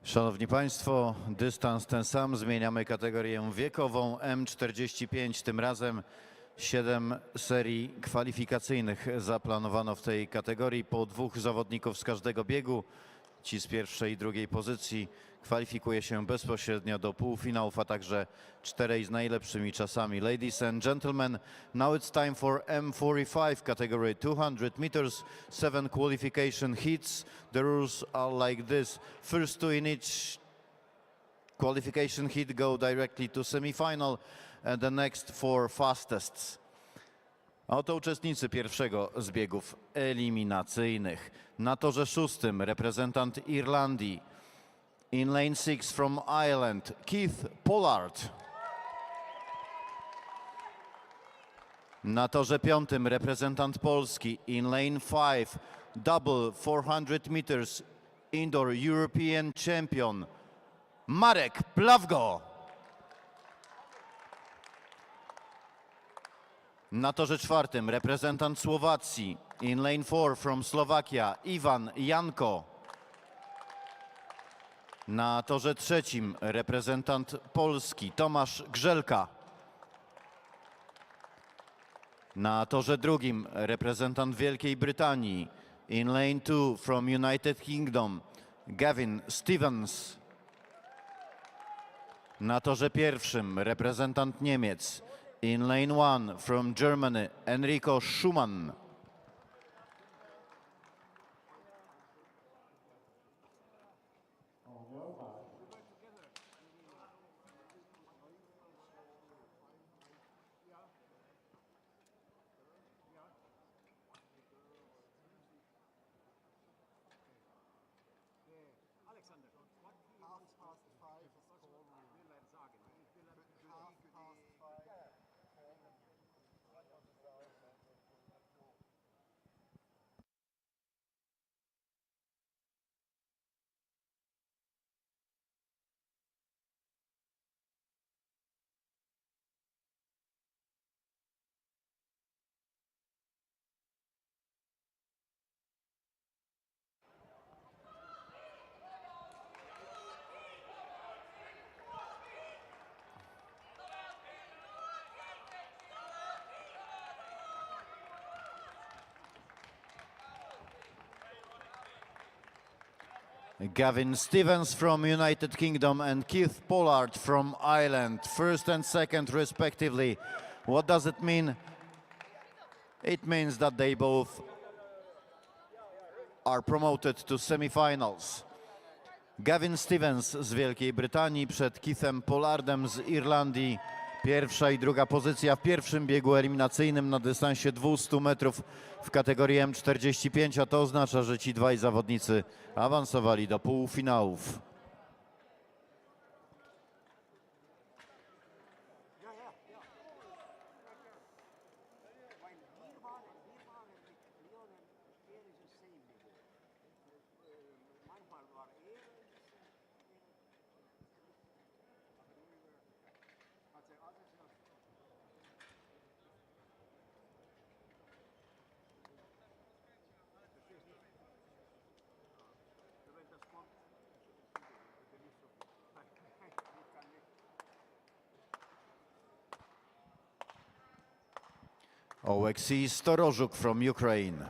Szanowni Państwo, dystans ten sam, zmieniamy kategorię wiekową M45, tym razem 7 serii kwalifikacyjnych zaplanowano w tej kategorii, po 2 zawodników z każdego biegu. Ci z pierwszej i drugiej pozycji kwalifikuje się bezpośrednio do półfinałów, a także 4 z najlepszymi czasami. Ladies and gentlemen, now it's time for M45 category, 200 meters, 7 qualification heats. The rules are like this. First 2 in each qualification heat go directly to semi-final, and the next 4 fastest. A oto uczestnicy pierwszego z biegów eliminacyjnych. Na torze 6 reprezentant Irlandii. In lane 6 from Ireland, Keith Pollard. Na torze 5 reprezentant Polski. In lane 5, double 400 meters, indoor European champion, Marek Plawgo. Na torze 4 reprezentant Słowacji. In lane 4 from Slovakia, Iwan Janko. Na torze 3 reprezentant Polski, Tomasz Grzelka. Na torze 2 reprezentant Wielkiej Brytanii. In lane 2 from United Kingdom, Gavin Stevens. Na torze 1 reprezentant Niemiec. In lane 1 from Germany, Enrico Schumann. Gavin Stevens from United Kingdom and Keith Pollard from Ireland, first and second respectively. What does it mean? It means that they both are promoted to semifinals. Gavin Stevens z Wielkiej Brytanii przed Keithem Pollardem z Irlandii. Pierwsza i druga pozycja w pierwszym biegu eliminacyjnym na dystansie 200 metrów w kategorii M45, a to oznacza, że ci dwaj zawodnicy awansowali do półfinałów. Oleksiy Storożuk from Ukraine.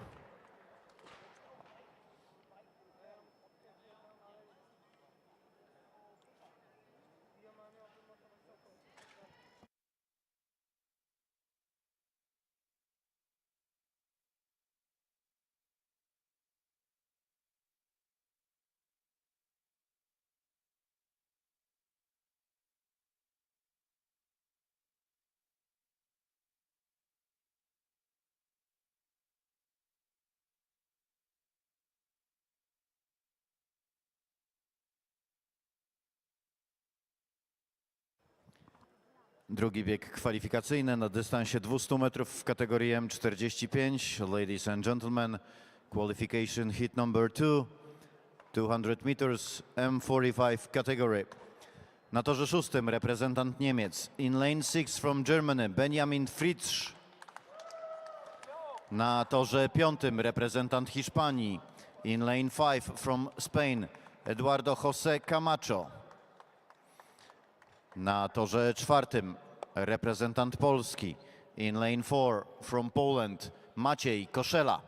Drugi bieg kwalifikacyjny na dystansie 200 metrów w kategorii M45. Ladies and gentlemen, qualification heat number 2, 200 meters, M45 category. Na torze 6 reprezentant Niemiec. In lane 6 from Germany, Benjamin Fritsch. Na torze 5 reprezentant Hiszpanii. In lane 5 from Spain, Eduardo José Camacho. Na torze czwartym reprezentant Polski. In lane 4 from Poland, Maciej Koszela.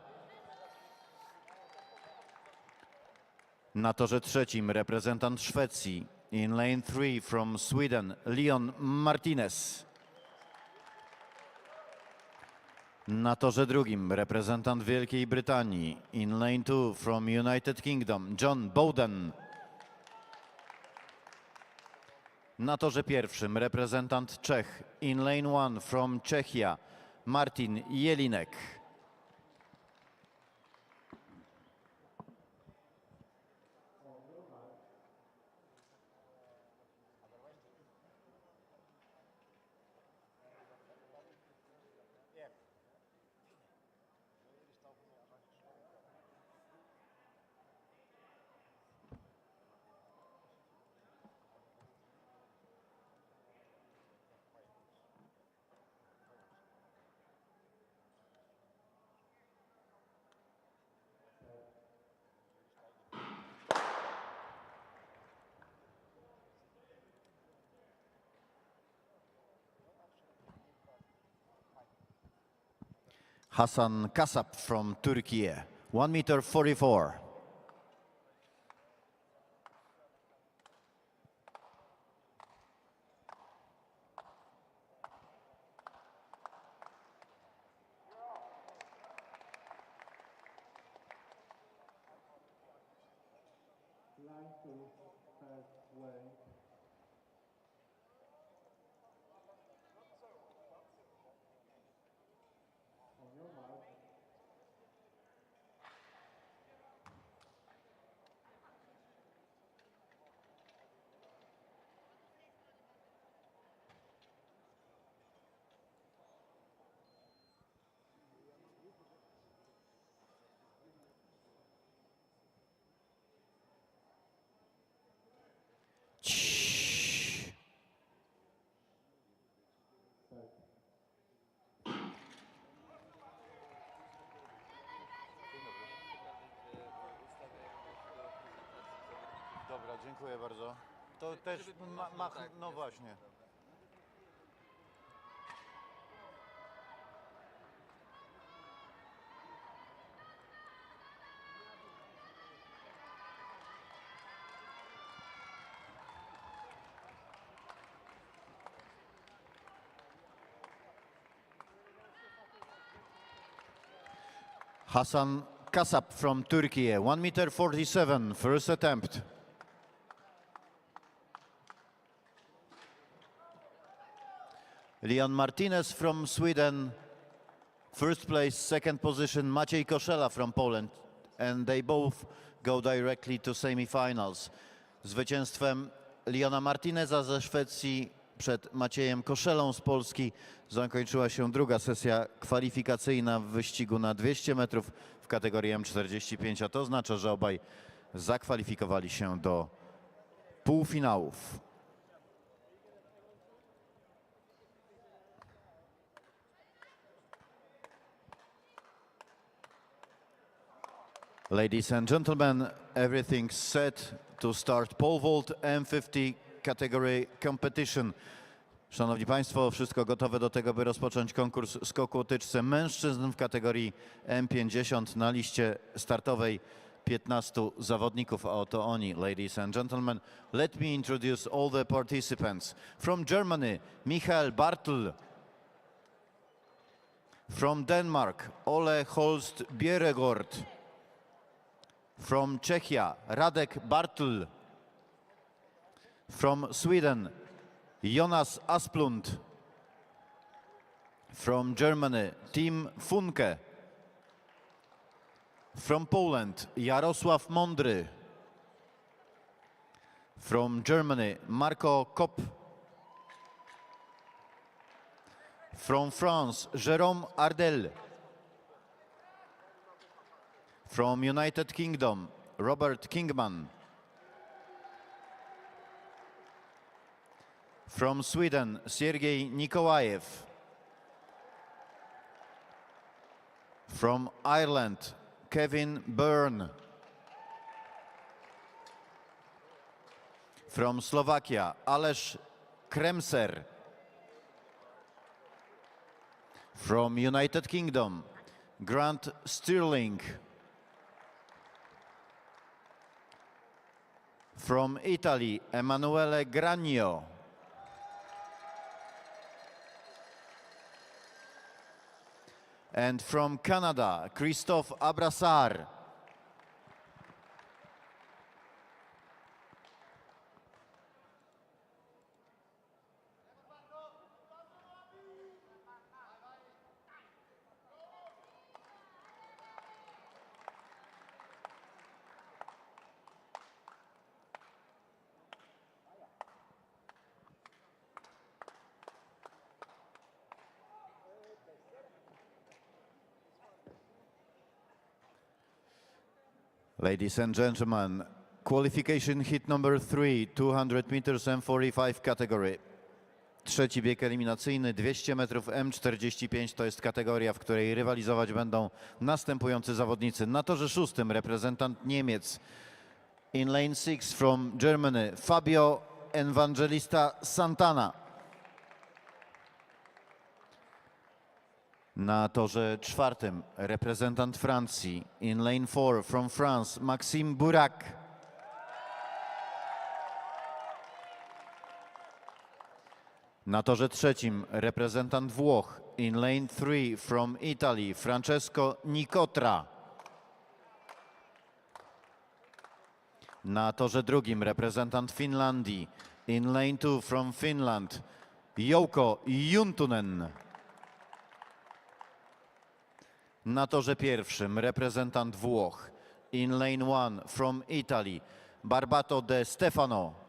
Na torze trzecim reprezentant Szwecji. In lane 3 from Sweden, Leon Martinez. Na torze drugim reprezentant Wielkiej Brytanii. In lane 2 from United Kingdom, John Bowden. Na torze pierwszym reprezentant Czech. In lane 1 from Czechia, Martin Jelinek. Hasan Kasap from Turkey, 1 meter 44. Dobra, dziękuję bardzo. To też no właśnie. Hasan Kasap from Turkey, 1 meter 47, first attempt. Leon Martinez from Sweden, first place, second position, Maciej Koszela from Poland, and they both go directly to semifinals. Zwycięstwem Leona Martineza ze Szwecji przed Maciejem Koszelą z Polski zakończyła się druga sesja kwalifikacyjna w wyścigu na 200 metrów w kategorii M45, a to oznacza, że obaj zakwalifikowali się do półfinałów. Ladies and gentlemen, everything's set to start pole vault M50 category competition. Szanowni Państwo, wszystko gotowe do tego, by rozpocząć konkurs skoku o tyczce mężczyzn w kategorii M50. Na liście startowej 15 zawodników, a oto oni. Ladies and gentlemen, let me introduce all the participants. From Germany, Michael Bartl. From Denmark, Ole Holst Bjerregaard. From Czechia, Radek Bartl. From Sweden, Jonas Asplund. From Germany, Tim Funke. From Poland, Jarosław Mądry. From Germany, Marco Kopp. From France, Jérôme Ardel. From United Kingdom, Robert Kingman. From Sweden, Sergej Nikolaev. From Ireland, Kevin Byrne. From Slovakia, Aleš Kremser. From United Kingdom, Grant Stirling. From Italy, Emanuele Granio. And from Canada, Christophe Abrassard. Ladies and gentlemen, qualification hit number 3, 200 meters M45 category. Trzeci bieg eliminacyjny, 200 metrów M45 to jest kategoria, w której rywalizować będą następujący zawodnicy. Na torze szóstym reprezentant Niemiec. In lane 6 from Germany, Fabio Evangelista Santana. Na torze czwartym reprezentant Francji. In lane 4 from France, Maxime Burak. Na torze trzecim reprezentant Włoch. In lane 3 from Italy, Francesco Nicotra. Na torze drugim reprezentant Finlandii. In lane 2 from Finland, Jouko Juntunen. Na torze pierwszym reprezentant Włoch. In lane 1 from Italy, Barbato de Stefano.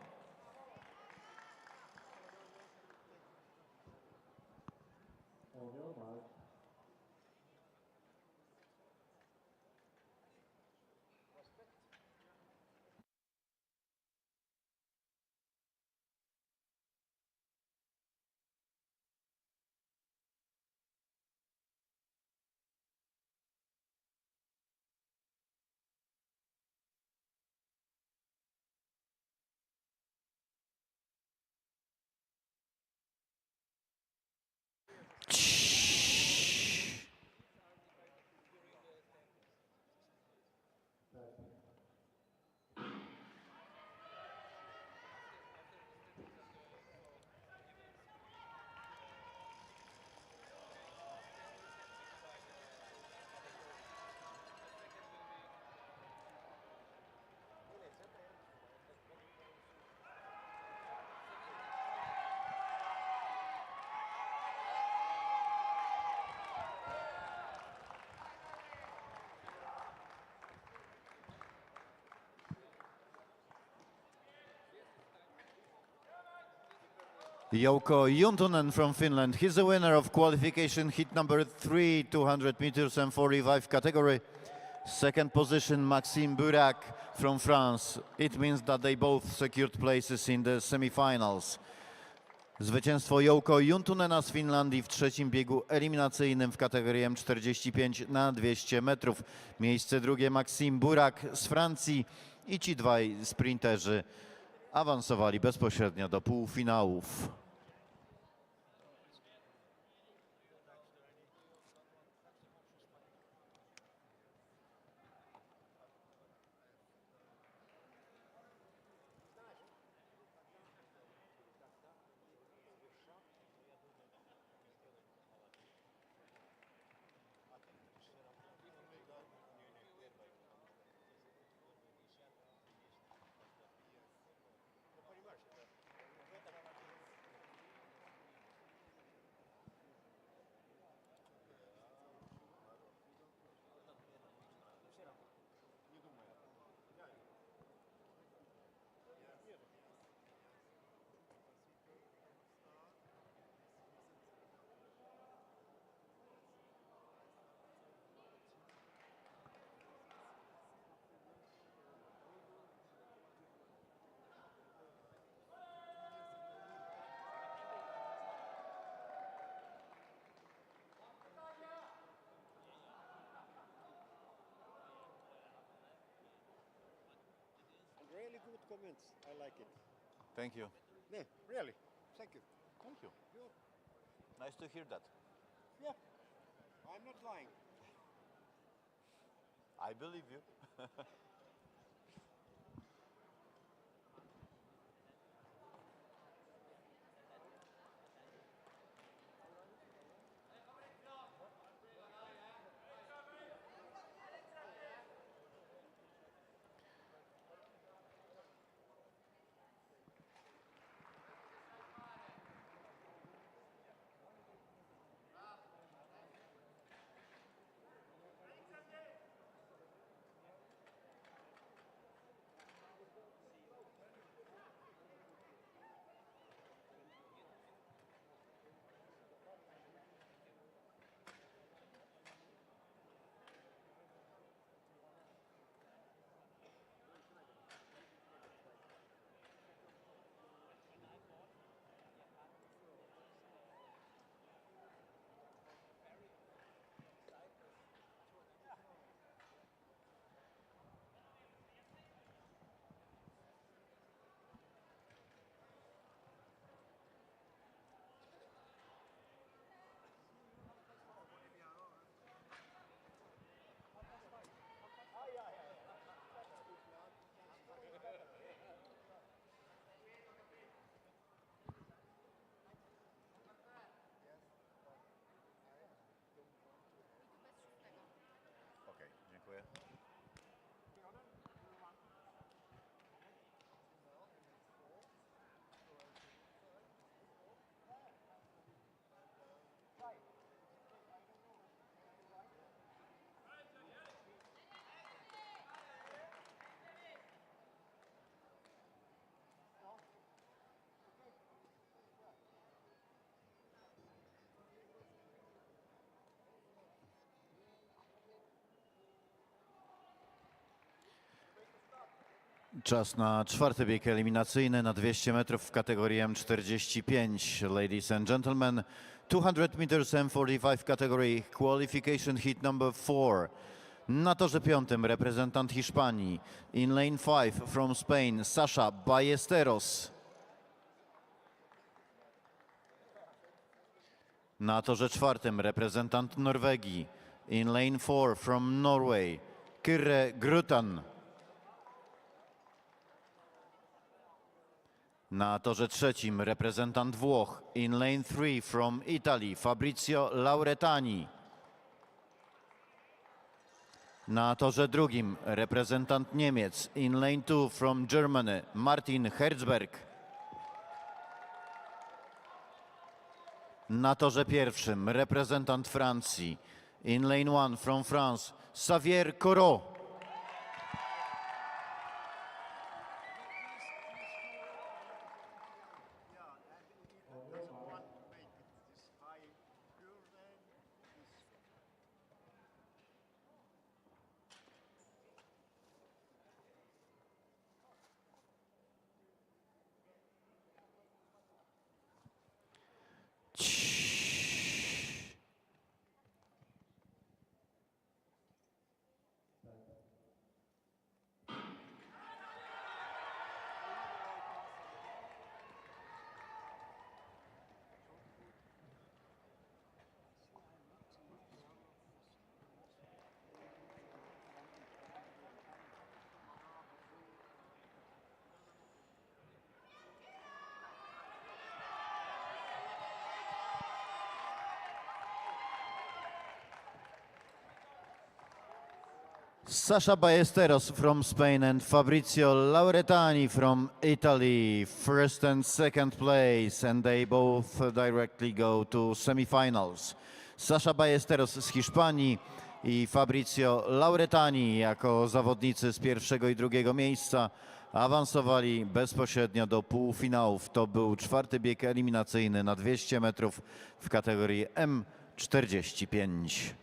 Jouko Juntunen from Finland. He's the winner of qualification hit number 3, 200 meters and 45 category. Second position, Maxime Burak from France. It means that they both secured places in the semifinals. Zwycięstwo Jouko Juntunena z Finlandii w trzecim biegu eliminacyjnym w kategorii M45 na 200 metrów. Miejsce drugie Maxime Burak z Francji i ci dwaj sprinterzy awansowali bezpośrednio do półfinałów. Really good comments. I like it. Thank you. Yeah, really. Thank you. Thank you. Good. Nice to hear that. Yeah. I'm not lying. I believe you. Okej, dziękuję. Czas na czwarty bieg eliminacyjny na 200 metrów w kategorii M45. Ladies and gentlemen, 200 meters M45 category qualification heat number 4. Na torze piątym reprezentant Hiszpanii. In lane 5 from Spain, Sesja Ballesteros. Na torze czwartym reprezentant Norwegii. In lane 4 from Norway, Kyrre Grutan. Na torze trzecim reprezentant Włoch. In lane 3 from Italy, Fabrizio Lauretani. Na torze drugim reprezentant Niemiec. In lane 2 from Germany, Martin Herzberg. Na torze pierwszym reprezentant Francji. In lane 1 from France, Xavier Corot. Sesja Ballesteros from Spain and Fabrizio Lauretani from Italy, first and second place, and they both directly go to semifinals. Sesja Ballesteros z Hiszpanii i Fabrizio Lauretani jako zawodnicy z pierwszego i drugiego miejsca awansowali bezpośrednio do półfinałów. To był czwarty bieg eliminacyjny na 200 metrów w kategorii M45.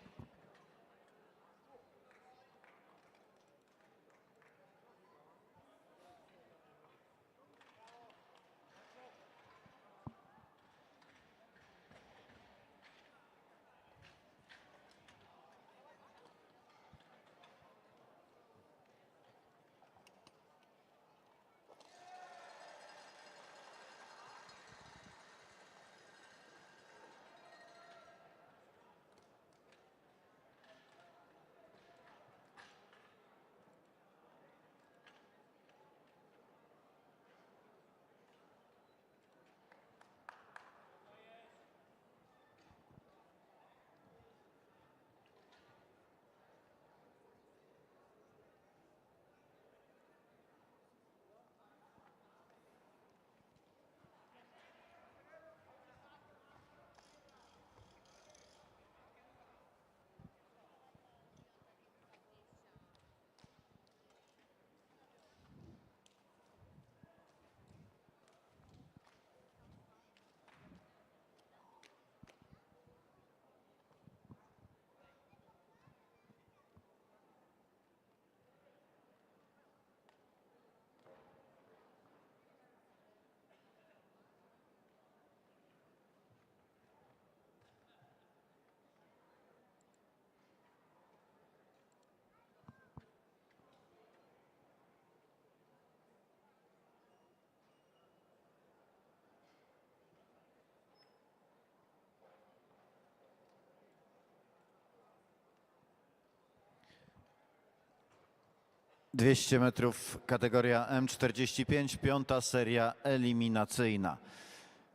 200 metrów, kategoria M45, piąta seria eliminacyjna.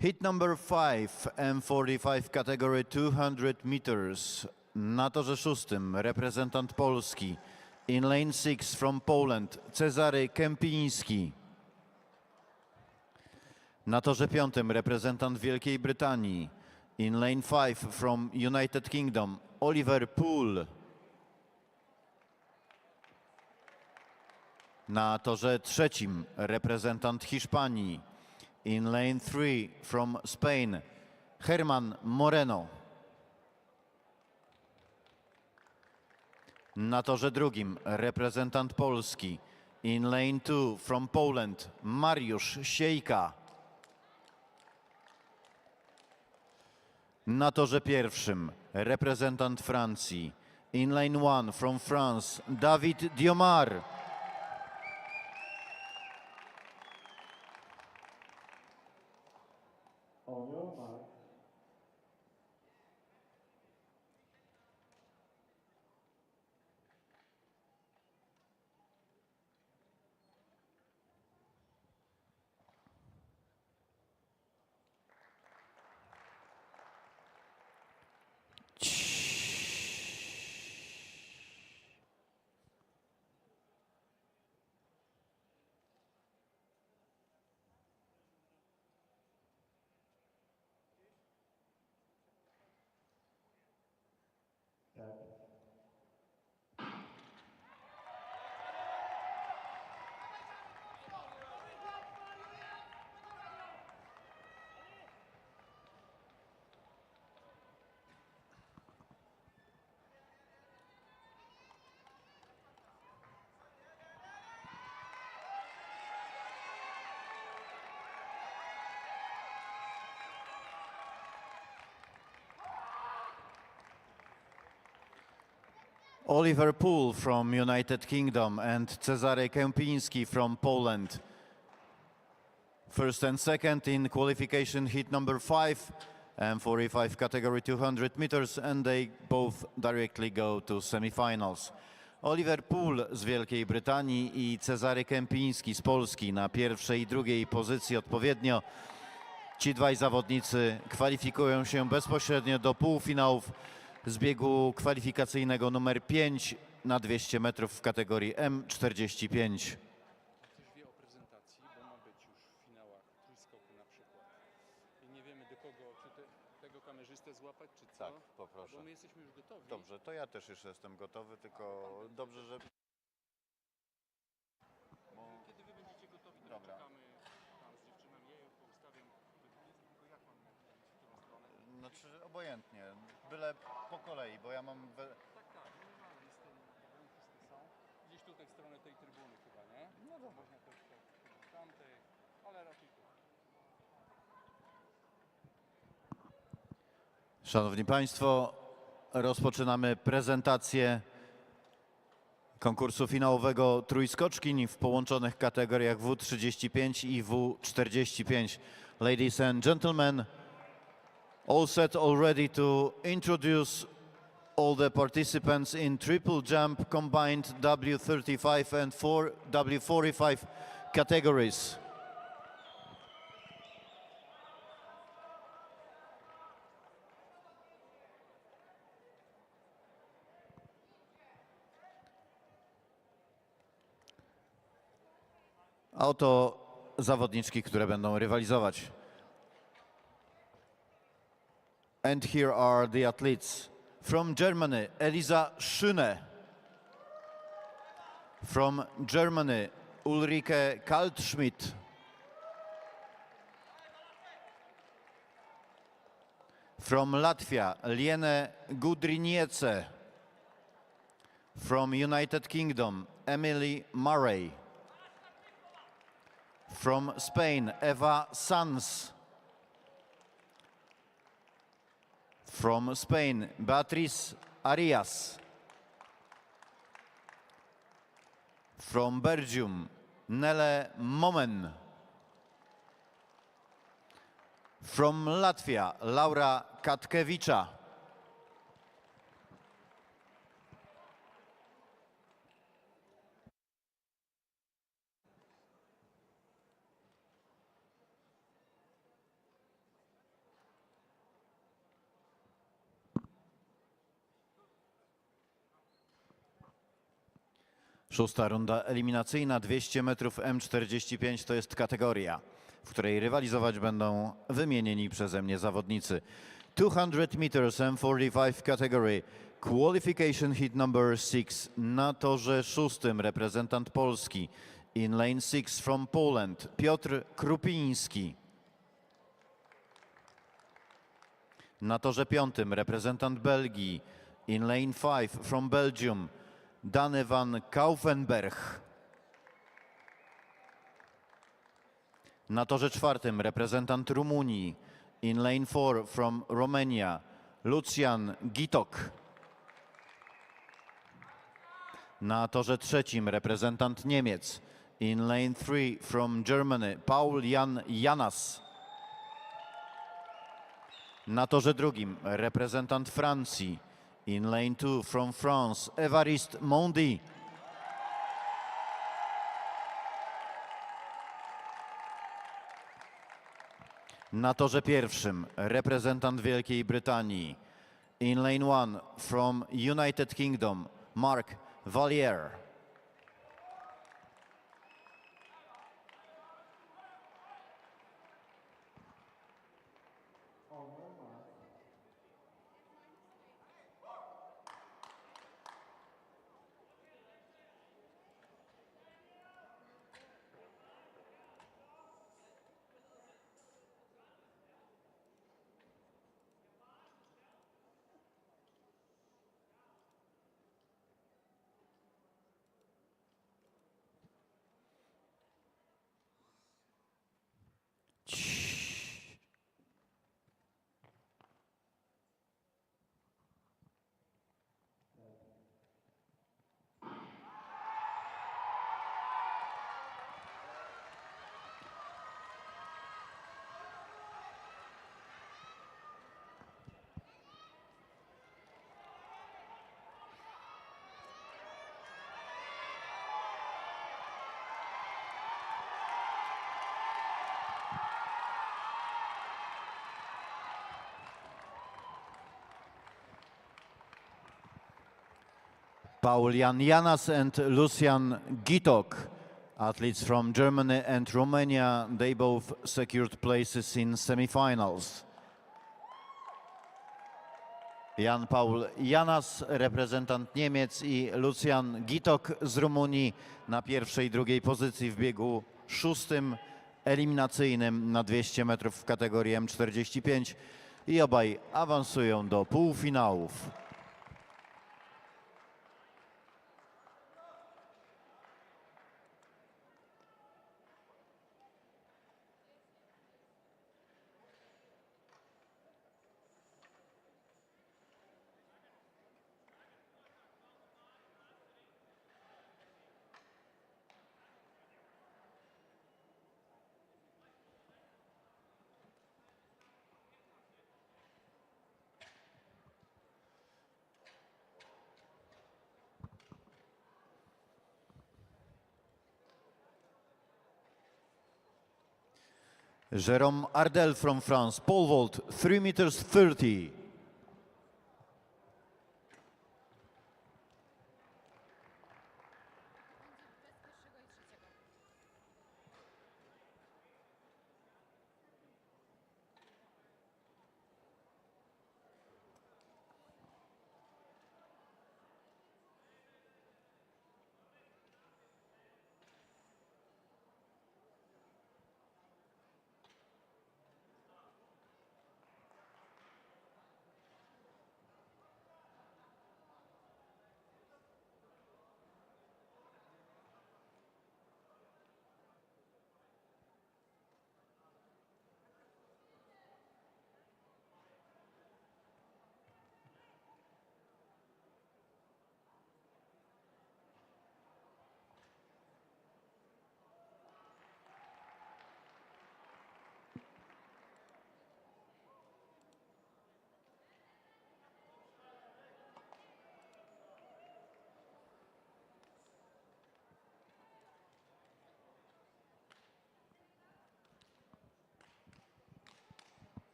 Hit number 5, M45 category 200 meters. Na torze szóstym reprezentant Polski. In lane 6 from Poland, Cezary Kępiński. Na torze piątym reprezentant Wielkiej Brytanii. In lane 5 from United Kingdom, Oliver Poole. Na torze trzecim reprezentant Hiszpanii. In lane 3 from Spain, Herman Moreno. Na torze drugim reprezentant Polski. In lane 2 from Poland, Mariusz Siejka. Na torze pierwszym reprezentant Francji. In lane 1 from France, David Diomar. On your mark. Oliver Poole from United Kingdom and Cezary Kępiński from Poland. First and second in qualification hit number 5, M45 category 200 meters, and they both directly go to semifinals. Oliver Poole z Wielkiej Brytanii i Cezary Kępiński z Polski na pierwszej i drugiej pozycji odpowiednio. Ci dwaj zawodnicy kwalifikują się bezpośrednio do półfinałów z biegu kwalifikacyjnego numer 5 na 200 metrów w kategorii M45. Ktoś wie o prezentacji, bo ma być już w finałach trójskoku na przykład. I nie wiemy do kogo, czy tego kamerzystę złapać, czy co? Tak, poproszę. Bo my jesteśmy już gotowi. Dobrze, to ja też już jestem gotowy, tylko dobrze, że... Kiedy wy będziecie gotowi, to Dobra. czekamy tam z dziewczynami. Ja je poustawiam. Tylko jak mam mówić, w którą stronę? Znaczy obojętnie, byle po kolei, bo ja mam... Tak, minimalnie z tym wszyscy są. Gdzieś tutaj w stronę tej trybuny chyba, nie? No dobra. Można też z tamtej, ale raczej tu. Szanowni Państwo, rozpoczynamy prezentację konkursu finałowego trójskoczkiń w połączonych kategoriach W35 i W45. Ladies and gentlemen, all set, all ready to introduce all the participants in triple jump combined W35 and W45 categories. A oto zawodniczki, które będą rywalizować. And here are the athletes. From Germany, Elisa Schöne. From Germany, Ulrike Kaltschmidt. From Latvia, Liene Gudriniece. From United Kingdom, Emily Murray. From Spain, Eva Sanz. From Spain, Beatriz Arias. From Belgium, Nele Momen. From Latvia, Laura Katkevicza. Szósta runda eliminacyjna, 200 metrów M45 to jest kategoria, w której rywalizować będą wymienieni przeze mnie zawodnicy. 200 meters M45 category, qualification hit number 6. Na torze szóstym reprezentant Polski. In lane 6 from Poland, Piotr Krupiński. Na torze piątym reprezentant Belgii. In lane 5 from Belgium, Dane van Kaufenberg. Na torze czwartym reprezentant Rumunii. In lane 4 from Romania, Lucian Gitok. Na torze trzecim reprezentant Niemiec. In lane 3 from Germany, Paul Jan Janas. Na torze drugim reprezentant Francji. In lane 2 from France, Évariste Mondy. Na torze pierwszym reprezentant Wielkiej Brytanii. In lane 1 from United Kingdom, Mark Valier. Paul Jan Janas and Lucian Gitok, athletes from Germany and Romania, they both secured places in semifinals. Jan Paul Janas, reprezentant Niemiec, i Lucian Gitok z Rumunii na pierwszej i drugiej pozycji w biegu szóstym eliminacyjnym na 200 metrów w kategorii M45 i obaj awansują do półfinałów. Jérôme Ardel from France, pole vault, 3 meters 30.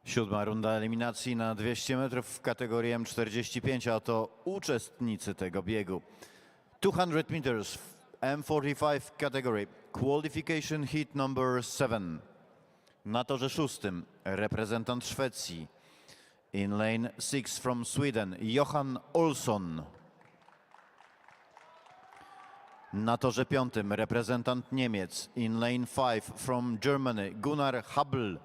Siódma runda eliminacji na 200 metrów w kategorii M45, a to uczestnicy tego biegu. 200 meters M45 category, qualification heat number 7. Na torze szóstym reprezentant Szwecji. In lane 6 from Sweden, Johan Olsson. Na torze piątym reprezentant Niemiec. In lane 5 from Germany, Gunnar Habl.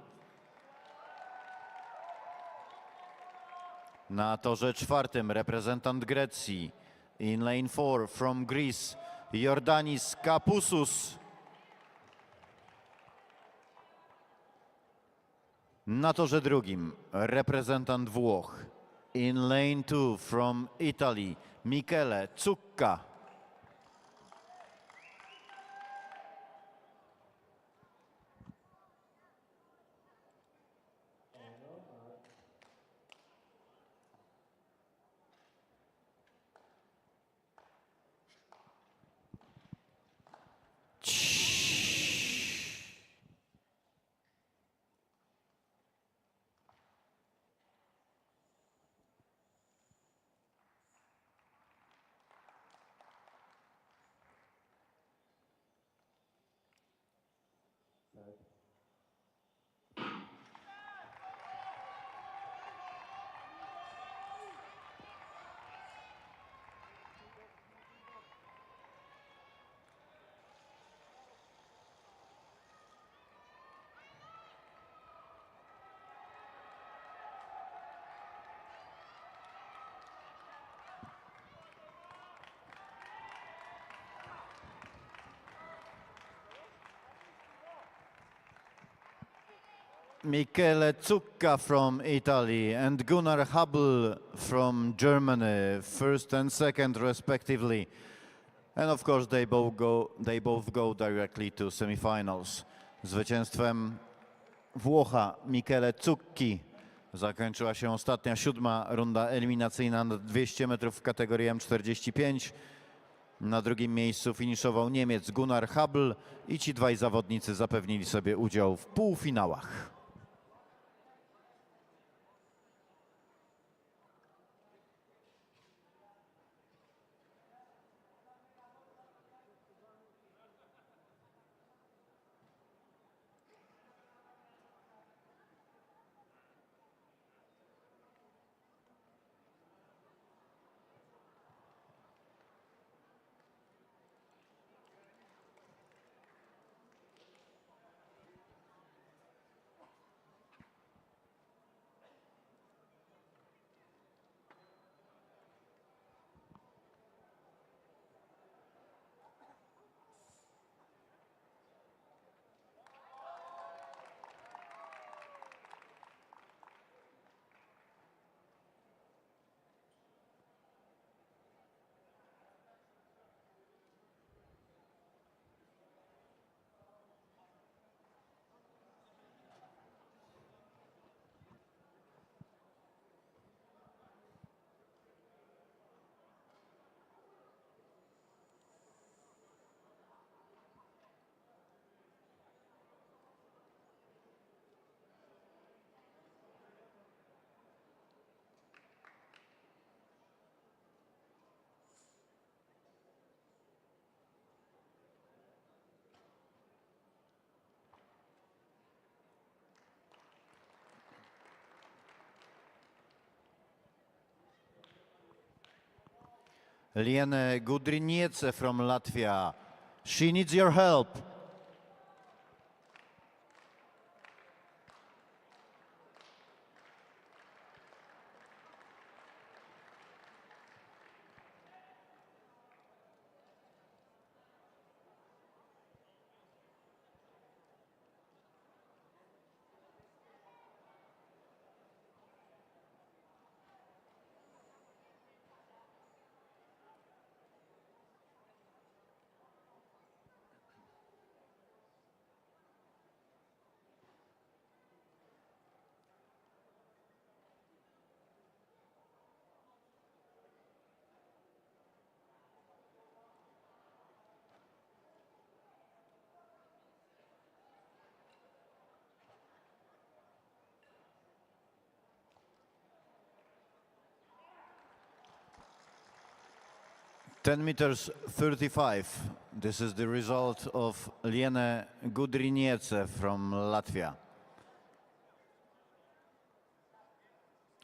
Na torze czwartym reprezentant Grecji. In lane 4 from Greece, Jordanis Kapousos. Na torze drugim reprezentant Włoch. In lane 2 from Italy, Michele Zucca. Michele Zucca from Italy and Gunnar Habl from Germany, first and second respectively. And of course they both go directly to semifinals. Zwycięstwem Włocha Michele Zucchi zakończyła się ostatnia siódma runda eliminacyjna na 200 metrów w kategorii M45. Na drugim miejscu finiszował Niemiec Gunnar Habl i ci dwaj zawodnicy zapewnili sobie udział w półfinałach. Liene Gudriniece from Latvia. She needs your help. 10 meters 35. This is the result of Liene Gudriniece from Latvia.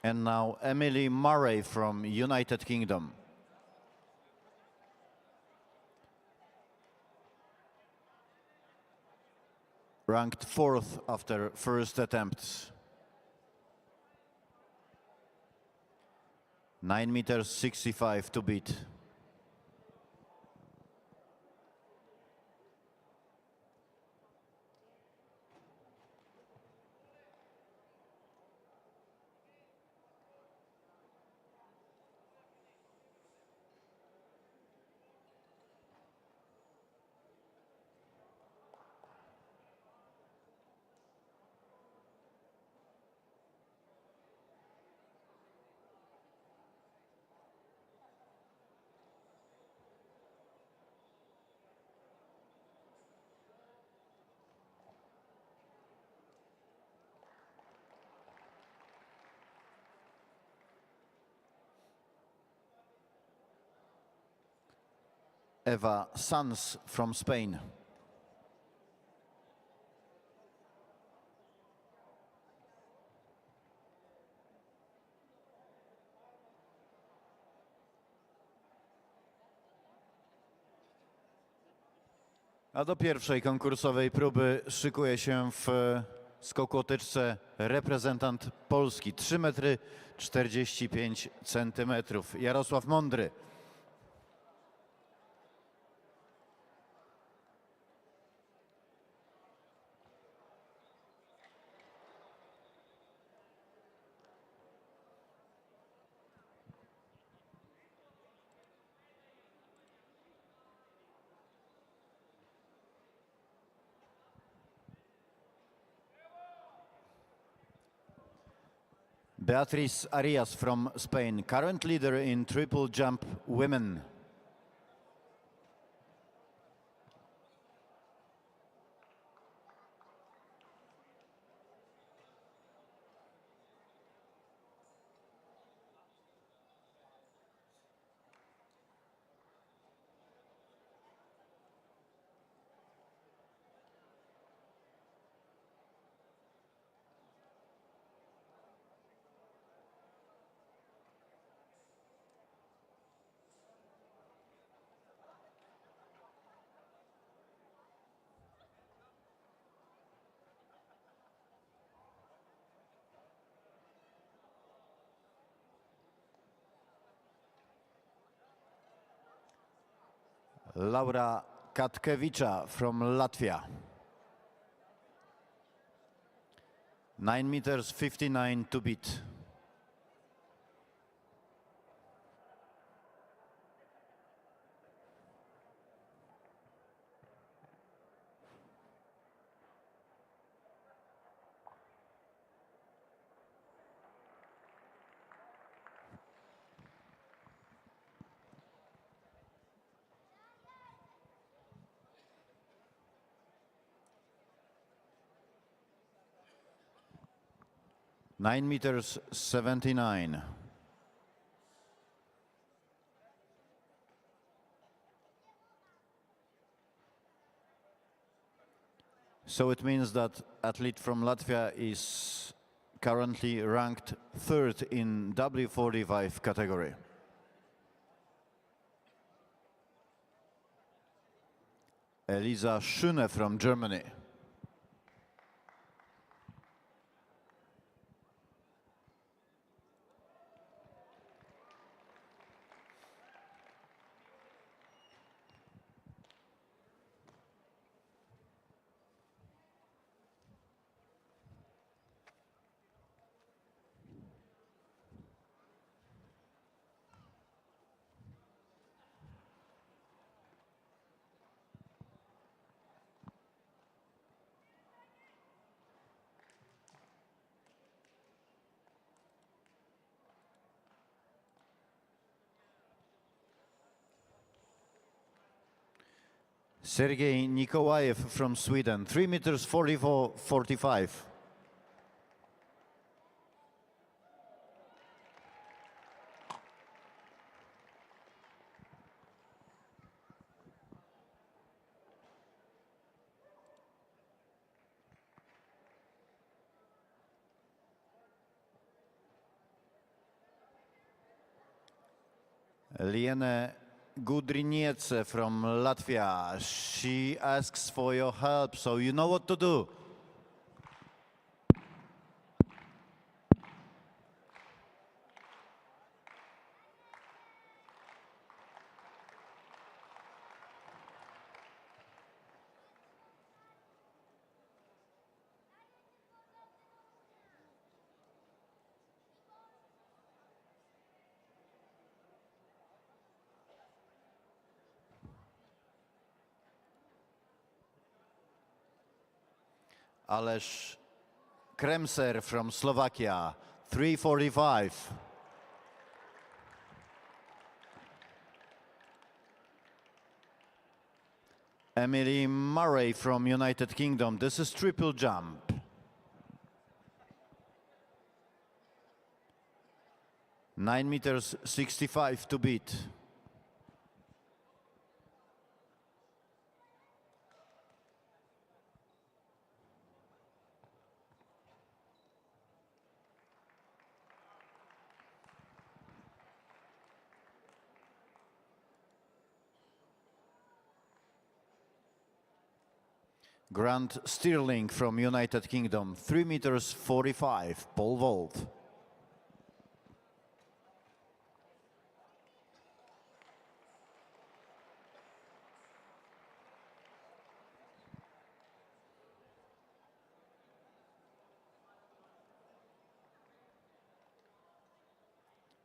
And now Emily Murray from United Kingdom. Ranked 4th after first attempts. 9 meters 65 to beat. Eva Sanz from Spain. A do pierwszej konkursowej próby szykuje się w skoku o tyczce reprezentant Polski. 3 metry 45 centymetrów. Jarosław Mądry. Beatriz Arias from Spain, current leader in triple jump women. Laura Katkevicza from Latvia. 9 meters 59 to beat. Nine meters 79. So it means that athlete from Latvia is currently ranked 3rd in W45 category. Elisa Schöne from Germany. Sergei Nikolaev from Sweden, 3 meters 44-45. Liene Gudriniece from Latvia. She asks for your help, so you know what to do. Aleš Kremser from Slovakia, 3:45. Emily Murray from United Kingdom. This is triple jump. (9 meters 65 to beat. Grant Stirling from United Kingdom, 3 meters 45, pole vault.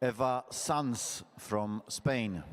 Eva Sanz from Spain.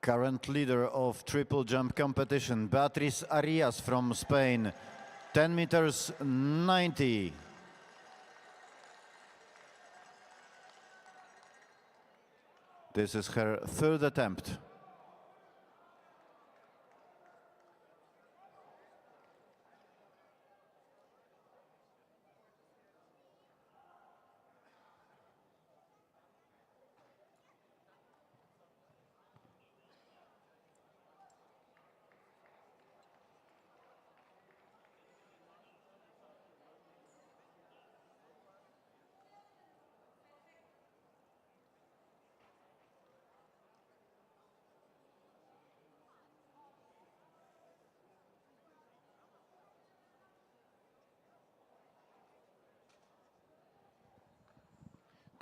Current leader of triple jump competition, Beatriz Arias from Spain, 10 meters 90. This is her third attempt.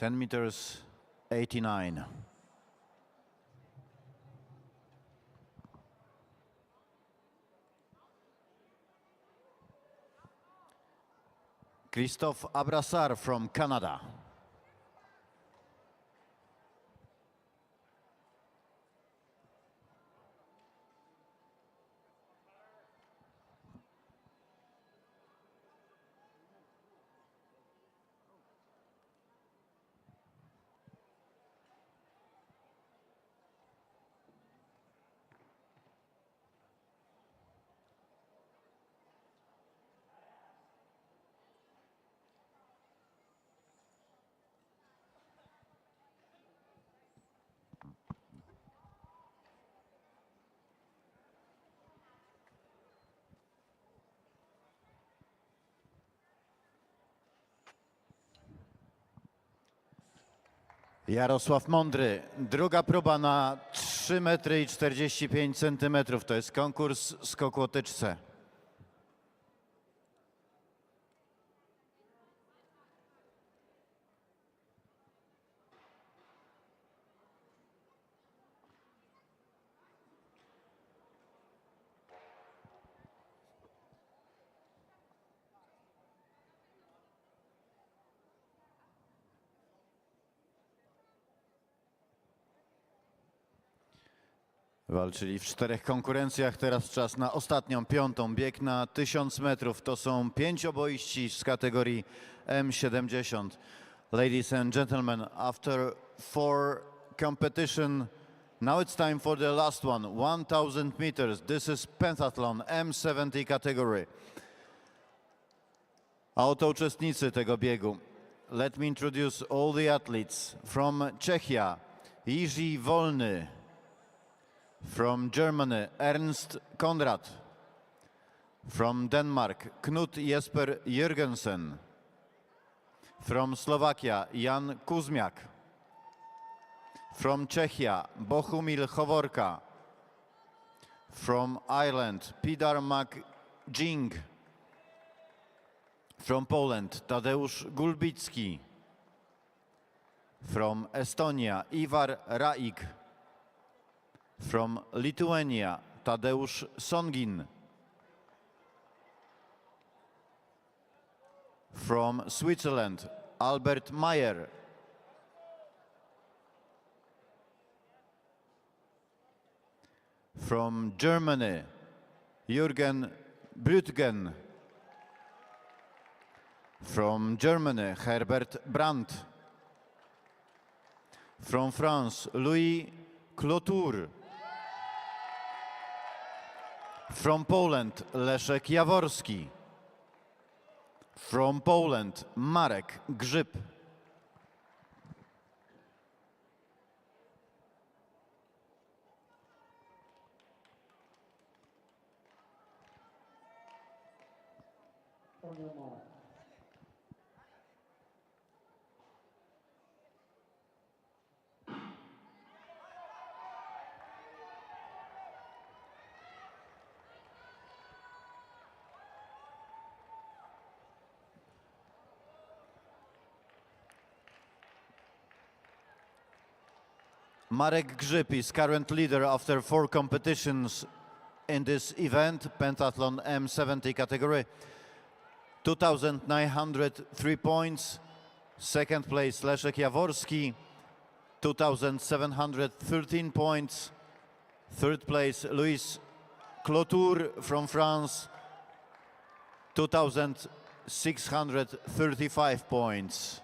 (10 meters 89). Christophe Abrassard from Canada. Jarosław Mądry, druga próba na 3 metry i 45 centymetrów. To jest konkurs skoku o tyczce. Walczyli w 4 konkurencjach, teraz czas na ostatnią, 5. Bieg na 1000 metrów. To są 5 obojści z kategorii M70. Ladies and gentlemen, after 4 competition, now it's time for the last one, 1000 meters. This is pentathlon M70 category. A oto uczestnicy tego biegu. Let me introduce all the athletes. From Czechia, Jiří Volny. From Germany, Ernst Konrad. From Denmark, Knut Jesper Jürgensen. From Slovakia, Jan Kuzmiak. From Czechia, Bohumil Hovorka. From Ireland, Pidar McJing. From Poland, Tadeusz Gulbicki. From Estonia, Ivar Raik. From Lithuania, Tadeusz Songin. From Switzerland, Albert Mayer. From Germany, Jürgen Brüttgen. From Germany, Herbert Brandt. From France, Louis Clotour. From Poland, Leszek Jaworski. From Poland, Marek Grzyb. Marek Grzyb is current leader after 4 competitions in this event, pentathlon M70 category. 2,903 points. Second place, Leszek Jaworski, 2,713 points. Third place, Louis Clotour from France, 2,635 points.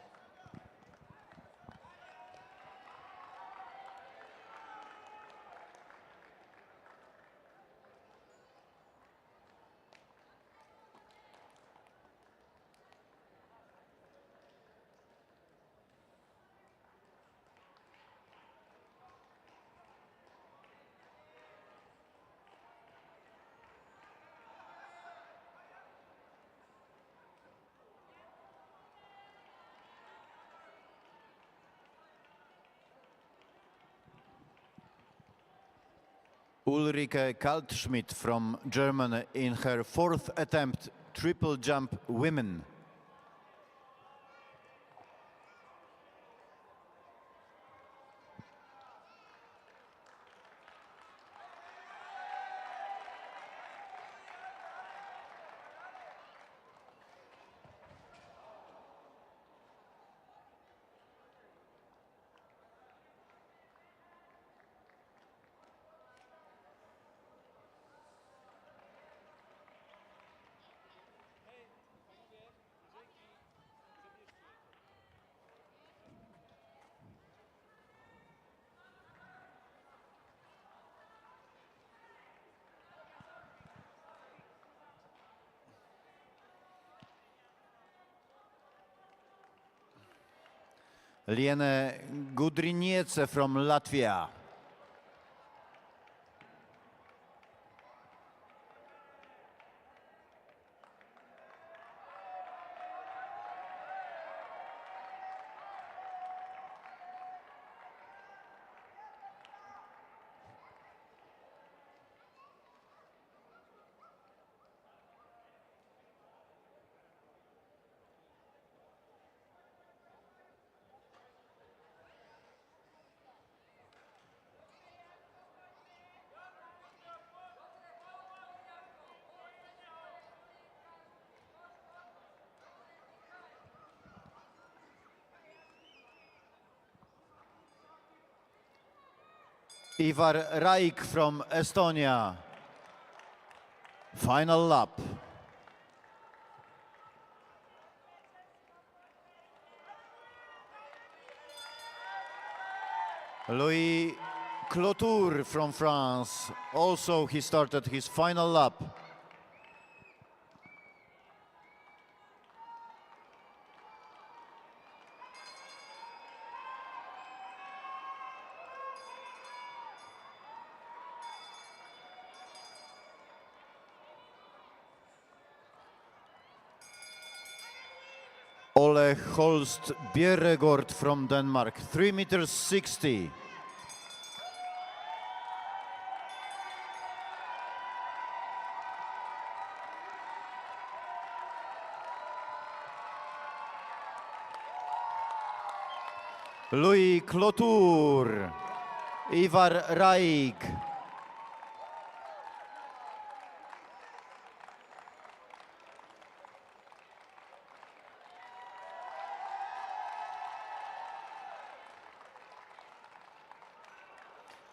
Ulrike Kaltschmidt from Germany in her 4th attempt, triple jump women. Liene Gudriniece from Latvia. Ivar Raik from Estonia. Final lap. Louis Clotour from France. Also, he started his final lap. Ole Holst Bjerregaard from Denmark, 3 meters 60. Louis Clotour, Ivar Raik.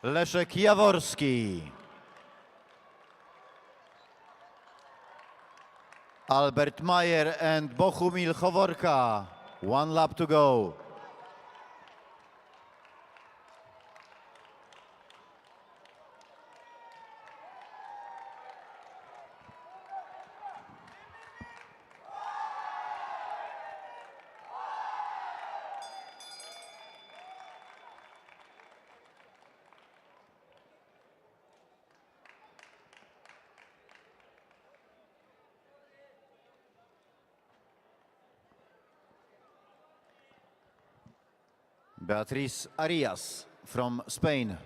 Leszek Jaworski. Albert Mayer and Bohumil Hovorka. 1 lap to go. Beatriz Arias from Spain.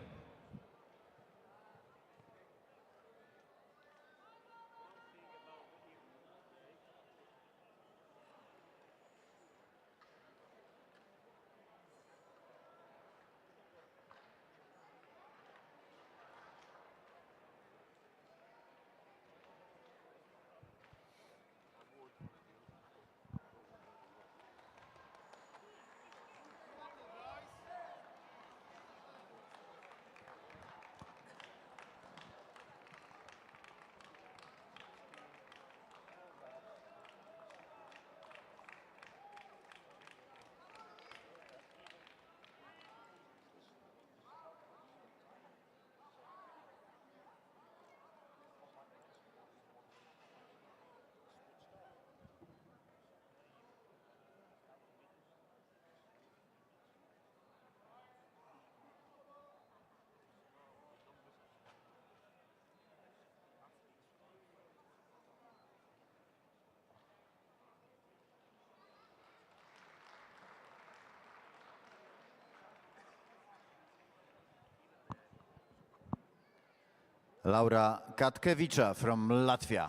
Laura Katkevicza from Latvia.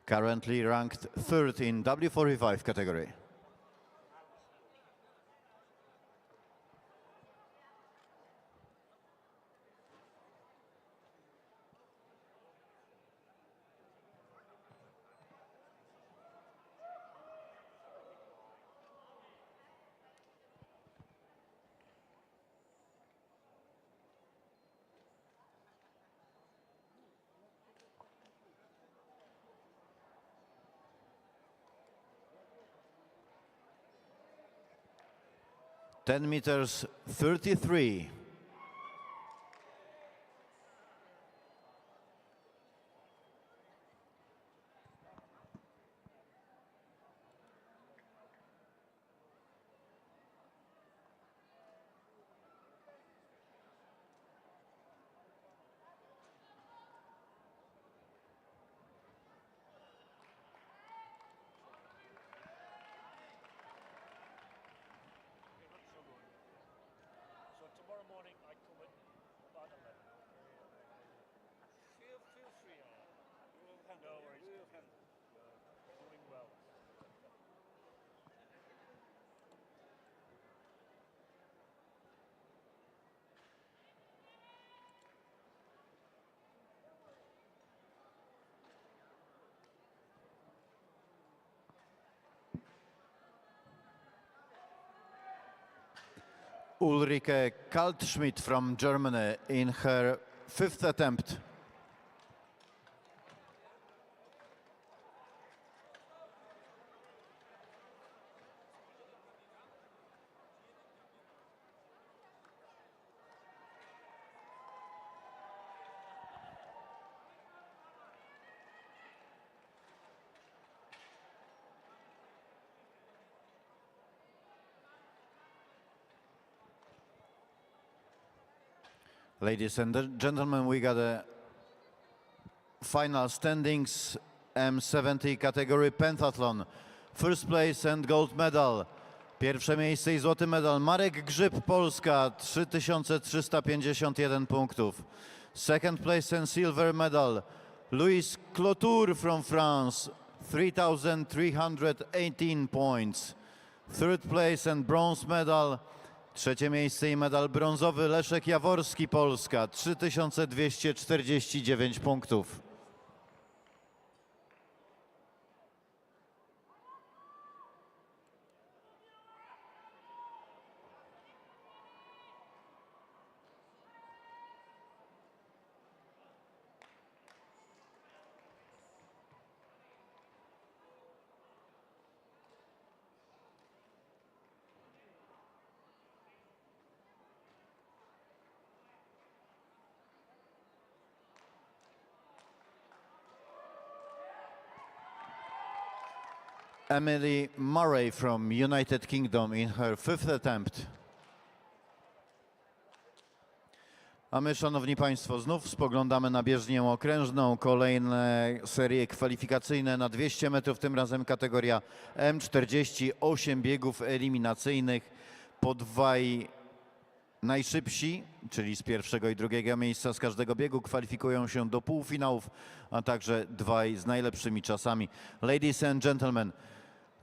Currently ranked 3rd in W45 category. Ten meters 33. Ulrike Kaltschmidt from Germany in her 5th attempt. Ladies and gentlemen, we got a final standings, M70 category pentathlon. First place and gold medal. Pierwsze miejsce i złoty medal. Marek Grzyb, Polska, 3351 punktów. Second place and silver medal. Louis Clotour from France, 3318 points. Third place and bronze medal. Trzecie miejsce i medal brązowy Leszek Jaworski, Polska, 3249 punktów. Emily Murray from United Kingdom in her 5th attempt. A my, szanowni państwo, znów spoglądamy na bieżnię okrężną. Kolejne serie kwalifikacyjne na 200 metrów, tym razem kategoria M40, 8 biegów eliminacyjnych. Po dwaj najszybsi, czyli z pierwszego i drugiego miejsca z każdego biegu, kwalifikują się do półfinałów, a także dwaj z najlepszymi czasami. Ladies and gentlemen,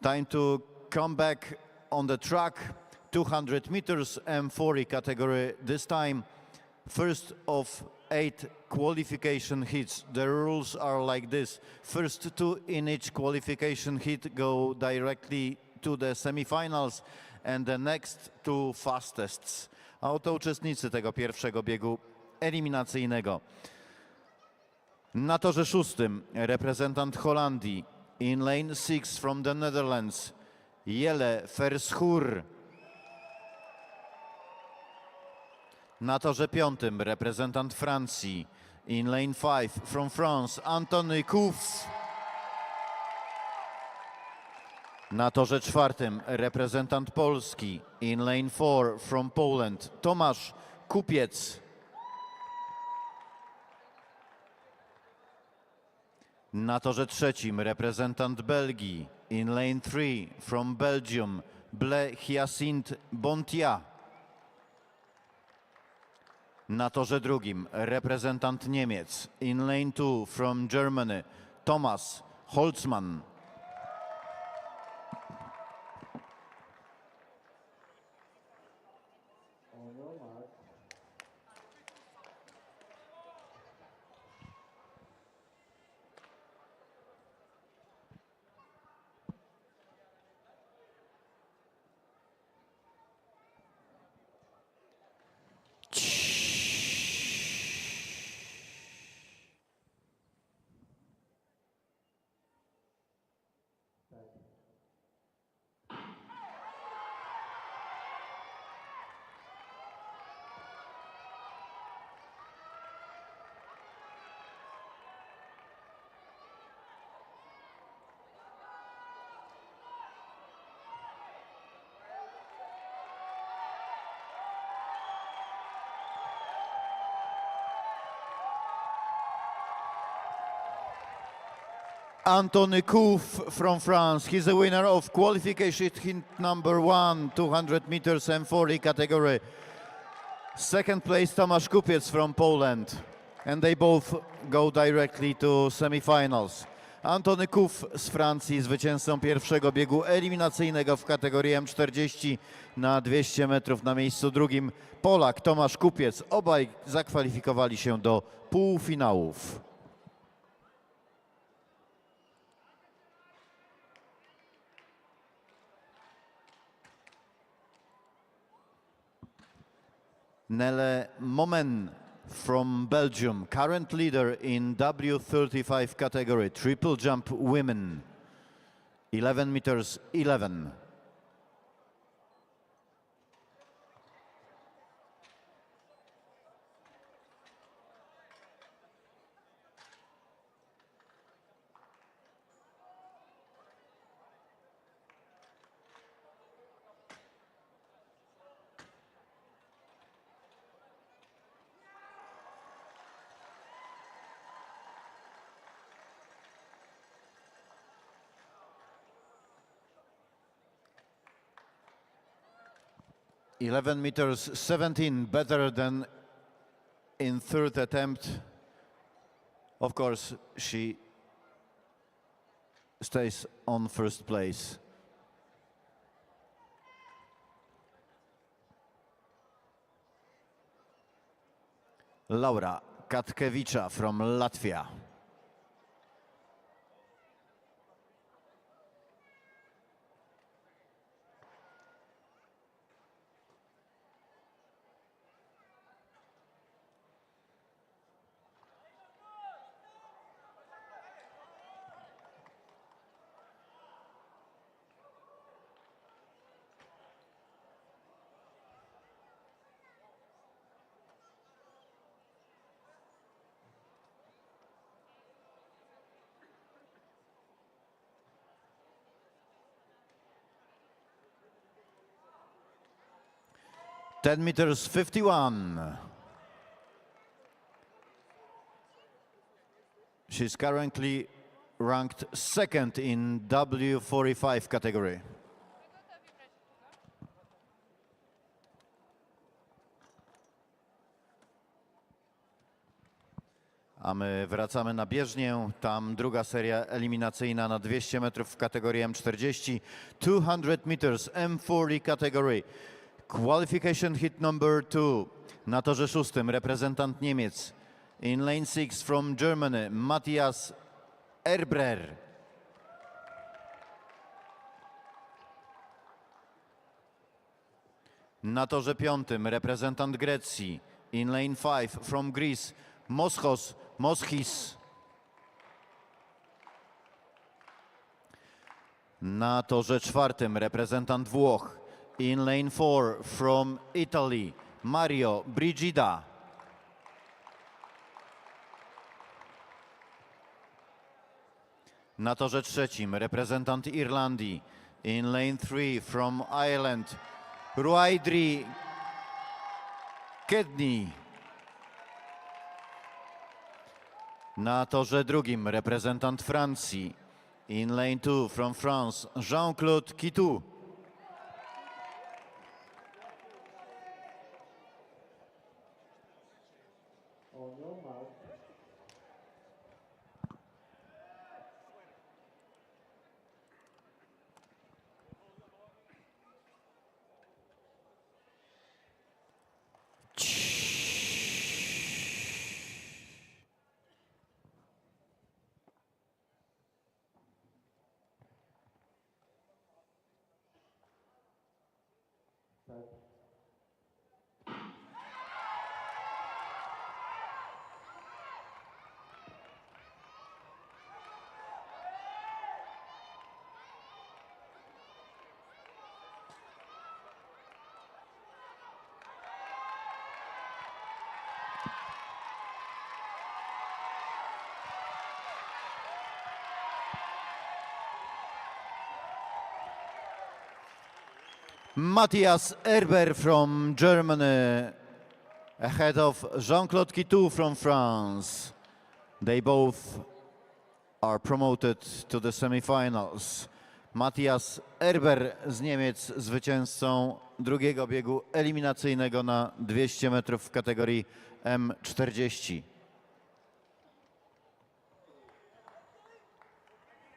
time to come back on the track. 200 meters M40 category this time. First of 8 qualification heats. The rules are like this. First two in each qualification heat go directly to the semifinals and the next two fastest. A oto uczestnicy tego pierwszego biegu eliminacyjnego. Na torze szóstym reprezentant Holandii, in lane 6 from the Netherlands, Jelle Verschoor. Na torze piątym reprezentant Francji, in lane 5 from France, Antony Kouf. Na torze czwartym reprezentant Polski, in lane 4 from Poland, Tomasz Kupiec. Na torze trzecim reprezentant Belgii, in lane 3 from Belgium, Ble Hyacinthe Bontia. Na torze drugim reprezentant Niemiec, in lane 2 from Germany, Thomas Holzmann. Antony Kouf from France. He's the winner of qualification hit number 1, 200 meters M40 category. Second place, Tomasz Kupiec from Poland. And they both go directly to semifinals. Antony Kouf z Francji, zwycięzcą pierwszego biegu eliminacyjnego w kategorii M40 na 200 metrów. Na miejscu drugim Polak Tomasz Kupiec. Obaj zakwalifikowali się do półfinałów. Nele Momen from Belgium, current leader in W35 category, triple jump women, 11 meters 11. (11 meters 17), better than in third attempt. Of course, she stays on first place. Laura Katkevicza from Latvia. (10 meters 51). She's currently ranked second in W45 category. A my wracamy na bieżnię. Tam druga seria eliminacyjna na 200 metrów w kategorii M40. 200 meters M40 category. Qualification hit number 2. Na torze szóstym reprezentant Niemiec. In lane 6 from Germany, Matthias Erbrer. Na torze piątym reprezentant Grecji. In lane 5 from Greece, Moschis. Na torze czwartym reprezentant Włoch. In lane 4 from Italy, Mario Brigida. Na torze trzecim reprezentant Irlandii. In lane 3 from Ireland, Ruaidri Kedney. Na torze drugim reprezentant Francji. In lane 2 from France, Jean-Claude Kitou. Matthias Erber from Germany, ahead of Jean-Claude Kitou from France. They both are promoted to the semifinals. Matthias Erber z Niemiec, zwycięzcą drugiego biegu eliminacyjnego na 200 metrów w kategorii M40.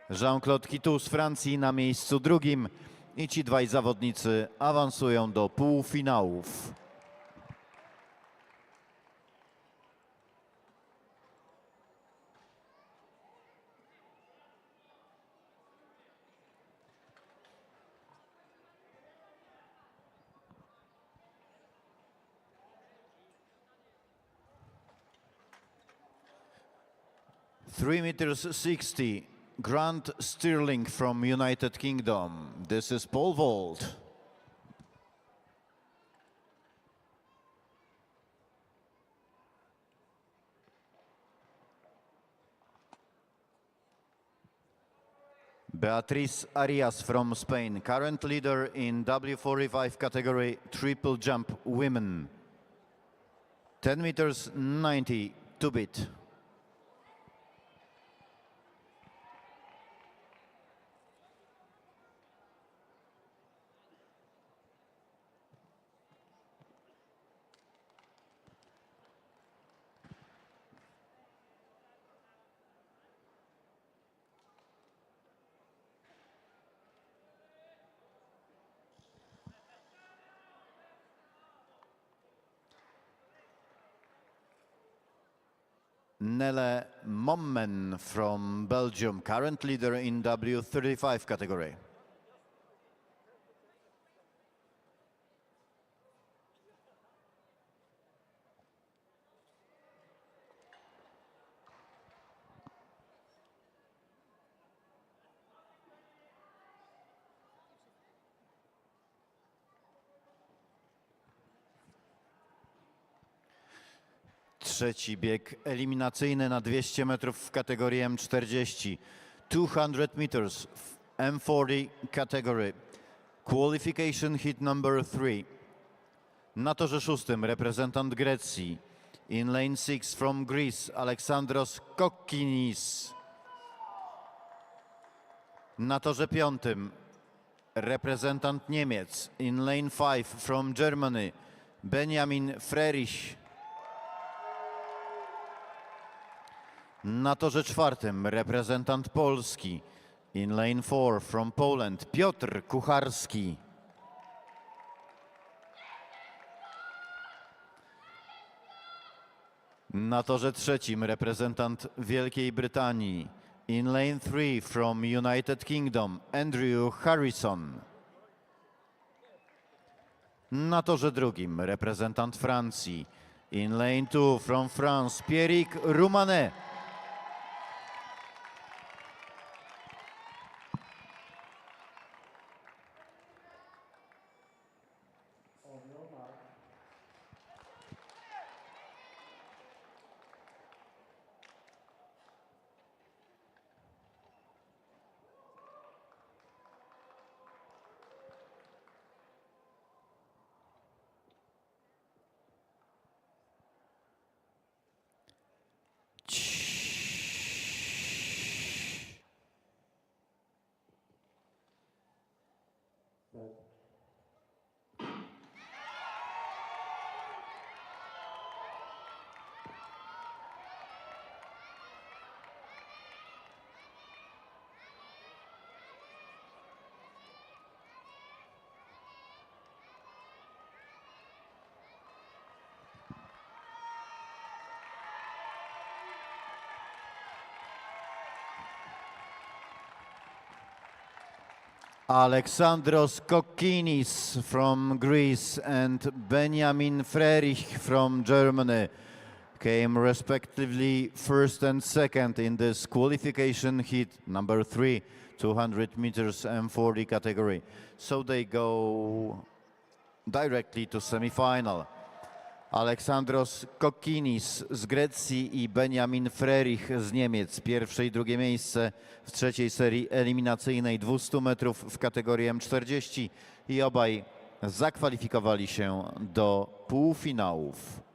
Jean-Claude Kitou z Francji na miejscu drugim. I ci dwaj zawodnicy awansują do półfinałów. 3 meters 60, Grant Stirling from United Kingdom. This is pole vault. Beatriz Arias from Spain, current leader in W45 category triple jump women. 10 meters 90, 2-bit. Nele Mommen from Belgium, current leader in W35 category. Trzeci bieg eliminacyjny na 200 metrów w kategorii M40. 200 meters M40 category. Qualification hit number 3. Na torze szóstym reprezentant Grecji. In lane 6 from Greece, Alexandros Kokkinis. Na torze piątym reprezentant Niemiec. In lane 5 from Germany, Benjamin Frerich. Na torze czwartym reprezentant Polski. In lane 4 from Poland, Piotr Kucharski. Na torze trzecim reprezentant Wielkiej Brytanii. In lane 3 from United Kingdom, Andrew Harrison. Na torze drugim reprezentant Francji. In lane 2 from France, Pierrick Roumanet. Alexandros Kokkinis from Greece and Benjamin Frerich from Germany came respectively first and second in this qualification heat number 3, 200 meters M40 category. So they go directly to semi-final. Alexandros Kokkinis z Grecji i Benjamin Frerich z Niemiec. Pierwsze i drugie miejsce w trzeciej serii eliminacyjnej 200 metrów w kategorii M40 i obaj zakwalifikowali się do półfinałów.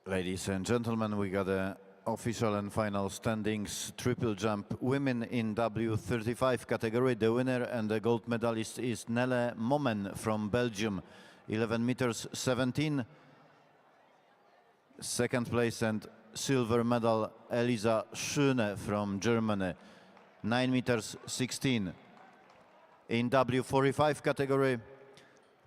Ladies and gentlemen, we got a official and final standings. Triple jump women in W35 category. The winner and the gold medalist is Nelle Momen from Belgium, 11 meters 17. Second place and silver medal Elisa Schöne from Germany, 9 meters 16. In W45 category,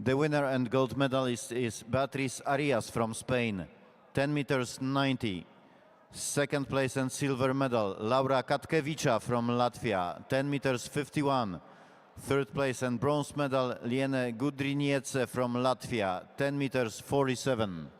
the winner and gold medalist is Beatriz Arias from Spain, 10 meters 90. Second place and silver medal Laura Katkevicza from Latvia, 10 meters 51. Third place and bronze medal Liene Gudriniece from Latvia, 10 meters 47.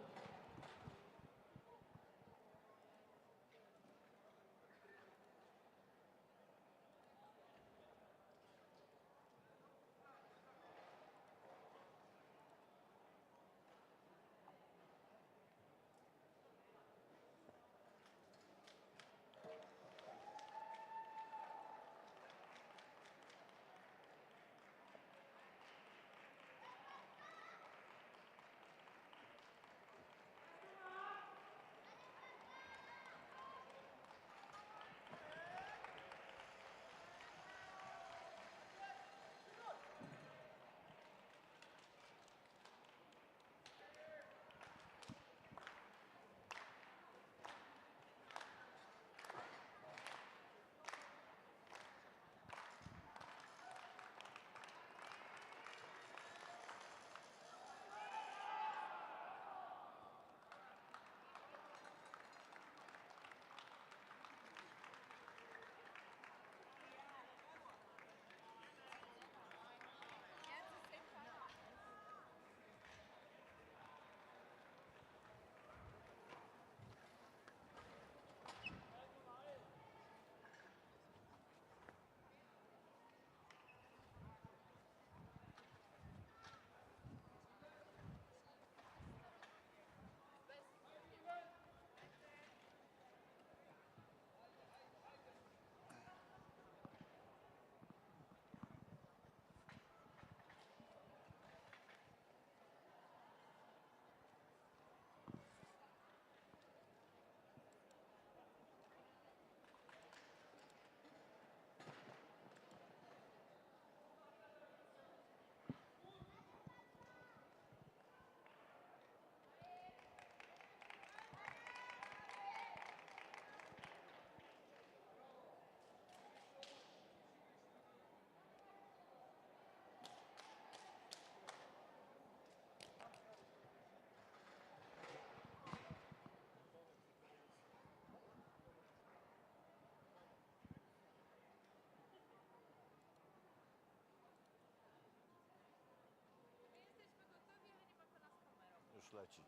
Już leci.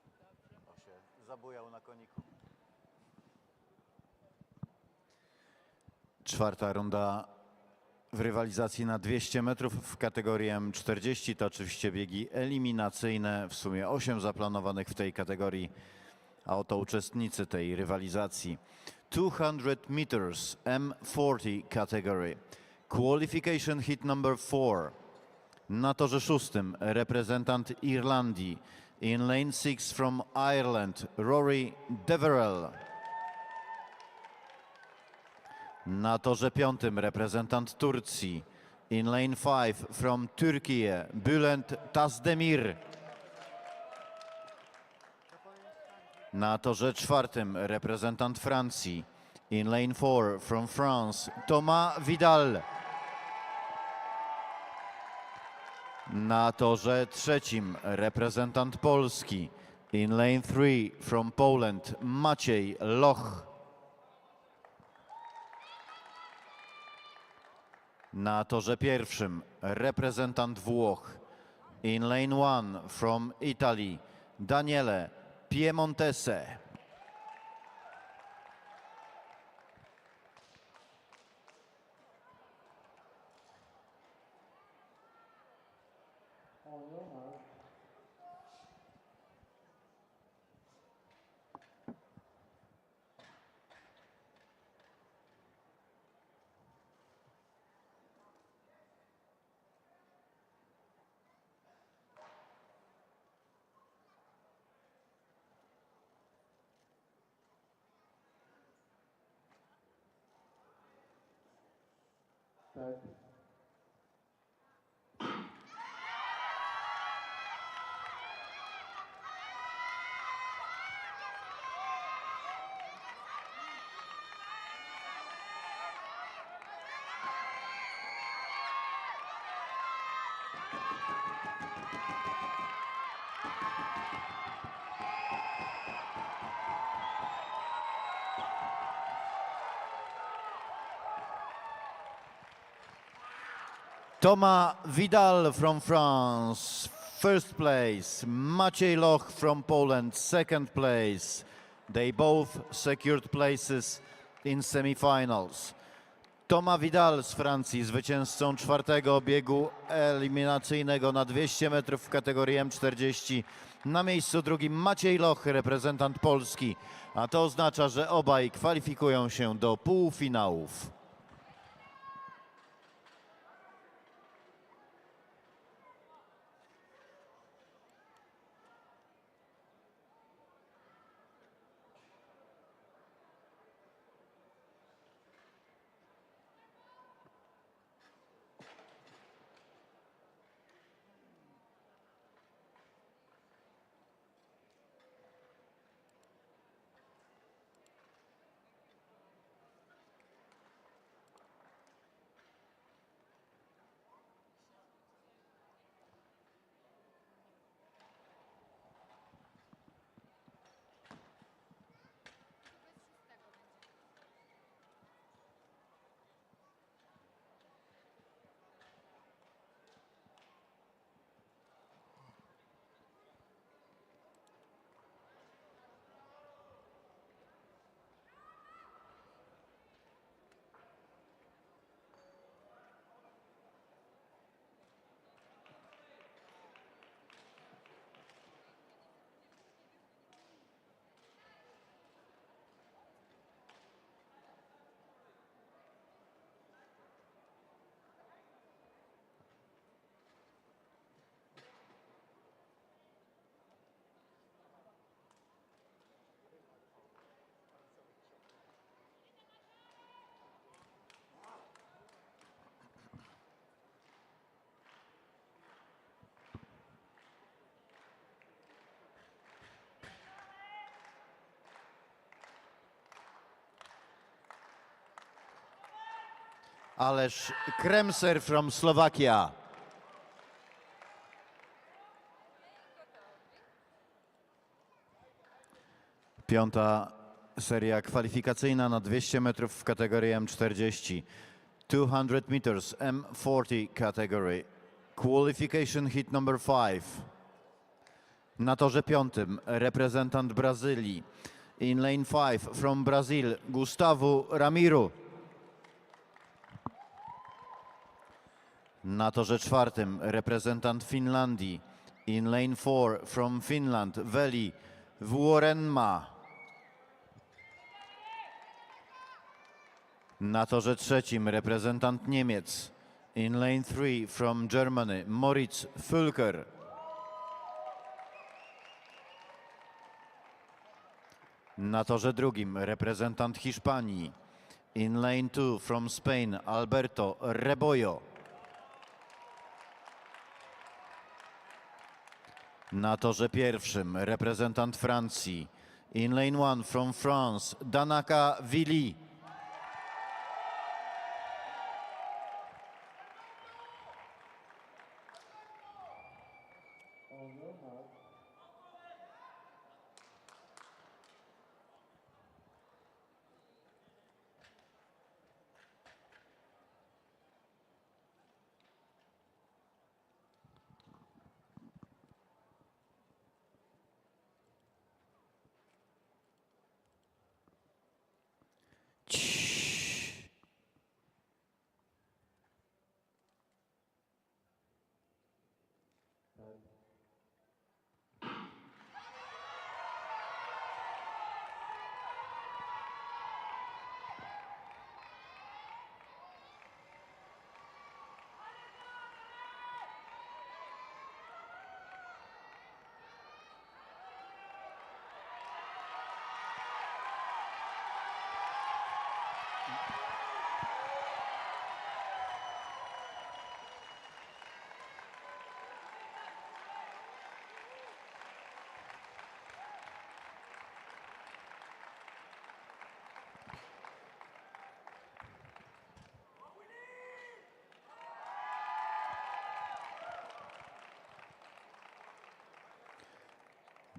O, się zabujał na koniku. Czwarta runda w rywalizacji na 200 metrów w kategorii M40. To oczywiście biegi eliminacyjne. W sumie 8 zaplanowanych w tej kategorii. A oto uczestnicy tej rywalizacji. 200 meters M40 category. Qualification hit number 4. Na torze szóstym reprezentant Irlandii. In lane 6 from Ireland, Rory Deverell. Na torze piątym reprezentant Turcji. In lane 5 from Turkey, Bülent Tazdemir. Na torze czwartym reprezentant Francji. In lane 4 from France, Thomas Vidal. Na torze trzecim reprezentant Polski. In lane 3 from Poland, Maciej Loch. Na torze pierwszym reprezentant Włoch. In lane 1 from Italy, Daniele Piemontese. Thomas Vidal from France, first place. Maciej Loch from Poland, second place. They both secured places in semifinals. Thomas Vidal z Francji, zwycięzcą czwartego biegu eliminacyjnego na 200 metrów w kategorii M40. Na miejscu drugim Maciej Loch, reprezentant Polski. A to oznacza, że obaj kwalifikują się do półfinałów. Ależ Kremser from Slovakia. Piąta seria kwalifikacyjna na 200 metrów w kategorii M40. 200 meters M40 category. Qualification hit number 5. Na torze piątym reprezentant Brazylii. In lane 5 from Brazil, Gustavo Ramiro. Na torze czwartym reprezentant Finlandii. In lane 4 from Finland, Veli Vuorenmaa. Na torze trzecim reprezentant Niemiec. In lane 3 from Germany, Moritz Fülker. Na torze drugim reprezentant Hiszpanii. In lane 2 from Spain, Alberto Rebollo. Na torze pierwszym reprezentant Francji. In lane 1 from France, Danaka Vili.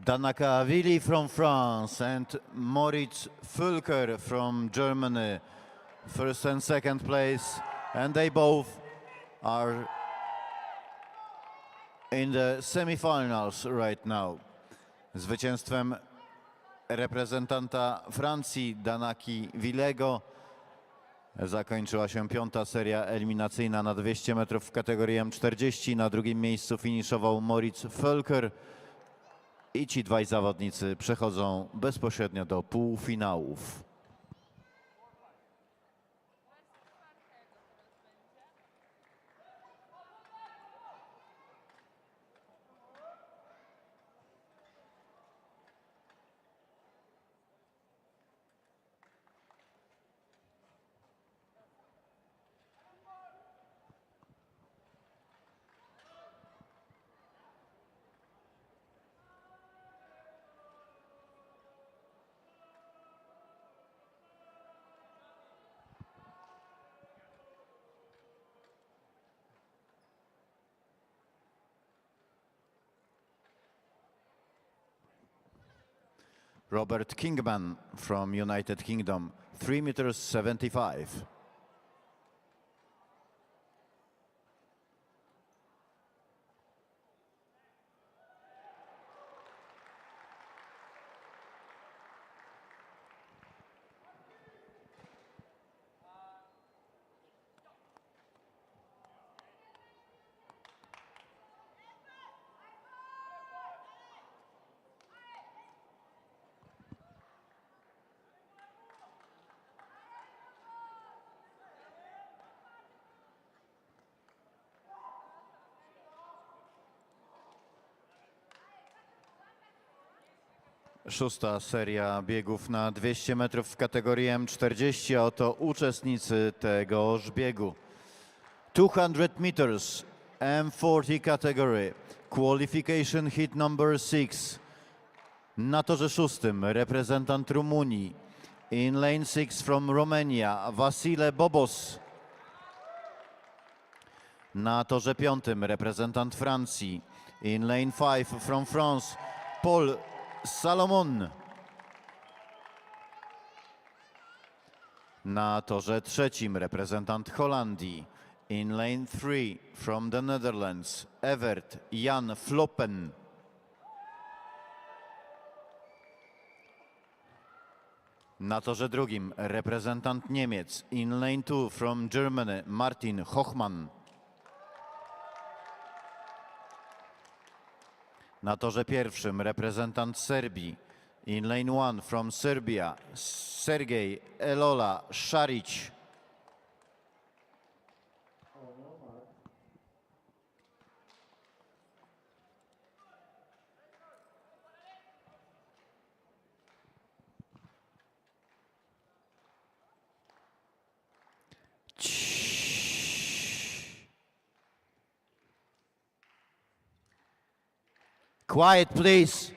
Danaka Willi from France and Moritz Völker from Germany, first and second place, and they both are in the semifinals right now. Zwycięstwem reprezentanta Francji Danaki Willego zakończyła się piąta seria eliminacyjna na 200 metrów w kategorii M40. Na drugim miejscu finiszował Moritz Völker i ci dwaj zawodnicy przechodzą bezpośrednio do półfinałów. Robert Kingman from United Kingdom, 3 meters 75. Szósta seria biegów na 200 metrów w kategorii M40, a oto uczestnicy tegoż biegu. 200 meters M40 category, qualification hit number 6. Na torze szóstym reprezentant Rumunii, in lane 6 from Romania, Vasile Bobos. Na torze piątym reprezentant Francji, in lane 5 from France, Paul Salomon. Na torze trzecim reprezentant Holandii, in lane 3 from the Netherlands, Evert Jan Floppen. Na torze drugim reprezentant Niemiec, in lane 2 from Germany, Martin Hochmann. Na torze pierwszym reprezentant Serbii, in lane 1 from Serbia, Sergej Elola Šarić. Quiet, please.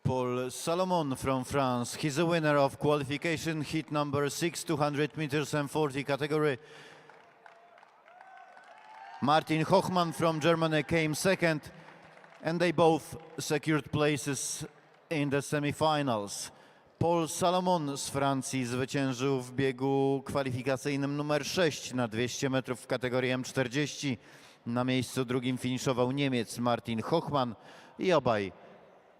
Paul Salomon from France. He's a winner of qualification heat number 6, 200 meters and 40 category. Martin Hochmann from Germany came second, and they both secured places in the semifinals. Paul Salomon z Francji zwyciężył w biegu kwalifikacyjnym numer 6 na 200 metrów w kategorii M40. Na miejscu drugim finiszował Niemiec Martin Hochmann i obaj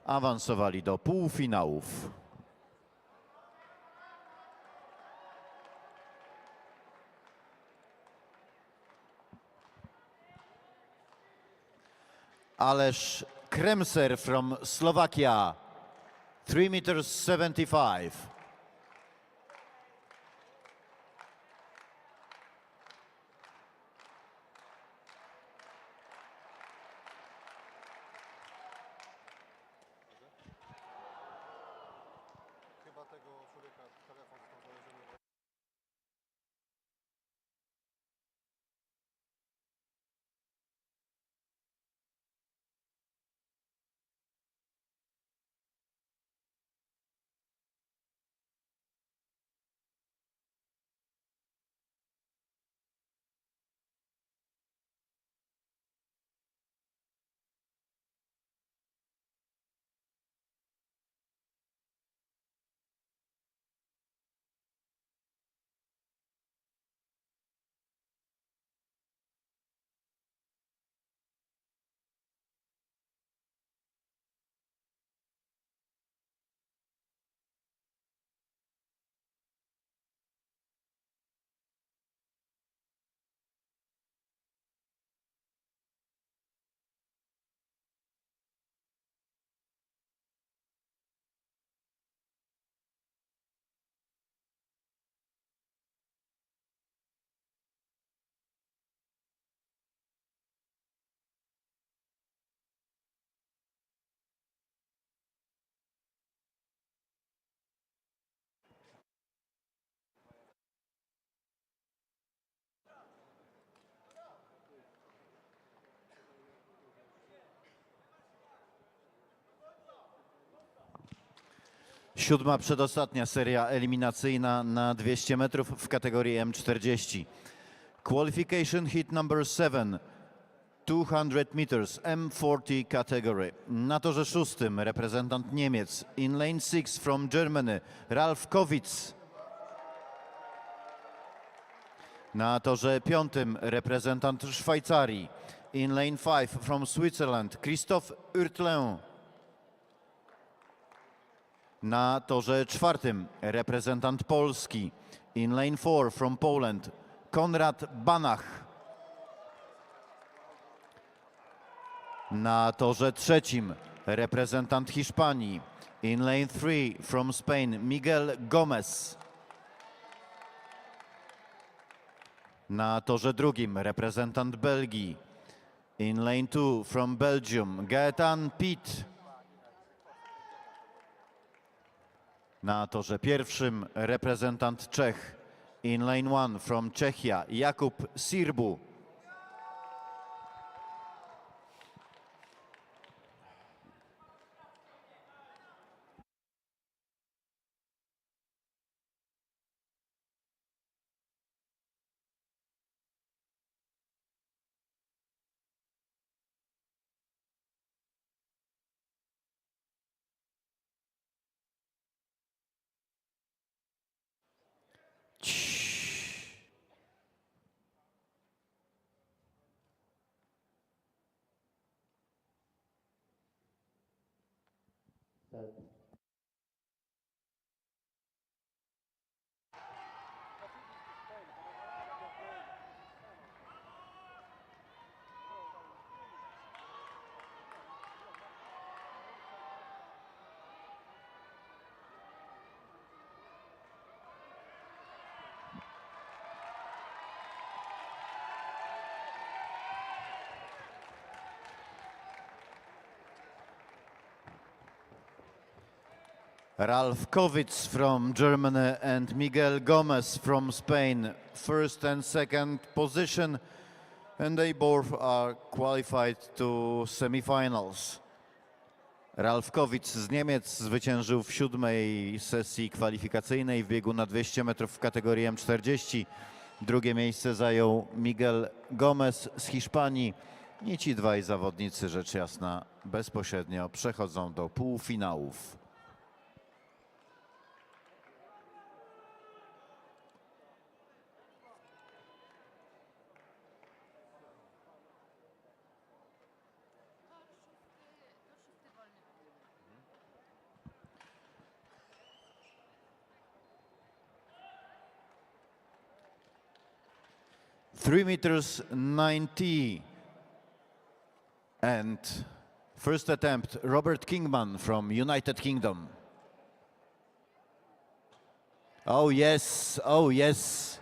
awansowali do półfinałów. Ależ Kremser from Slovakia, 3 meters 75. Chyba tego człowieka telefon został znaleziony. Siódma przedostatnia seria eliminacyjna na 200 metrów w kategorii M40. Qualification hit number 7, 200 meters, M40 category. Na torze szóstym reprezentant Niemiec, in lane 6 from Germany, Ralf Kowitz. Na torze piątym reprezentant Szwajcarii, in lane 5 from Switzerland, Christoph Urtlein. Na torze czwartym reprezentant Polski, in lane 4 from Poland, Konrad Banach. Na torze trzecim reprezentant Hiszpanii, in lane 3 from Spain, Miguel Gomez. Na torze drugim reprezentant Belgii, in lane 2 from Belgium, Gaetan Pitt. Na torze pierwszym reprezentant Czech, in lane 1 from Czechia, Jakub Sirbu. Ralf Kowitz from Germany and Miguel Gomez from Spain, first and second position, and they both are qualified to semifinals. Ralf Kowitz z Niemiec zwyciężył w siódmej sesji kwalifikacyjnej w biegu na 200 metrów w kategorii M40. Drugie miejsce zajął Miguel Gomez z Hiszpanii. I ci dwaj zawodnicy, rzecz jasna, bezpośrednio przechodzą do półfinałów. $3 meters 90 and First attempt, Robert Kingman from United Kingdom. Oh yes, oh yes.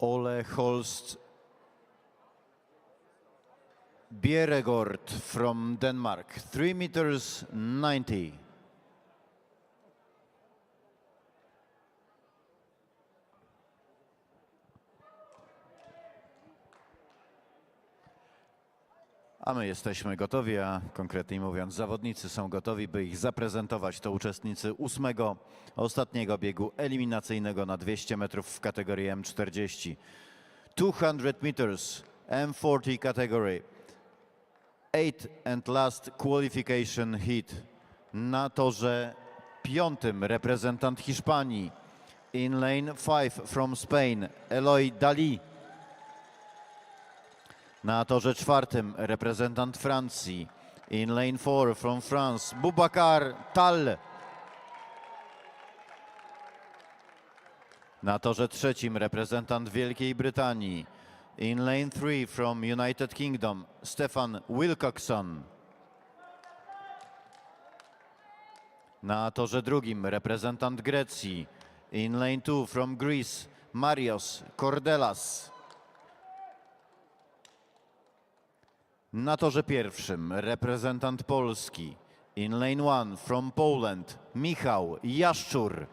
Ole Holst Bjerregaard from Denmark, 3 meters 90. A my jesteśmy gotowi, a konkretniej mówiąc zawodnicy są gotowi, by ich zaprezentować. To uczestnicy 8. ostatniego biegu eliminacyjnego na 200 metrów w kategorii M40. 200 meters M40 category. 8th and last qualification heat. Na torze 5. reprezentant Hiszpanii. In lane 5 from Spain, Eloy Dali. Na torze 4. reprezentant Francji. In lane 4 from France, Boubacar Tal. Na torze 3. reprezentant Wielkiej Brytanii. In lane 3 from United Kingdom, Stefan Wilcoxon. Na torze 2. reprezentant Grecji. In lane 2 from Greece, Marios Kordelas. Na torze 1. reprezentant Polski. In lane 1 from Poland, Michał Jaszczur.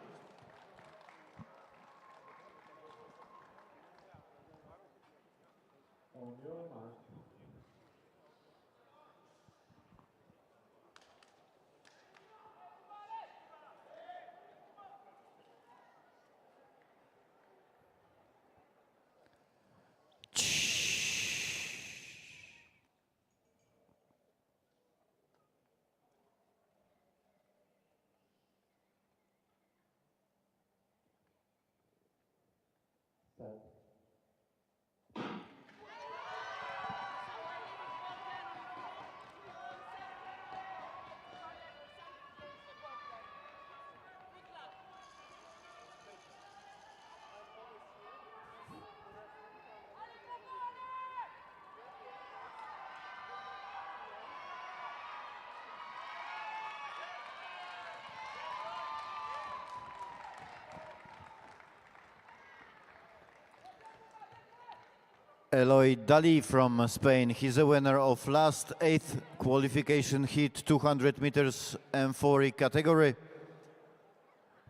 Eloy Dali from Spain. He's a winner of last 8th qualification heat, 200 meters M40 category.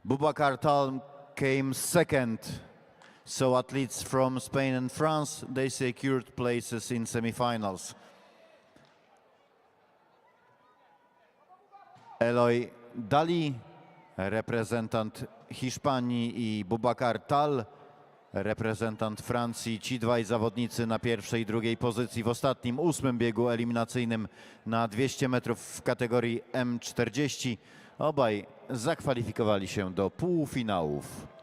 Boubacar Tal came 2nd. So athletes from Spain and France, they secured places in semifinals. Eloy Dali, reprezentant Hiszpanii, i Boubacar Tal, reprezentant Francji. Ci dwaj zawodnicy na 1. i 2. pozycji w ostatnim 8. biegu eliminacyjnym na 200 metrów w kategorii M40. Obaj zakwalifikowali się do półfinałów.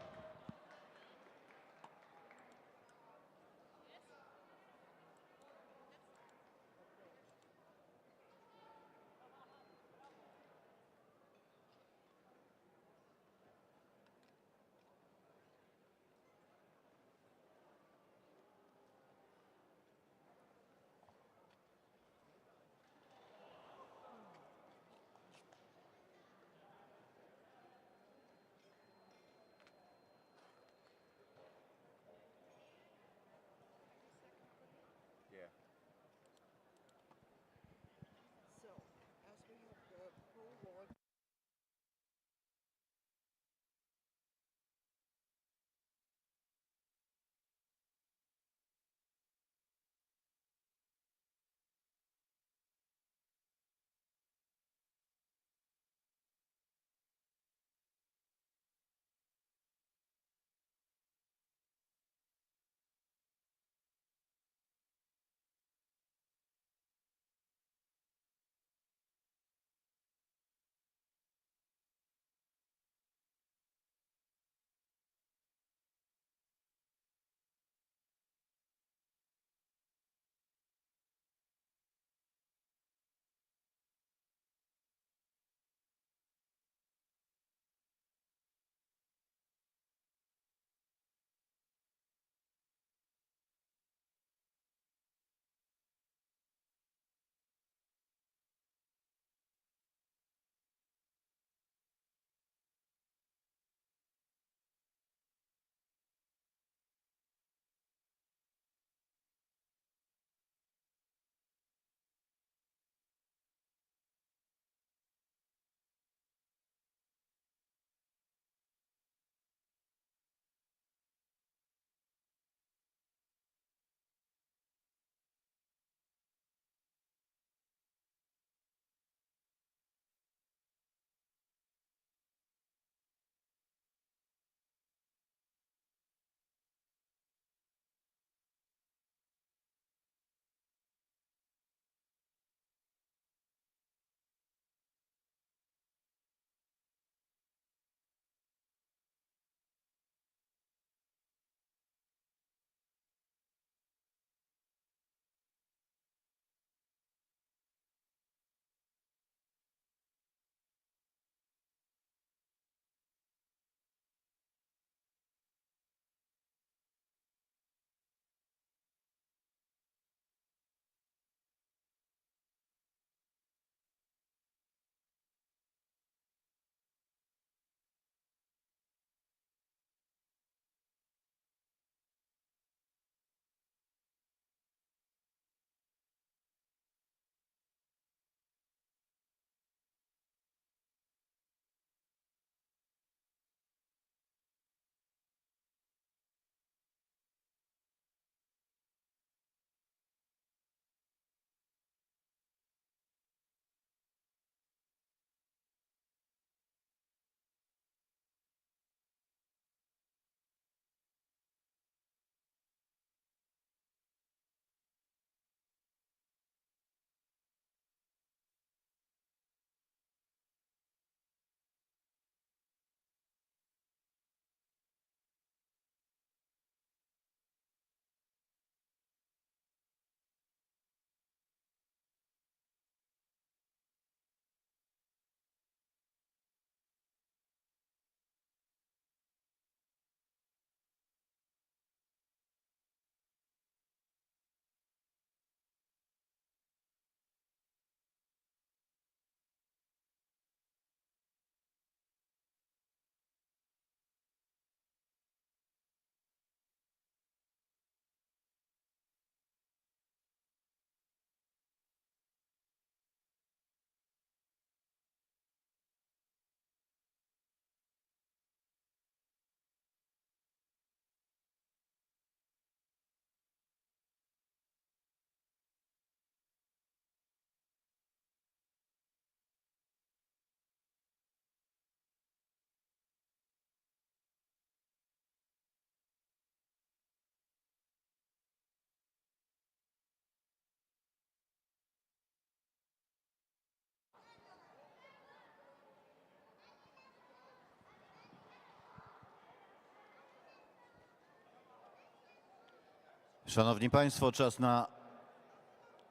Szanowni Państwo, czas na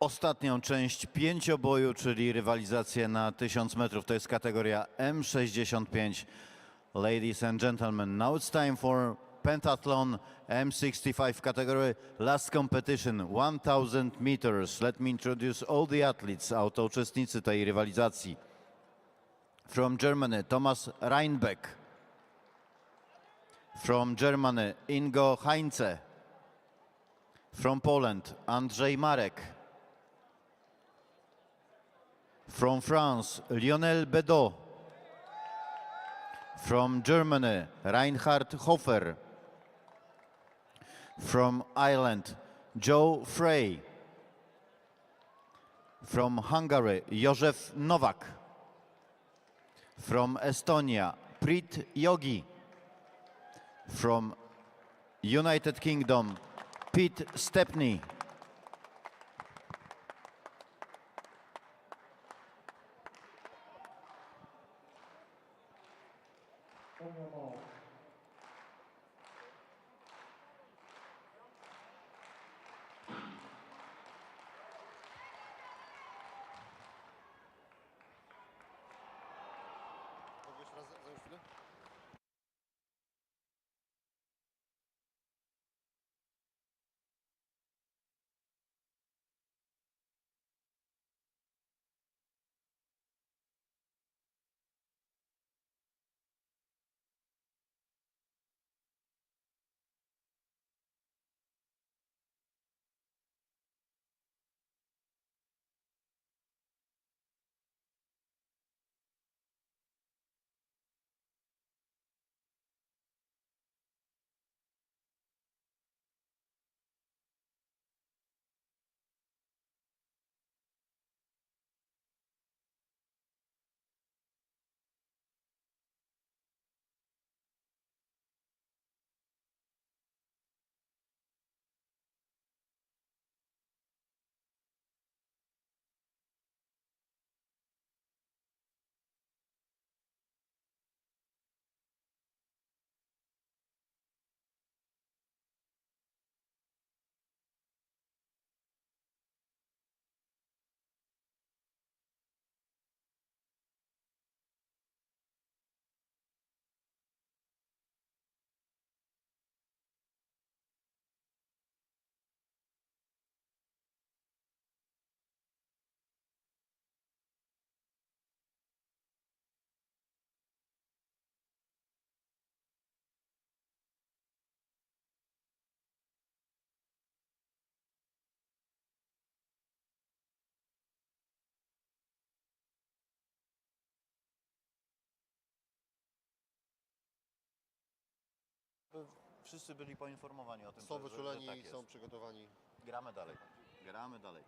ostatnią część pięcioboju, czyli rywalizację na 1000 metrów. To jest kategoria M65. Ladies and gentlemen, now it's time for pentathlon M65 category, last competition, 1000 meters. Let me introduce all the athletes, uczestnicy tej rywalizacji. From Germany, Thomas Reinbeck. From Germany, Ingo Heinze. From Poland, Andrzej Marek. From France, Lionel Bedeau. From Germany, Reinhard Hofer. From Ireland, Joe Frey. From Hungary, József Nowak. From Estonia, Preet Yogi. From United Kingdom, Pete Stepney. Mogę jeszcze raz zająć chwilę? Wszyscy byli poinformowani o tym, Są że wyczuleni, tak jest. są przygotowani. Gramy dalej. Gramy dalej.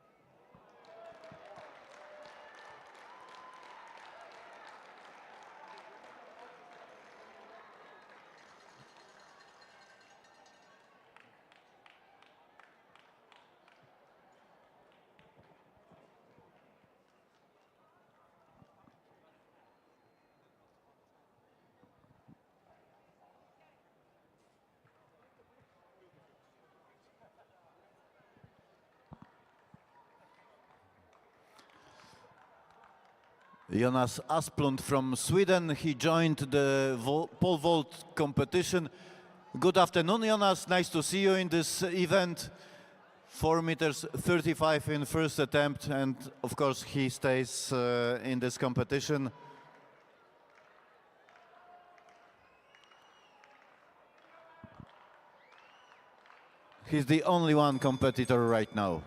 Jonas Asplund from Sweden, he joined the pole vault competition. Good afternoon, Jonas. Nice to see you in this event. 4 meters 35 in first attempt, and of course he stays in this competition. He's the only one competitor right now.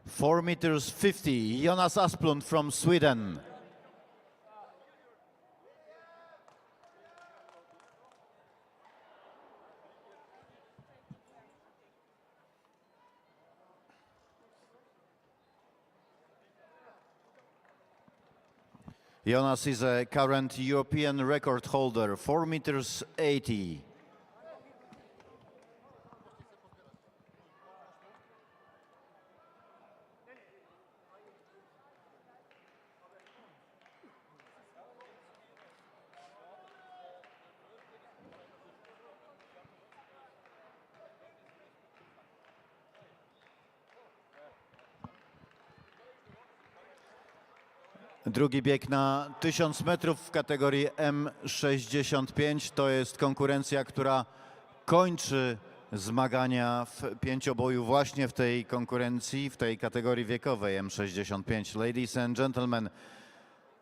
4 meters 50, Jonas Asplund from Sweden. Jonas is a current European record holder, 4 meters 80. Drugi bieg na 1000 metrów w kategorii M65 to jest konkurencja, która kończy zmagania w pięcioboju właśnie w tej konkurencji, w tej kategorii wiekowej M65. Ladies and gentlemen,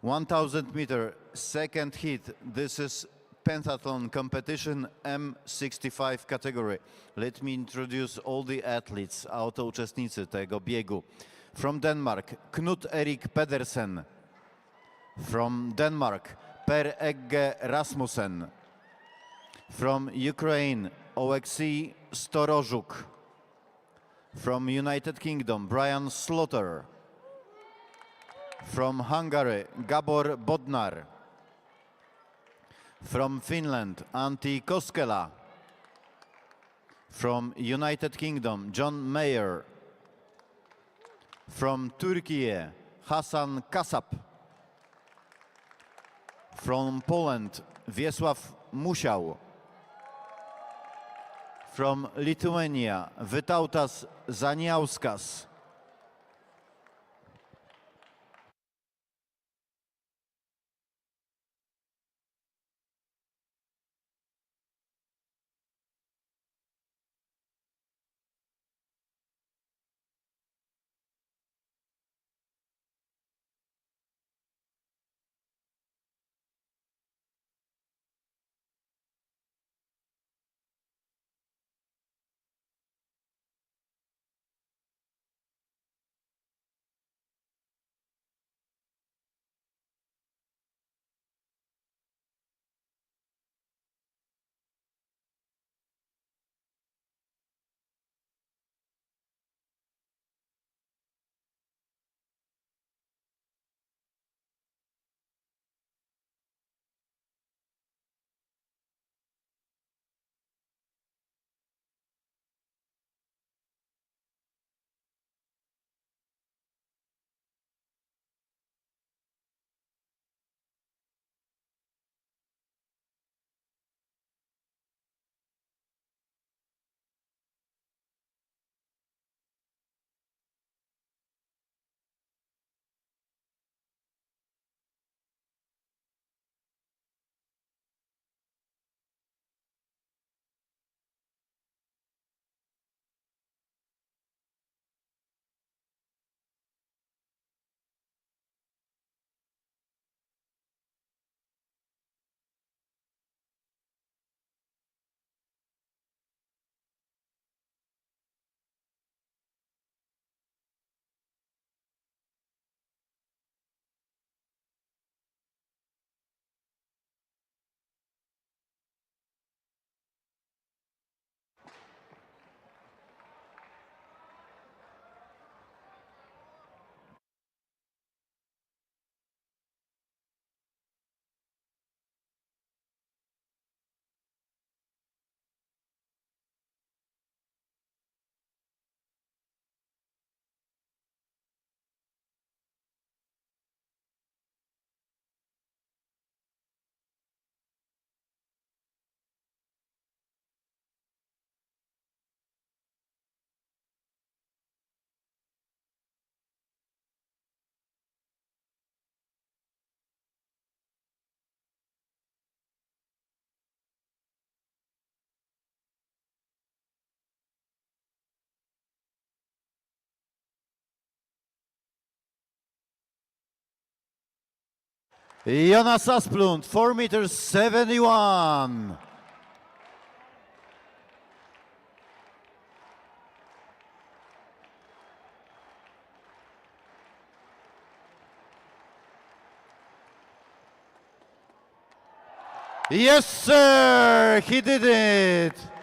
1000 meter second heat. This is pentathlon competition M65 category. Let me introduce all the athletes, a oto uczestnicy tego biegu. From Denmark, Knut Erik Pedersen. From Denmark, Per Egge Rasmussen. From Ukraine, Oleksiy Storozhuk. From United Kingdom, Brian Slaughter. From Hungary, Gabor Bodnar. From Finland, Antti Koskela. From United Kingdom, John Mayer. From Turkey, Hasan Kasap. From Poland, Wiesław Musiał. From Lithuania, Vytautas Zaniauskas. Jonas Asplund, 4 meters 71. Yes, sir! He did it!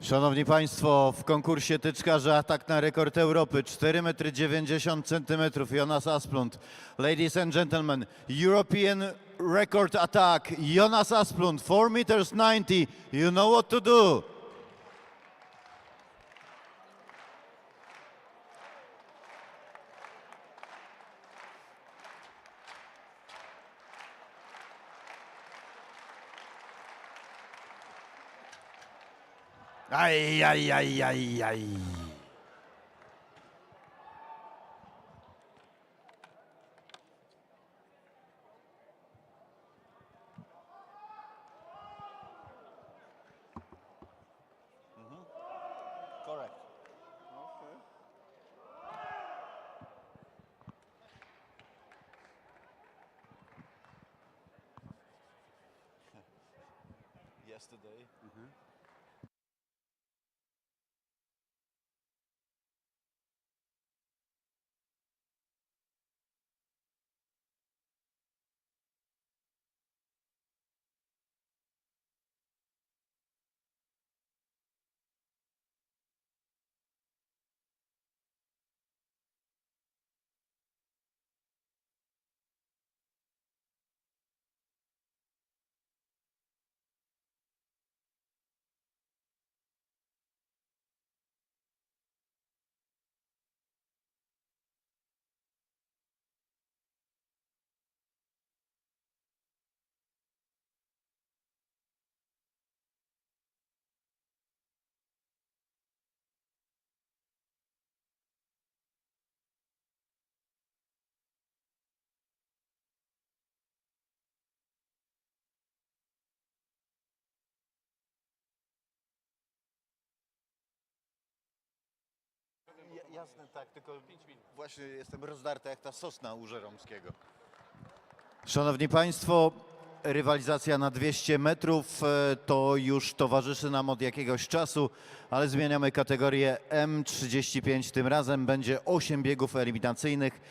Szanowni Państwo, w konkursie tyczkarza atak na rekord Europy 4,90 m Jonas Asplund. Ladies and gentlemen, European record attack Jonas Asplund 4,90 m. You know what to do. Aj, aj, aj, aj, aj. Correct. Okay. Yesterday. Jasne, tak, tylko 5 minut. właśnie jestem rozdarty jak ta sosna u Żeromskiego. Szanowni Państwo, rywalizacja na 200 metrów to już towarzyszy nam od jakiegoś czasu, ale zmieniamy kategorię M35. Tym razem będzie 8 biegów eliminacyjnych.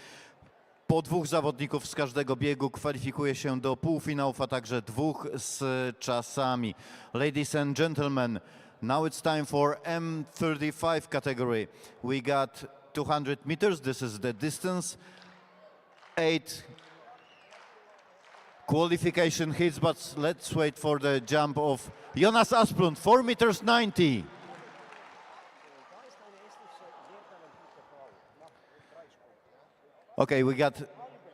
Po 2 zawodników z każdego biegu kwalifikuje się do półfinałów, a także 2 z czasami. Ladies and gentlemen, now it's time for M35 category. We got 200 meters, this is the distance. 8 qualification hits, but let's wait for the jump of Jonas Asplund, 4 meters 90. Okay, we got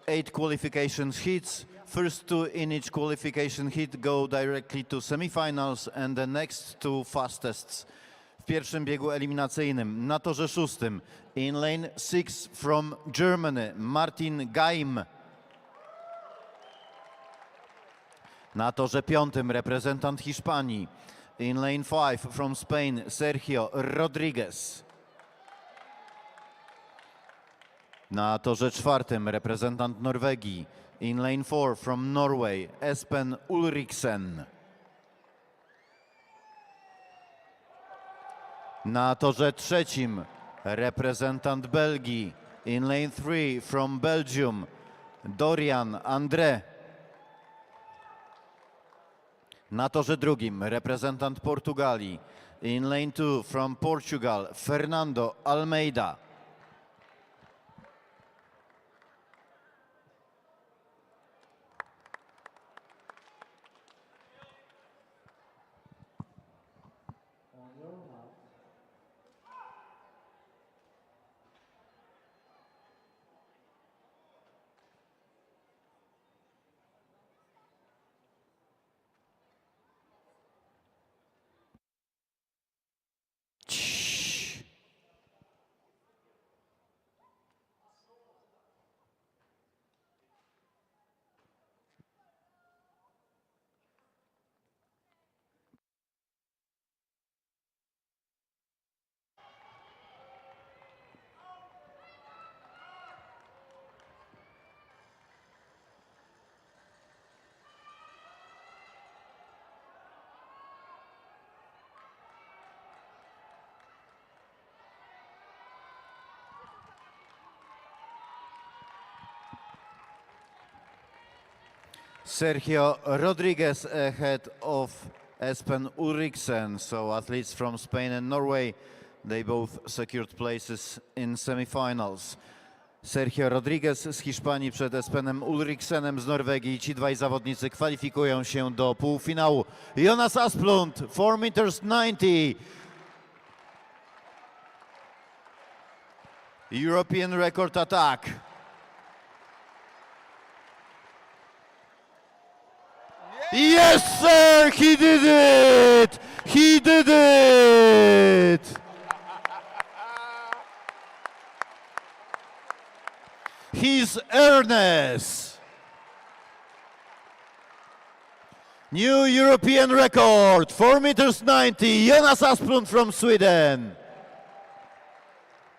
8 qualification heats. First 2 in each qualification heat go directly to semifinals and the next 2 fastest. W pierwszym biegu eliminacyjnym na torze 6 in lane 6 from Germany Martin Gaim. Na torze 5 reprezentant Hiszpanii in lane 5 from Spain Sergio Rodriguez. Na torze 4 reprezentant Norwegii in lane 4 from Norway Espen Ulriksen. Na torze 3 reprezentant Belgii in lane 3 from Belgium Dorian André. Na torze 2 reprezentant Portugalii in lane 2 from Portugal Fernando Almeida. Sergio Rodriguez ahead of Espen Ulriksen. So athletes from Spain and Norway, they both secured places in semifinals. Sergio Rodriguez z Hiszpanii przed Espenem Ulriksenem z Norwegii. Ci dwaj zawodnicy kwalifikują się do półfinału. Jonas Asplund, 4 meters 90. European record attack. Yes, sir! He did it! He did it! His earnest! New European record, 4 meters 90, Jonas Asplund from Sweden.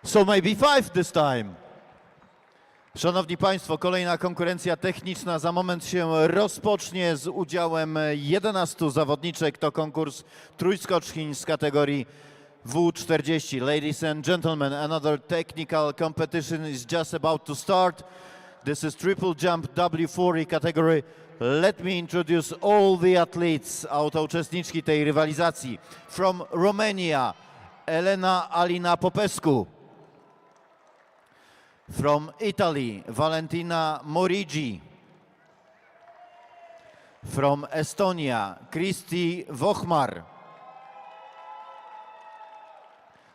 So maybe 5 this time. Szanowni Państwo, kolejna konkurencja techniczna za moment się rozpocznie z udziałem 11 zawodniczek. To konkurs trójskoczkiń z kategorii W40. Ladies and gentlemen, another technical competition is just about to start. This is triple jump W40 category. Let me introduce all the athletes, autouczestniczki tej rywalizacji. From Romania, Elena Alina Popescu. From Italy, Valentina Morigi. From Estonia, Kristi Vochmar.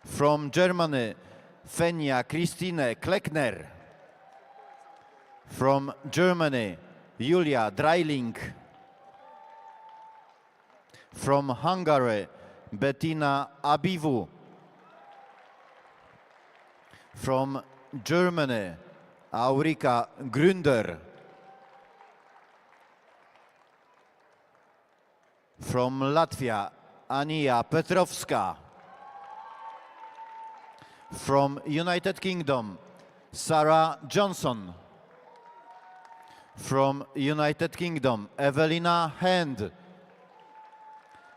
From Germany, Fenja Christine Kleckner. From Germany, Julia Dreiling. From Hungary, Bettina Abivu. From Germany, Aurika Gründer. From Latvia, Ania Petrovska. From United Kingdom, Sarah Johnson. From United Kingdom, Evelina Hand.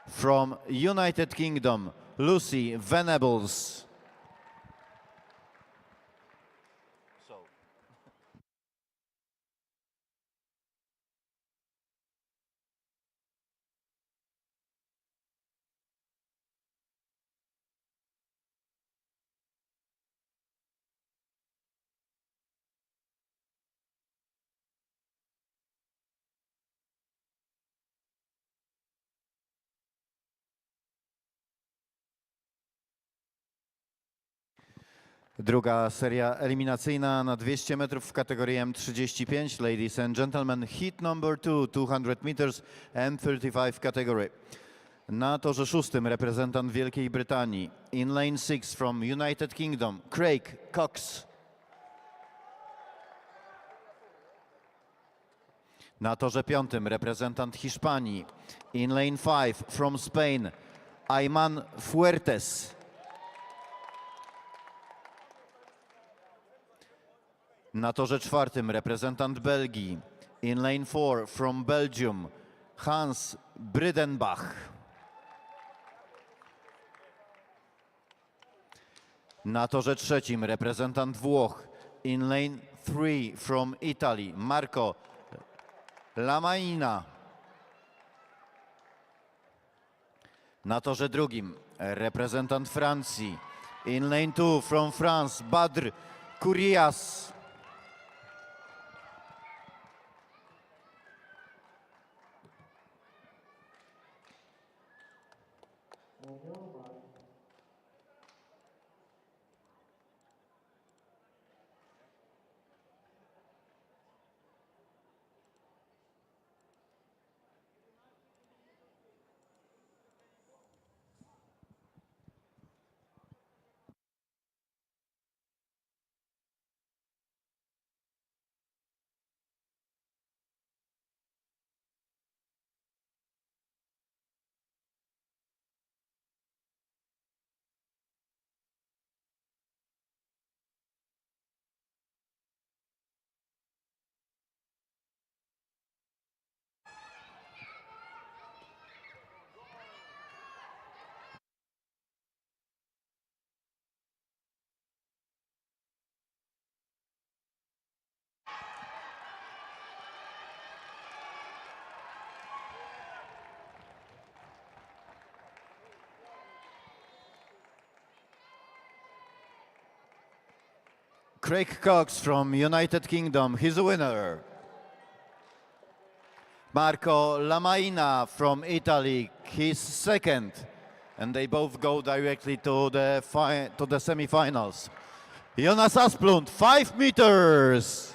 From United Kingdom, Lucy Venables. Druga seria eliminacyjna na 200 metrów w kategorii M35. Ladies and gentlemen, heat number 2, 200 meters M35 category. Na torze szóstym reprezentant Wielkiej Brytanii. In lane 6 from United Kingdom, Craig Cox. Na torze piątym reprezentant Hiszpanii. In lane 5 from Spain, Ayman Fuertes. Na torze czwartym reprezentant Belgii. In lane 4 from Belgium, Hans Brydenbach. Na torze trzecim reprezentant Włoch. In lane 3 from Italy, Marco Lamaina. Na torze drugim reprezentant Francji. In lane 2 from France, Badr Kurias. Craig Cox from United Kingdom, he's a winner. Marco Lamaina from Italy, he's second. And they both go directly to the semi-finals. Jonas Asplund, 5 meters.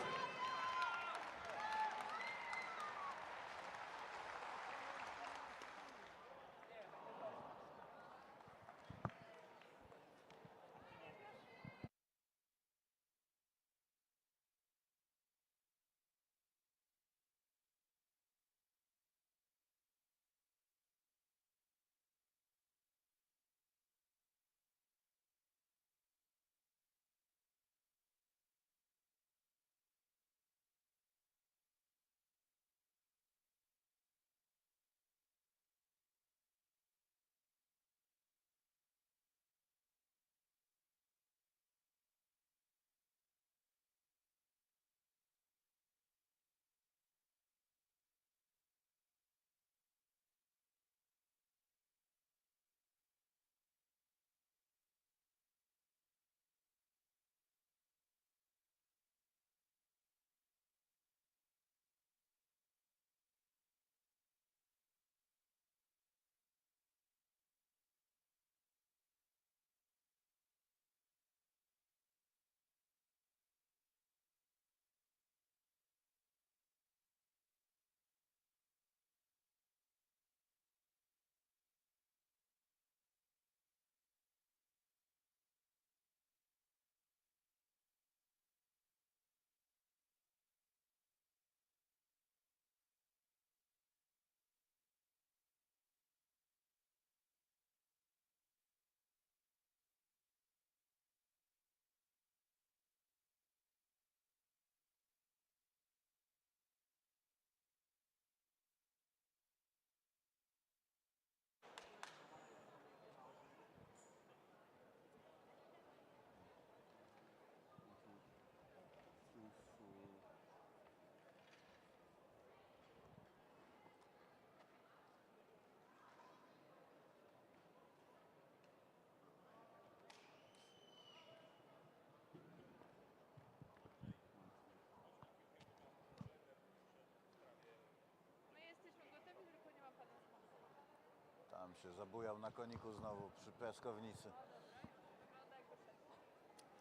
się zabujał na koniku znowu przy piaskownicy.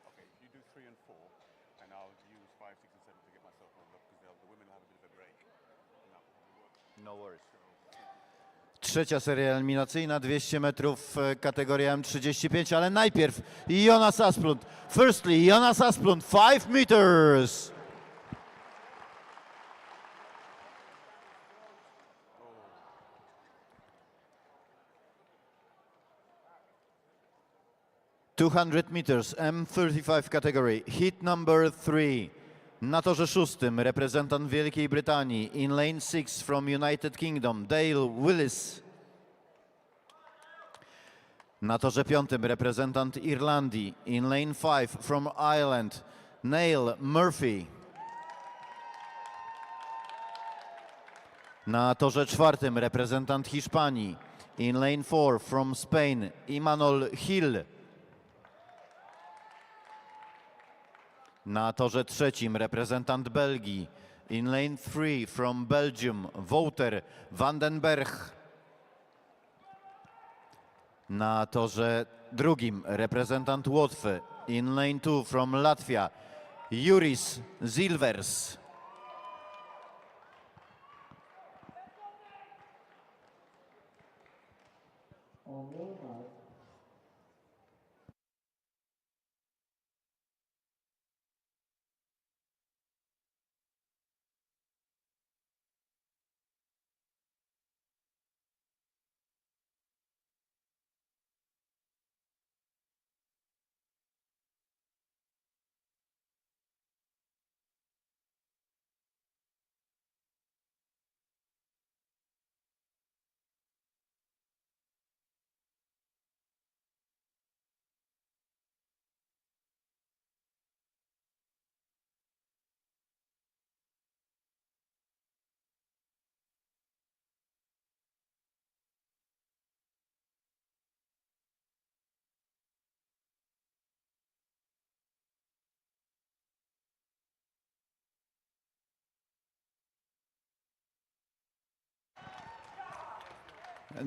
Okay, you do 3 and 4, and I'll use 5, 6 and 7 to get myself warmed up because the women have a bit of a break. And that will probably work. No worries. Trzecia seria eliminacyjna, 200 metrów, kategoria M35, ale najpierw Jonas Asplund. Firstly, Jonas Asplund, 5 meters. ...200 meters, M35 category, hit number 3. Na torze szóstym reprezentant Wielkiej Brytanii, in lane 6 from United Kingdom, Dale Willis. Na torze piątym reprezentant Irlandii, in lane 5 from Ireland, Neil Murphy. Na torze czwartym reprezentant Hiszpanii, in lane 4 from Spain, Imanol Hill. Na torze trzecim reprezentant Belgii, in lane 3 from Belgium, Wouter van den Berg. Na torze drugim reprezentant Łotwy, in lane 2 from Latvia, Juris Zilvers.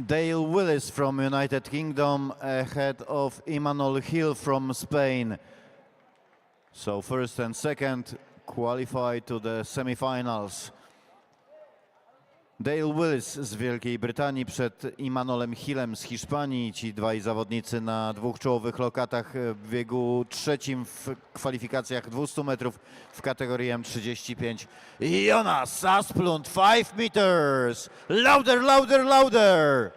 Dale Willis from United Kingdom ahead of Imanol Hill from Spain. So first and second qualify to the semifinals. Dale Willis z Wielkiej Brytanii przed Imanolem Hillem z Hiszpanii. Ci dwaj zawodnicy na dwóch czołowych lokatach w biegu trzecim w kwalifikacjach 200 metrów w kategorii M35. Jonas Asplund, 5 meters. Louder, louder, louder.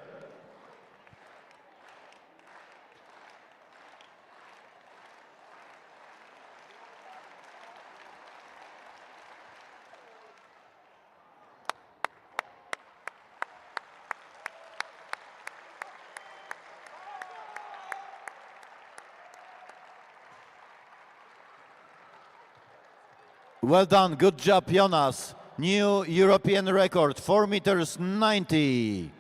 Well done, good job, Jonas. New European record, 4 meters 90.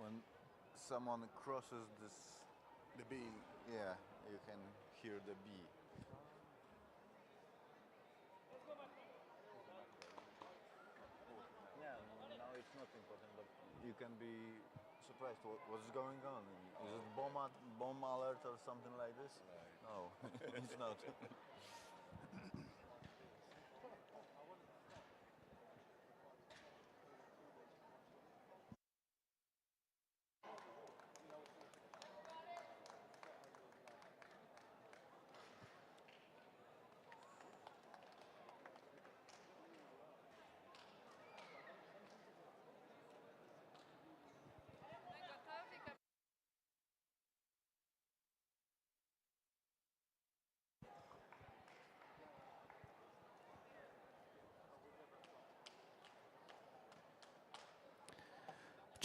When someone crosses this, The beam. yeah, you can hear the bee. Yeah, now it's not important, but you can be surprised what's going on. Is it bomb alert or something like this? No, it's not.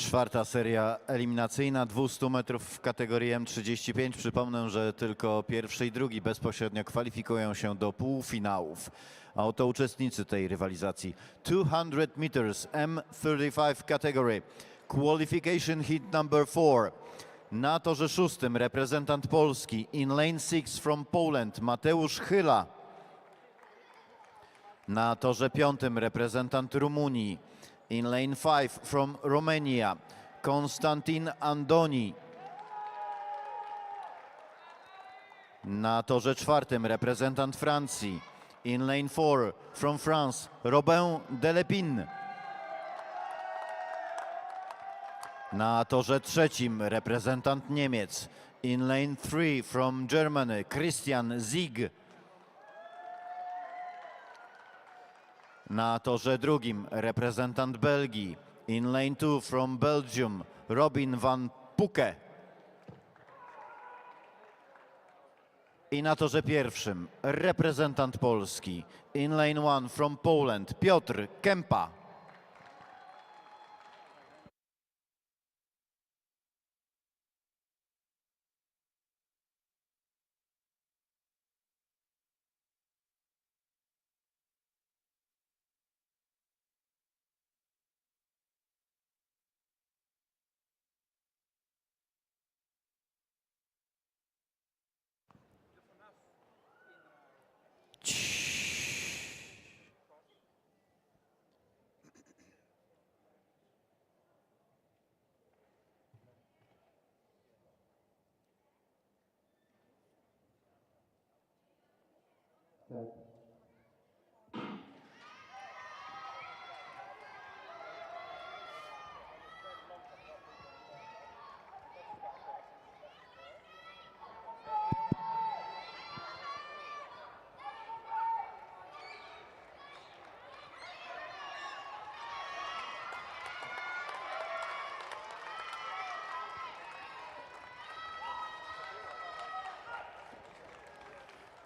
Czwarta seria eliminacyjna 200 metrów w kategorii M35. Przypomnę, że tylko pierwszy i drugi bezpośrednio kwalifikują się do półfinałów. A oto uczestnicy tej rywalizacji. 200 meters M35 category. Qualification hit number 4. Na torze szóstym reprezentant Polski in lane 6 from Poland Mateusz Chyla. Na torze piątym reprezentant Rumunii in lane 5 from Romania Konstantin Andoni. Na torze czwartym reprezentant Francji in lane 4 from France Robin Delepin. Na torze trzecim reprezentant Niemiec in lane 3 from Germany Christian Zieg. Na torze drugim reprezentant Belgii in lane 2 from Belgium Robin van Pucke. I na torze pierwszym reprezentant Polski in lane 1 from Poland Piotr Kępa.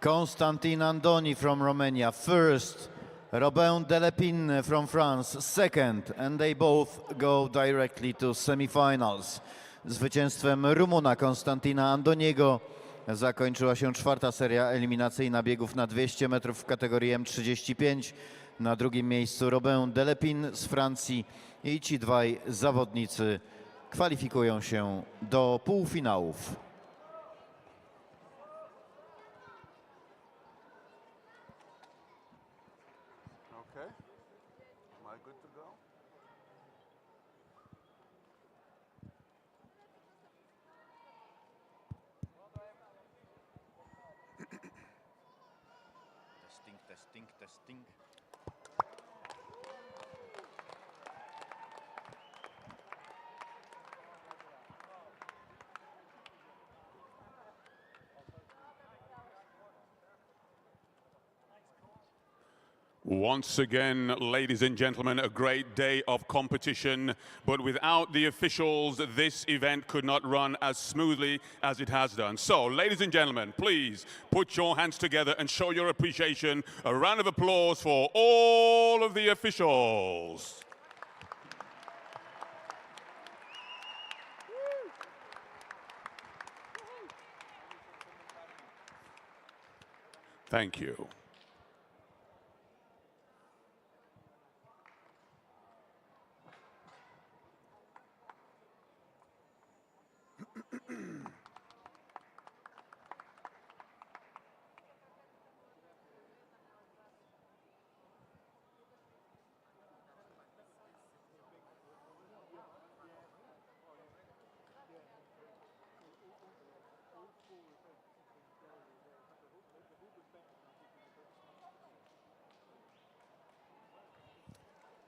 Konstantin Andoni from Romania first, Robin Delepin from France second, and they both go directly to semifinals. Zwycięstwem Rumuna Konstantina Andoniego zakończyła się czwarta seria eliminacyjna biegów na 200 metrów w kategorii M35. Na drugim miejscu Robin Delepin z Francji i ci dwaj zawodnicy kwalifikują się do półfinałów. Okay. Am I good to go? Testing, testing, testing. Once again, ladies and gentlemen, a great day of competition, but without the officials, this event could not run as smoothly as it has done. So, ladies and gentlemen, please put your hands together and show your appreciation. A round of applause for all of the officials. Thank you.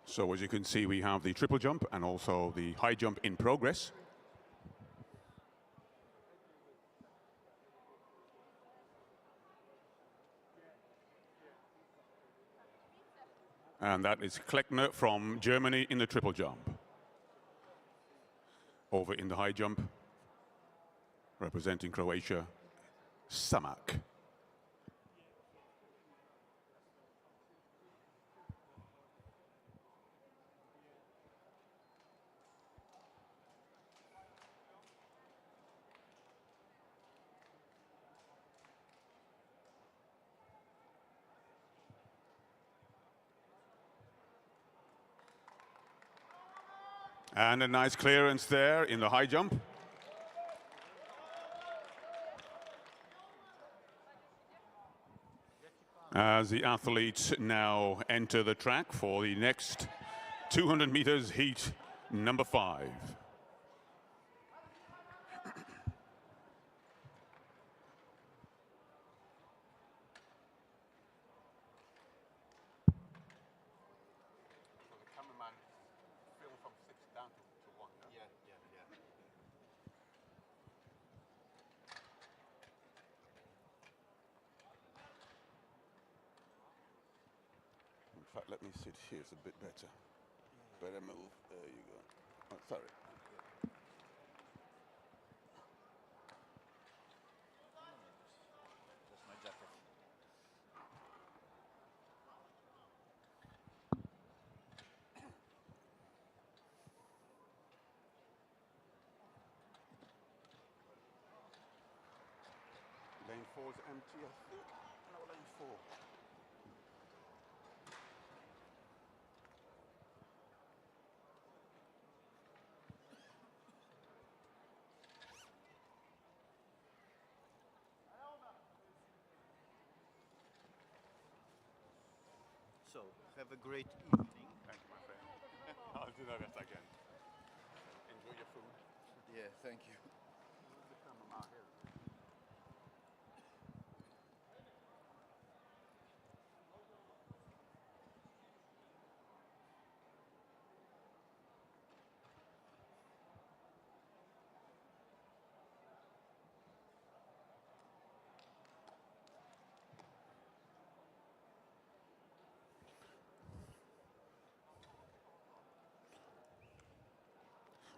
So as you can see, we have the triple jump and also the high jump in progress. And that is Kleckner from Germany in the triple jump. Over in the high jump, representing Croatia, Samak. And a nice clearance there in the high jump. As the athletes now enter the track for the next 200 meters heat number 5. In fact, let me sit here, it's a bit better. Better move, there you go. Oh, sorry. That's my jacket. Lane 4 is empty, I think. No, lane 4. So, have a great evening. Thank you, my friend. I'll do the best I can. Enjoy your food. Yeah, thank you.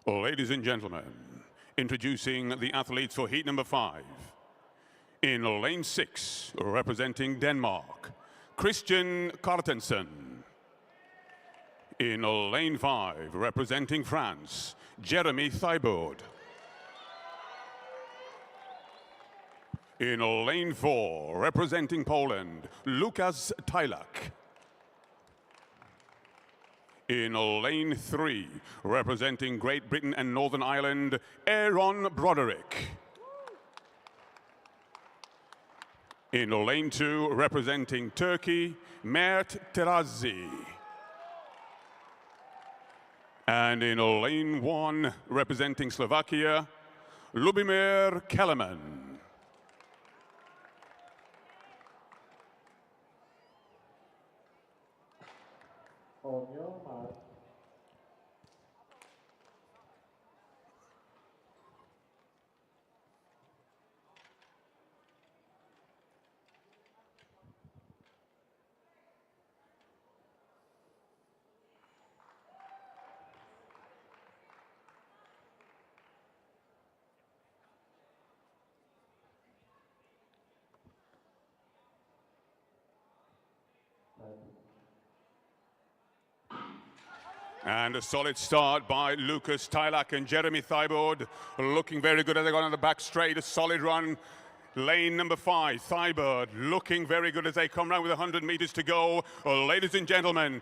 Ladies and gentlemen, introducing the athletes for heat number 5. In lane 6, representing Denmark, Christian Cartensen. In lane 5, representing France, Jeremy Thibaud. In lane 4, representing Poland, Lukas Tylak. In lane 3, representing Great Britain and Northern Ireland, Aaron Broderick. In lane 2, representing Turkey, Mert Terazi. And in lane 1, representing Slovakia, Lubomir Kelemen. On your mark. And a solid start by Lukas Tylak and Jeremy Thibaud, looking very good as they got on the back straight. A solid run. Lane number 5, Thibaud, looking very good as they come round with 100 meters to go. Ladies and gentlemen,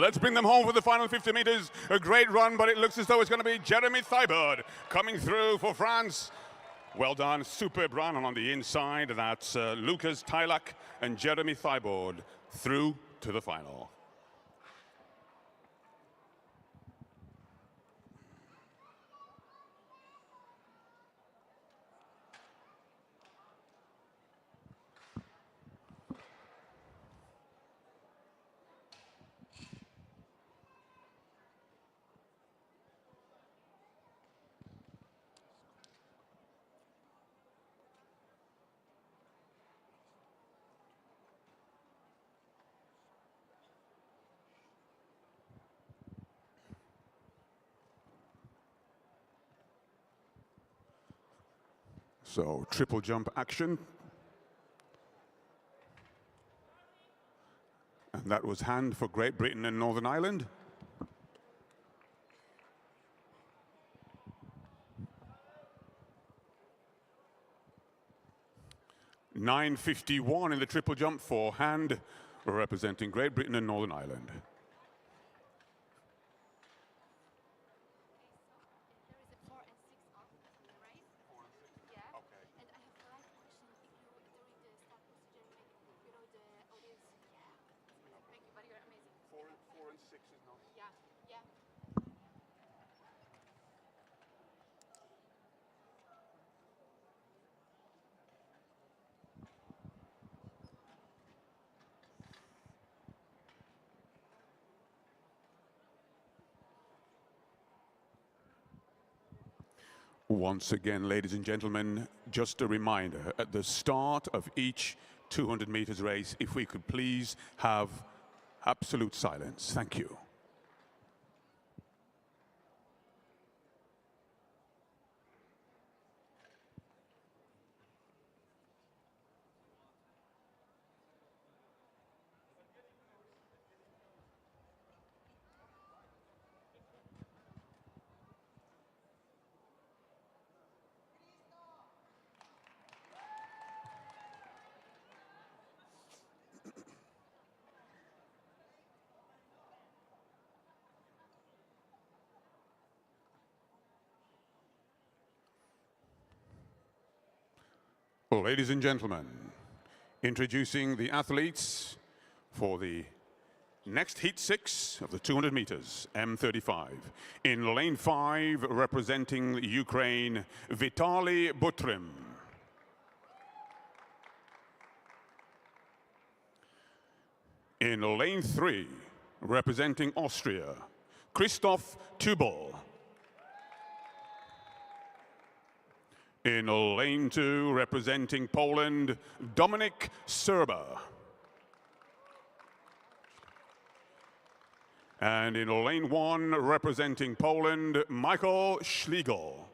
let's bring them home for the final 50 meters. A great run, but it looks as though it's going to be Jeremy Thibaud coming through for France. Well done, superb run. And on the inside, that's Lukas Tylak and Jeremy Thibaud through to the final. So, triple jump action. And that was hand for Great Britain and Northern Ireland. .951 in the triple jump for hand, representing Great Britain and Northern Ireland. Once again, ladies and gentlemen, just a reminder, at the start of each 200 meters race, if we could please have absolute silence. Thank you. Ladies and gentlemen, introducing the athletes for the next heat 6 of the 200 meters, M35. In lane 5, representing Ukraine, Vitaly Butrym. In lane 3, representing Austria, Christoph Tubel. In lane 2, representing Poland, Dominik Serba. And in lane 1, representing Poland, Michael Schlegel.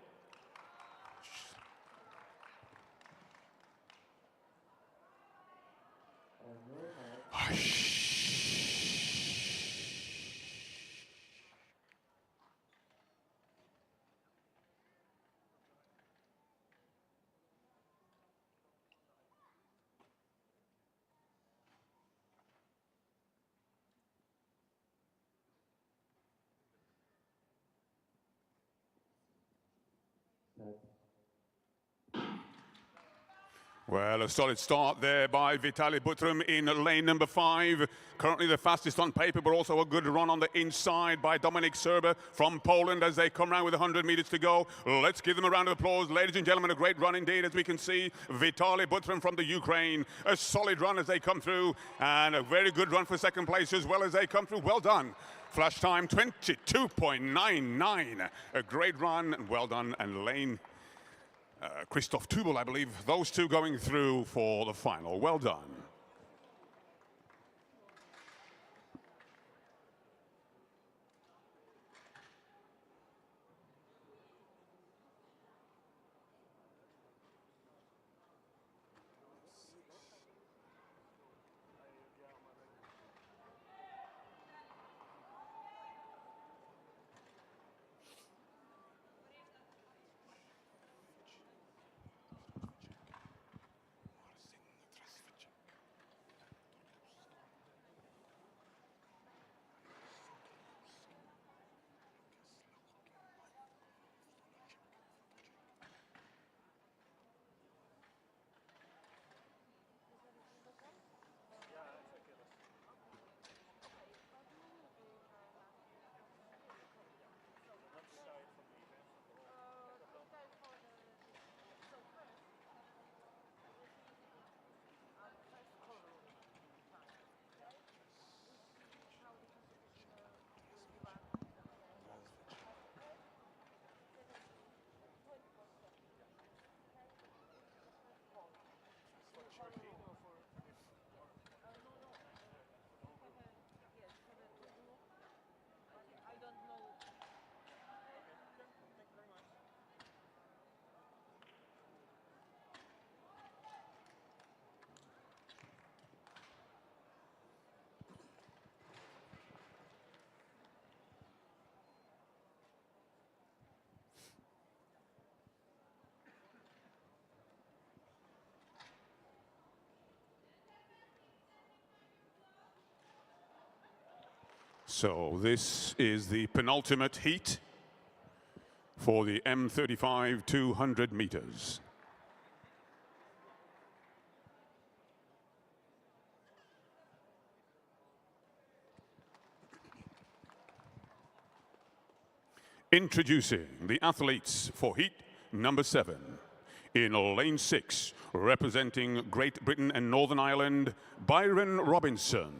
Well, a solid start there by Vitaly Butrym in lane number 5. Currently the fastest on paper, but also a good run on the inside by Dominik Serba from Poland as they come around with 100 meters to go. Let's give them a round of applause. Ladies and gentlemen, a great run indeed, as we can see. Vitaly Butrym from the Ukraine. A solid run as they come through, and a very good run for second place as well as they come through. Well done. Flash time 22.99. A great run, and well done. And lane Christoph Tubel, I believe, those two going through for the final. Well done. So this is the penultimate heat for the M35 200 meters. Introducing the athletes for heat number 7. In lane 6, representing Great Britain and Northern Ireland, Byron Robinson.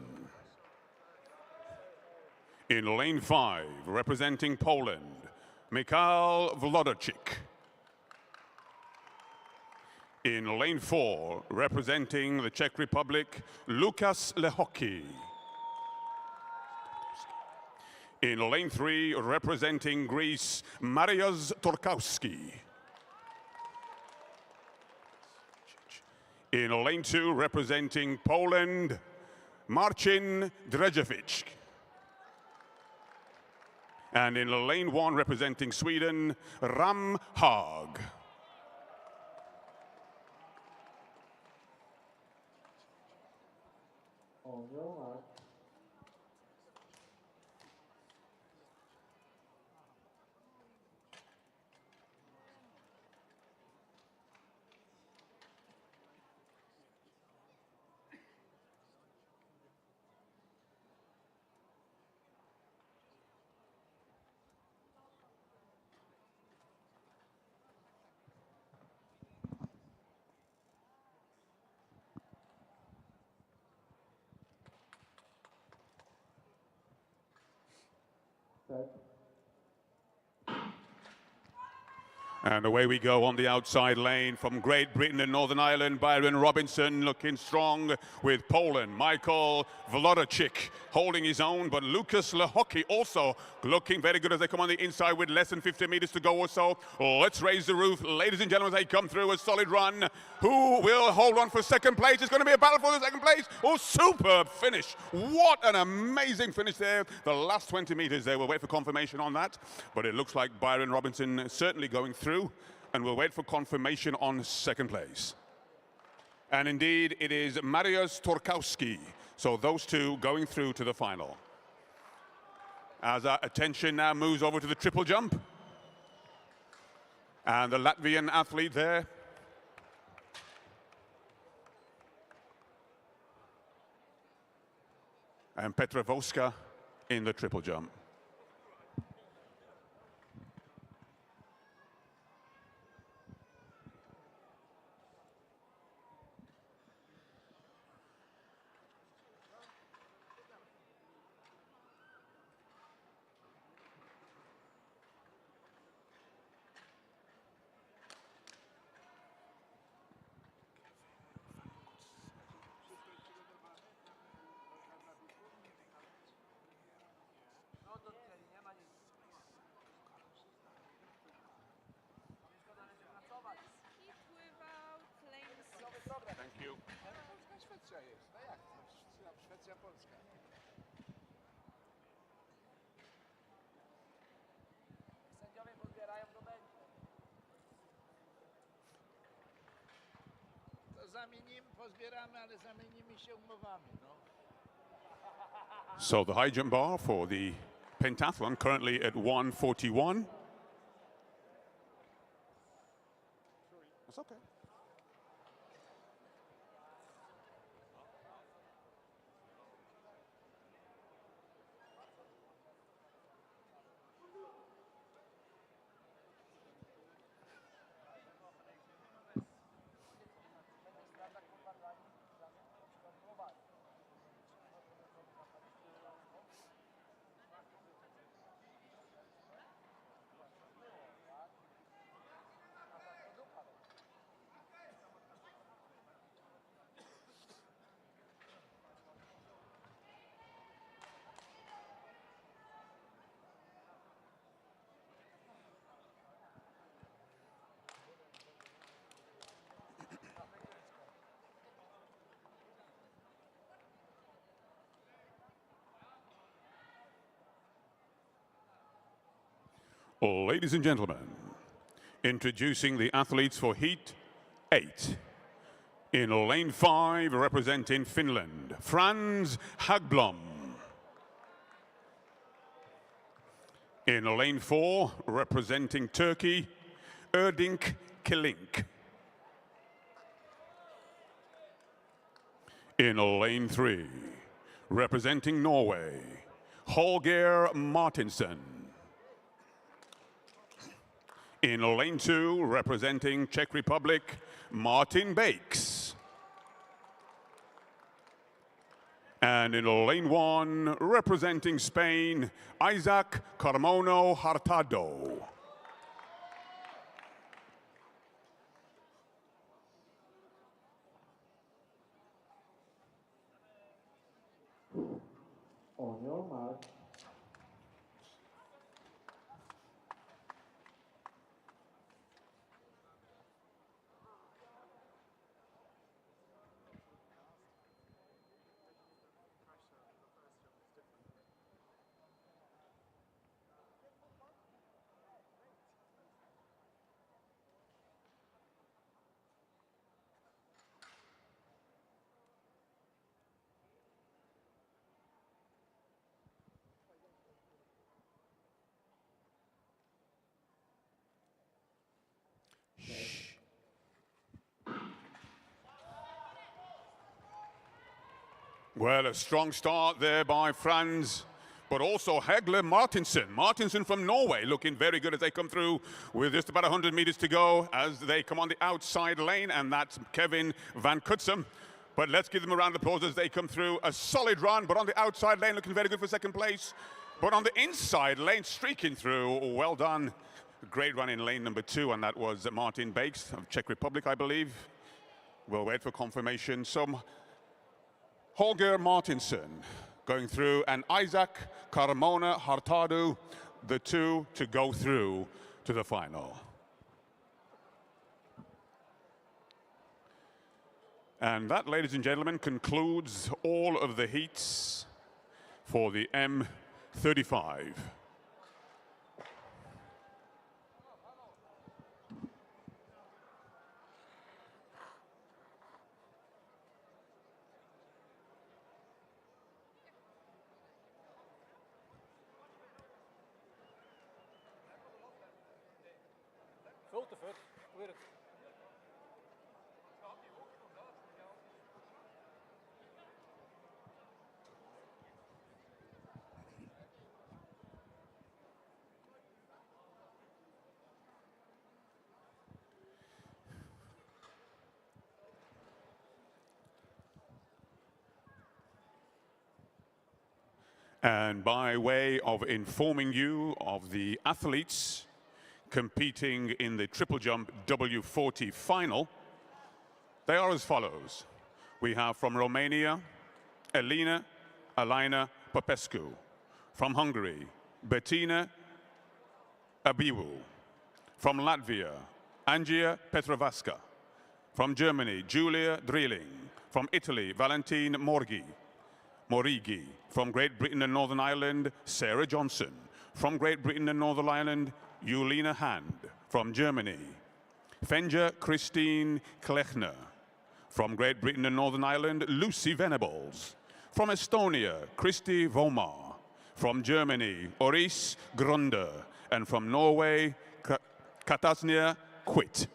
In lane 5, representing Poland, Michal Wlodarczyk. In lane 4, representing the Czech Republic, Lukas Lehocki. In lane 3, representing Greece, Mariusz Torkowski. In lane 2, representing Poland, Marcin Drzewiecki. And in lane 1, representing Sweden, Ram Haag. On your mark. Set. And away we go on the outside lane from Great Britain and Northern Ireland. Byron Robinson looking strong with Poland. Michal Wlodarczyk holding his own, but Lukas Lehocki also looking very good as they come on the inside with less than 50 meters to go or so. Let's raise the roof, ladies and gentlemen, as they come through a solid run. Who will hold on for second place? It's going to be a battle for the second place. Oh, superb finish. What an amazing finish there. The last 20 meters there. We'll wait for confirmation on that, but it looks like Byron Robinson certainly going through, and we'll wait for confirmation on second place. And indeed, it is Mariusz Torkowski. So those two going through to the final. As our attention now moves over to the triple jump. And the Latvian athlete there. And Petra Voska in the triple jump. Thank you. Szwecja jest. No jak? Szwecja, Polska. Sędziowie podbierają, to będzie. To zamienimy, pozbieramy, ale zamienimy się umowami, no. So the high jump bar for the pentathlon currently at 141. That's okay. Ladies and gentlemen, introducing the athletes for Heat 8. In lane 5, representing Finland, Frans Hagblom. In lane 4, representing Turkey, Erdink Kilink. In lane 3, representing Norway, Holger Martinsen. In lane 2, representing Czech Republic, Martin Bakes. And in lane 1, representing Spain, Isaac Carmona Hurtado. On your mark. Well, a strong start there by Franz, but also Hegle Martinsen. Martinsen from Norway looking very good as they come through with just about 100 meters to go as they come on the outside lane, and that's Kevin Van Kutsum. But let's give them a round of applause as they come through. A solid run, but on the outside lane looking very good for second place. But on the inside lane streaking through, well done. Great run in lane number 2, and that was Martin Bakes of Czech Republic, I believe. We'll wait for confirmation. Holger Martinsen going through, and Isaac Carmona Hurtado, the two to go through to the final. And that, ladies and gentlemen, concludes all of the heats for the M35. And by way of informing you of the athletes competing in the triple jump W40 final, they are as follows. We have from Romania, Alina Popescu. From Hungary, Bettina Abiwu. From Latvia, Angia Petrovasca. From Germany, Julia Drilling. From Italy, Valentine Morigi. From Great Britain and Northern Ireland, Sarah Johnson. From Great Britain and Northern Ireland, Julina Hand. From Germany, Fenja Christine Klechner. From Great Britain and Northern Ireland, Lucy Venables. From Estonia, Kristi Vomar. From Germany, Oris Grunder. And from Norway, Katasnia Quit.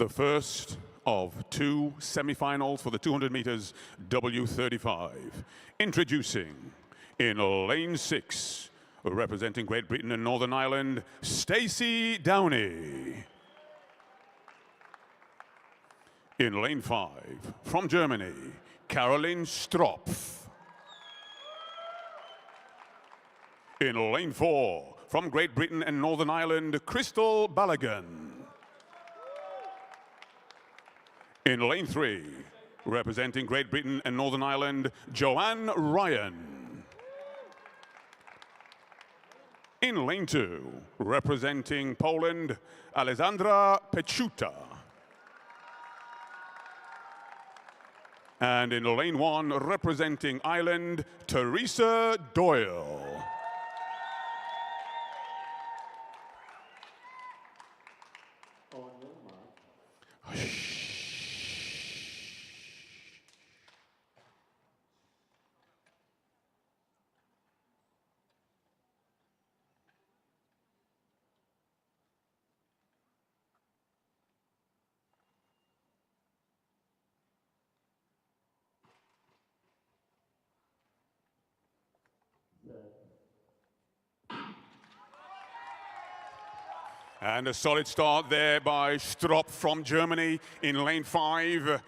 the first of two semi-finals for the 200 meters W35. Introducing in lane 6, representing Great Britain and Northern Ireland, Stacey Downey. In lane 5, from Germany, Caroline Stropf. In lane 4, from Great Britain and Northern Ireland, Crystal Balogun. In lane 3, representing Great Britain and Northern Ireland, Joanne Ryan. In lane 2, representing Poland, Alessandra Pechuta. And in lane 1, representing Ireland, Teresa Doyle. On your mark. And a solid start there by Stropf from Germany in lane 5.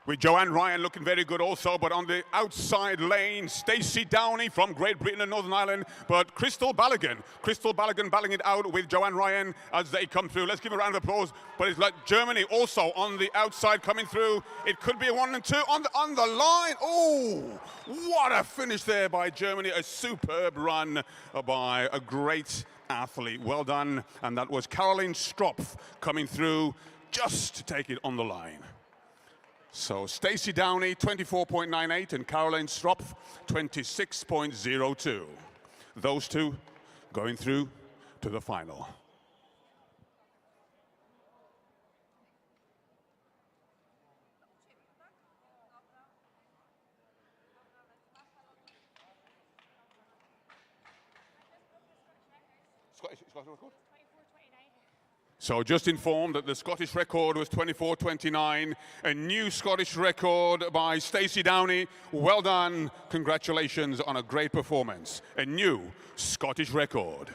With Joanne Ryan looking very good also, but on the outside lane, Stacey Downey from Great Britain and Northern Ireland, but Crystal Balogun battling it out with Joanne Ryan as they come through. Let's give a round of applause. But it's like Germany also on the outside coming through. It could be a 1 and 2 on the line. Oh, what a finish there by Germany. A superb run by a great athlete. Well done. And that was Caroline Stropf coming through just to take it on the line. So Stacey Downey, 24.98, and Caroline Stropf, 26.02. Those two going through to the final. Scottish record? So just informed that the Scottish record was 24.29, a new Scottish record by Stacey Downey. Well done, congratulations on a great performance. A new Scottish record.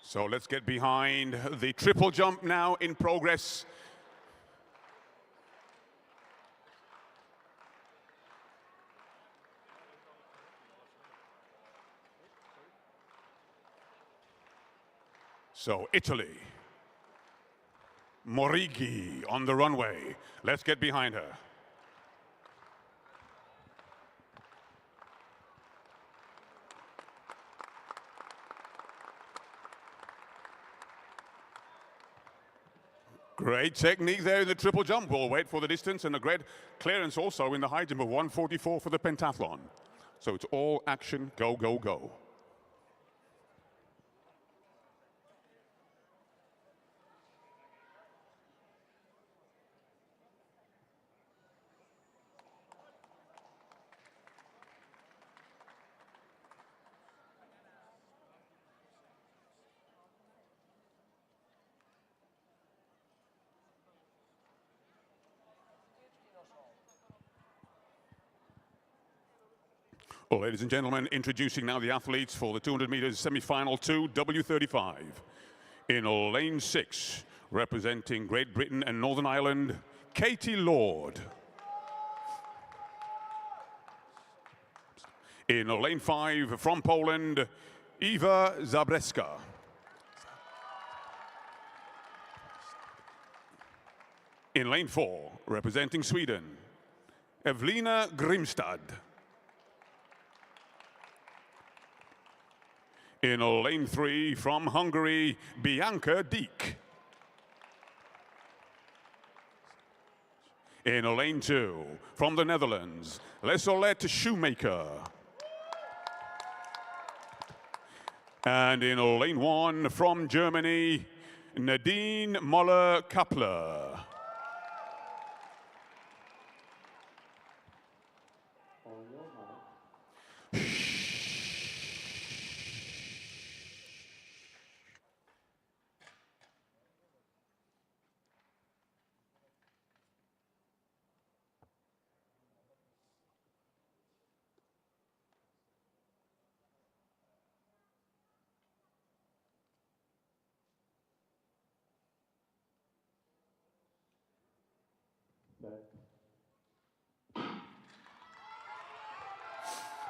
So let's get behind the triple jump now in progress. So Italy, Morigi on the runway. Let's get behind her. Great technique there in the triple jump. We'll wait for the distance, and a great clearance also in the high jump of 144 for the pentathlon. So it's all action, go, go, go. Well, ladies and gentlemen, introducing now the athletes for the 200 meters semi-final 2 W35. In lane 6, representing Great Britain and Northern Ireland, Katie Lord. In lane 5, from Poland, Eva Zabreska. In lane 4, representing Sweden, Evelina Grimstad. In lane 3, from Hungary, Bianca Dijk. In lane 2, from the Netherlands, Lesolette Shoemaker. And in lane 1, from Germany, Nadine Moller-Kappler.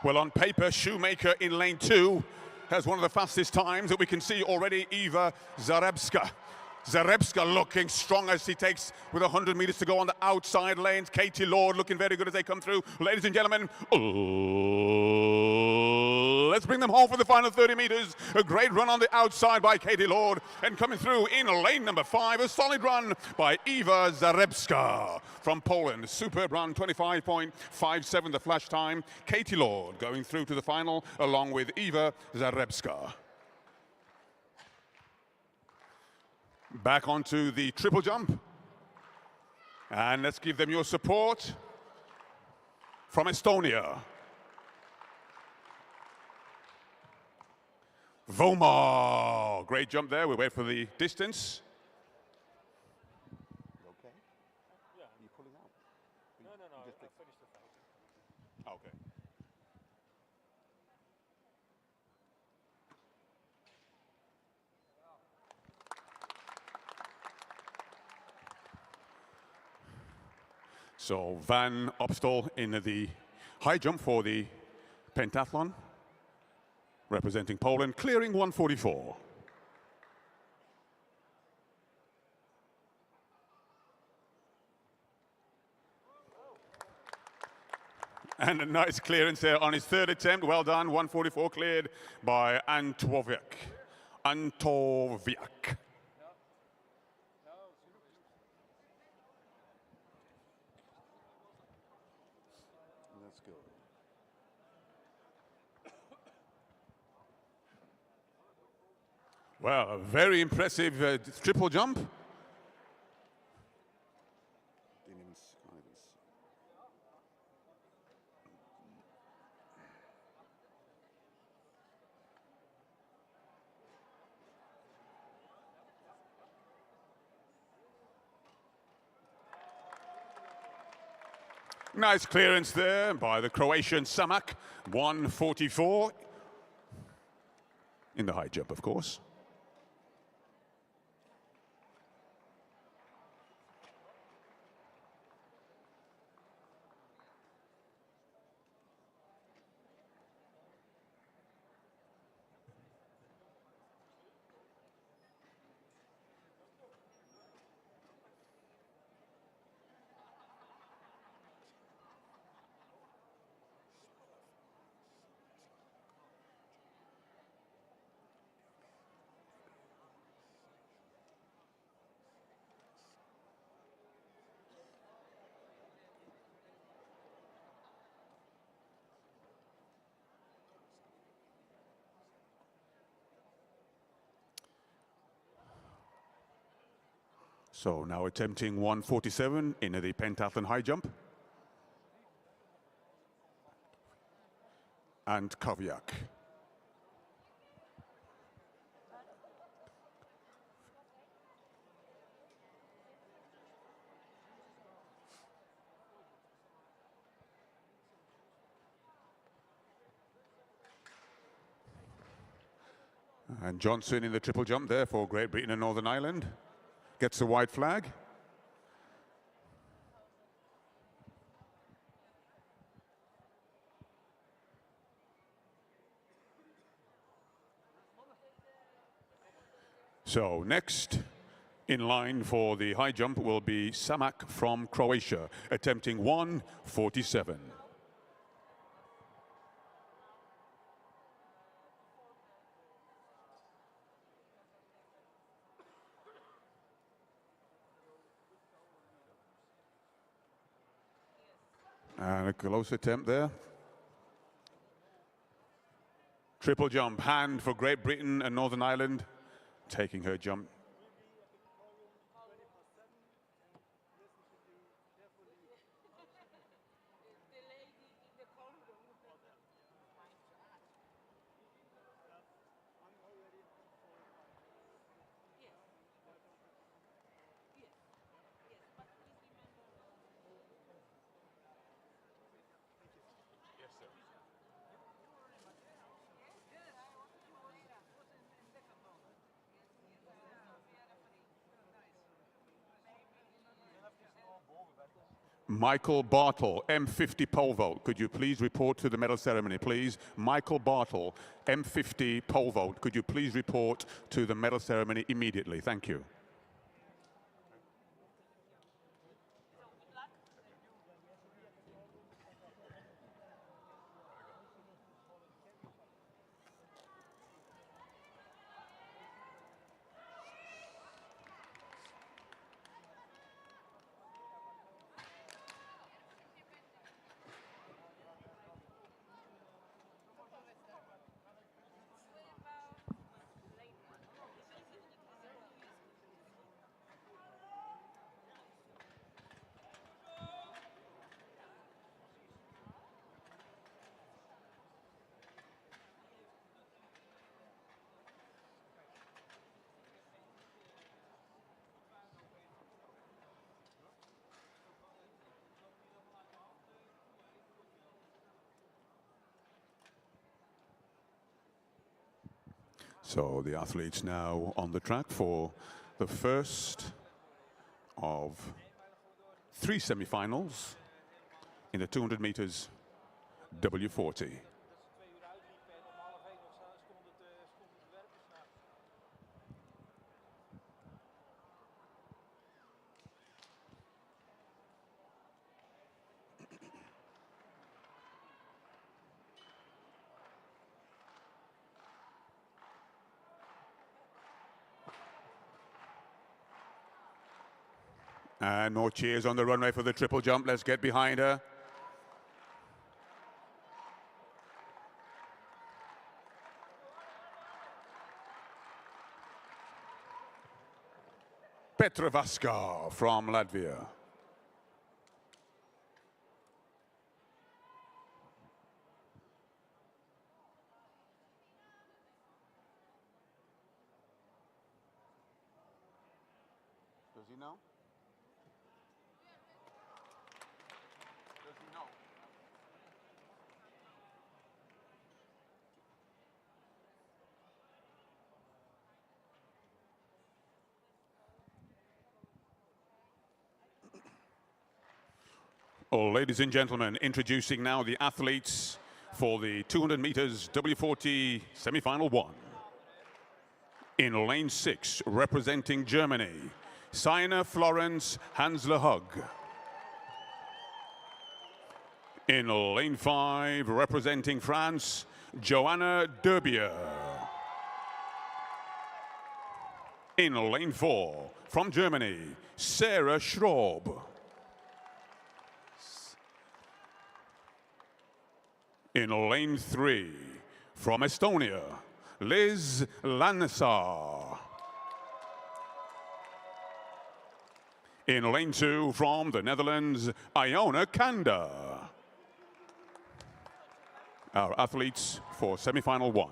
Well, on paper, Shoemaker in lane 2 has one of the fastest times that we can see already. Eva Zarebska. Zarebska looking strong as he takes with 100 meters to go on the outside lanes. Katie Lord looking very good as they come through. Ladies and gentlemen, let's bring them home for the final 30 meters. A great run on the outside by Katie Lord. And coming through in lane number 5, a solid run by Eva Zarebska from Poland. Superb run, 25.57 the flash time. Katie Lord going through to the final along with Eva Zarebska. Back onto the triple jump. And let's give them your support from Estonia. Voma. Great jump there. We wait for the distance. Okay? Yeah. Are you pulling out? No, I finished the fight. Okay. So Van Opstal in the high jump for the pentathlon, representing Poland, clearing 144. And a nice clearance there on his third attempt. Well done, 144 cleared by Antowiak. Let's go. Well, a very impressive triple jump. Didn't even can't even see. Nice clearance there by the Croatian Samak, 144 in the high jump, of course. So now attempting 147 in the pentathlon high jump. And Kowiak. And Johnson in the triple jump there for Great Britain and Northern Ireland. Gets the white flag. So next in line for the high jump will be Samak from Croatia, attempting 147. And a close attempt there. Triple jump, hand for Great Britain and Northern Ireland, taking her jump. Michael Bartle, M50 pole vault. Could you please report to the medal ceremony, please? Michael Bartle, M50 pole vault. Could you please report to the medal ceremony immediately? Thank you. So the athletes now on the track for the first of 3 semifinals in the 200 meters W40. And more cheers on the runway for the triple jump. Let's get behind her. Petra Vaska from Latvia. Does he know? Does he know? Oh, ladies and gentlemen, introducing now the athletes for the 200 meters W40 semifinal 1. In lane 6, representing Germany, Sina Florence Hansler-Hug. In lane 5, representing France, Joanna Derbier. In lane 4, from Germany, Sarah Schraub. In lane 3, from Estonia, Liz Lansaar. In lane 2, from the Netherlands, Iona Kanda. Our athletes for semifinal 1.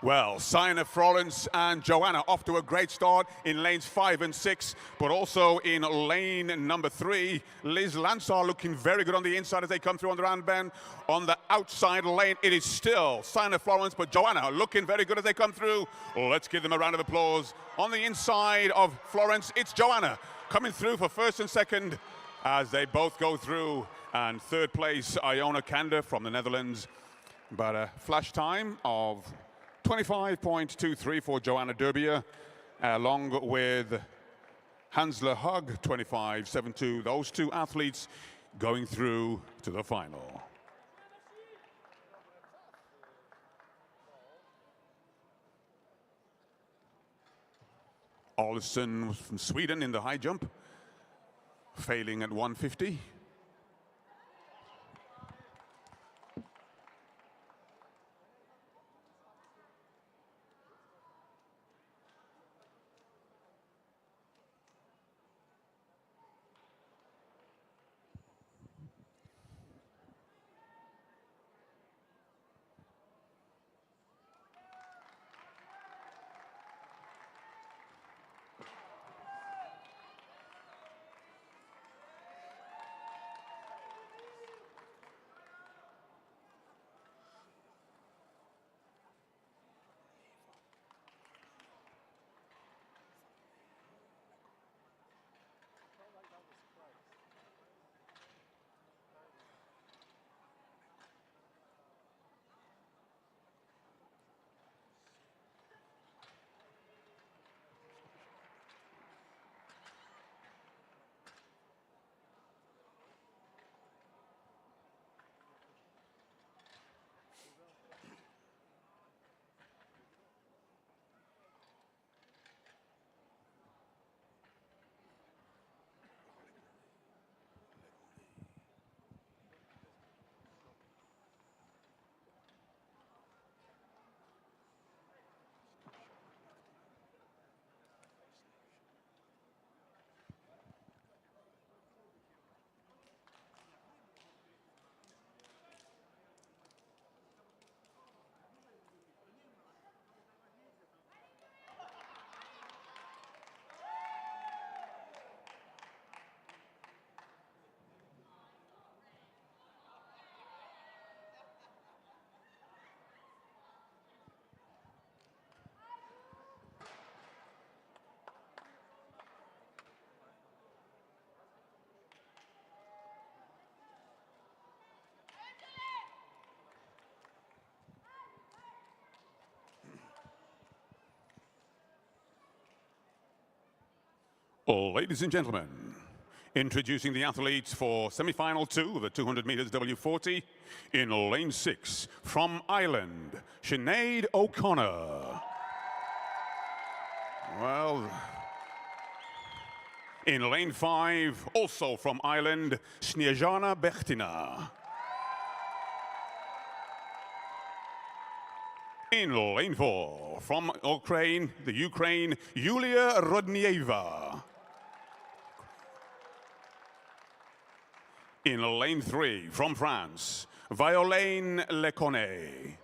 Well, Sina Florence and Joanna off to a great start in lanes 5 and 6, but also in lane number 3. Liz Lansaar looking very good on the inside as they come through on the round bend. On the outside lane, it is still Sina Florence, but Joanna looking very good as they come through. Let's give them a round of applause. On the inside of Florence, it's Joanna coming through for first and second as they both go through. And third place, Iona Kanda from the Netherlands. But a flash time of 25.23 for Joanna Derbier, along with Hansler-Hug, 25.72. Those two athletes going through to the final. Olsson from Sweden in the high jump, failing at 150. Ladies and gentlemen, introducing the athletes for semi-final 2 of the 200 meters W40 in lane 6 from Ireland, Sinead O'Connor. Well, in lane 5, also from Ireland, Sesja Bechtina. In lane 4, from Ukraine, Yulia Rodnieva. In lane 3, from France, Violaine Leconnet.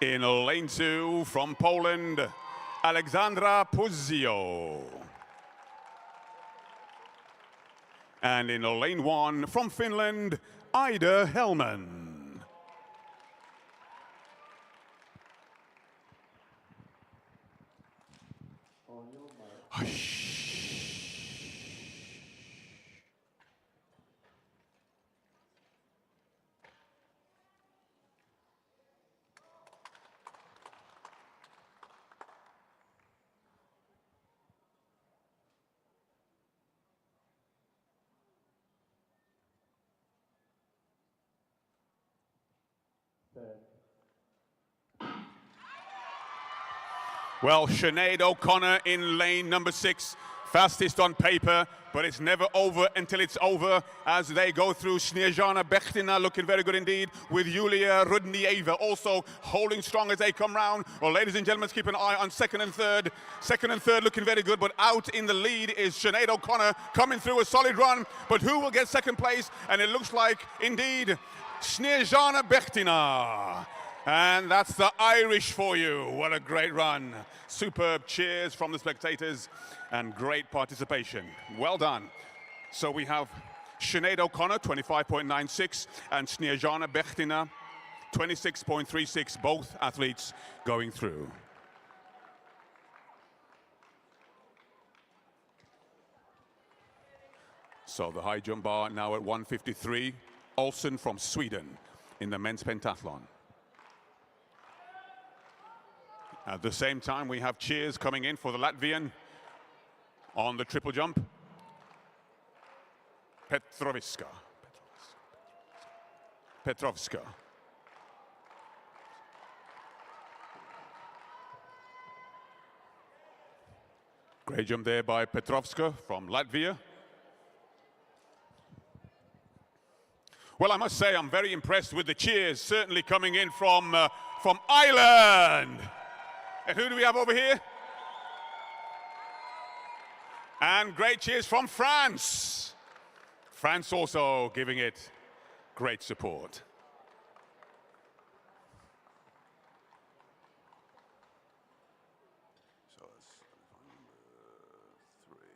In lane 2, from Poland, Alexandra Puzzio. And in lane 1, from Finland, Ida Hellman. Well, Sinead O'Connor in lane number 6, fastest on paper, but it's never over until it's over as they go through. Sesja Bechtina looking very good indeed, with Yulia Rudnieva also holding strong as they come round. Well, ladies and gentlemen, keep an eye on second and third. Second and third looking very good, but out in the lead is Sinead O'Connor coming through a solid run. But who will get second place? And it looks like, indeed, Sesja Bechtina. And that's the Irish for you. What a great run. Superb cheers from the spectators and great participation. Well done. So we have Sinead O'Connor, 25.96, and Sesja Bechtina, 26.36, both athletes going through. So the high jump bar now at 153. Olsen from Sweden in the men's pentathlon. At the same time, we have cheers coming in for the Latvian on the triple jump. Petrovska. Great jump there by Petrovska from Latvia. Well, I must say I'm very impressed with the cheers, certainly coming in from Ireland. And who do we have over here? And great cheers from France. France also giving it great support. So that's number 3.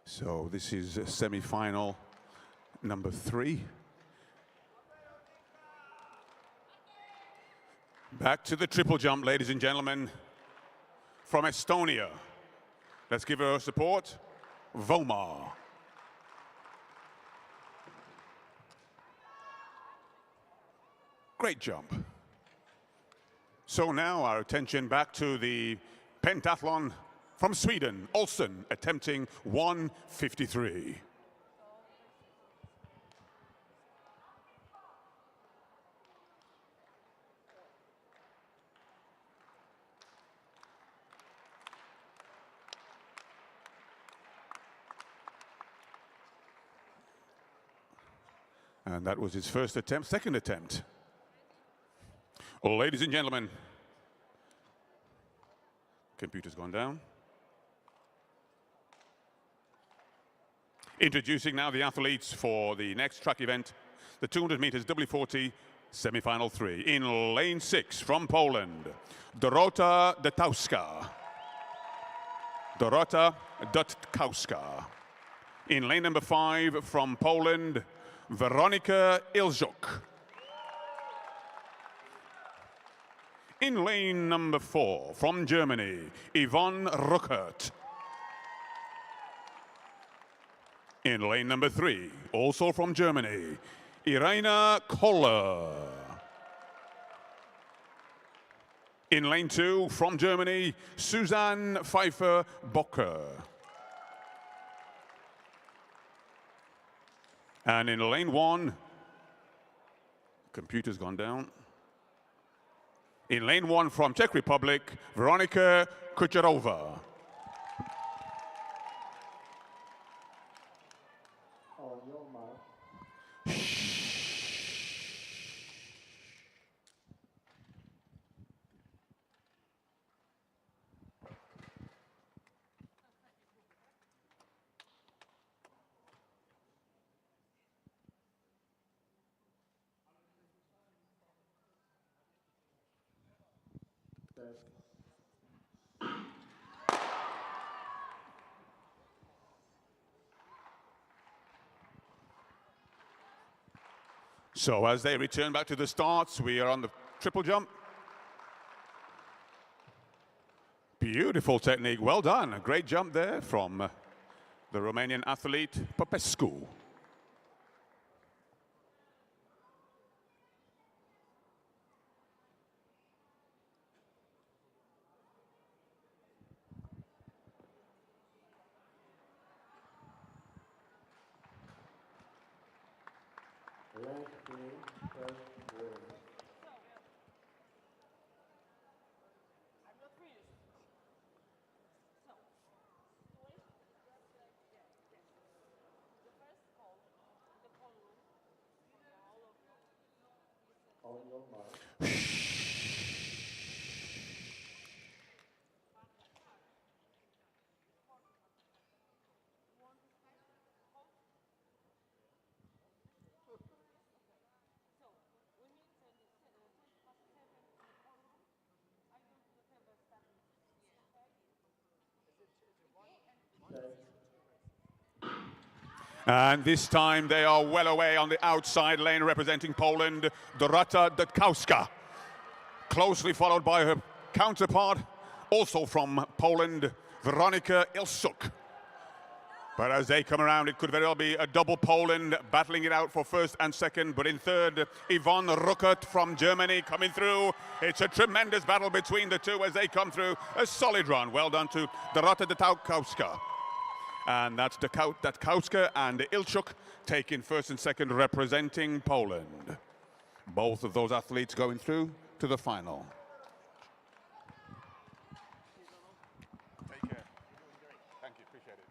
So this is semi-final number 3. Back to the triple jump, ladies and gentlemen, from Estonia. Let's give her support, Voma. Great jump. So now our attention back to the pentathlon from Sweden, Olsen, attempting 153. And that was his first attempt, second attempt. Ladies and gentlemen, computer's gone down. Introducing now the athletes for the next track event, the 200 meters W40 semi-final 3. In lane 6 from Poland, Dorota Datowska. Dorota Dutkowska. In lane number 5 from Poland, Weronika Ilzuk. In lane number 4 from Germany, Yvonne Ruckert. In lane number 3, also from Germany, Irina Koller. In lane 2 from Germany, Susanne Pfeiffer-Bocker. And in lane 1, computer's gone down. In lane 1 from Czech Republic, Veronika Kucherova. So as they return back to the starts, we are on the triple jump. Beautiful technique, well done. A great jump there from the Romanian athlete, Popescu. And this time they are well away on the outside lane representing Poland, Dorota Dutkowska. Closely followed by her counterpart, also from Poland, Weronika Ilzuk. But as they come around, it could very well be a double Poland battling it out for first and second. But in third, Yvonne Ruckert from Germany coming through. It's a tremendous battle between the two as they come through. A solid run. Well done to Dorota Dutkowska. And that's Dutkowska and Ilzuk taking first and second representing Poland. Both of those athletes going through to the final. Take care. Thank you, appreciate it.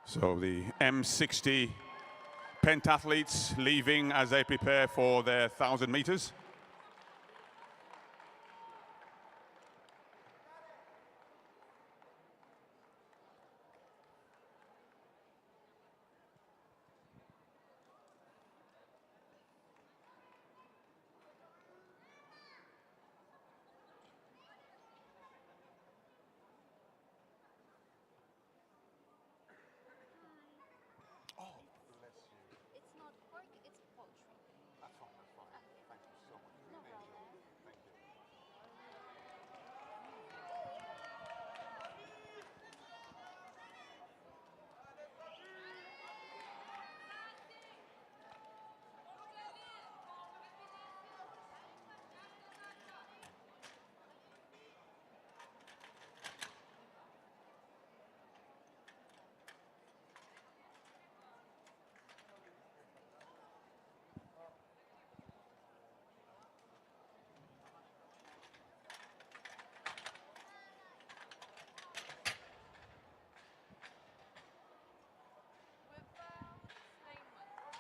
So the M60 pentathletes leaving as they prepare for their 1,000 meters. It's not pork, it's poultry. That's fine, that's fine. Thank you so much. No problem. Thank you.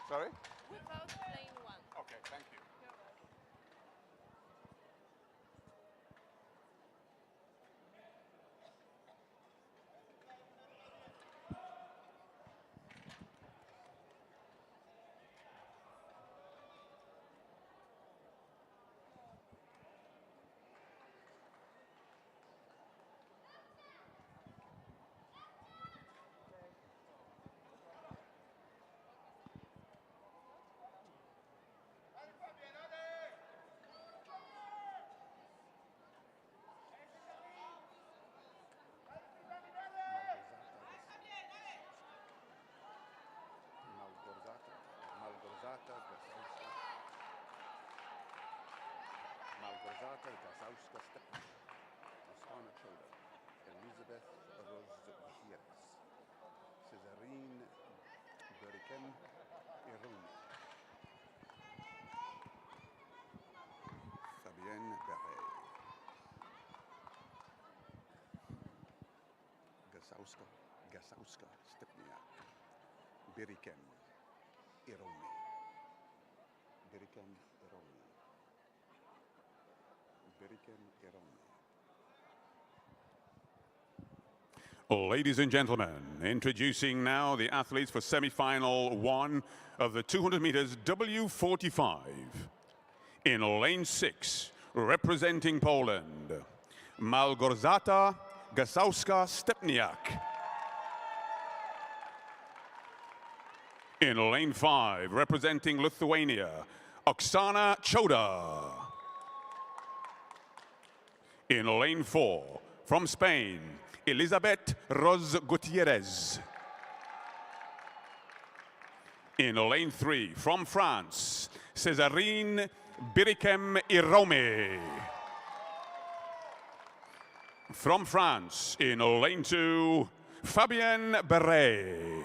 Sorry? Without plain one. Okay, thank you. Malgorzata Gasauska Stepnia, Oksana Choda, Elizabeth Rose Gutierrez, Cesarine Berikem Iruni, Fabienne Berret, Gasauska Stepnia, Berikem Ironi, Berikem Ironi, Berikem Ironi. Ladies and gentlemen, introducing now the athletes for semi-final 1 of the 200 meters W45. In lane 6, representing Poland, Malgorzata Gasauska-Stepniak. In lane 5, representing Lithuania, Oksana Choda. In lane 4, from Spain, Elizabeth Rose Gutierrez. In lane 3, from France, Cesarine Birikem Irome. From France, in lane 2, Fabienne Berret.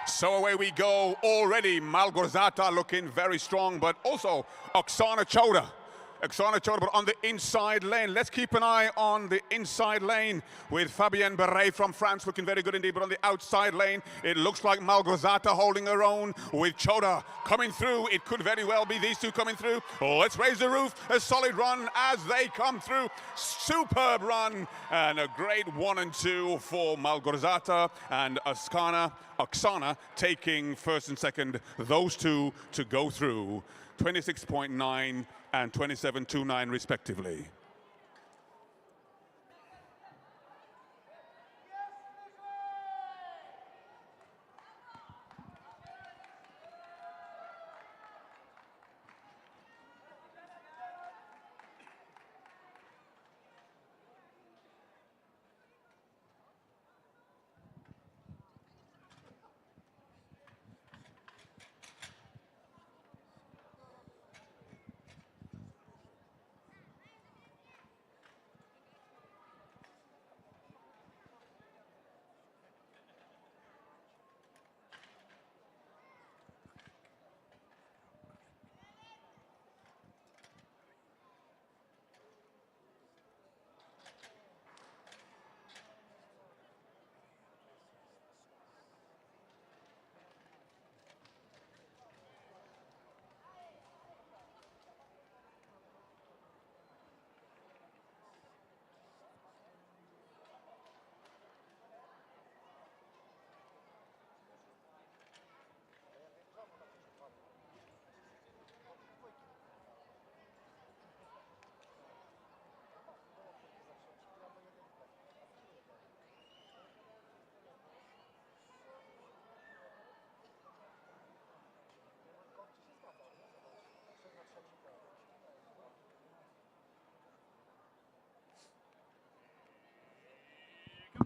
So away we go. Already Malgorzata looking very strong, but also Oksana Choda. Oksana Choda, but on the inside lane. Let's keep an eye on the inside lane with Fabienne Berret from France looking very good indeed, but on the outside lane, it looks like Malgorzata holding her own with Choda coming through. It could very well be these two coming through. Let's raise the roof. A solid run as they come through. Superb run and a great 1 and 2 for Malgorzata and Oksana taking first and second, those two to go through 26.9 and 27.29 respectively.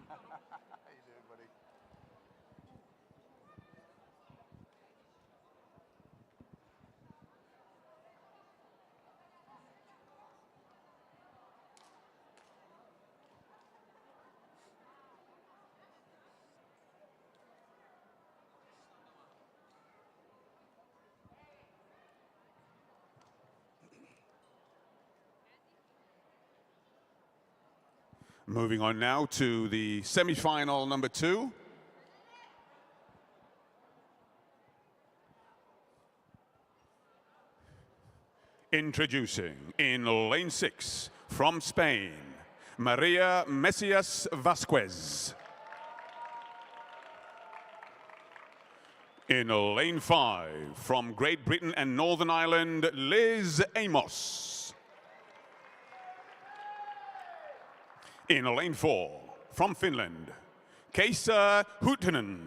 How you doing, buddy? Moving on now to the semi-final number 2. Introducing in lane 6 from Spain, Maria Mesias Vasquez. In lane 5, from Great Britain and Northern Ireland, Liz Amos. In lane 4, from Finland, Kaisa Huttunen.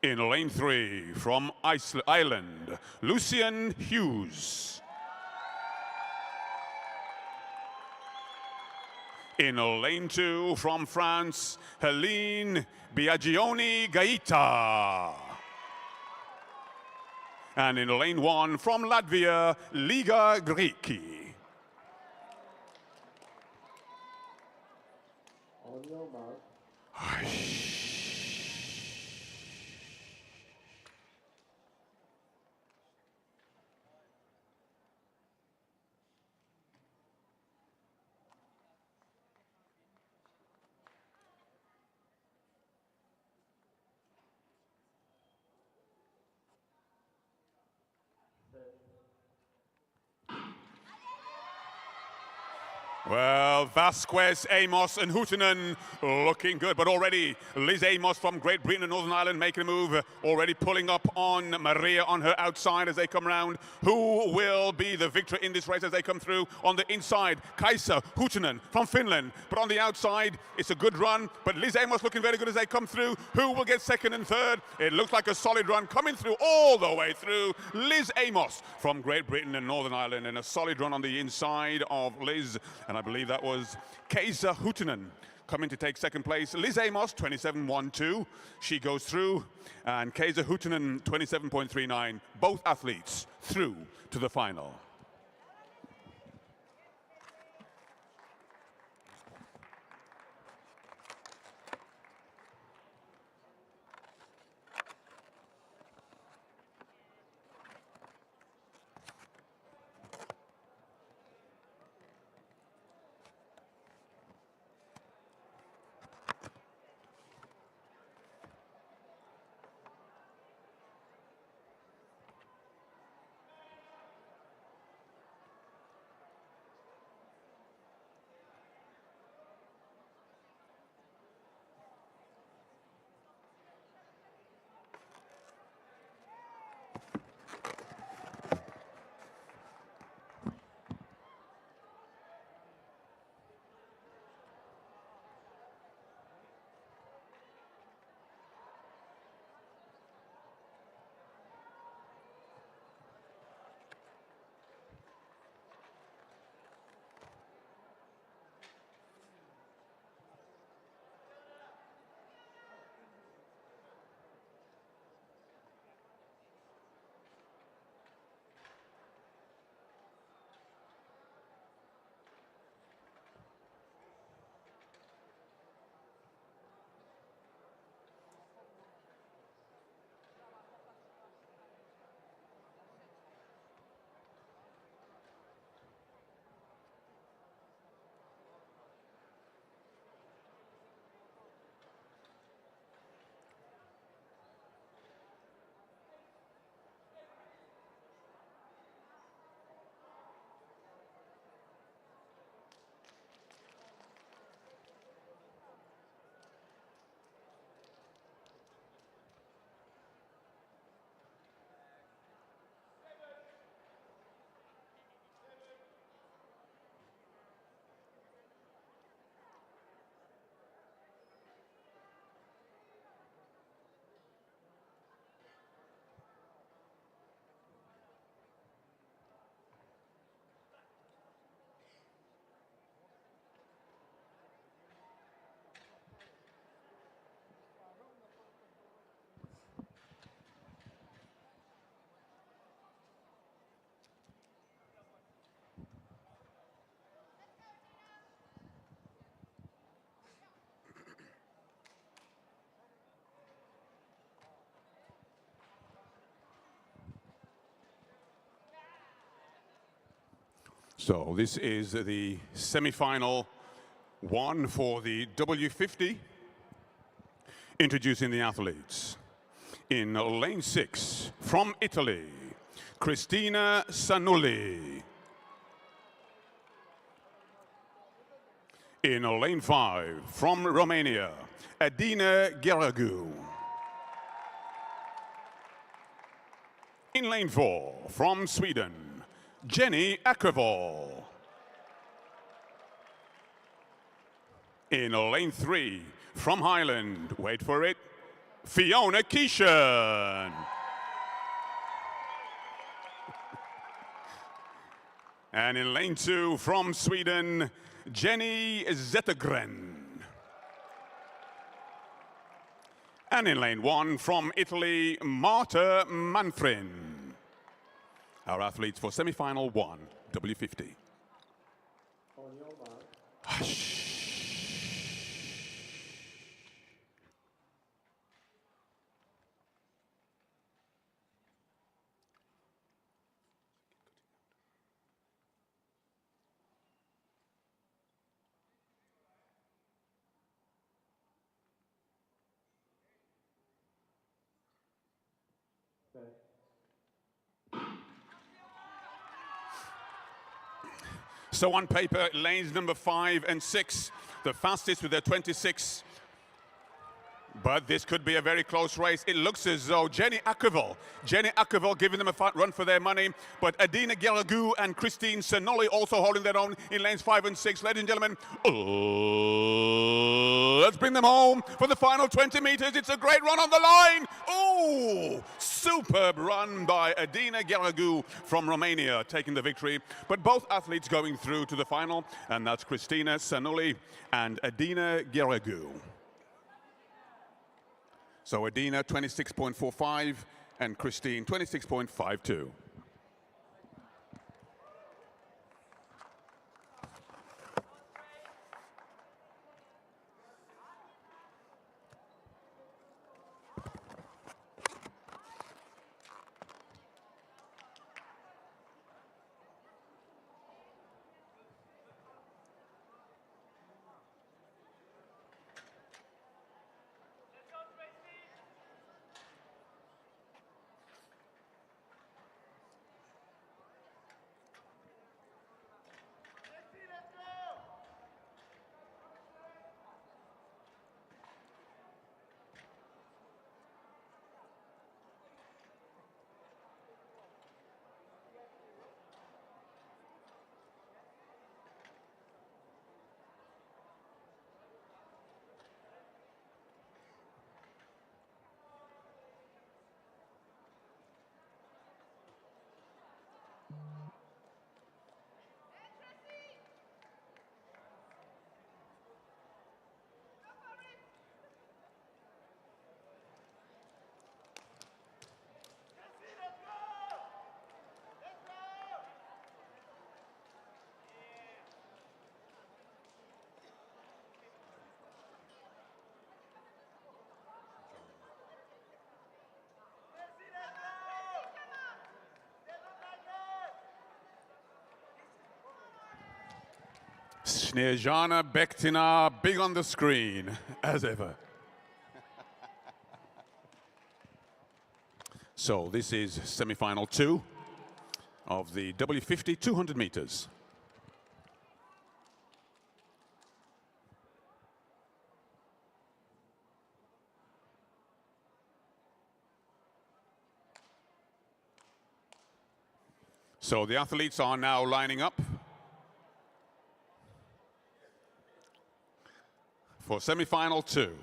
In lane 3, from Ireland, Lucian Hughes. In lane 2, from France, Helene Biagioni Gaita. And in lane 1, from Latvia, Liga Greki. On your mark. Well, Vasquez, Amos, and Huttunen looking good, but already Liz Amos from Great Britain and Northern Ireland making a move, already pulling up on Maria on her outside as they come round. Who will be the victor in this race as they come through? On the inside, Kaisa Huttunen from Finland, but on the outside, it's a good run, but Liz Amos looking very good as they come through. Who will get second and third? It looks like a solid run coming through all the way through. Liz Amos from Great Britain and Northern Ireland, and a solid run on the inside of Liz. And I believe that was Kaisa Huttunen coming to take second place. Liz Amos, 27.12. She goes through. And Kaisa Huttunen, 27.39. Both athletes through to the final. So this is the semi-final one for the W50. Introducing the athletes. In lane 6, from Italy, Cristina Sanulli. In lane 5, from Romania, Adina Geragu. In lane 4, from Sweden, Jenny Akkervoll. In lane 3, from Highland, wait for it, Fiona Keeshan. And in lane 2, from Sweden, Jenny Zettergren. And in lane 1, from Italy, Marta Manfrin. Our athletes for semi-final 1, W50. Hush. So on paper, lanes number 5 and 6, the fastest with their 26. But this could be a very close race. It looks as though Jenny Akkervoll giving them a run for their money. But Adina Geragu and Christine Senoli also holding their own in lanes 5 and 6. Ladies and gentlemen, let's bring them home for the final 20 meters. It's a great run on the line. Oh, superb run by Adina Geragu from Romania, taking the victory. But both athletes going through to the final, and that's Christina Senoli and Adina Geragu. So Adina 26.45 and Christine 26.52. Snežana Bektina, big on the screen, as ever. So this is semi-final 2 of the W50 200 meters. So the athletes are now lining up for semi-final 2.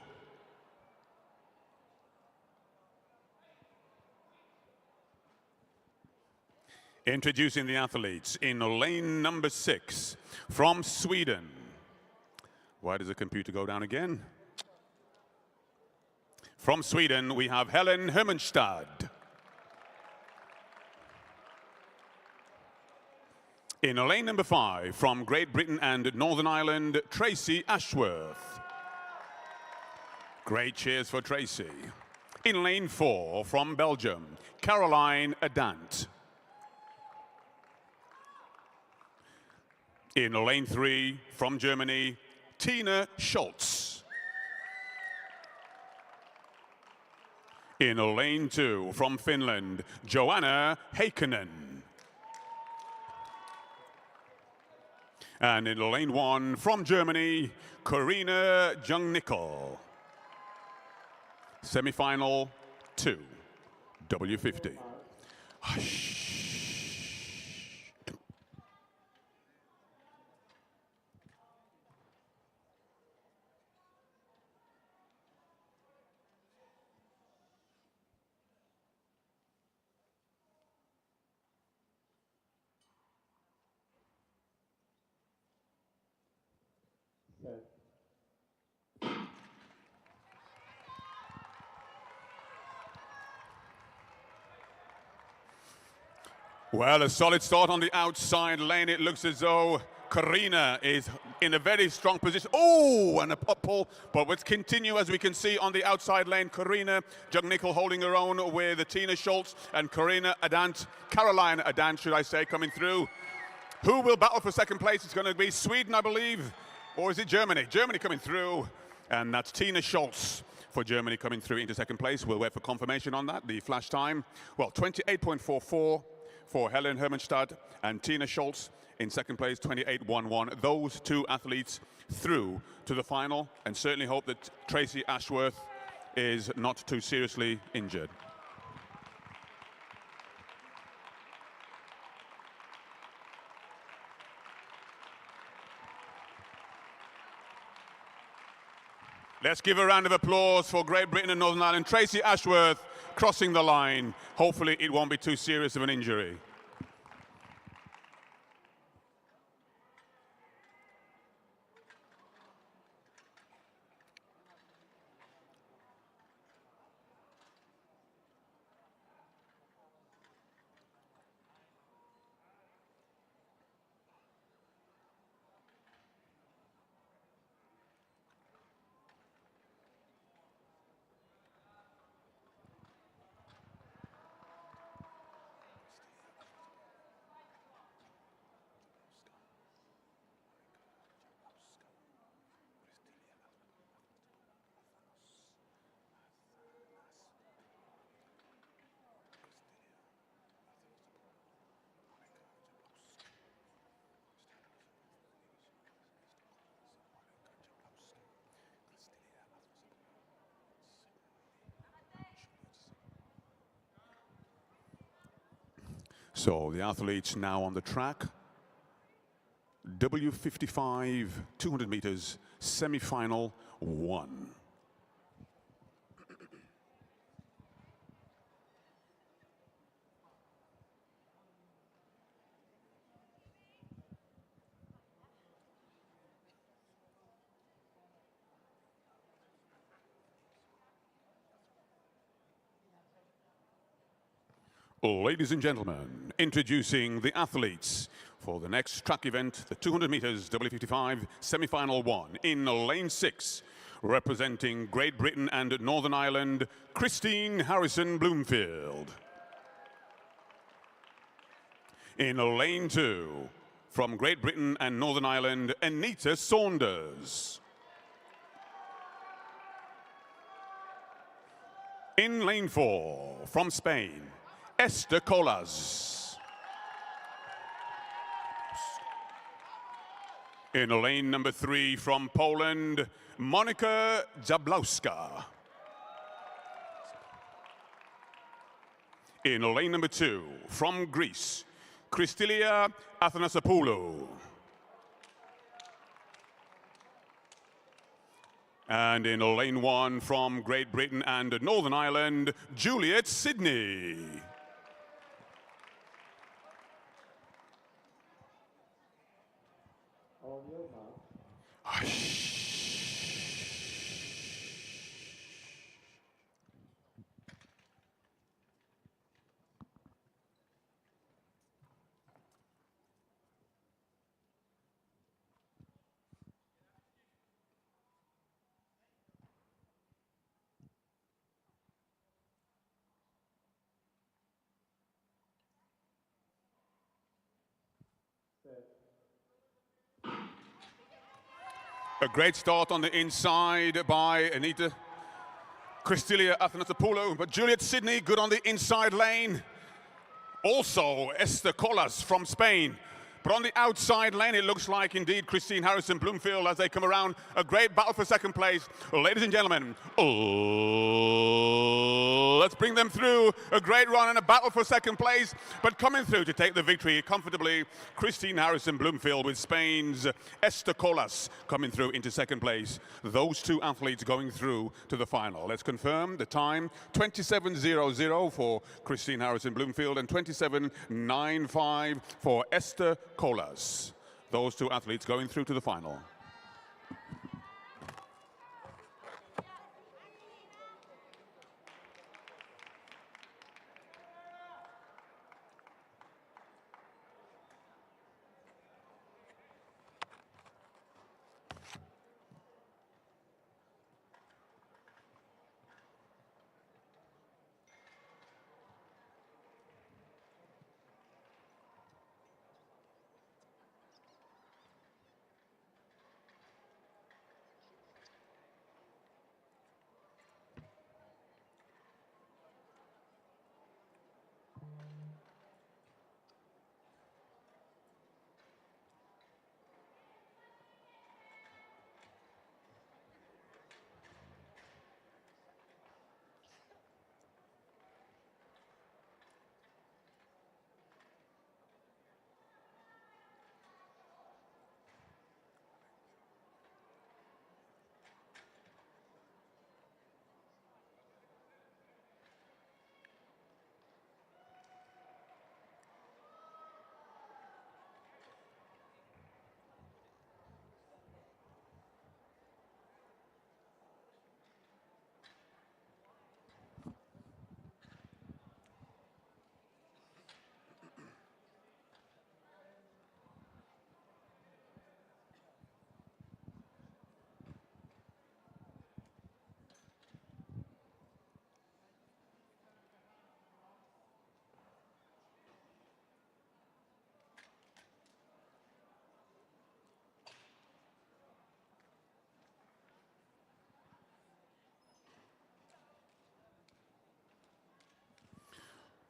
Introducing the athletes in lane number 6 from Sweden. Why does the computer go down again? From Sweden, we have Helen Hermanstad. In lane number 5 from Great Britain and Northern Ireland, Tracy Ashworth. Great cheers for Tracy. In lane 4 from Belgium, Caroline Adant. In lane 3 from Germany, Tina Schultz. In lane 2 from Finland, Joanna Heikkinen. And in lane 1 from Germany, Karina Jungnickel. Semi-final 2, W50. Well, a solid start on the outside lane. It looks as though Karina is in a very strong position. Oh, and a pop pull. But let's continue as we can see on the outside lane. Karina Jungnickel holding her own with Tina Schultz and Caroline Adant, should I say, coming through. Who will battle for second place? It's going to be Sweden, I believe. Or is it Germany? Germany coming through. And that's Tina Schultz for Germany coming through into second place. We'll wait for confirmation on that, the flash time. Well, 28.44 for Helen Hermannstadt and Tina Schultz in second place, 28.11. Those two athletes through to the final, and certainly hope that Tracy Ashworth is not too seriously injured. Let's give a round of applause for Great Britain and Northern Ireland. Tracy Ashworth crossing the line. Hopefully it won't be too serious of an injury. So the athletes now on the track. W55, 200 meters, semi-final 1. Ladies and gentlemen, introducing the athletes for the next track event, the 200 meters W55 semi-final 1. In lane 6, representing Great Britain and Northern Ireland, Christine Harrison Bloomfield. In lane 2, from Great Britain and Northern Ireland, Anita Saunders. In lane 4, from Spain, Esther Colas. In lane number 3 from Poland, Monika Jablowska. In lane number 2 from Greece, Christilia Athanasopoulos. And in lane 1 from Great Britain and Northern Ireland, Juliet Sidney. A great start on the inside by Anita Christilia Athanasopoulos, but Juliet Sidney good on the inside lane. Also Esther Colas from Spain. But on the outside lane, it looks like indeed Christine Harrison Bloomfield as they come around. A great battle for second place. Ladies and gentlemen, let's bring them through. A great run and a battle for second place. But coming through to take the victory comfortably, Christine Harrison Bloomfield with Spain's Esther Colas coming through into second place. Those two athletes going through to the final. Let's confirm the time, 27:00 for Christine Harrison Bloomfield and 27:95 for Esther Colas. Those two athletes going through to the final.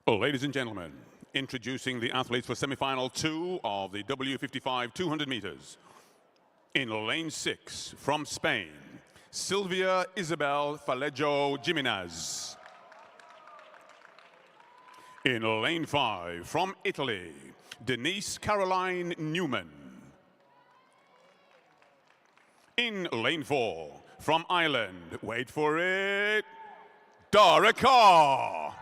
Ladies and gentlemen, introducing the athletes for semi-final 2 of the W55 200 meters. In lane 6 from Spain, Silvia Isabel Falejo Jimenez. In lane 5 from Italy, Denise Caroline Newman. In lane 4 from Ireland, wait for it, Dara Carr.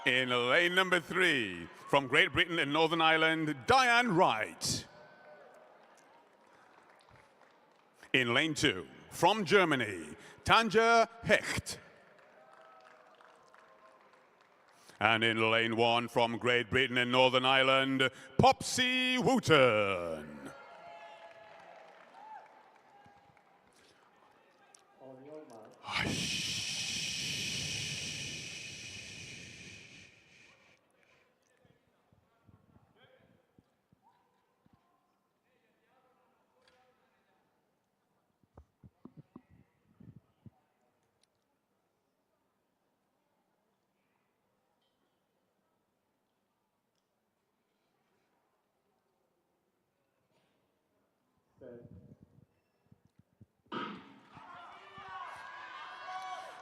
In lane number 3, from Great Britain and Northern Ireland, Diane Wright. In lane 2, from Germany, Tanja Hecht. And in lane 1, from Great Britain and Northern Ireland, Popsy Wooten.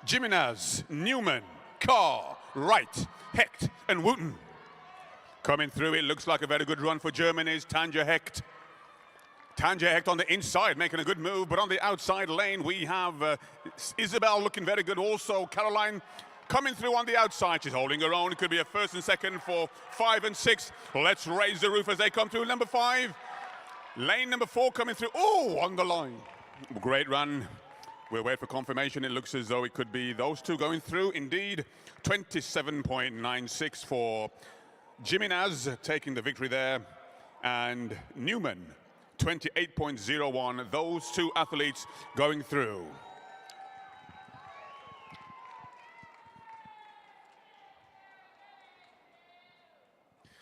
Jimenez, Newman, Carr, Wright, Hecht, and Wooten. Coming through, it looks like a very good run for Germany's Tanja Hecht. Tanja Hecht on the inside, making a good move, but on the outside lane, we have Isabel looking very good also. Caroline coming through on the outside. She's holding her own. It could be a first and second for 5 and 6. Let's raise the roof as they come through. Number 5, lane number 4 coming through. Oh, on the line. Great run. We'll wait for confirmation. It looks as though it could be those two going through. Indeed, 27.96 for Jimenez, taking the victory there. And Newman, 28.01. Those two athletes going through.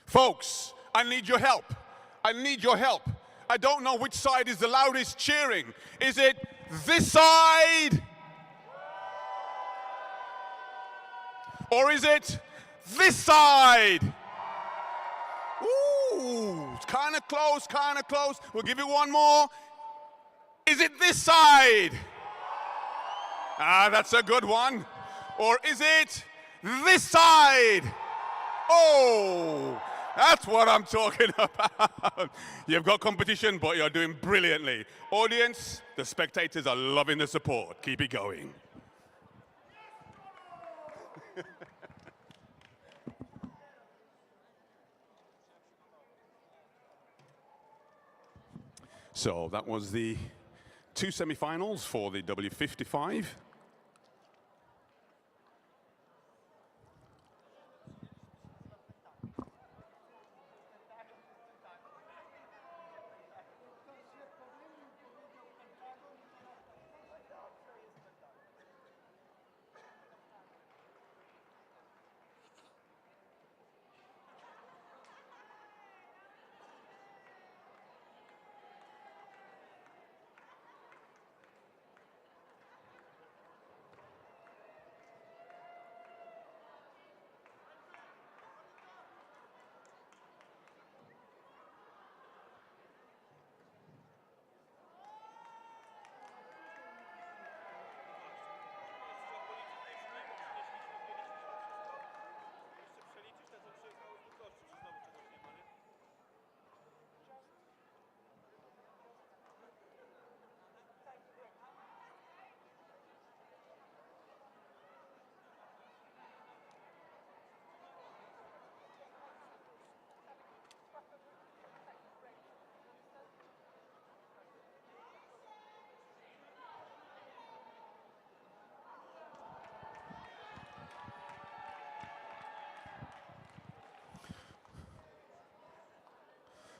Folks, I need your help. I need your help. I don't know which side is the loudest cheering. Is it this side? Or is it this side? Oh, it's kind of close, kind of close. We'll give it one more. Is it this side? Ah, that's a good one. Or is it this side? Oh, that's what I'm talking about. You've got competition, but you're doing brilliantly. Audience, the spectators are loving the support. Keep it going. So that was the two semifinals for the W55.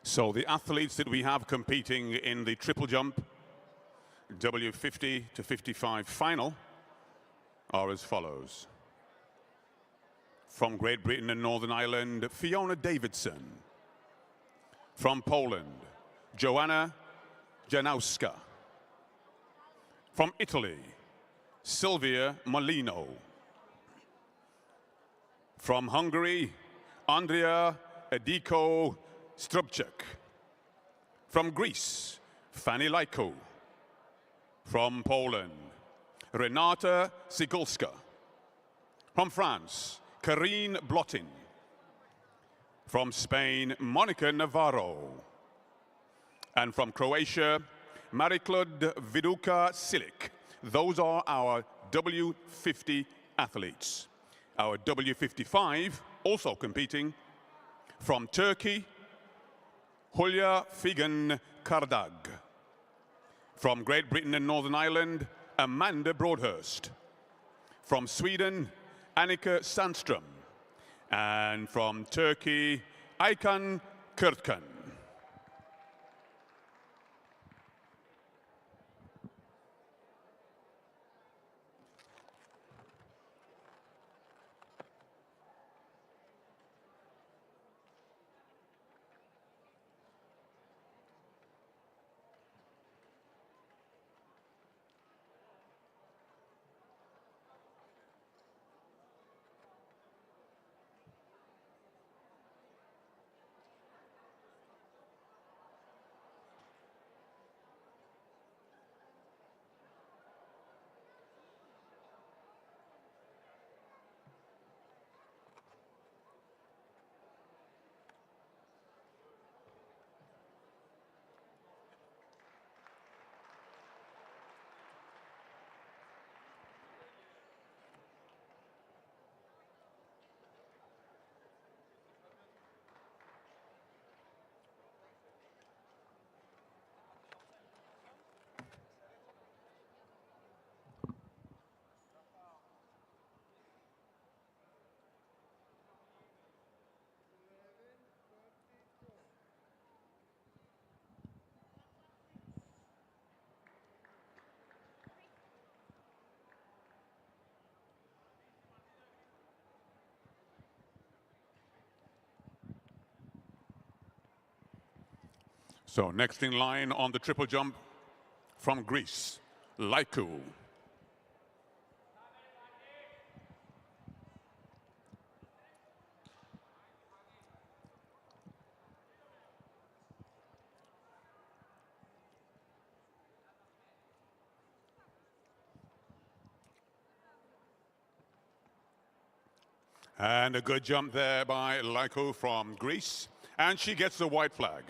So the athletes that we have competing in the triple jump W50 to 55 final are as follows. From Great Britain and Northern Ireland, Fiona Davidson. From Poland, Joanna Janowska. From Italy, Silvia Molino. From Hungary, Andrea Ediko Strubchuk. From Greece, Fanny Laiko. From Poland, Renata Sigulska. From France, Karine Blotin. From Spain, Monica Navarro. And from Croatia, Mariclud Viduka Silic. Those are our W50 athletes. Our W55 also competing from Turkey, Hulya Figen Kardag. From Great Britain and Northern Ireland, Amanda Broadhurst. From Sweden, Annika Sandström. And from Turkey, Aykan Kurtkan. So next in line on the triple jump from Greece, Laiku. And a good jump there by Laiko from Greece. And she gets the white flag.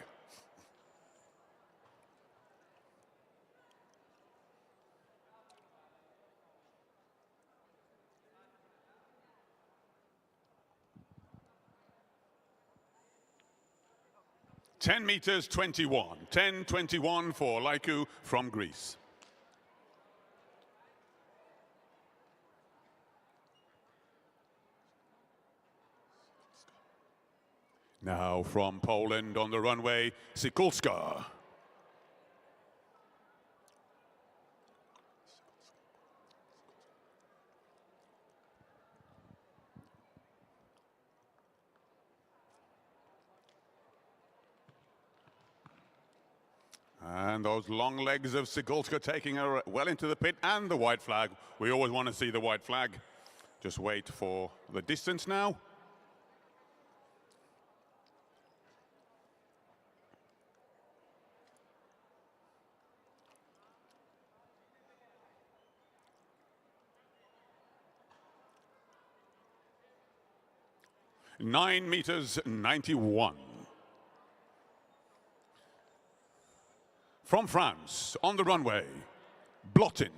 (10 meters 21). 10:21 for Laiku from Greece. Now from Poland on the runway, Sikulska. And those long legs of Sikulska taking her well into the pit, and the white flag. We always want to see the white flag. Just wait for the distance now. (9 meters 91). From France, on the runway, Blotin.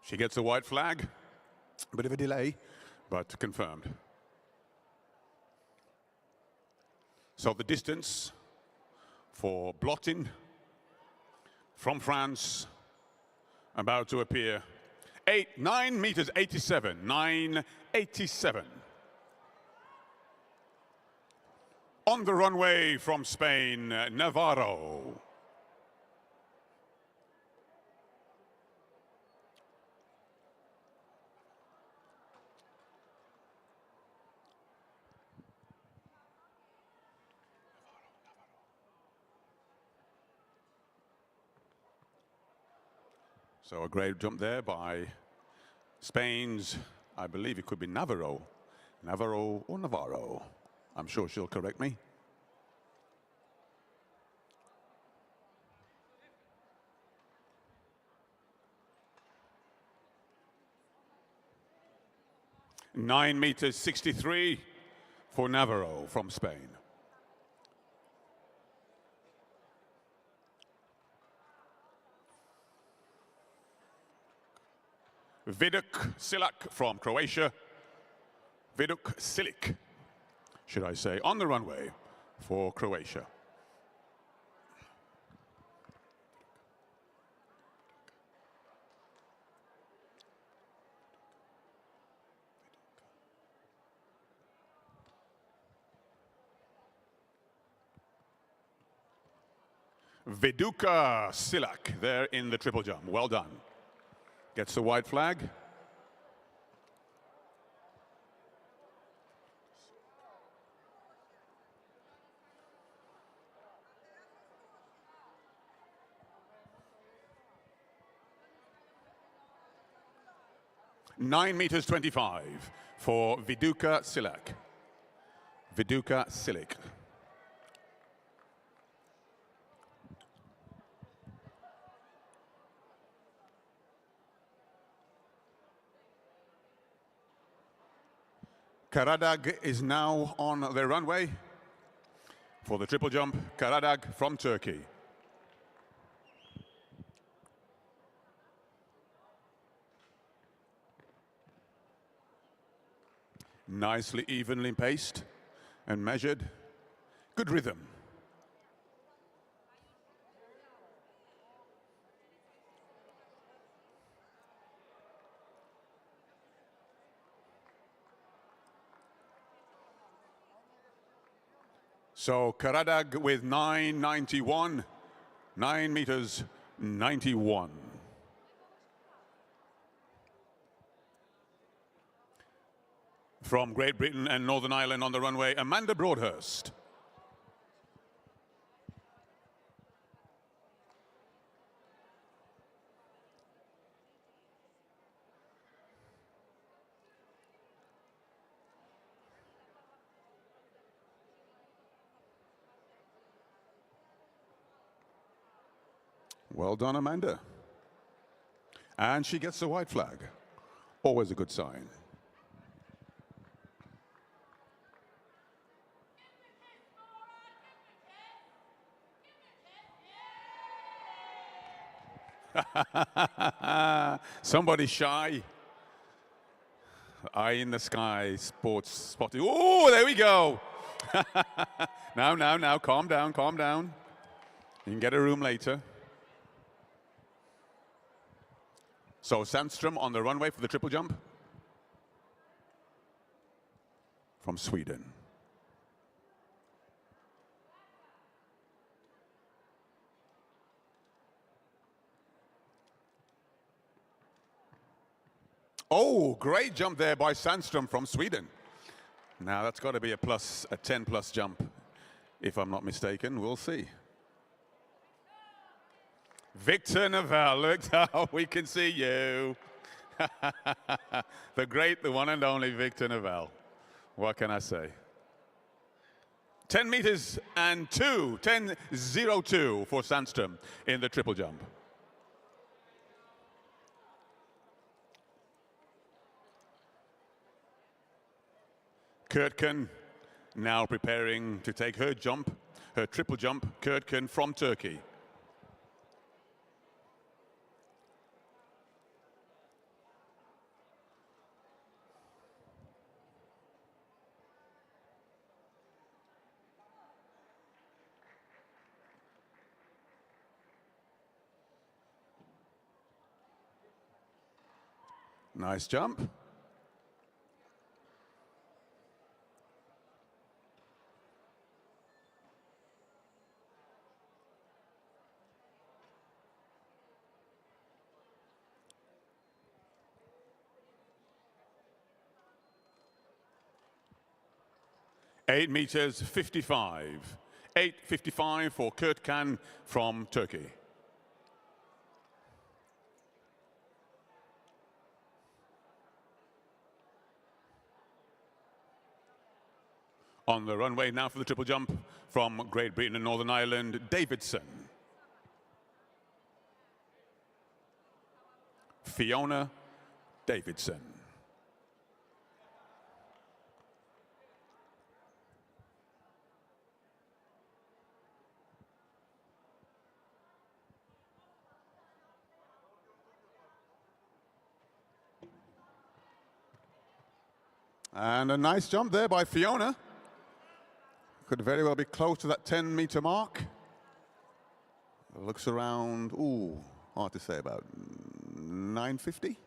She gets a white flag. A bit of a delay, but confirmed. So the distance for Blotin from France, about to appear, 9 meters 87, 9:87. On the runway from Spain, Navarro. So a great jump there by Spain's, I believe it could be Navarro. Navarro or Navarro. I'm sure she'll correct me. (9 meters 63 for Navarro from Spain. Viduk Silak from Croatia. Viduk Silik, should I say, on the runway for Croatia. Viduka Silak there in the triple jump. Well done. Gets the white flag. (9 meters 25 for Viduka Silak. Viduka Silik. Karadag is now on the runway for the triple jump. Karadag from Turkey. Nicely evenly paced and measured. Good rhythm. So Karadag with 9:91, 9 meters 91. From Great Britain and Northern Ireland on the runway, Amanda Broadhurst. Well done, Amanda. And she gets the white flag. Always a good sign. Somebody shy. Eye in the sky, sports spotting. Oh, there we go. Now, calm down, calm down. You can get a room later. So Sandström on the runway for the triple jump. From Sweden. Oh, great jump there by Sandström from Sweden. Now that's got to be a 10+ jump, if I'm not mistaken. We'll see. Victor Newell, look how we can see you. The great, the one and only Victor Newell. What can I say? 10 meters and 10.02 for Sandström in the triple jump. Kürtken now preparing to take her jump, her triple jump, Kürtken from Turkey. Nice jump. Eight meters 55. 8:55 for Kürtken from Turkey. On the runway now for the triple jump from Great Britain and Northern Ireland, Davidson. Fiona Davidson. And a nice jump there by Fiona. Could very well be close to that 10-meter mark. Looks around, ooh, hard to say, about 950.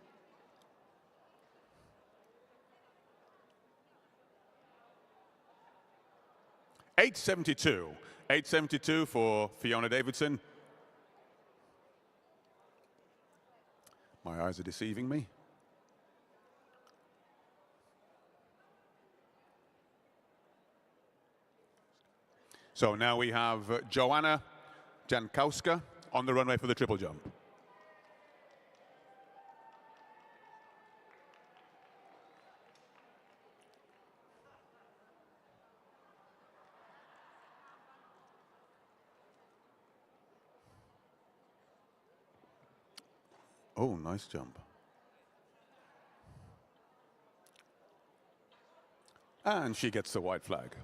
$8.72 for Fiona Davidson. My eyes are deceiving me. So now we have Joanna Jankowska on the runway for the triple jump. Oh, nice jump. And she gets the white flag.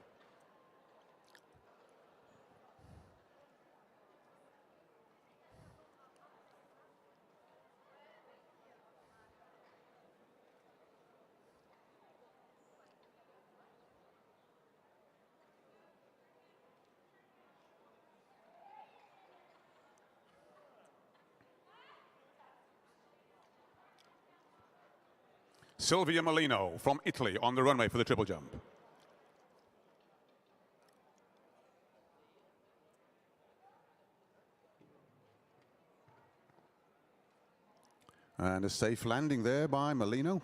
Silvia Molino from Italy on the runway for the triple jump. And a safe landing there by Molino.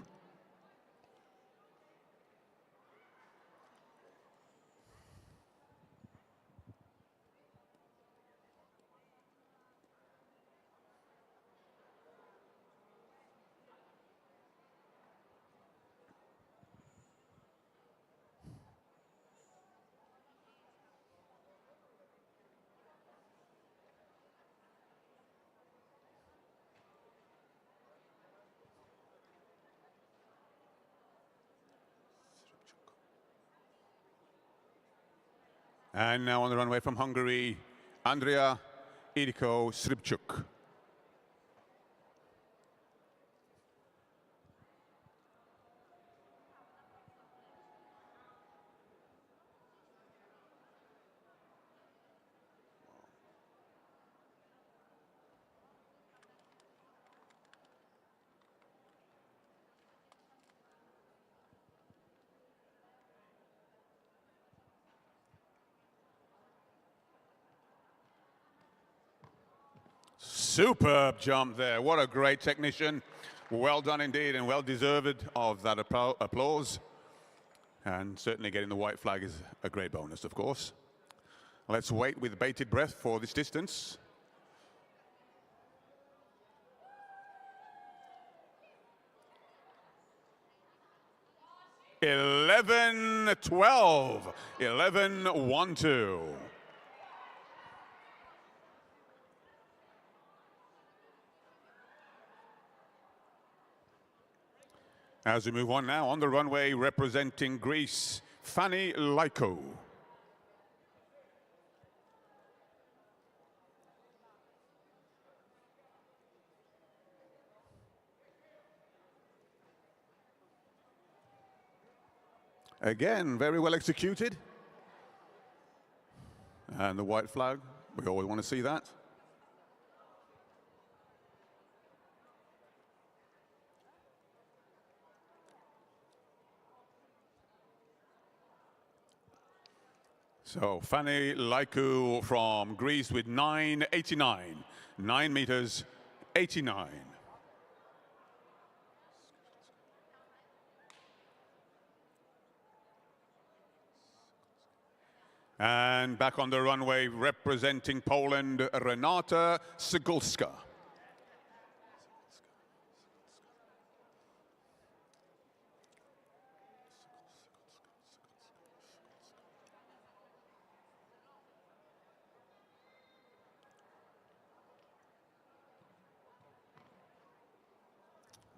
And now on the runway from Hungary, Andrea Iriko Sribchuk. Superb jump there. What a great technician. Well done indeed, and well deserved of that applause. And certainly getting the white flag is a great bonus, of course. Let's wait with bated breath for this distance. (11:12). 11:12. As we move on now, on the runway representing Greece, Fanny Lyko. Again, very well executed. And the white flag, we always want to see that. So Fanny Lyko from Greece with 9:89, 9 meters 89. And back on the runway representing Poland, Renata Cygulska.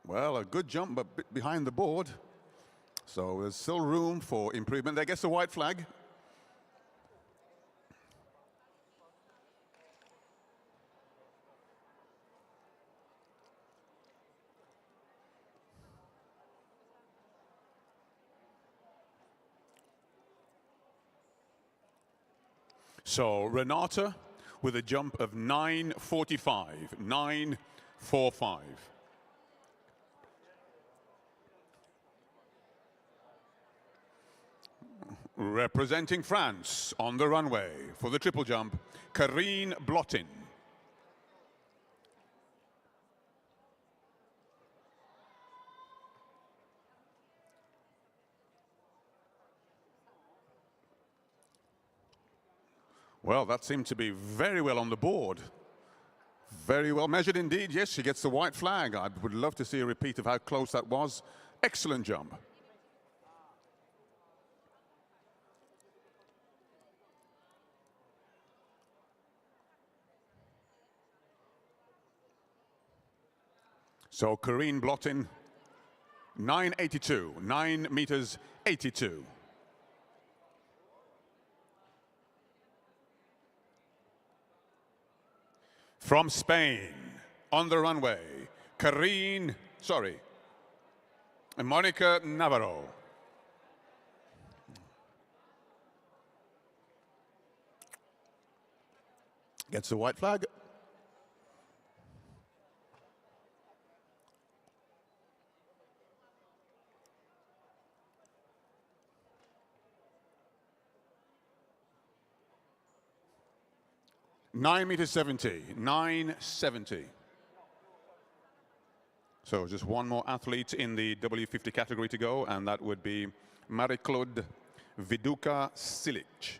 Well, a good jump, but behind the board. So there's still room for improvement. There gets the white flag. So Renata with a jump of 9:45, 9:45. Representing France on the runway for the triple jump, Karine Blotin. Well, that seemed to be very well on the board. Very well measured indeed. Yes, she gets the white flag. I would love to see a repeat of how close that was. Excellent jump. So Karine Blotin, 9:82, 9 meters 82. From Spain, on the runway, Monica Navarro. Gets the white flag. (9:70), 9:70. So just one more athlete in the W50 category to go, and that would be Marie-Claude Viduka-Silic.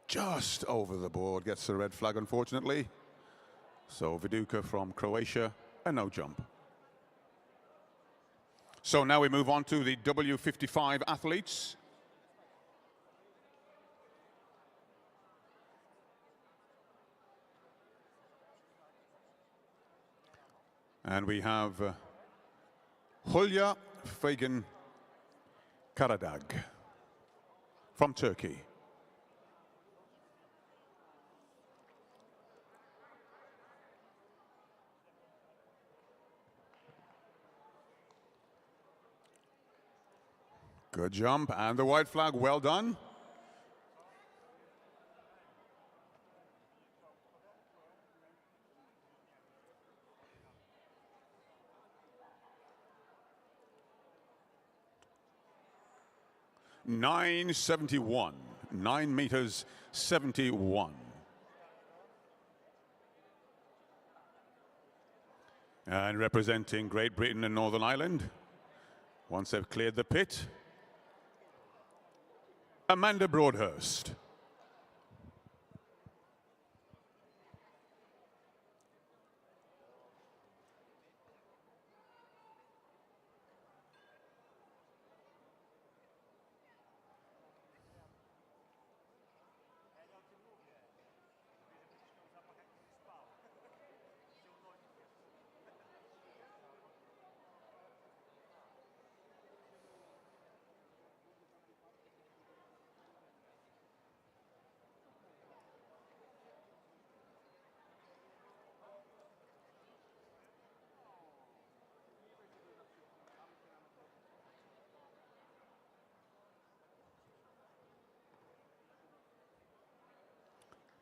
Just over the board, gets the red flag, unfortunately. So Viduka from Croatia, a no jump. So now we move on to the W55 athletes. And we have Hulya Fagan Karadag from Turkey. Good jump, and the white flag, well done. (9.71), 9 meters 71. And representing Great Britain and Northern Ireland, once they've cleared the pit, Amanda Broadhurst.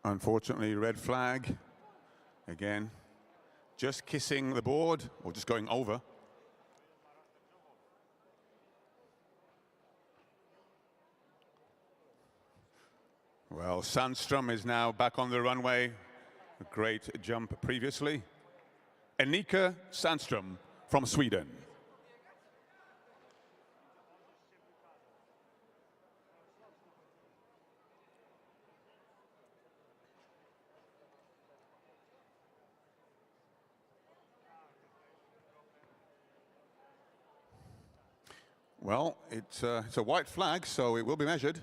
Unfortunately, red flag. Again, just kissing the board or just going over. Well, Sandström is now back on the runway. A great jump previously. Enika Sandström from Sweden. Well, it's a white flag, so it will be measured.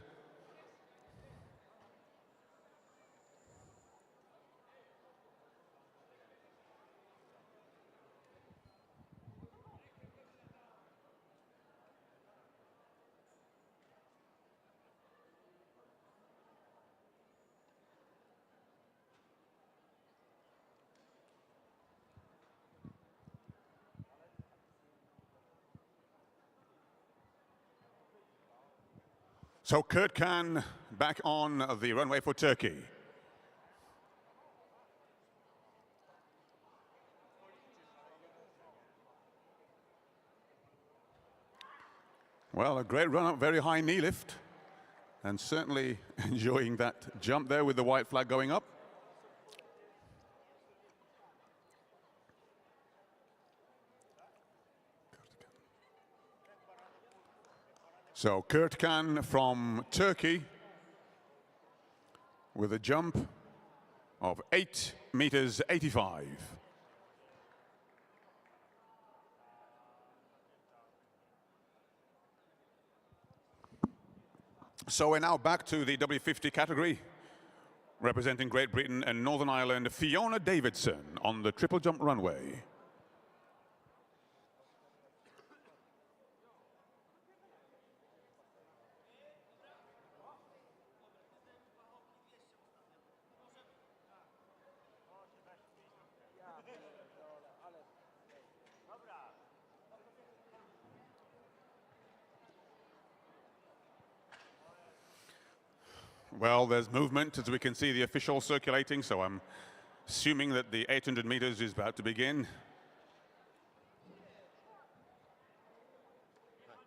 So Kurt Kan back on the runway for Turkey. Well, a great run up, very high knee lift, and certainly enjoying that jump there with the white flag going up. So Kurt Kan from Turkey with a jump of 8 meters 85. So we're now back to the W50 category, representing Great Britain and Northern Ireland, Fiona Davidson on the triple jump runway. Well, there's movement, as we can see the officials circulating, so I'm assuming that the 800 meters is about to begin.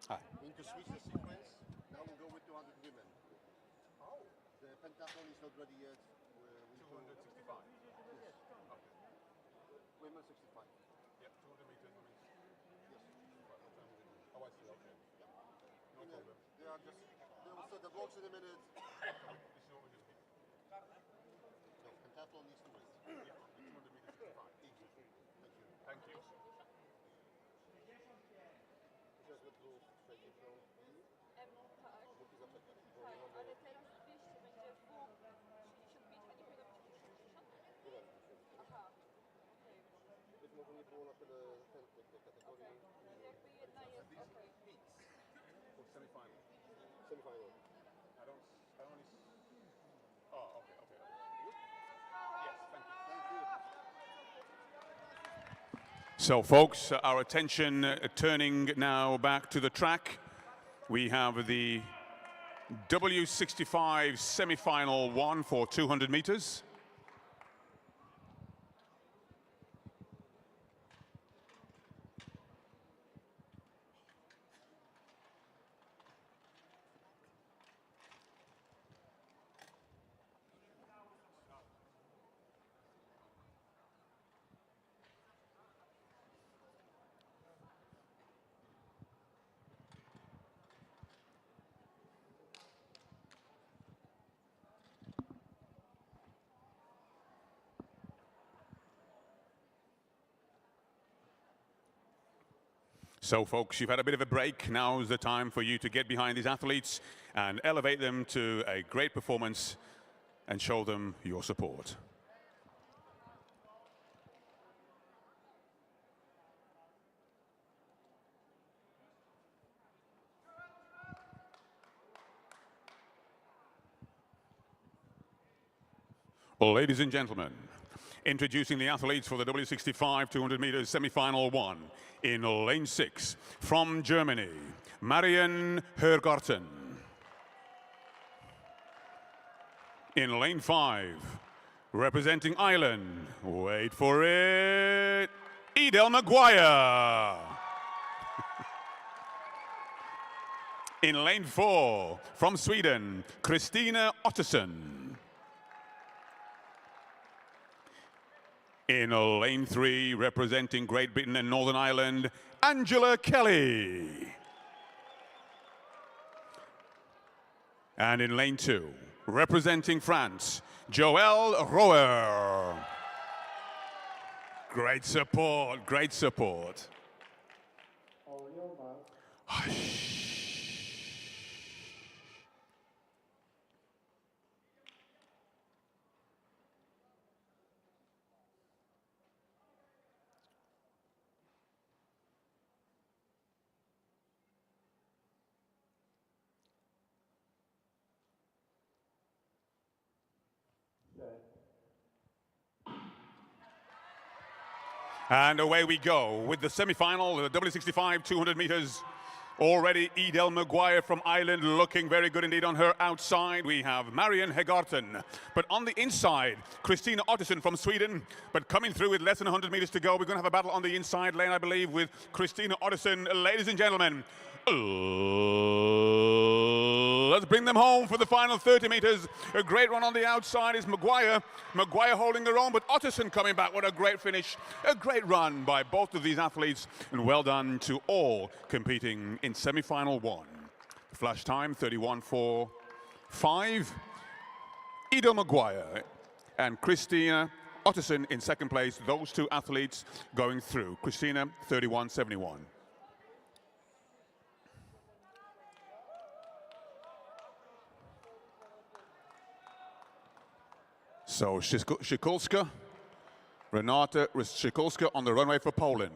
Going to switch the sequence. Now we'll go with 200 women. Oh. The pentathlon is not ready yet. 265. Yes. Okay. Women 65. Yeah, 200 meters. Yes. Oh, I see, okay. No problem. They are just, they will set the blocks in a minute. No, pentathlon needs to wait. Yeah, 200 meters 65. Easy. Thank you. Thank you. Tak. Musi zaczekać, bo nie Tak, mamy... ale teraz 200 będzie w 65, a nie powinno być 60? Nie wiem, co się Aha, okej. być może nie było na tyle chętnych tej kategorii. Czyli jakby jedna jest okej. Semi-final. Semifinal. I only... Oh, okay, okay. Yes, thank you. Thank you. So, folks, our attention turning now back to the track. We have the W65 semi-final one for 200 meters. So, folks, you've had a bit of a break. Now's the time for you to get behind these athletes and elevate them to a great performance and show them your support. Ladies and gentlemen, introducing the athletes for the W65 200 meters semi-final one in lane 6 from Germany, Marian Hergarten. In lane 5, representing Ireland, wait for it, Edel Maguire. In lane 4, from Sweden, Kristina Ottosson. In lane 3, representing Great Britain and Northern Ireland, Angela Kelly. And in lane 2, representing France, Joël Roer. Great support, great support. Hush. And away we go with the semi-final, the W65 200 meters. Already Edel Maguire from Ireland looking very good indeed on her outside. We have Marian Hegarten. But on the inside, Kristina Ottosson from Sweden. But coming through with less than 100 meters to go. We're going to have a battle on the inside lane, I believe, with Kristina Ottosson. Ladies and gentlemen, let's bring them home for the final 30 meters. A great run on the outside is Maguire. Maguire holding her own, but Ottosson coming back. What a great finish. A great run by both of these athletes. And well done to all competing in semi-final one. Flash time, 31.45. Edel Maguire and Kristina Ottosson in second place. Those two athletes going through. Kristina, 31.71. So Szykulska, Renata Szykulska on the runway for Poland.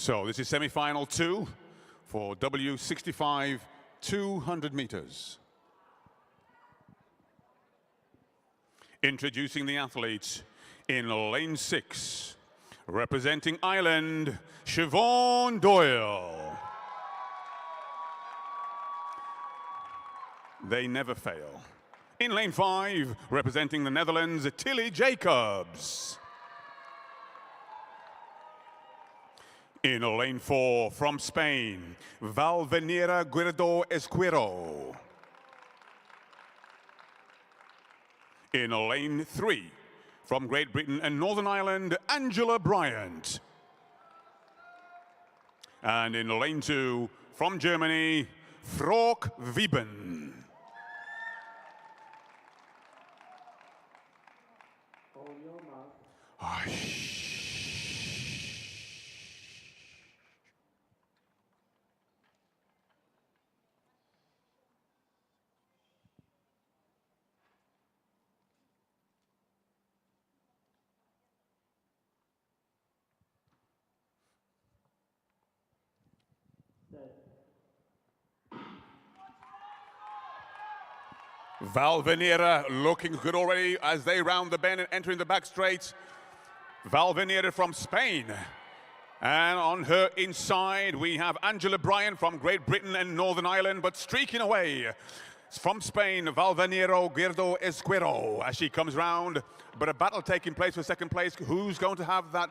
So this is semi-final 2 for W65 200 meters. Introducing the athletes in lane 6, representing Ireland, Siobhan Doyle. They never fail. In lane 5, representing the Netherlands, Tilly Jacobs. In lane 4, from Spain, Valvanera Guerdo Esquero. In lane 3, from Great Britain and Northern Ireland, Angela Bryant. And in lane 2, from Germany, Frauke Wieben. Valvanera looking good already as they round the bend and entering the back straight. Valvanera from Spain. And on her inside, we have Angela Bryant from Great Britain and Northern Ireland, but streaking away from Spain, Valvanera Guerdo Esquero as she comes round. But a battle taking place for second place. Who's going to have that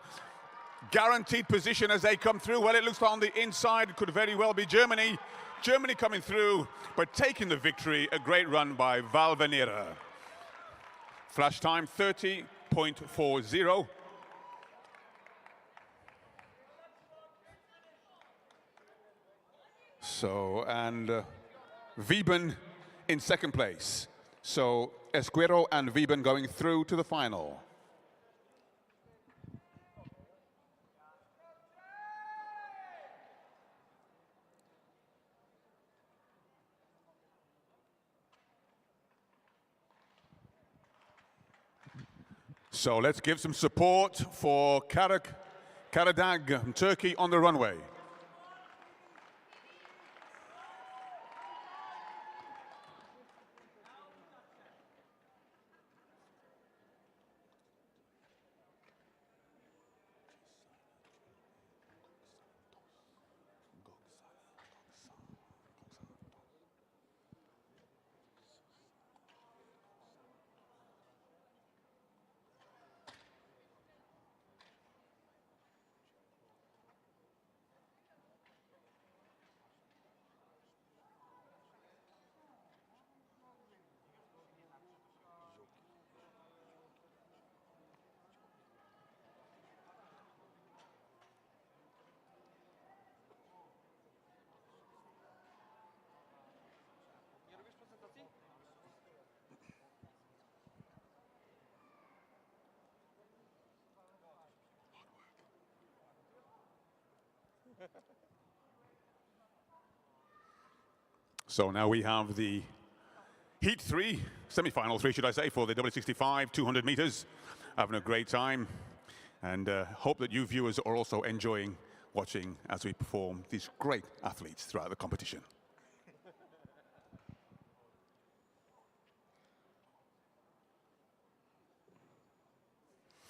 guaranteed position as they come through? Well, it looks on the inside. It could very well be Germany. Germany coming through, but taking the victory. A great run by Valvanera. Flash time 30.40. So, and Wieben in second place. So, Esquero and Wieben going through to the final. So let's give some support for Karadag, Turkey on the runway. So now we have the Heat 3, semi-final 3, should I say, for the W65 200 meters. Having a great time, and hope that you viewers are also enjoying watching as we perform these great athletes throughout the competition.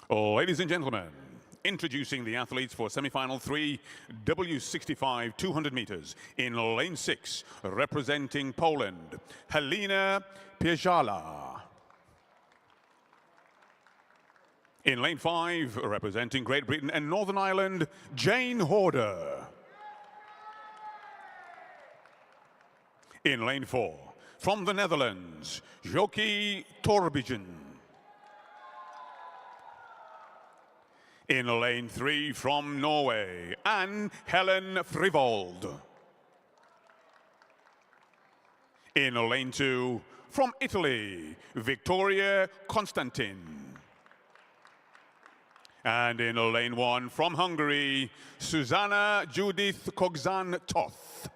Ladies and gentlemen, introducing the athletes for semi-final 3, W65 200 meters. In lane 6, representing Poland, Halina Piejala. In lane 5, representing Great Britain and Northern Ireland, Jane Horder. In lane 4, from the Netherlands, Jokie Torbigen. In lane 3, from Norway, Anne Helen Frivold. In lane 2, from Italy, Victoria Constantin. And in lane 1, from Hungary, Susanna Judith Kogzan-Toth.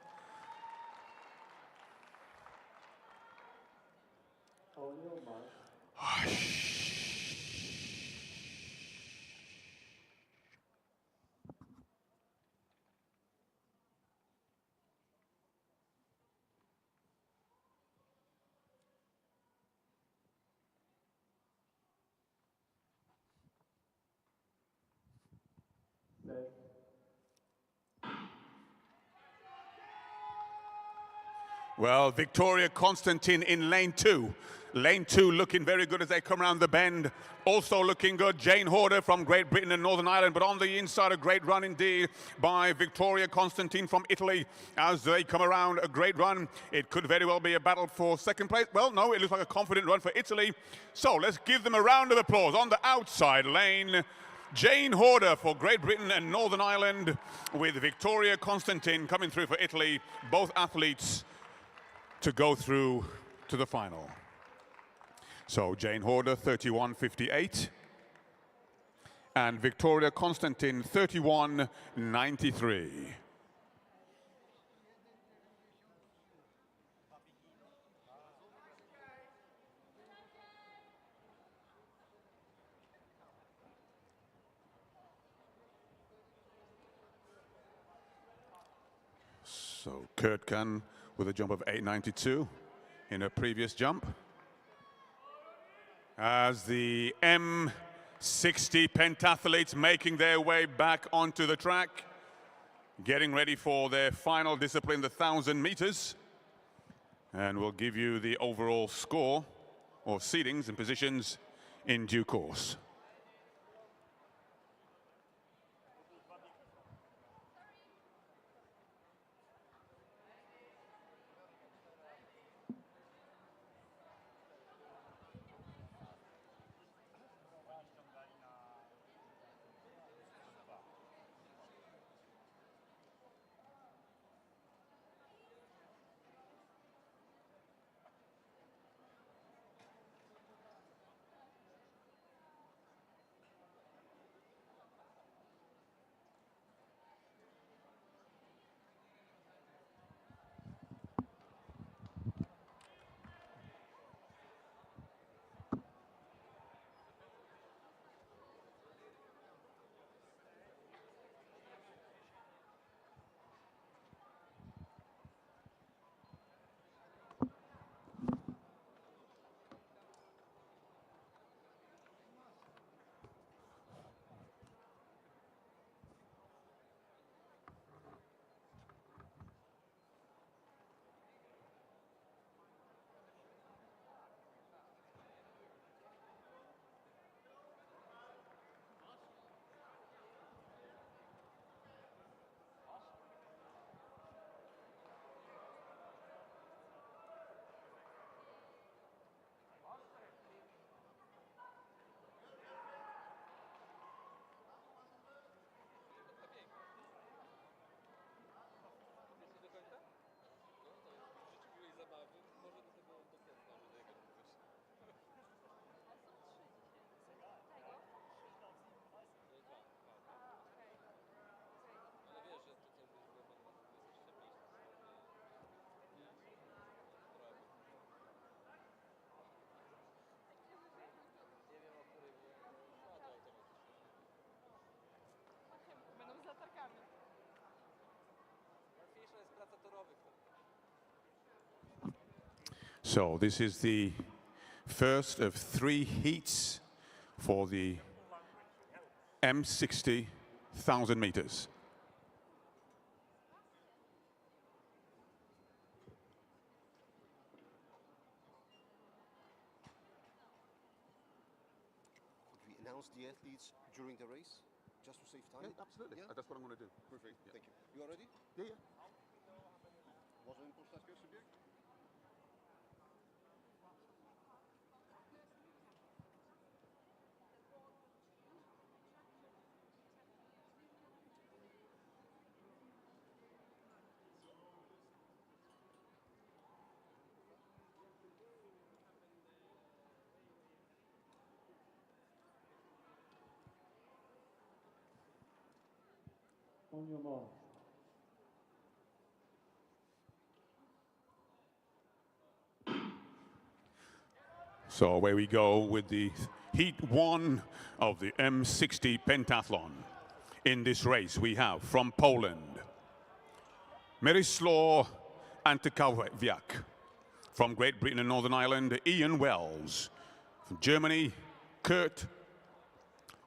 Well, Victoria Constantine in lane 2. Lane 2 looking very good as they come around the bend. Also looking good, Jane Horder from Great Britain and Northern Ireland, but on the inside, a great run indeed by Victoria Constantine from Italy as they come around. A great run. It could very well be a battle for second place. Well, no, it looks like a confident run for Italy. So let's give them a round of applause. On the outside lane, Jane Horder for Great Britain and Northern Ireland, with Victoria Constantine coming through for Italy. Both athletes to go through to the final. So Jane Horder, 31.58. And Victoria Constantine, 31.93. So Kurt Kahn with a jump of 8.92 in a previous jump. As the M60 pentathletes making their way back onto the track, getting ready for their final discipline, the 1,000 meters. And we'll give you the overall score or seedings and positions in due course. So this is the first of 3 heats for the M60 1,000 meters. Could we announce the athletes during the race, just to save time? Yeah, absolutely. Yeah? That's what I'm going to do. Perfect. Thank you. You are ready? Yeah, yeah. Was er een postatie alsjeblieft? On your mark. So away we go with the heat 1 of the M60 pentathlon. In this race we have from Poland, Miroslaw Antykowiak. From Great Britain and Northern Ireland, Ian Wells. From Germany, Kurt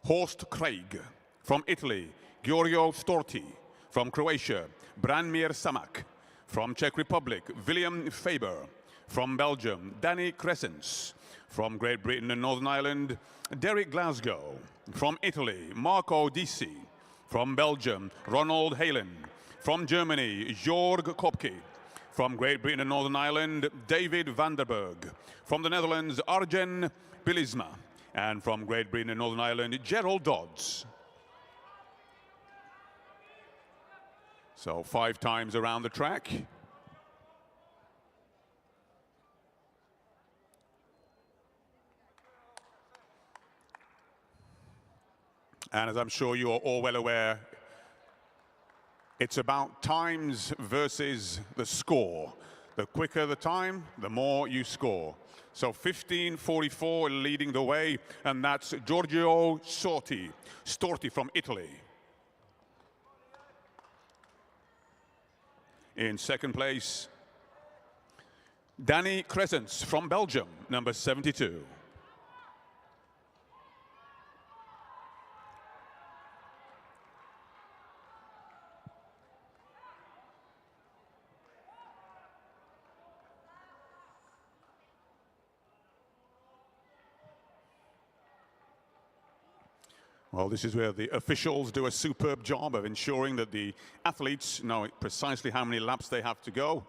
Horst Craig. From Italy, Giorgio Storti. From Croatia, Branimir Samak. From Czech Republic, William Faber. From Belgium, Danny Crescens. From Great Britain and Northern Ireland, Derek Glasgow. From Italy, Marco Disi. From Belgium, Ronald Halen. From Germany, Jorg Kopke. From Great Britain and Northern Ireland, David Vanderberg. From the Netherlands, Arjen Bilisma. And from Great Britain and Northern Ireland, Gerald Dodds. So 5 times around the track. And as I'm sure you are all well aware, it's about times versus the score. The quicker the time, the more you score. So 15:44 leading the way, and that's Giorgio Storti from Italy. In second place, Danny Crescens from Belgium, number 72. Well, this is where the officials do a superb job of ensuring that the athletes know precisely how many laps they have to go.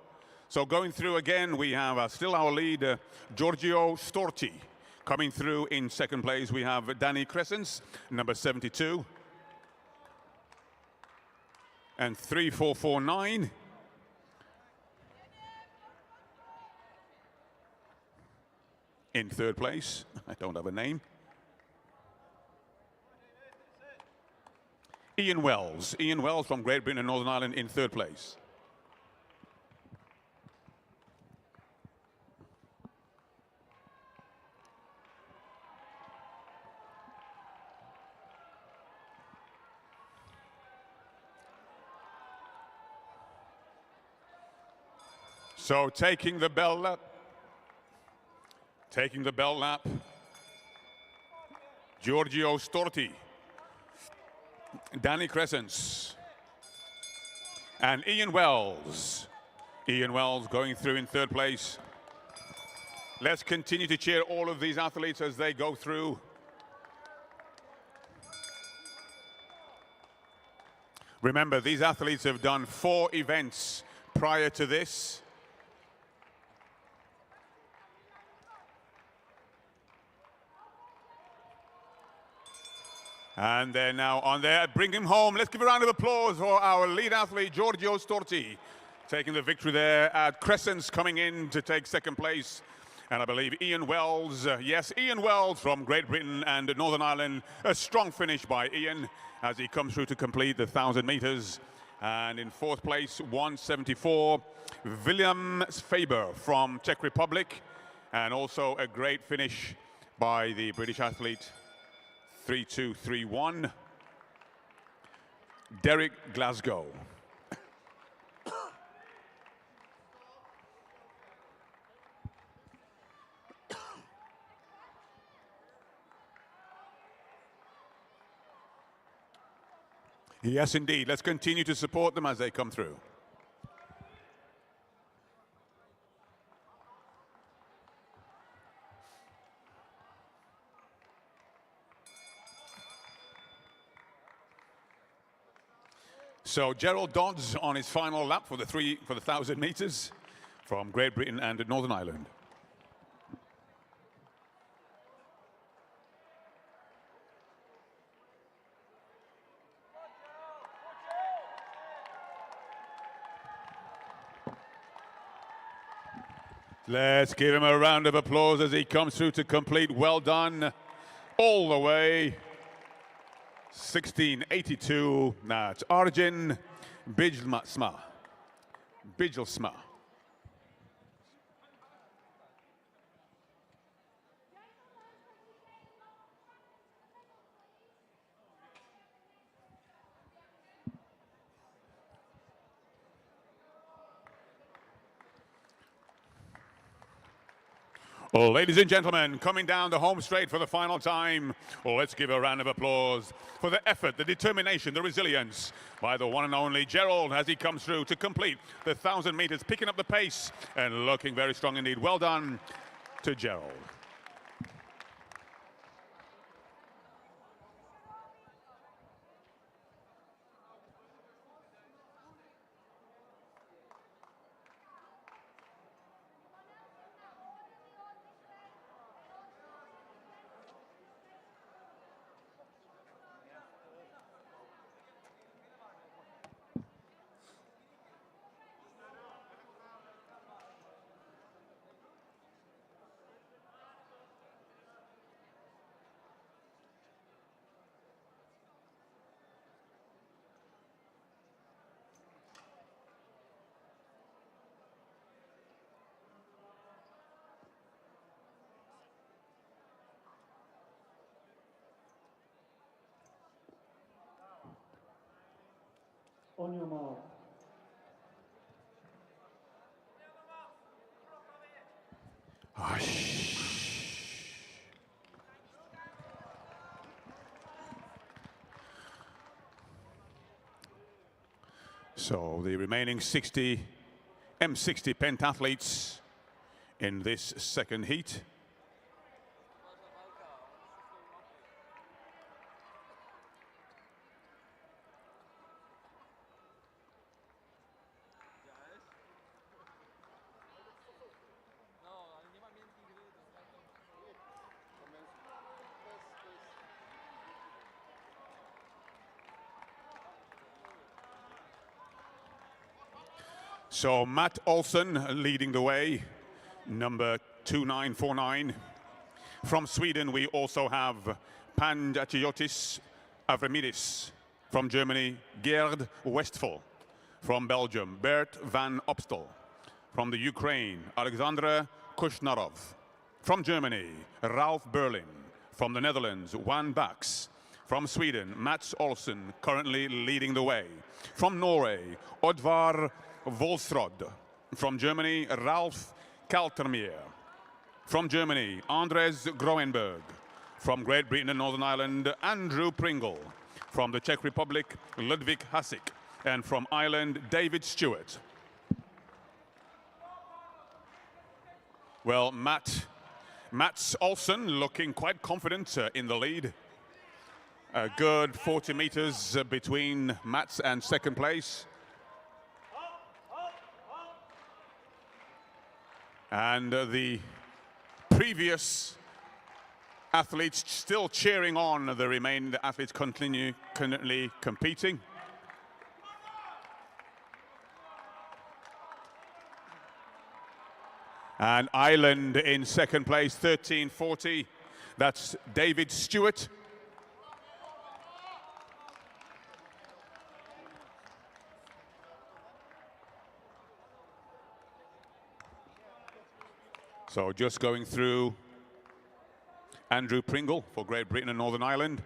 So going through again, we have still our lead, Giorgio Storti. Coming through in second place, we have Danny Crescens, number 72. And 3449. In third place, I don't have a name. Ian Wells from Great Britain and Northern Ireland in third place. So taking the bell lap, Giorgio Storti. Danny Crescens and Ian Wells. Ian Wells going through in third place. Let's continue to cheer all of these athletes as they go through. Remember, these athletes have done 4 events prior to this. And they're now on there. Bring him home. Let's give a round of applause for our lead athlete, Giorgio Storti, taking the victory there. Crescens coming in to take second place. And I believe Ian Wells, yes, Ian Wells from Great Britain and Northern Ireland. A strong finish by Ian as he comes through to complete the 1,000 meters. And in fourth place, 174, William Faber from Czech Republic. And also a great finish by the British athlete, 3231, Derek Glasgow. Yes, indeed. Let's continue to support them as they come through. So Gerald Dodds on his final lap for the 1,000 meters from Great Britain and Northern Ireland. Let's give him a round of applause as he comes through to complete. Well done all the way. 1682. Now it's Arjen Bijlsma. Ladies and gentlemen, coming down the home straight for the final time, let's give a round of applause for the effort, the determination, the resilience by the one and only Gerald as he comes through to complete the 1,000 meters, picking up the pace and looking very strong indeed. Well done to Gerald. On your mark. So the remaining 60 M60 pentathletes in this second heat. So Matt Olsen leading the way, number 2949. From Sweden, we also have Panagiotis Avramidis. From Germany, Gerd Westphal. From Belgium, Bert van Opstal. From the Ukraine, Alexandra Kushnarov. From Germany, Ralph Berlin. From the Netherlands, Juan Bax. From Sweden, Mats Olsen, currently leading the way. From Norway, Oddvar Volstrod. From Germany, Ralph Kaltermeer. From Germany, Andres Groenberg. From Great Britain and Northern Ireland, Andrew Pringle. From the Czech Republic, Ludwig Hasik. And from Ireland, David Stewart. Well, Mats Olsen looking quite confident in the lead. A good 40 meters between Mats and second place. And the previous athletes still cheering on. The remaining athletes currently competing. And Ireland in second place, 13:40. That's David Stewart. So just going through Andrew Pringle for Great Britain and Northern Ireland.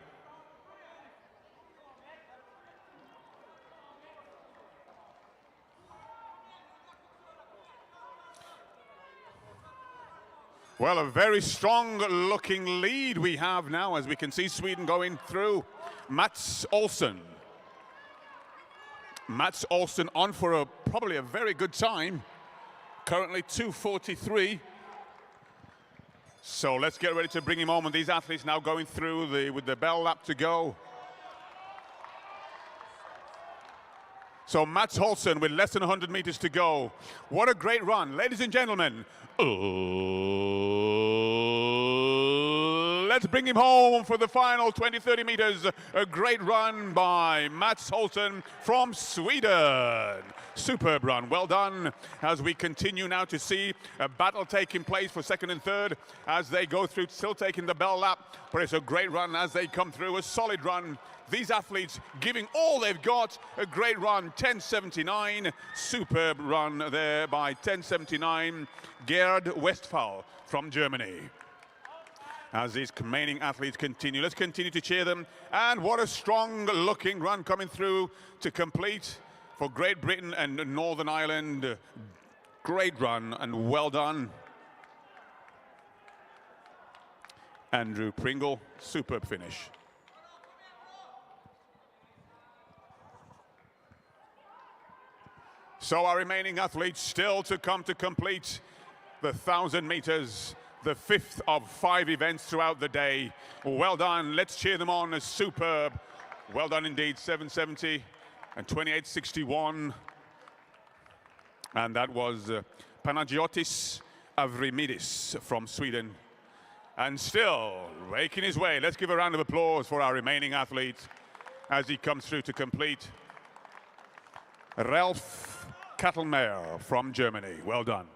Well, a very strong looking lead we have now, as we can see Sweden going through. Mats Olsen. Mats Olsen on for probably a very good time. Currently 2:43. So let's get ready to bring him home. And these athletes now going through with the bell lap to go. So Mats Olsen with less than 100 meters to go. What a great run. Ladies and gentlemen, let's bring him home for the final 20-30 meters. A great run by Mats Olsen from Sweden. Superb run, well done. As we continue now to see a battle taking place for second and third as they go through, still taking the bell lap. But it's a great run as they come through, a solid run. These athletes giving all they've got. A great run, 10:79. Superb run there by 10:79. Gerd Westphal from Germany. As these remaining athletes continue, let's continue to cheer them. And what a strong looking run coming through to complete for Great Britain and Northern Ireland. Great run and well done. Andrew Pringle. Superb finish. So our remaining athletes still to come to complete the 1,000 meters, the 5th of 5 events throughout the day. Well done. Let's cheer them on. Superb. Well done indeed. 7:70 and 28:61. And that was Panagiotis Avrimidis from Sweden. And still making his way. Let's give a round of applause for our remaining athlete as he comes through to complete. Ralph Kattelmeyer from Germany. Well done.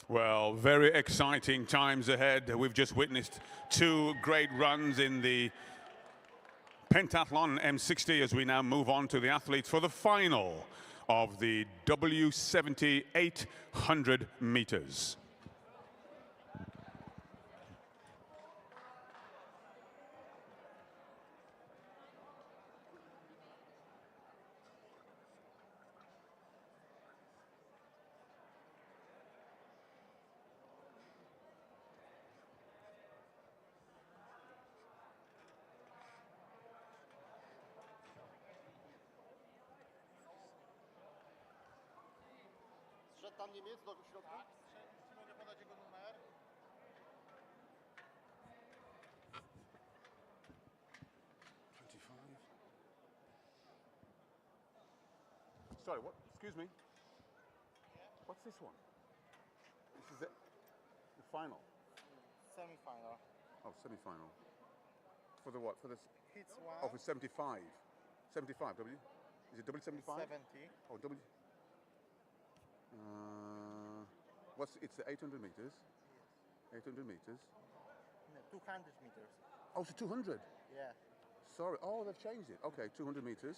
Well, very exciting times ahead. We've just witnessed 2 great runs in the pentathlon M60 as we now move on to the athletes for the final of the W70 800 meters. Zszedł tam Niemiec do środka? Mogę podać jego numer? Sorry, what? Excuse me. What's this one? This is the final. Semi-final. Oh, semi-final. For the what? For this? Hits one. Oh, for 75. 75, W? Is it W75? 70. Oh, W. It's the 800 meters. 800 meters. No, 200 meters. Oh, so 200. Yeah. Sorry. Oh, they've changed it. Okay, 200 meters.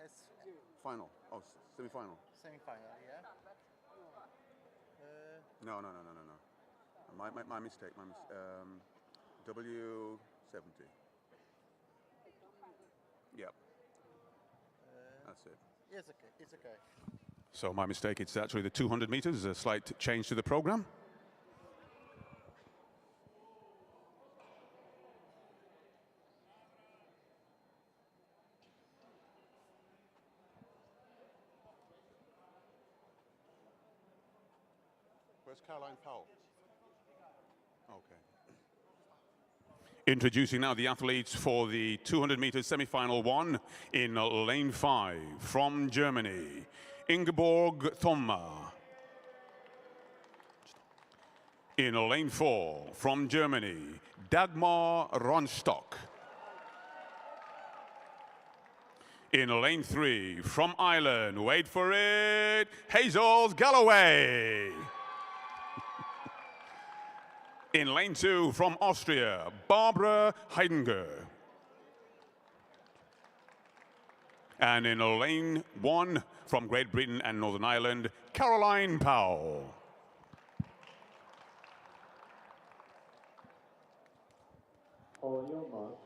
As Final. Oh, semi-final. semi-final, yeah. No. My mistake. W70. Yep. That's it. It's okay. It's okay. So my mistake, it's actually the 200 meters, a slight change to the program. Where's Caroline Powell? Okay. Introducing now the athletes for the 200 meters semi-final 1 in lane 5 from Germany, Ingeborg Thoma. In lane 4 from Germany, Dagmar Ronstock. In lane 3 from Ireland, wait for it, Hazel Galloway. In lane 2 from Austria, Barbara Heidinger. And in lane 1 from Great Britain and Northern Ireland, Caroline Powell. On your mark.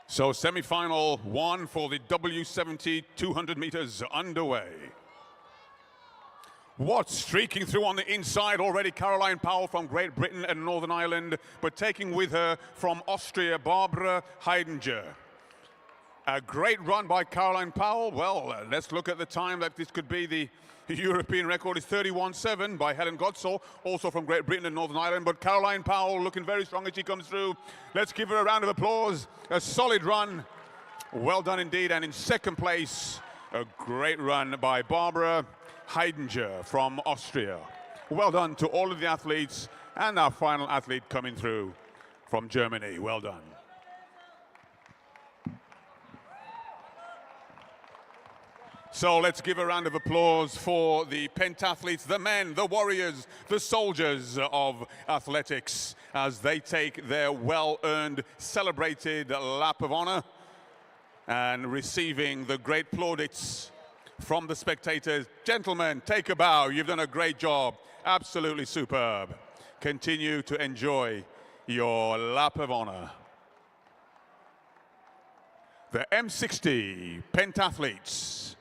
So semi-final 1 for the W70 200 meters underway. What's streaking through on the inside already? Caroline Powell from Great Britain and Northern Ireland, but taking with her from Austria, Barbara Heidinger. A great run by Caroline Powell. Well, let's look at the time that this could be. The European record is 31.7 by Helen Godsall, also from Great Britain and Northern Ireland. But Caroline Powell looking very strong as she comes through. Let's give her a round of applause. A solid run. Well done indeed. And in second place, a great run by Barbara Heidinger from Austria. Well done to all of the athletes, and our final athlete coming through from Germany. Well done. So let's give a round of applause for the pentathletes, the men, the warriors, the soldiers of athletics, as they take their well-earned, celebrated lap of honor and receiving the great plaudits from the spectators. Gentlemen, take a bow. You've done a great job. Absolutely superb. Continue to enjoy your lap of honor. The M60 pentathletes.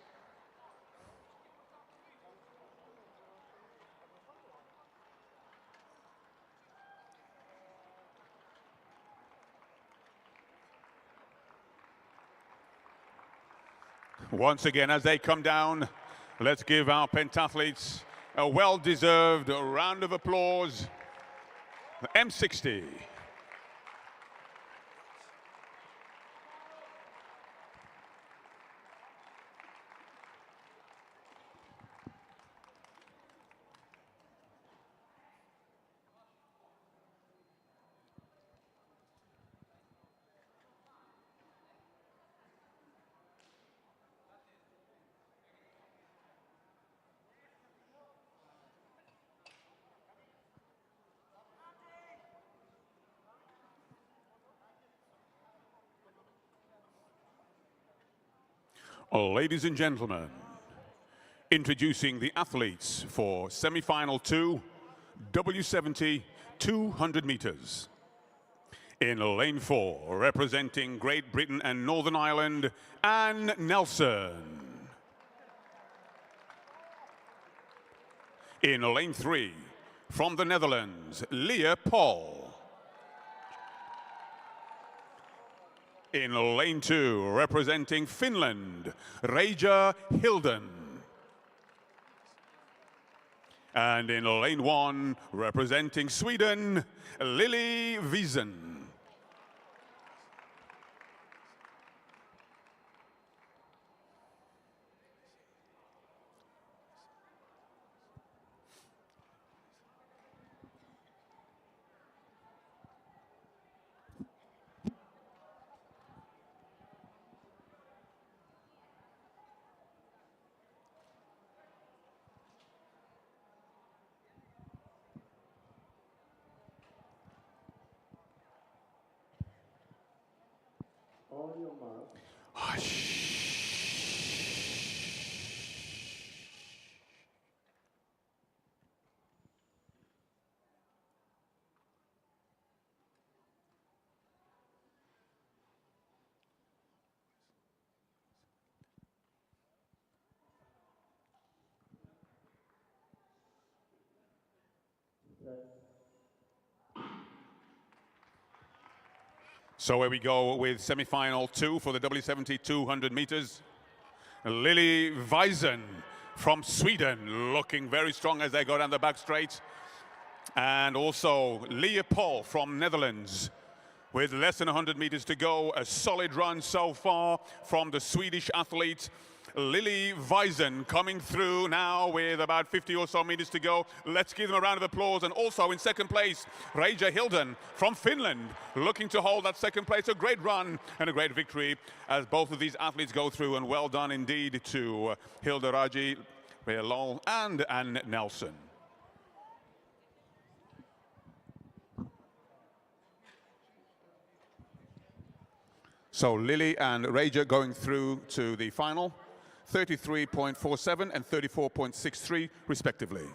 Once again, as they come down, let's give our pentathletes a well-deserved round of applause. The M60. Ladies and gentlemen, introducing the athletes for semi-final 2, W70 200 meters. In lane 4, representing Great Britain and Northern Ireland, Anne Nelson. In lane 3, from the Netherlands, Leah Paul. In lane 2, representing Finland, Reija Hilden. And in lane 1, representing Sweden, Lily Wiesen. On your mark. So here we go with semi-final 2 for the W70 200 meters. Lily Wiesen from Sweden, looking very strong as they go down the back straight. And also Leah Paul from Netherlands. With less than 100 meters to go, a solid run so far from the Swedish athlete. Lily Wiesen coming through now with about 50 or so meters to go. Let's give them a round of applause. And also in second place, Reija Hilden from Finland, looking to hold that second place. A great run and a great victory as both of these athletes go through. And well done indeed to Hilde Raji, Lol, and Anne Nelson. So Lily and Reija going through to the final. 33.47 and 34.63 respectively.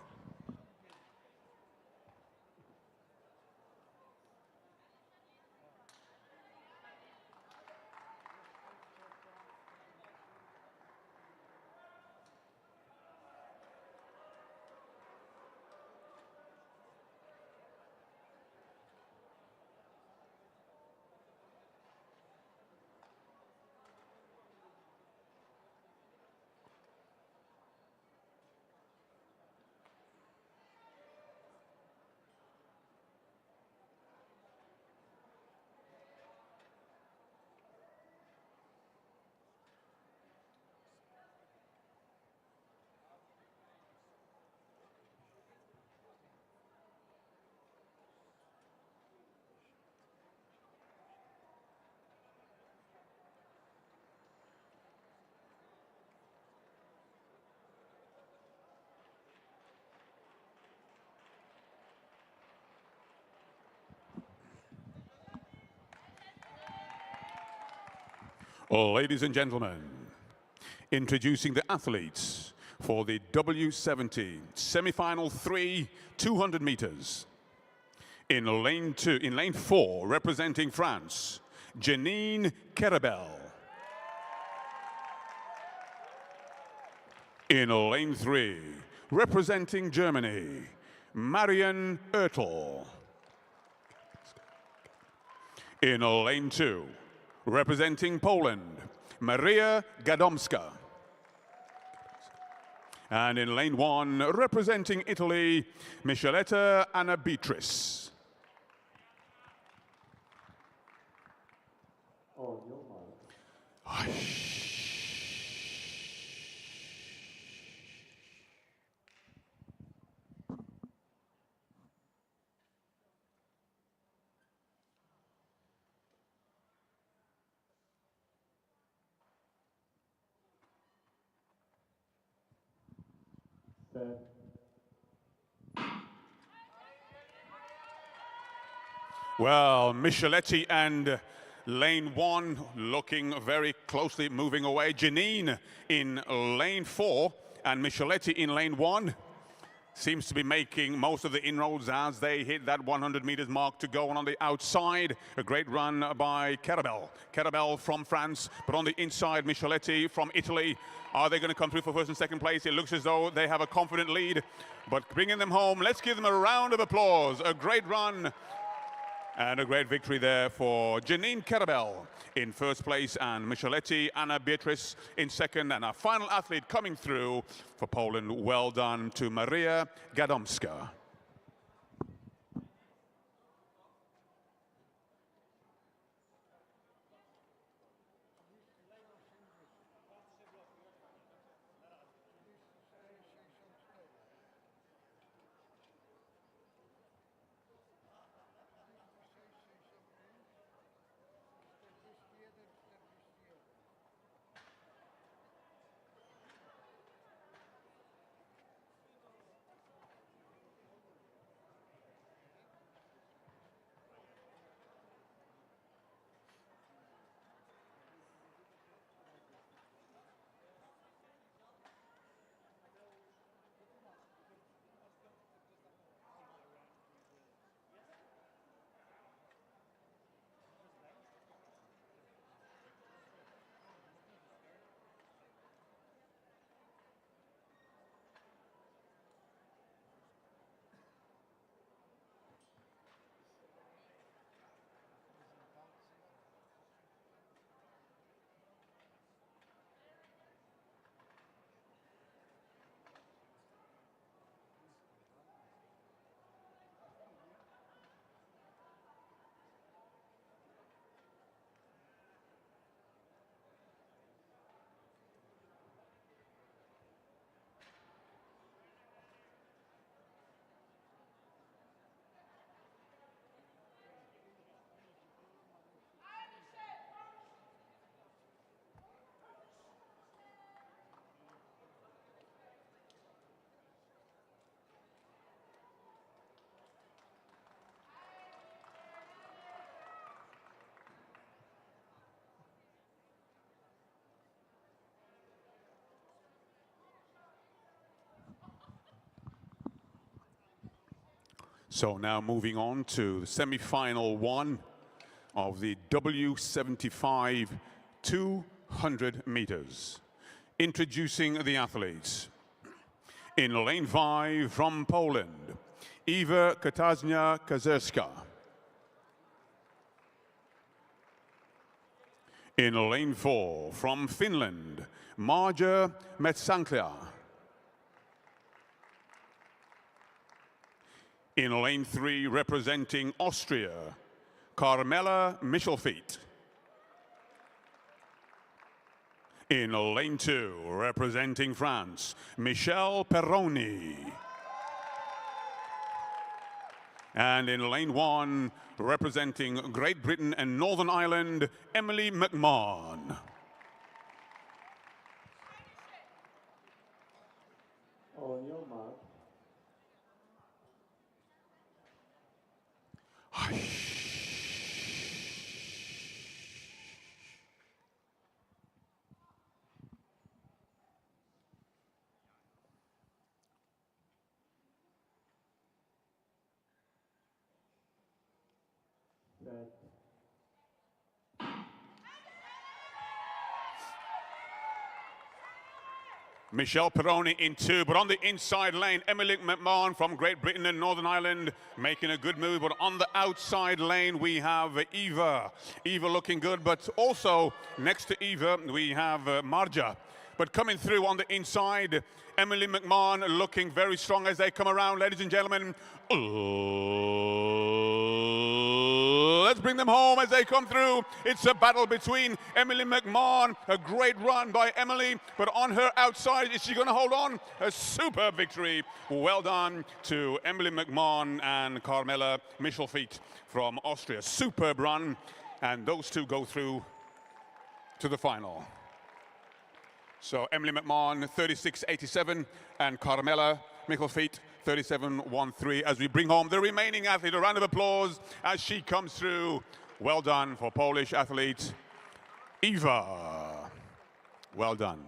Ladies and gentlemen, introducing the athletes for the W70 semi-final 3, 200 meters. In lane 4, representing France, Janine Kerabel. In lane 3, representing Germany, Marion Oertel. In lane 2, representing Poland, Maria Gadomska. And in lane 1, representing Italy, Micheletta Anna Beatrice. On your mark. Set. Well, Micheletti and lane 1 looking very closely moving away. Janine in lane 4 and Micheletti in lane 1 seems to be making most of the inroads as they hit that 100 meters mark to go on the outside. A great run by Kerabel. Kerabel from France, but on the inside, Micheletti from Italy. Are they going to come through for first and second place? It looks as though they have a confident lead, but bringing them home, let's give them a round of applause. A great run and a great victory there for Janine Kerabel in first place and Micheletti Anna Beatrice in second. And our final athlete coming through for Poland. Well done to Maria Gadomska. So now moving on to the semi-final 1 of the W75 200 meters. Introducing the athletes. In lane 5 from Poland, Ewa Katarzyna-Kazerska. In lane 4 from Finland, Marja Metsanklia. In lane 3, representing Austria, Carmela Michelfiet. In lane 2, representing France, Michelle Perroni. And in lane 1, representing Great Britain and Northern Ireland, Emily McMahon. On your mark. Michelle Peroni in 2, but on the inside lane, Emily McMahon from Great Britain and Northern Ireland making a good move, but on the outside lane we have Eva. Eva looking good, but also next to Eva we have Marja. But coming through on the inside, Emily McMahon looking very strong as they come around, ladies and gentlemen. Let's bring them home as they come through. It's a battle between Emily McMahon, a great run by Emily, but on her outside, is she going to hold on? A superb victory. Well done to Emily McMahon and Carmela Michelfiet from Austria. Superb run, and those two go through to the final. So Emily McMahon, 36.87, and Carmela Michelfiet, 37.13, as we bring home the remaining athlete. A round of applause as she comes through. Well done for Polish athlete Eva. Well done.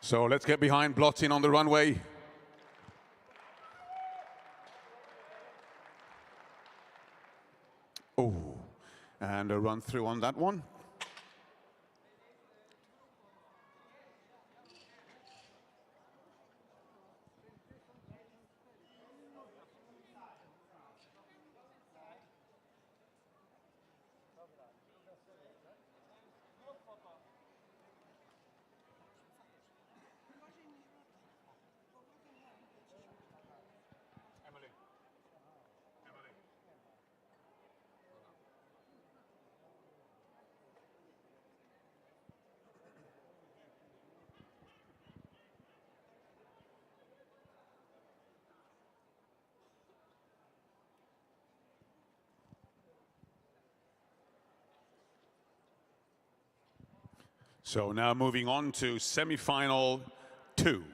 So let's get behind Blotzin on the runway. Oh, and a run through on that one. So now moving on to semi-final 2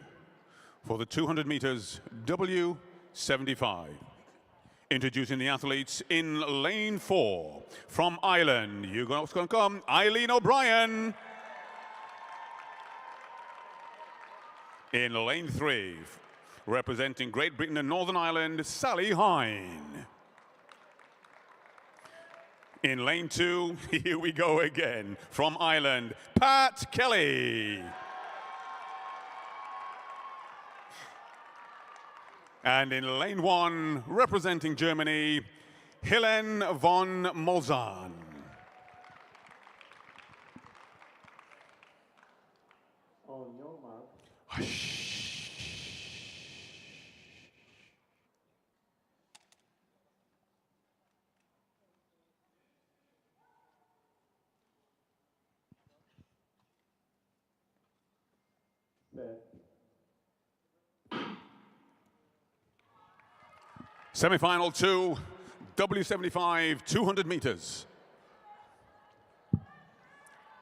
for the 200 meters W75. Introducing the athletes in lane 4 from Ireland. You're going to come, Eileen O'Brien. In lane 3, representing Great Britain and Northern Ireland, Sally Hine. In lane 2, here we go again, from Ireland, Pat Kelly. And in lane 1, representing Germany, Helen von Molzahn. On your mark. Semi-final 2, W75, 200 meters.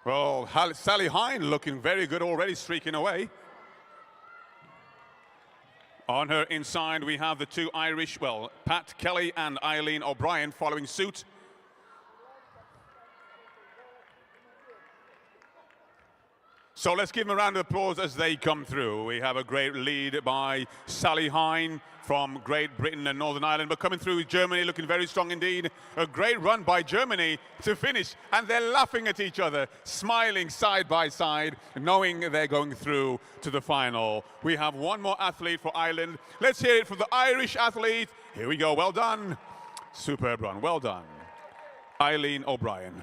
Well, Sally Hine looking very good already, streaking away. On her inside, we have the two Irish, well, Pat Kelly and Eileen O'Brien following suit. So let's give them a round of applause as they come through. We have a great lead by Sally Hine from Great Britain and Northern Ireland, but coming through Germany, looking very strong indeed. A great run by Germany to finish, and they're laughing at each other, smiling side by side, knowing they're going through to the final. We have one more athlete for Ireland. Let's hear it for the Irish athlete. Here we go, well done. Superb run, well done. Eileen O'Brien,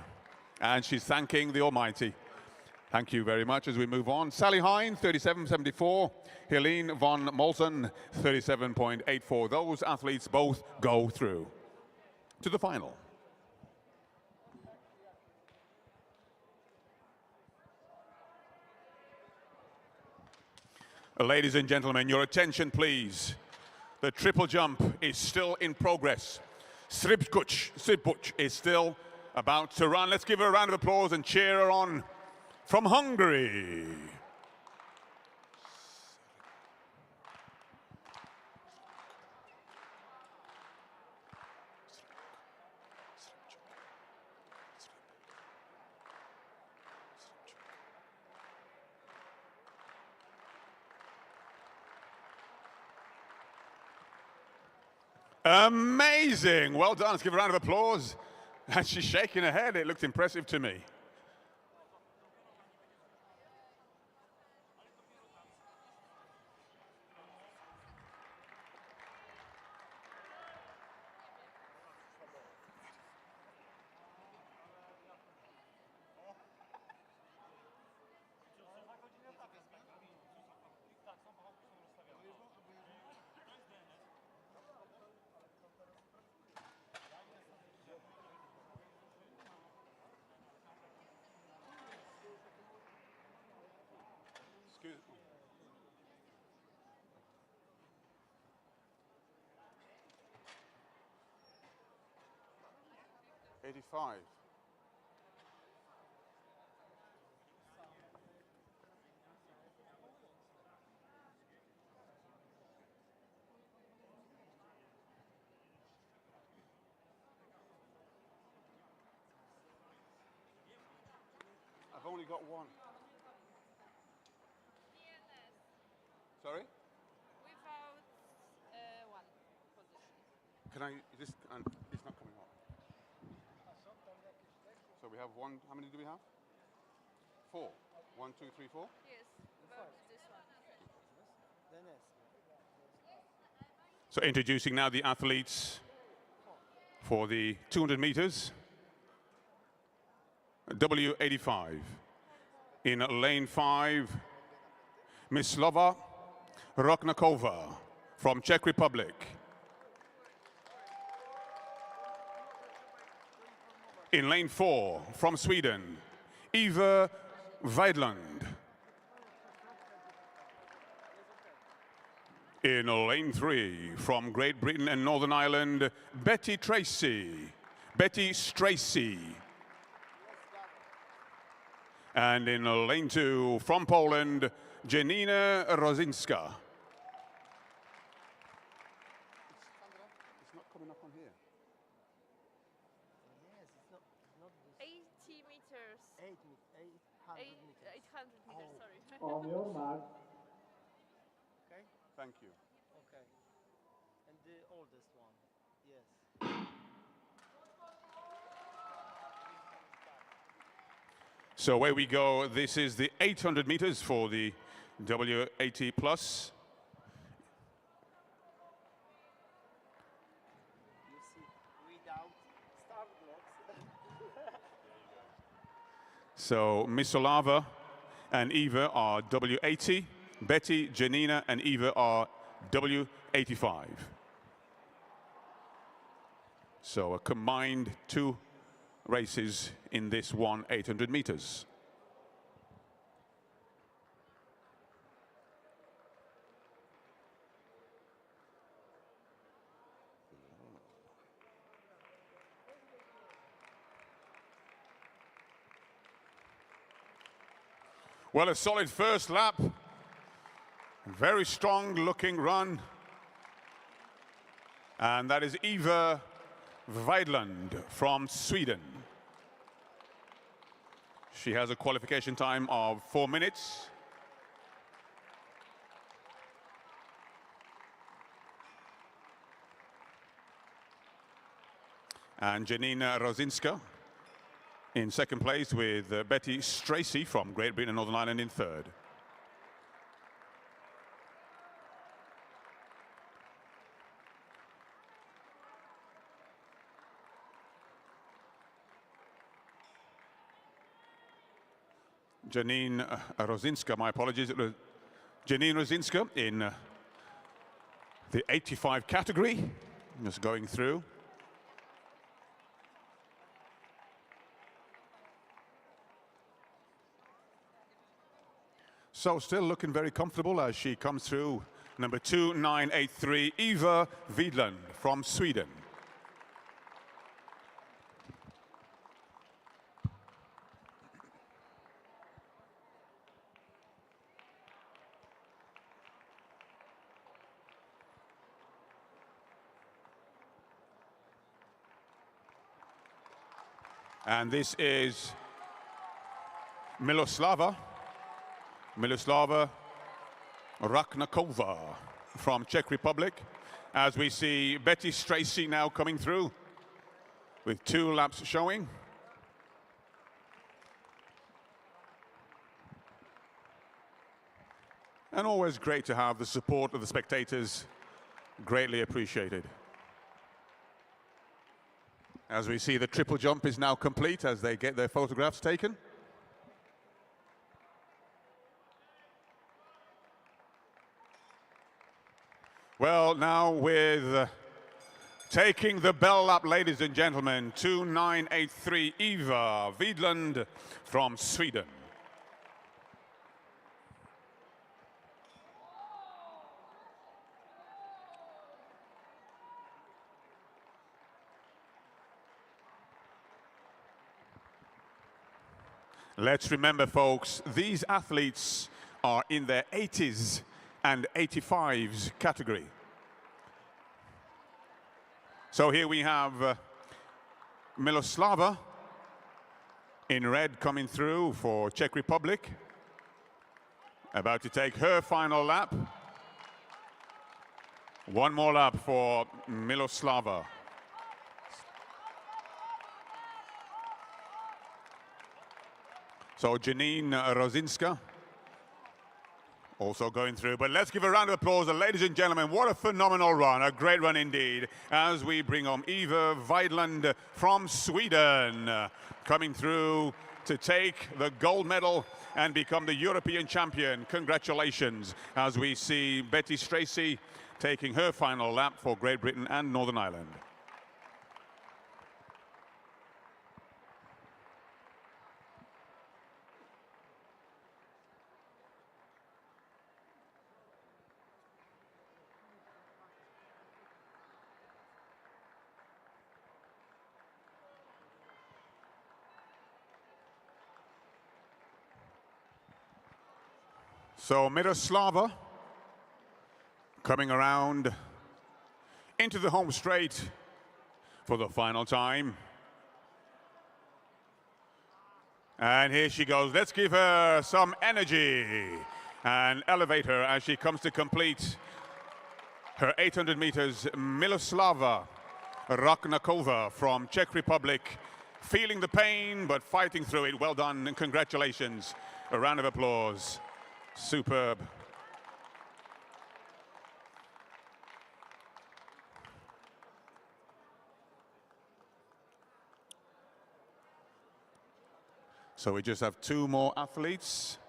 and she's thanking the Almighty. Thank you very much as we move on. Sally Hine, 37.74. Helene von Molzahn, 37.84. Those athletes both go through to the final. Ladies and gentlemen, your attention please. The triple jump is still in progress. Sribkuch is still about to run. Let's give her a round of applause and cheer her on. From Hungary, Amazing. Well done. Let's give her a round of applause. And she's shaking her head. It looked impressive to me. Excuse me. '85. I've only got one. Sorry? Without one position. Can I, this, and it's not coming up. So we have one, how many do we have? 4. 1, 2, 3, 4? Yes, but this one. So introducing now the athletes for the 200 meters. W85. In lane 5, Myslova Roknakova from Czech Republic. In lane 4, from Sweden, Eva Weidland. In lane 3, from Great Britain and Northern Ireland, Betty Stracy. And in lane 2, from Poland, Janina Rozinska. It's not coming up on here. 80 meters. 800 meters, sorry. On your mark. Okay? Thank you. Okay. And the oldest one. Yes. So away we go. This is the 800 meters for the W80 plus. You see, without start blocks. So Myslova and Eva are W80. Betty, Janina, and Eva are W85. So a combined 2 races in this one 800 meters. Well, a solid first lap. Very strong looking run. And that is Eva Weidland from Sweden. She has a qualification time of 4 minutes. And Janina Rozinska in second place, with Betty Stracy from Great Britain and Northern Ireland in third. Janine Rozinska, my apologies. It was Janine Rozinska in the 85 category, just going through. So still looking very comfortable as she comes through. Number 2983, Eva Weidland from Sweden. And this is Miloslava Raknakova from Czech Republic. as we see Betty Stracy now coming through with 2 laps showing. And always great to have the support of the spectators, greatly appreciated. As we see the triple jump is now complete as they get their photographs taken. Well, now with taking the bell lap, ladies and gentlemen, 2983 Eva Widlund from Sweden. Let's remember, folks, these athletes are in their 80s and 85s category. So here we have Miloslava in red coming through for Czech Republic, about to take her final lap. One more lap for Miloslava. So Janine Rozinska also going through. But let's give a round of applause, ladies and gentlemen. What a phenomenal run, a great run indeed, as we bring home Eva Widlund from Sweden, coming through to take the gold medal and become the European champion. Congratulations, as we see Betty Stracy taking her final lap for Great Britain and Northern Ireland. So Miroslava coming around into the home straight for the final time. And here she goes. Let's give her some energy and elevate her as she comes to complete her 800 meters. Miloslava Raknakova from Czech Republic, feeling the pain but fighting through it. Well done and congratulations. A round of applause. Superb. So we just have 2 more athletes.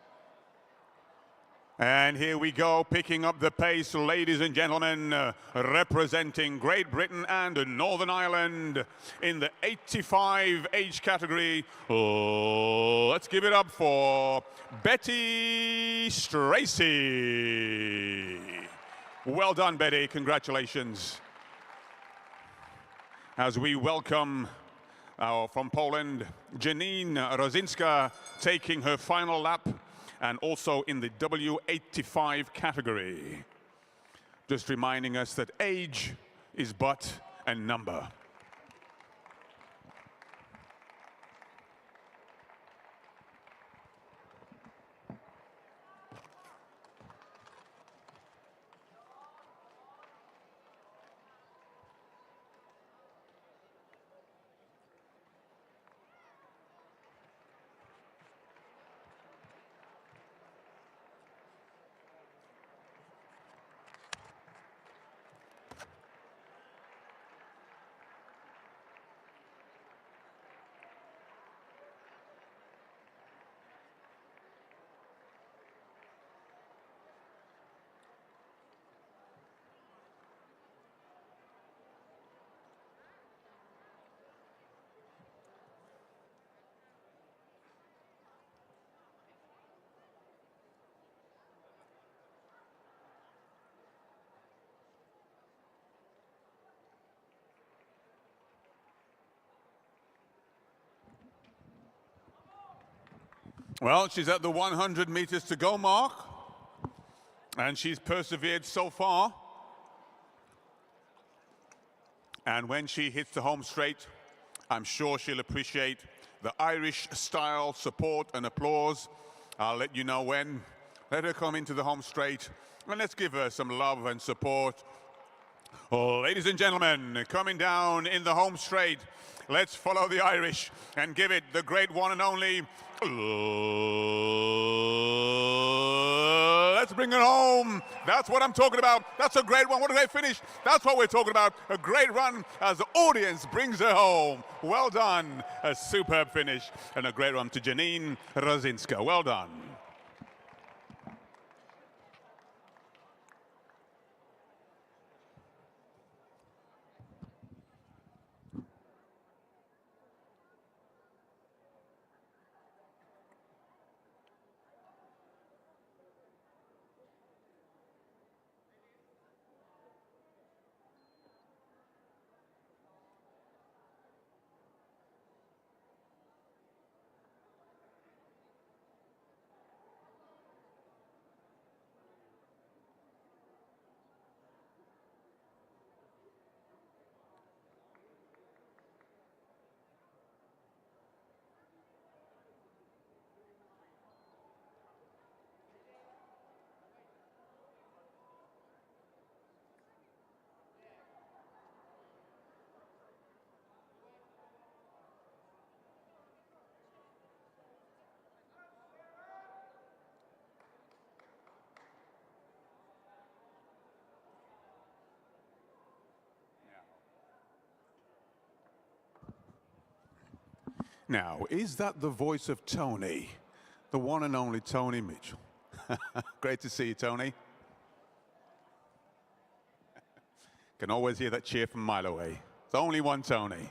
And here we go, picking up the pace, ladies and gentlemen, representing Great Britain and Northern Ireland in the 85 age category. Let's give it up for Betty Stracy. Well done, Betty. Congratulations. As we welcome from Poland, Janine Rozinska taking her final lap, and also in the W85 category. Just reminding us that age is but a number. Well, she's at the 100 meters to go mark, and she's persevered so far. And when she hits the home straight, I'm sure she'll appreciate the Irish style support and applause. I'll let you know when. Let her come into the home straight, and let's give her some love and support Ladies and gentlemen, coming down in the home straight, let's follow the Irish and give it the great one and only. Let's bring it home. That's what I'm talking about. That's a great one. What a great finish. That's what we're talking about. A great run as the audience brings her home. Well done. A superb finish and a great run to Janine Rosinska. Well done. Now, is that the voice of Tony? The one and only Tony Mitchell. Great to see you, Tony. Can always hear that cheer from a mile away. It's only one Tony.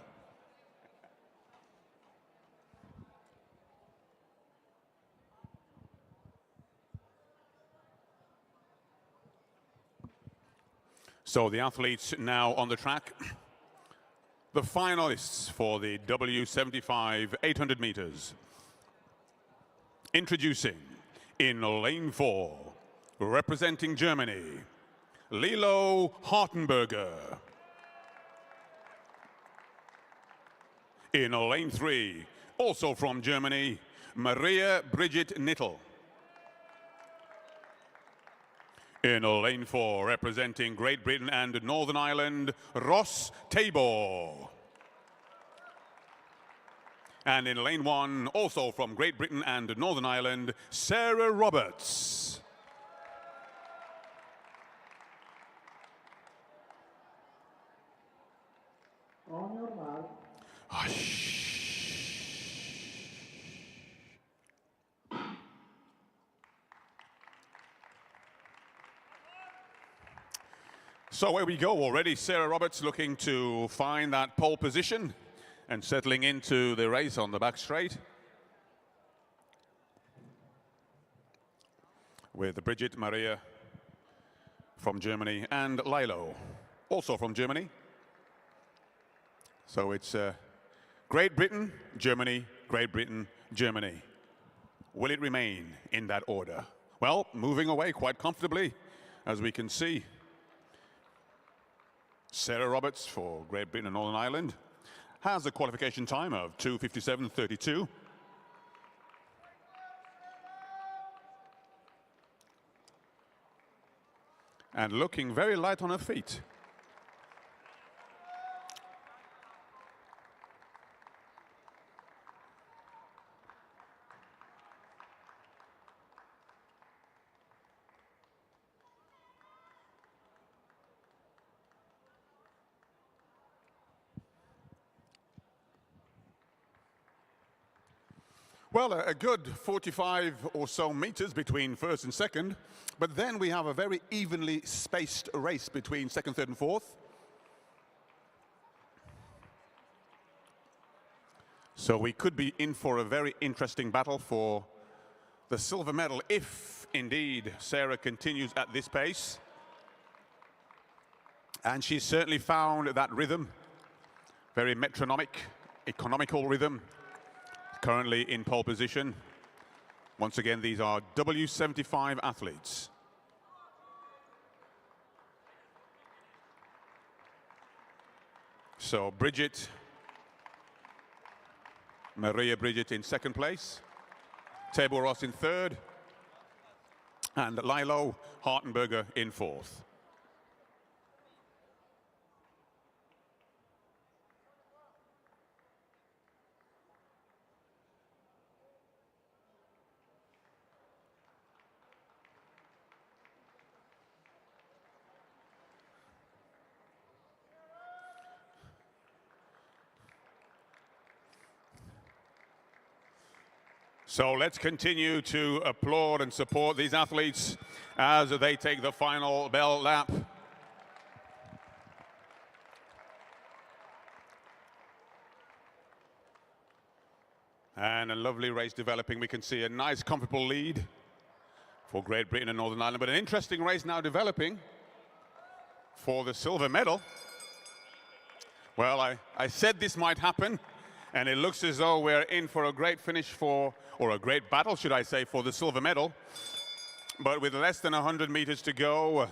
So the athletes now on the track. The finalists for the W75 800 meters. Introducing in lane 4, representing Germany, Lilo Hartenberger. In lane 3, also from Germany, Maria Brigitte Nittel. In lane 4, representing Great Britain and Northern Ireland, Ross Tabor. And in lane 1, also from Great Britain and Northern Ireland, Sarah Roberts. On your mark. So here we go already. Sarah Roberts looking to find that pole position and settling into the race on the back straight. With Brigitte Maria from Germany and Lilo, also from Germany. So it's Great Britain, Germany, Great Britain, Germany. Will it remain in that order? Well, moving away quite comfortably, as we can see. Sarah Roberts for Great Britain and Northern Ireland has a qualification time of 2:57.32. And looking very light on her feet. Well, a good 45 or so meters between first and second, but then we have a very evenly spaced race between second, third, and fourth. So we could be in for a very interesting battle for the silver medal if indeed Sarah continues at this pace. And she's certainly found that rhythm, very metronomic, economical rhythm. Currently in pole position. Once again, these are W75 athletes. So Brigitte, Maria Brigitte in second place, Tabor Ross in third, and Lilo Hartenberger in fourth. So let's continue to applaud and support these athletes as they take the final bell lap. And a lovely race developing. We can see a nice, comfortable lead for Great Britain and Northern Ireland, but an interesting race now developing for the silver medal. Well, I said this might happen, and it looks as though we're in for a great finish for, or a great battle, should I say, for the silver medal. But with less than 100 meters to go,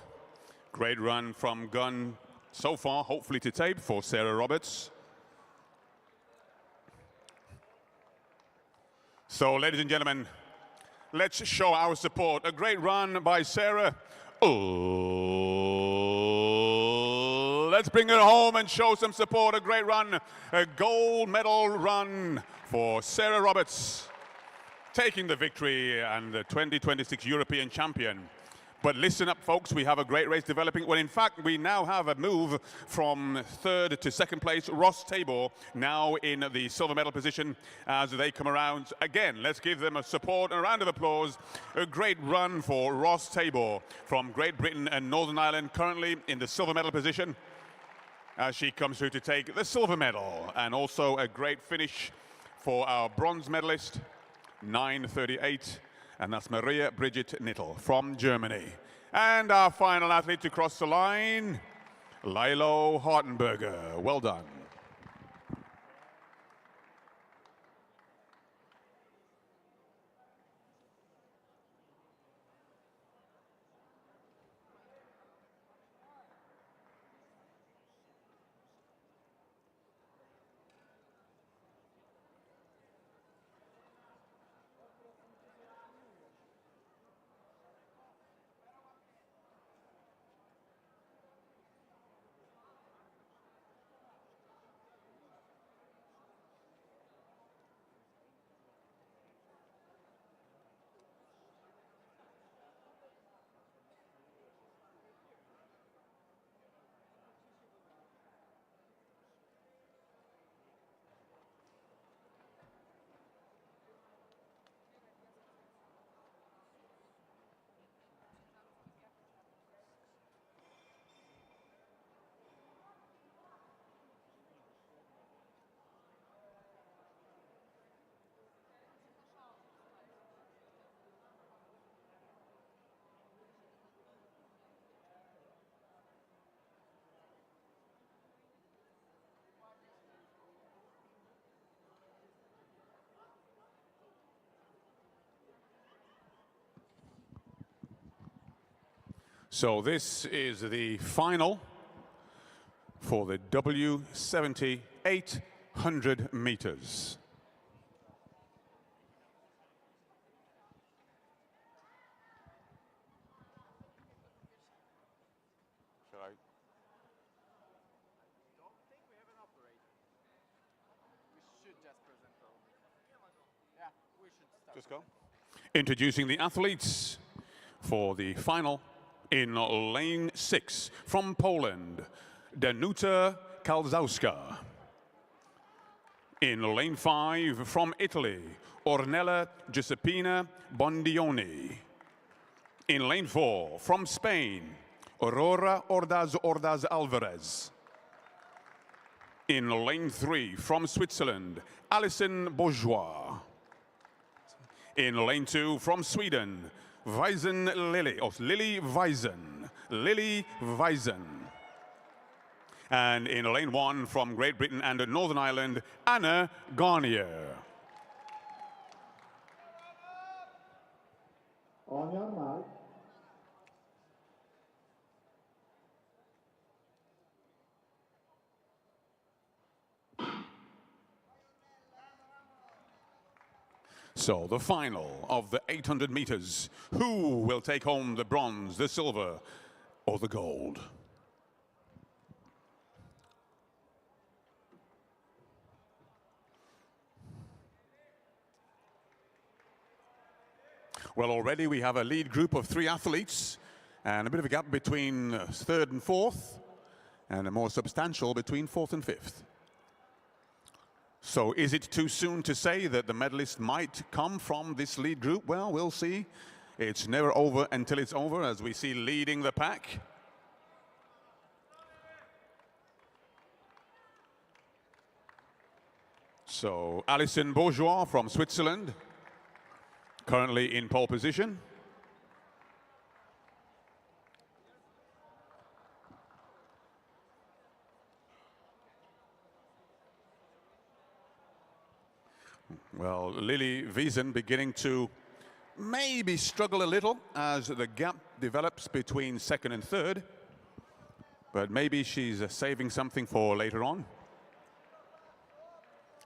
great run from gun so far, hopefully to tape for Sarah Roberts. So, ladies and gentlemen, let's show our support. A great run by Sarah. Oh, let's bring it home and show some support. A great run, a gold medal run for Sarah Roberts, taking the victory and the 2026 European champion. But listen up, folks, we have a great race developing. Well, in fact, we now have a move from third to second place. Ross Tabor now in the silver medal position as they come around. Again, let's give them a support and a round of applause. A great run for Ross Tabor from Great Britain and Northern Ireland, currently in the silver medal position as she comes through to take the silver medal. And also a great finish for our bronze medalist, 9:38. And that's Maria Brigitte Nittel from Germany. And our final athlete to cross the line, Lilo Hartenberger. Well done. So this is the final for the W70 800 meters. Shall I? Don't think we have an operator. We should just present the. Yeah, we should start. Just go. Introducing the athletes for the final. In lane 6, from Poland, Danuta Kalzowska. In lane 5, from Italy, Ornella Giuseppina Bondioni. In lane 4, from Spain, Aurora Ordaz Alvarez. In lane 3, from Switzerland, Alison Bourgeois. In lane 2, from Sweden, Weisen Lily, or Lily Weisen. And in lane 1 from Great Britain and Northern Ireland, Anna Garnier. On your mark. So the final of the 800 meters. Who will take home the bronze, the silver, or the gold? Well, already we have a lead group of 3 athletes and a bit of a gap between third and fourth, and a more substantial between fourth and fifth. So is it too soon to say that the medalist might come from this lead group? Well, we'll see. It's never over until it's over, as we see leading the pack. So Alison Bourgeois from Switzerland, currently in pole position. Well, Lily Wiesen beginning to maybe struggle a little as the gap develops between second and third. But maybe she's saving something for later on.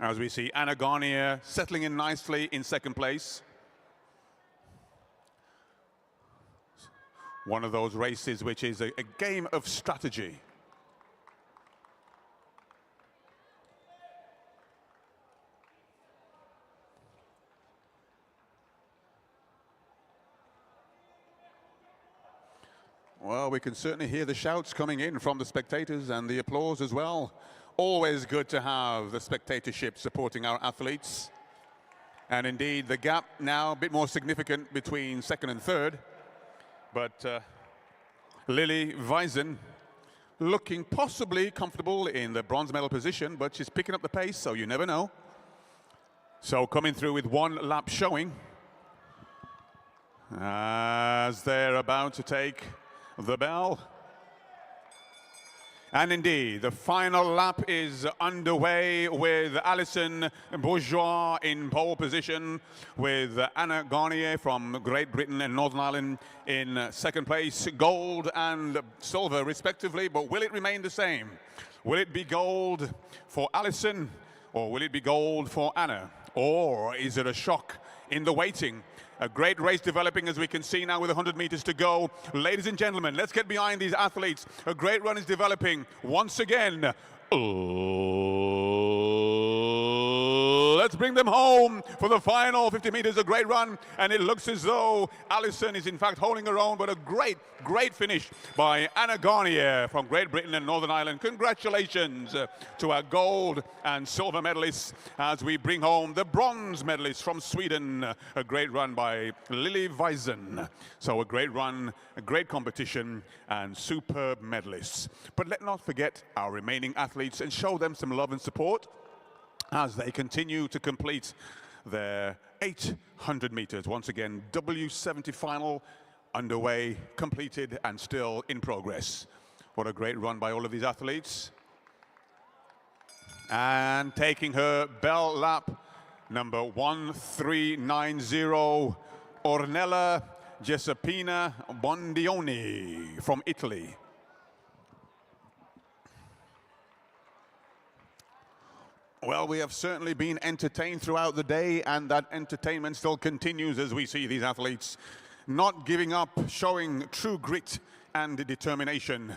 As we see Anna Garnier settling in nicely in second place. One of those races which is a game of strategy. Well, we can certainly hear the shouts coming in from the spectators and the applause as well. Always good to have the spectatorship supporting our athletes. And indeed, the gap now a bit more significant between second and third. But Lily Wiesen looking possibly comfortable in the bronze medal position, but she's picking up the pace, so you never know. So coming through with one lap showing as they're about to take the bell. And indeed, the final lap is underway with Alison Bourgeois in pole position, with Anna Garnier from Great Britain and Northern Ireland in second place, gold and silver respectively. But will it remain the same? Will it be gold for Alison, or will it be gold for Anna? Or is it a shock in the waiting? A great race developing, as we can see now with 100 meters to go. Ladies and gentlemen, let's get behind these athletes. A great run is developing once again. Let's bring them home for the final 50 meters. A great run, and it looks as though Alison is in fact holding her own, but a great finish by Anna Garnier from Great Britain and Northern Ireland. Congratulations to our gold and silver medalists as we bring home the bronze medalists from Sweden. A great run by Lily Wiesen. So a great run, a great competition, and superb medalists. But let's not forget our remaining athletes and show them some love and support as they continue to complete their 800 meters. Once again, W70 final underway, completed, and still in progress. What a great run by all of these athletes. And taking her bell lap, number 1390, Ornella Giuseppina Bondioni from Italy. Well, we have certainly been entertained throughout the day, and that entertainment still continues as we see these athletes not giving up, showing true grit and determination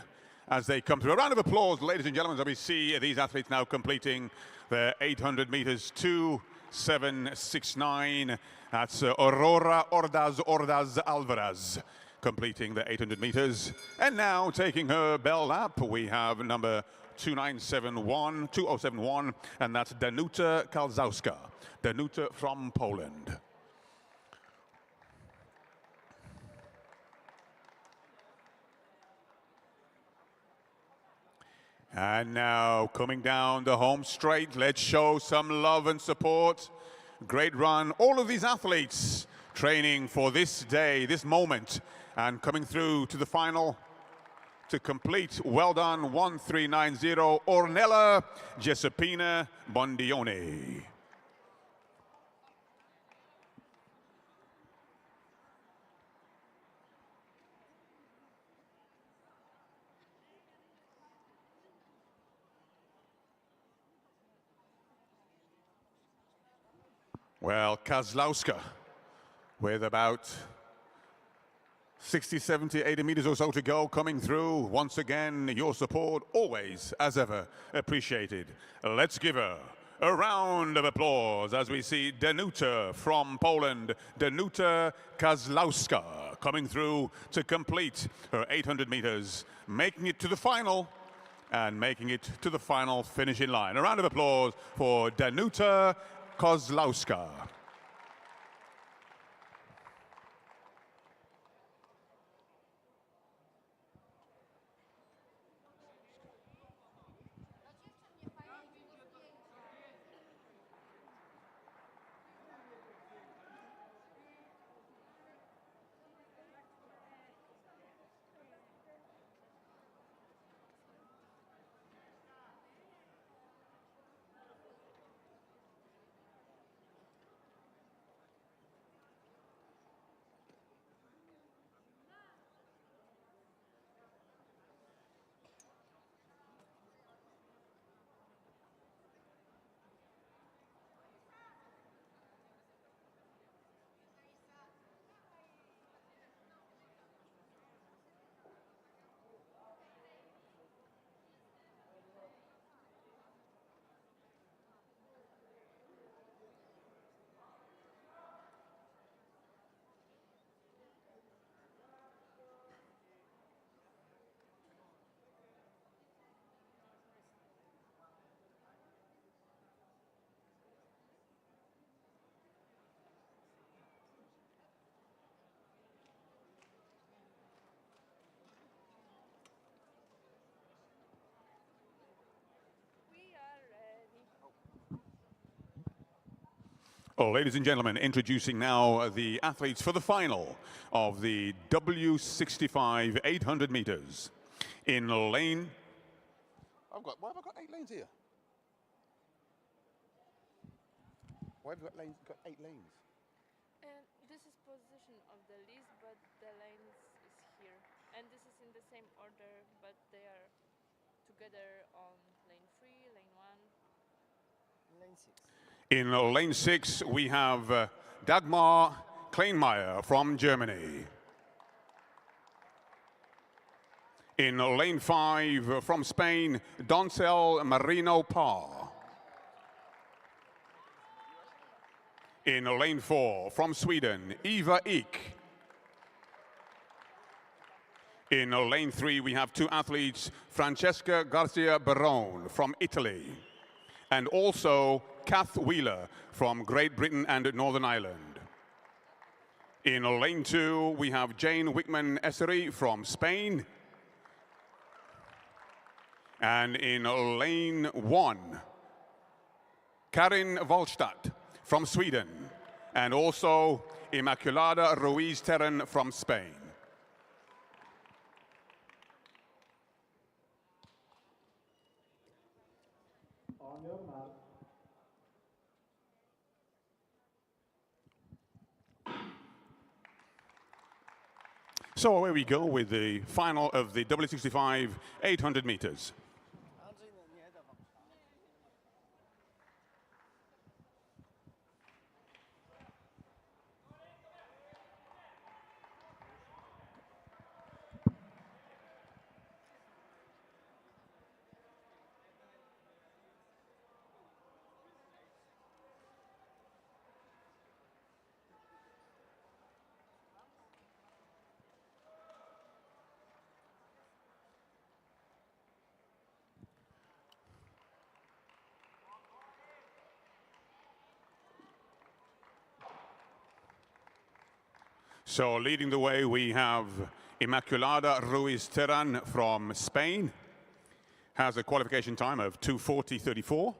as they come through. A round of applause, ladies and gentlemen, as we see these athletes now completing their 800 meters, 2:7:69. That's Aurora Ordaz Alvarez completing the 800 meters. And now taking her bell lap, we have number 2071, and that's Danuta Kalzowska. Danuta from Poland. And now coming down the home straight, let's show some love and support. Great run. All of these athletes training for this day, this moment, and coming through to the final to complete. Well done, 1390, Ornella Giuseppina Bondioni. Well, Kozlowska with about 60, 70, 80 meters or so to go, coming through. Once again, your support always, as ever, appreciated. Let's give her a round of applause as we see Danuta from Poland, Danuta Kozlowska, coming through to complete her 800 meters, making it to the final and making it to the final finishing line. A round of applause for Danuta Kozlowska. Oh, ladies and gentlemen, introducing now the athletes for the final of the W65 800 meters. In lane... Why have I got 8 lanes here? Why have I got 8 lanes? And this is position of the list, but the lanes is here. And this is in the same order, but they are together on lane 3, lane 1. Lane 6. In lane 6, we have Dagmar Kleinmeier from Germany. In lane 5, from Spain, Doncel Marino Parr. In lane 4, from Sweden, Eva Ek. In lane 3, we have 2 athletes, Francesca Garcia Barone from Italy, and also Kath Wheeler from Great Britain and Northern Ireland. In lane 2, we have Jane Wickman Essery from Spain. And in lane 1, Karin Wallstadt from Sweden, and also Immaculada Ruiz Terran from Spain. On your mark. So away we go with the final of the W65 800 meters. So leading the way, we have Immaculada Ruiz Terran from Spain. Has a qualification time of 2:40.34.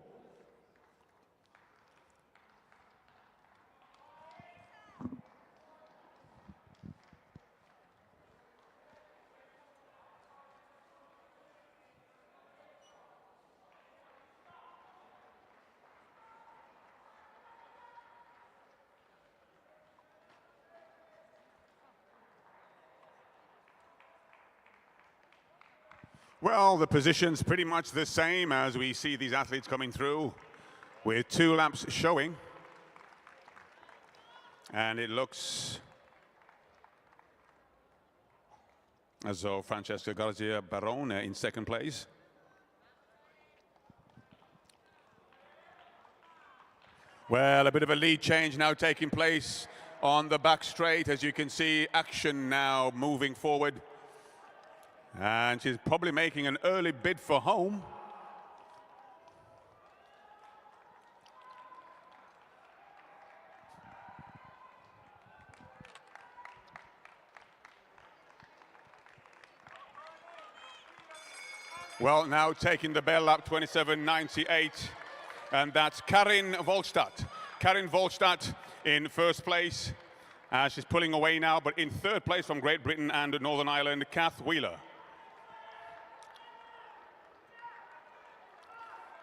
Well, the position's pretty much the same as we see these athletes coming through, with 2 laps showing. And it looks as though Francesca Garcia Barone in second place. Well, a bit of a lead change now taking place on the back straight. As you can see, action now moving forward. And she's probably making an early bid for home. Well, now taking the bell up, 27.98, and that's Karin Volstadt. Karin Volstadt in first place. She's pulling away now, but in third place from Great Britain and Northern Ireland, Kath Wheeler.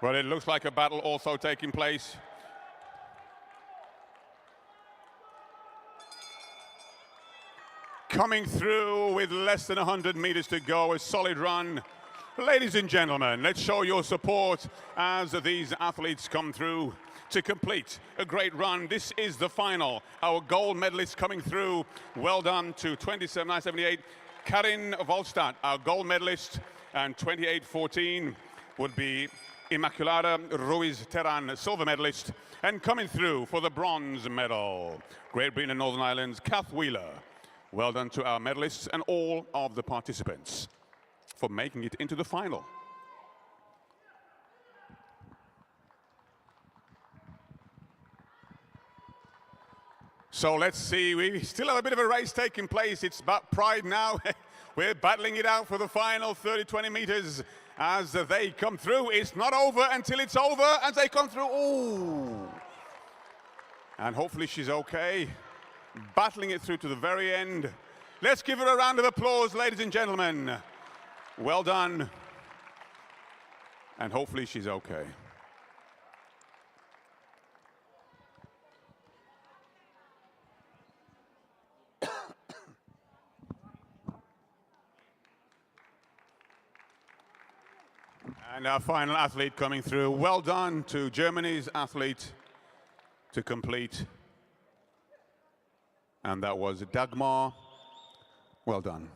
Well, it looks like a battle also taking place. Coming through with less than 100 meters to go, a solid run. Ladies and gentlemen, let's show your support as these athletes come through to complete a great run. This is the final. Our gold medalist coming through. Well done to 27.978. Karin Volstadt, our gold medalist, and 28.14 would be Immaculada Ruiz Terran, silver medalist, and coming through for the bronze medal, Great Britain and Northern Ireland's Kath Wheeler. Well done to our medalists and all of the participants for making it into the final. So let's see, we still have a bit of a race taking place. It's about pride now. We're battling it out for the final 30-20 meters as they come through. It's not over until it's over as they come through. Ooh. And hopefully she's okay. Battling it through to the very end. Let's give her a round of applause, ladies and gentlemen. Well done. And hopefully she's okay. And our final athlete coming through. Well done to Germany's athlete to complete. And that was Dagmar. Well done.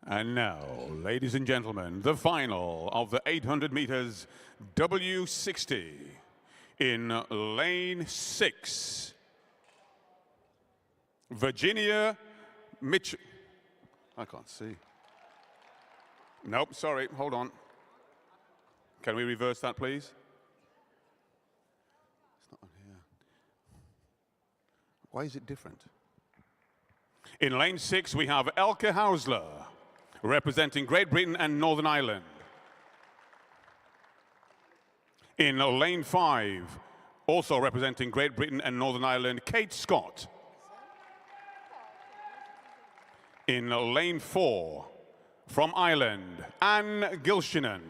And now, ladies and gentlemen, the final of the 800 meters W60 in lane 6. Virginia Mitchell. I can't see. Nope, sorry, hold on. Can we reverse that, please? It's not on here. Why is it different? In lane 6, we have Elke Hausler, representing Great Britain and Northern Ireland. In lane 5, also representing Great Britain and Northern Ireland, Kate Scott. In lane 4, from Ireland, Anne Gilshinen.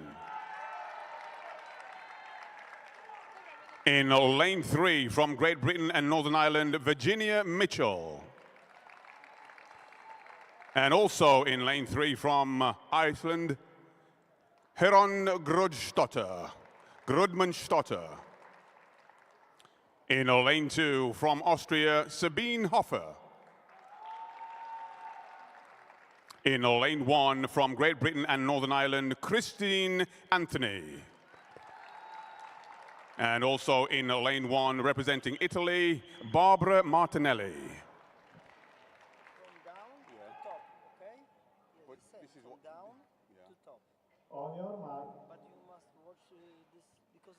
In lane 3, from Great Britain and Northern Ireland, Virginia Mitchell. And also in lane 3 from Iceland, Heron Grudmanstotter. In lane 2 from Austria, Sabine Hofer. In lane 1 from Great Britain and Northern Ireland, Christine Anthony. And also in lane 1 representing Italy, Barbara Martinelli. On your mark. But you must watch this because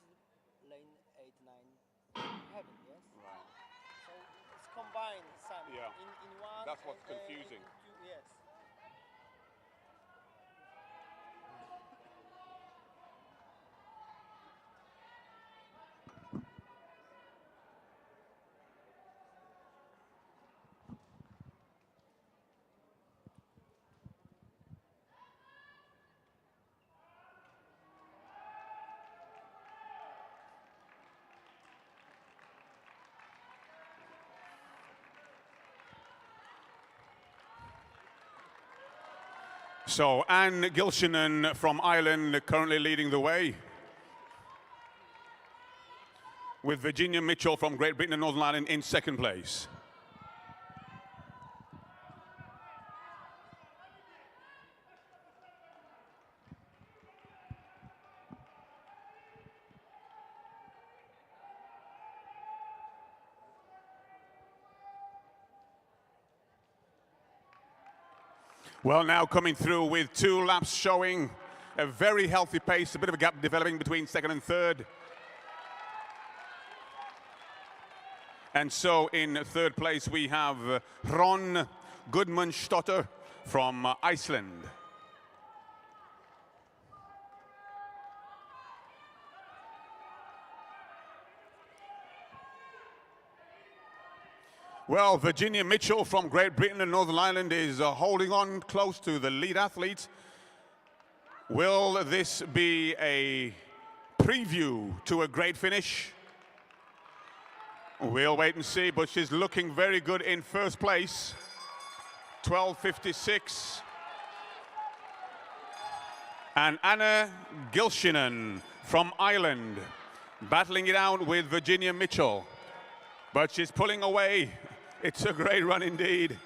lane 8, 9 Heaven, yes? Right. So it's combined some Yeah. in one. That's what's and, confusing. in two, yes. So Anne Gilshinen from Ireland currently leading the way, with Virginia Mitchell from Great Britain and Northern Ireland in second place. Well, now coming through with 2 laps showing a very healthy pace, a bit of a gap developing between second and third. And so in third place we have Ron Gudmundsdottir from Iceland. Well, Virginia Mitchell from Great Britain and Northern Ireland is holding on close to the lead athlete. Will this be a preview to a great finish? We'll wait and see, but she's looking very good in first place. 12:56. And Anna Gilshinen from Ireland battling it out with Virginia Mitchell. But she's pulling away. It's a great run indeed.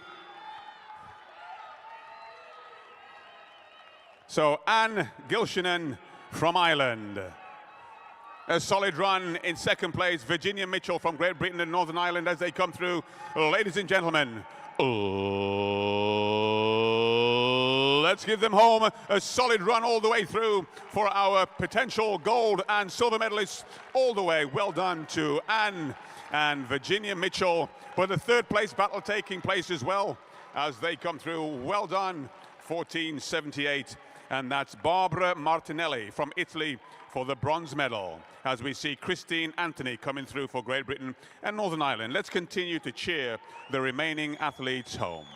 So Anne Gilshinen from Ireland. A solid run in second place. Virginia Mitchell from Great Britain and Northern Ireland as they come through. Ladies and gentlemen, let's give them home a solid run all the way through for our potential gold and silver medalists all the way. Well done to Anne and Virginia Mitchell. But the third place battle taking place as well as they come through. Well done, 14:78. And that's Barbara Martinelli from Italy for the bronze medal. As we see Christine Anthony coming through for Great Britain and Northern Ireland. Let's continue to cheer the remaining athletes home.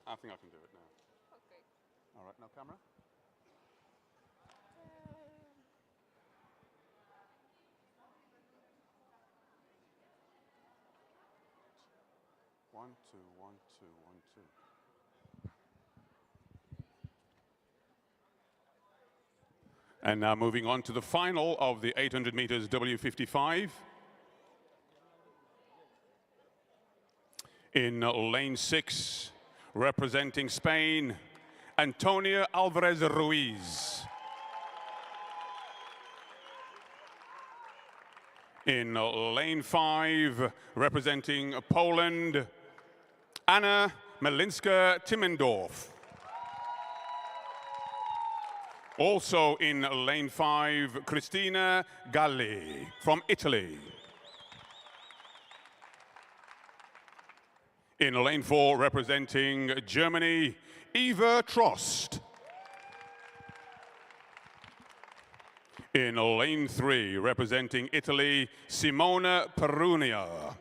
I think I can do it now. Okay. All right, now camera. One, two, one, two, one, two. And now moving on to the final of the 800 meters W55. In lane 6, representing Spain, Antonia Alvarez Ruiz. In lane 5, representing Poland, Anna Melinska-Timmendorf. Also in lane 5, Cristina Galli from Italy. In lane 4, representing Germany, Eva Trost. In lane 3, representing Italy, Simona Perunia.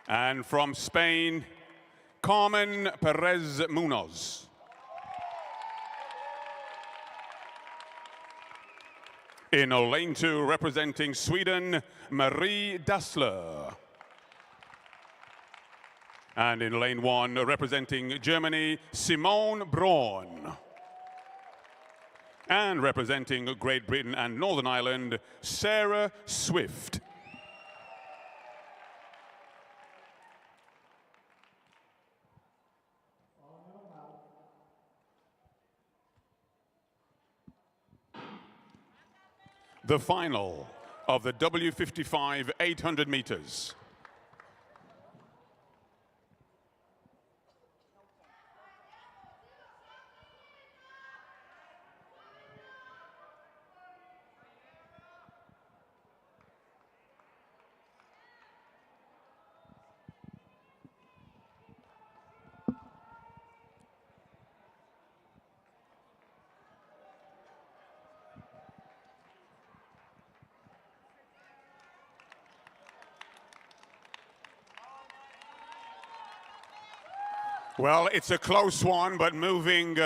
And from Spain, Carmen Perez Munoz. In lane 2, representing Sweden, Marie Dassler. And in lane 1, representing Germany, Simone Braun. And representing Great Britain and Northern Ireland, Sarah Swift. The final of the W55 800 meters. Well, it's a close one, but moving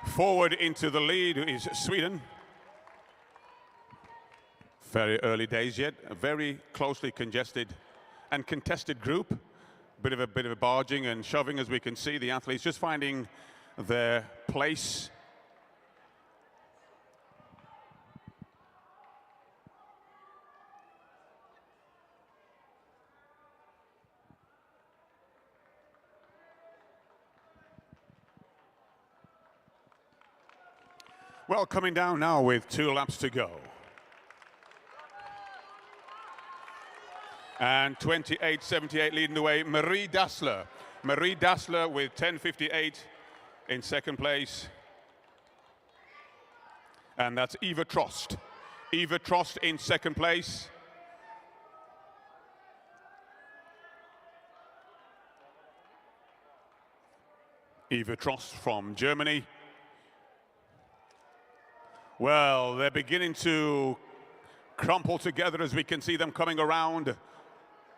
forward into the lead is Sweden. Very early days yet, a very closely congested and contested group. Bit of a barging and shoving, as we can see. The athletes just finding their place. Well, coming down now with 2 laps to go. And 28.78 leading the way, Marie Dassler. Marie Dassler with 10.58 in second place. And that's Eva Trost. Eva Trost in second place. Eva Trost from Germany. Well, they're beginning to crumple together as we can see them coming around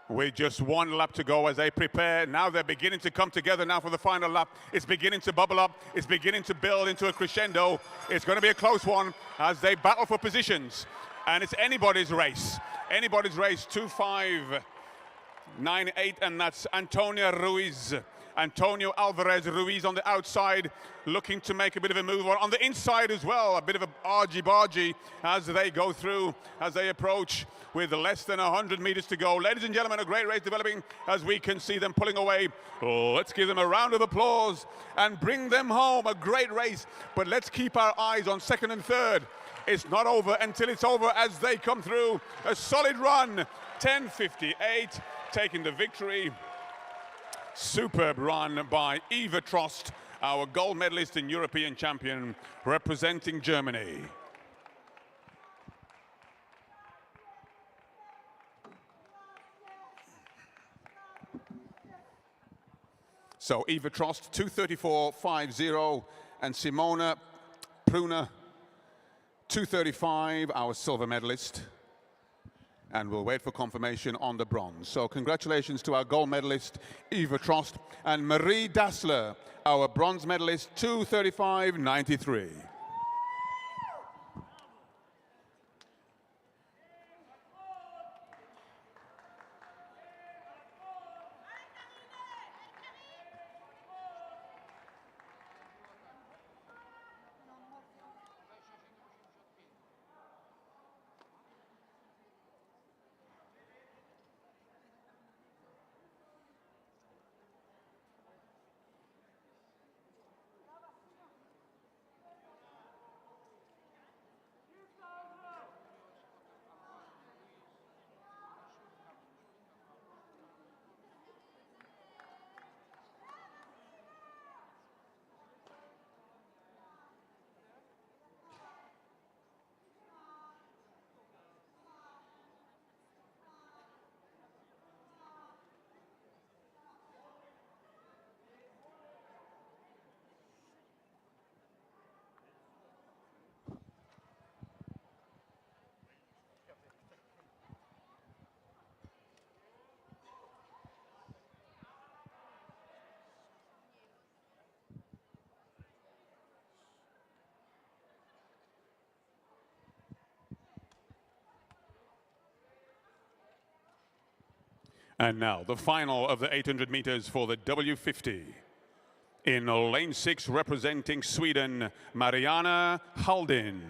with just 1 lap to go as they prepare. Now they're beginning to come together now for the final lap. It's beginning to bubble up. It's beginning to build into a crescendo. It's going to be a close one as they battle for positions. And it's anybody's race. Anybody's race, 2.5.98, and that's Antonia Ruiz. Antonio Alvarez Ruiz on the outside, looking to make a bit of a move. On the inside as well, a bit of a argy-bargy as they go through, as they approach with less than 100 meters to go. Ladies and gentlemen, a great race developing as we can see them pulling away. Let's give them a round of applause and bring them home. A great race, but let's keep our eyes on second and third. It's not over until it's over as they come through. A solid run, 10.58, taking the victory. Superb run by Eva Trost, our gold medalist and European champion, representing Germany. So Eva Trost, 2:34.50, and Simona Pruna, 2:35, our silver medalist. And we'll wait for confirmation on the bronze. So congratulations to our gold medalist, Eva Trost, and Marie Dassler, our bronze medalist, 2:35.93. And now the final of the 800 meters for the W50. In lane 6, representing Sweden, Mariana Haldin.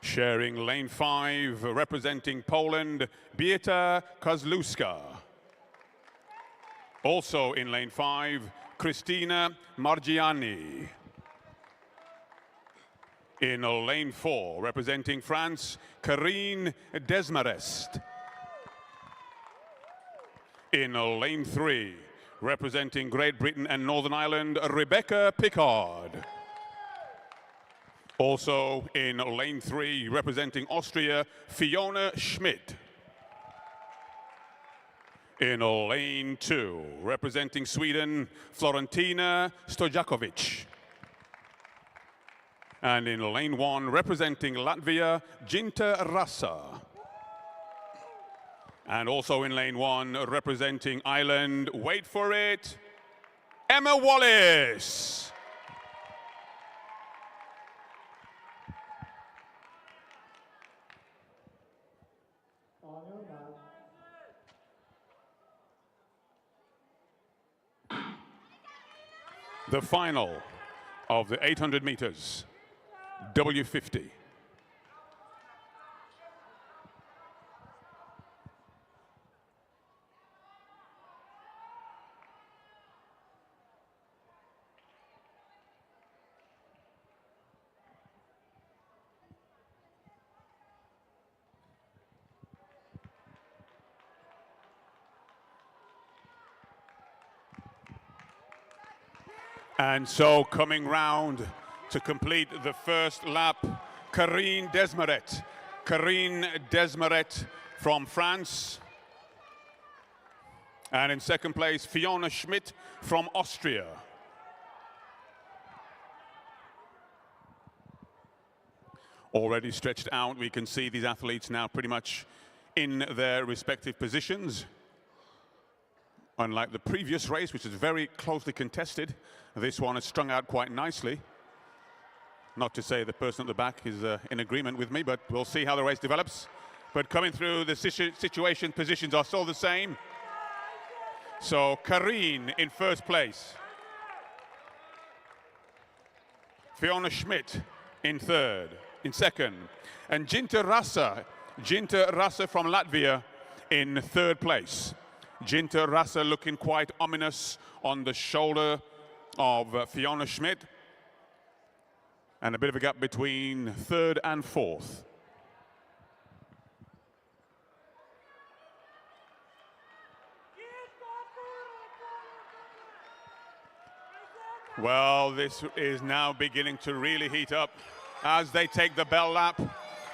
Sharing lane 5, representing Poland, Beata Kozlowska. Also in lane 5, Kristina Margiani. In lane 4, representing France, Karine Desmarest. In lane 3, representing Great Britain and Northern Ireland, Rebecca Pickard. Also in lane 3, representing Austria, Fiona Schmidt. In lane 2, representing Sweden, Florentina Stojakovic. And in lane 1, representing Latvia, Ginta Rasa. And also in lane 1, representing Ireland, wait for it, Emma Wallace. On your mark. The final of the 800 meters, W50. And so coming round to complete the first lap, Karine Desmaret. Karine Desmaret from France. And in second place, Fiona Schmidt from Austria. Already stretched out, we can see these athletes now pretty much in their respective positions. Unlike the previous race, which is very closely contested, this one is strung out quite nicely. Not to say the person at the back is in agreement with me, but we'll see how the race develops. But coming through, the situation positions are still the same. So Karine in first place. Fiona Schmidt in second. And Ginta Rasa from Latvia in third place. Ginta Rasa looking quite ominous on the shoulder of Fiona Schmidt. And a bit of a gap between third and fourth. Well, this is now beginning to really heat up as they take the bell lap,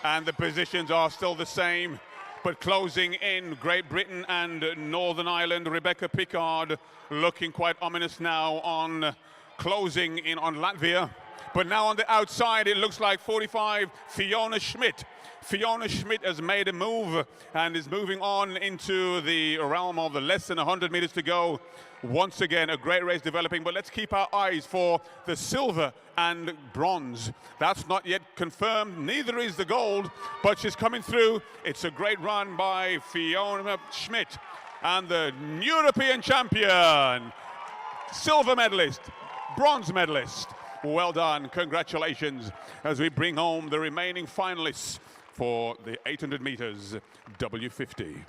and the positions are still the same. But closing in, Great Britain and Northern Ireland, Rebecca Pickard looking quite ominous now on closing in on Latvia. But now on the outside, it looks like 45, Fiona Schmidt. Fiona Schmidt has made a move and is moving on into the realm of the less than 100 meters to go. Once again, a great race developing, but let's keep our eyes for the silver and bronze. That's not yet confirmed, neither is the gold, but she's coming through. It's a great run by Fiona Schmidt, and the European champion, silver medalist, bronze medalist. Well done, congratulations, as we bring home the remaining finalists for the 800 meters W50.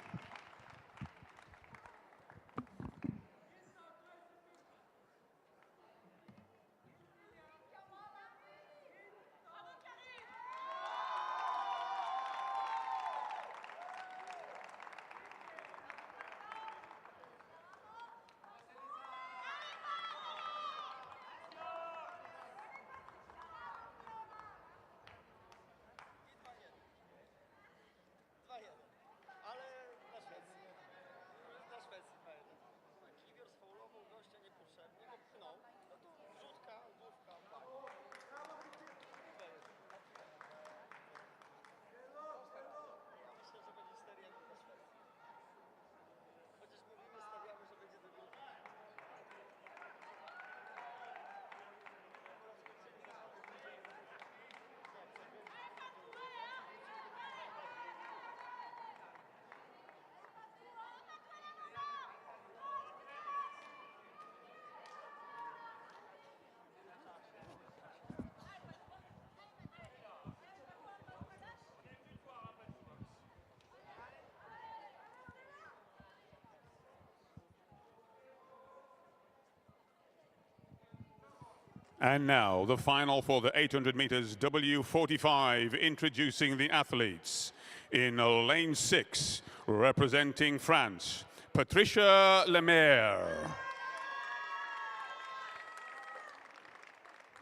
And now the final for the 800 meters W45, introducing the athletes. In lane 6, representing France, Patricia Lemaire.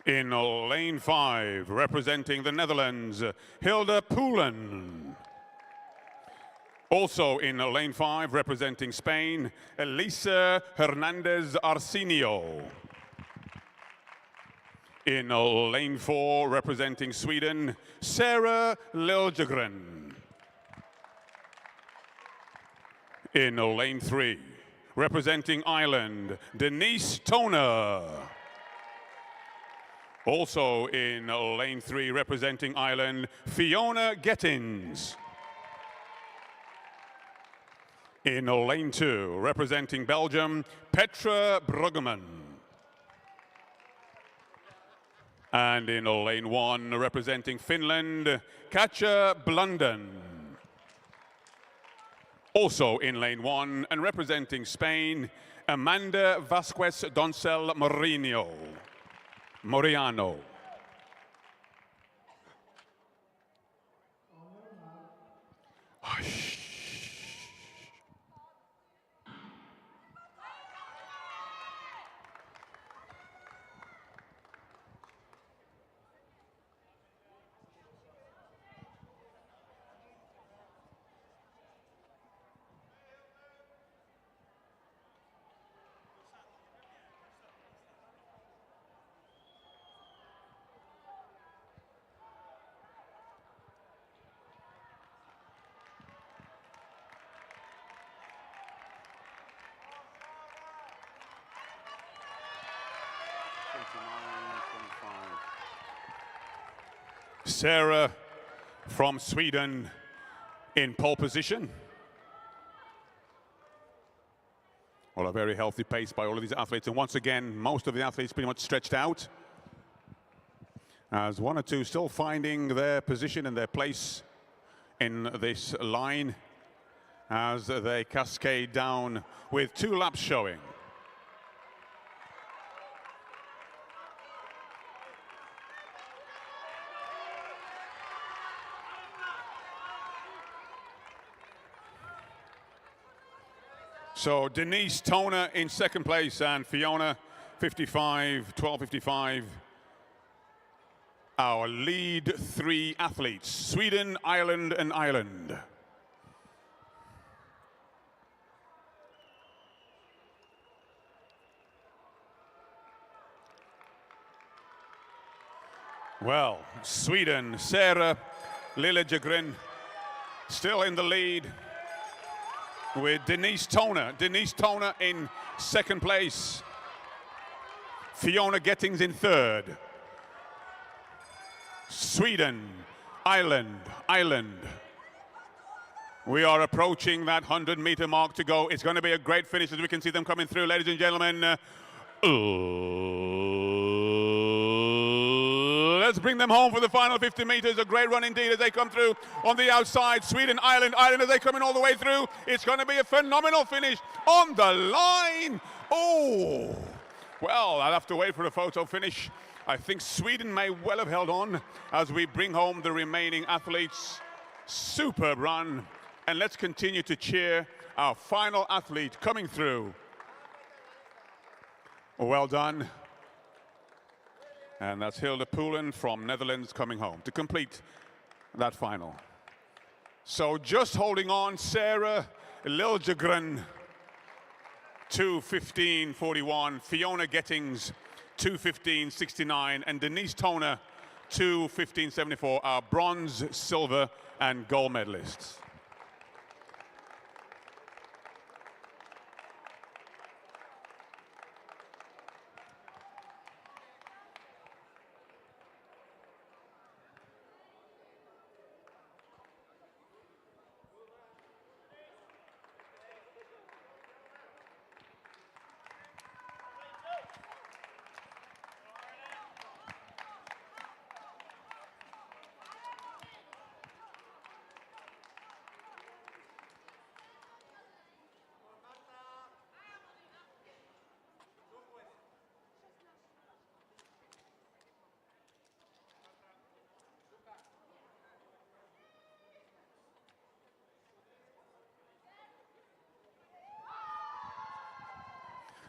In lane 5, representing the Netherlands, Hilde Poelen. Also in lane 5, representing Spain, Elisa Hernandez Arsenio. In lane 4, representing Sweden, Sarah Liljegren. In lane 3, representing Ireland, Denise Toner. Also in lane 3, representing Ireland, Fiona Gettins. In lane 2, representing Belgium, Petra Bruggeman. And in lane 1, representing Finland, Katja Blunden. Also in lane 1, and representing Spain, Amanda Vasquez Doncel Moriano. Hush. Sarah from Sweden in pole position. Well, a very healthy pace by all of these athletes. And once again, most of the athletes pretty much stretched out. As one or two still finding their position and their place in this line as they cascade down with 2 laps showing. So Denise Toner in second place and Fiona 12:55. Our lead 3 athletes, Sweden, Ireland, and Ireland. Well, Sweden, Sarah Liljegren still in the lead, with Denise Toner in second place. Fiona Gettins in third. Sweden, Ireland. We are approaching that 100-meter mark to go. It's going to be a great finish as we can see them coming through, ladies and gentlemen. Let's bring them home for the final 50 meters. A great run indeed as they come through on the outside. Sweden, Ireland as they come in all the way through. It's going to be a phenomenal finish on the line. Oh, well, I'll have to wait for the photo finish. I think Sweden may well have held on as we bring home the remaining athletes. Superb run. And let's continue to cheer our final athlete coming through. Well done. And that's Hilde Poelen from Netherlands coming home to complete that final. So just holding on, Sarah Liljegren, 2:15:41, Fiona Gettins, 2:15:69, and Denise Toner, 2:15:74, our bronze, silver, and gold medalists.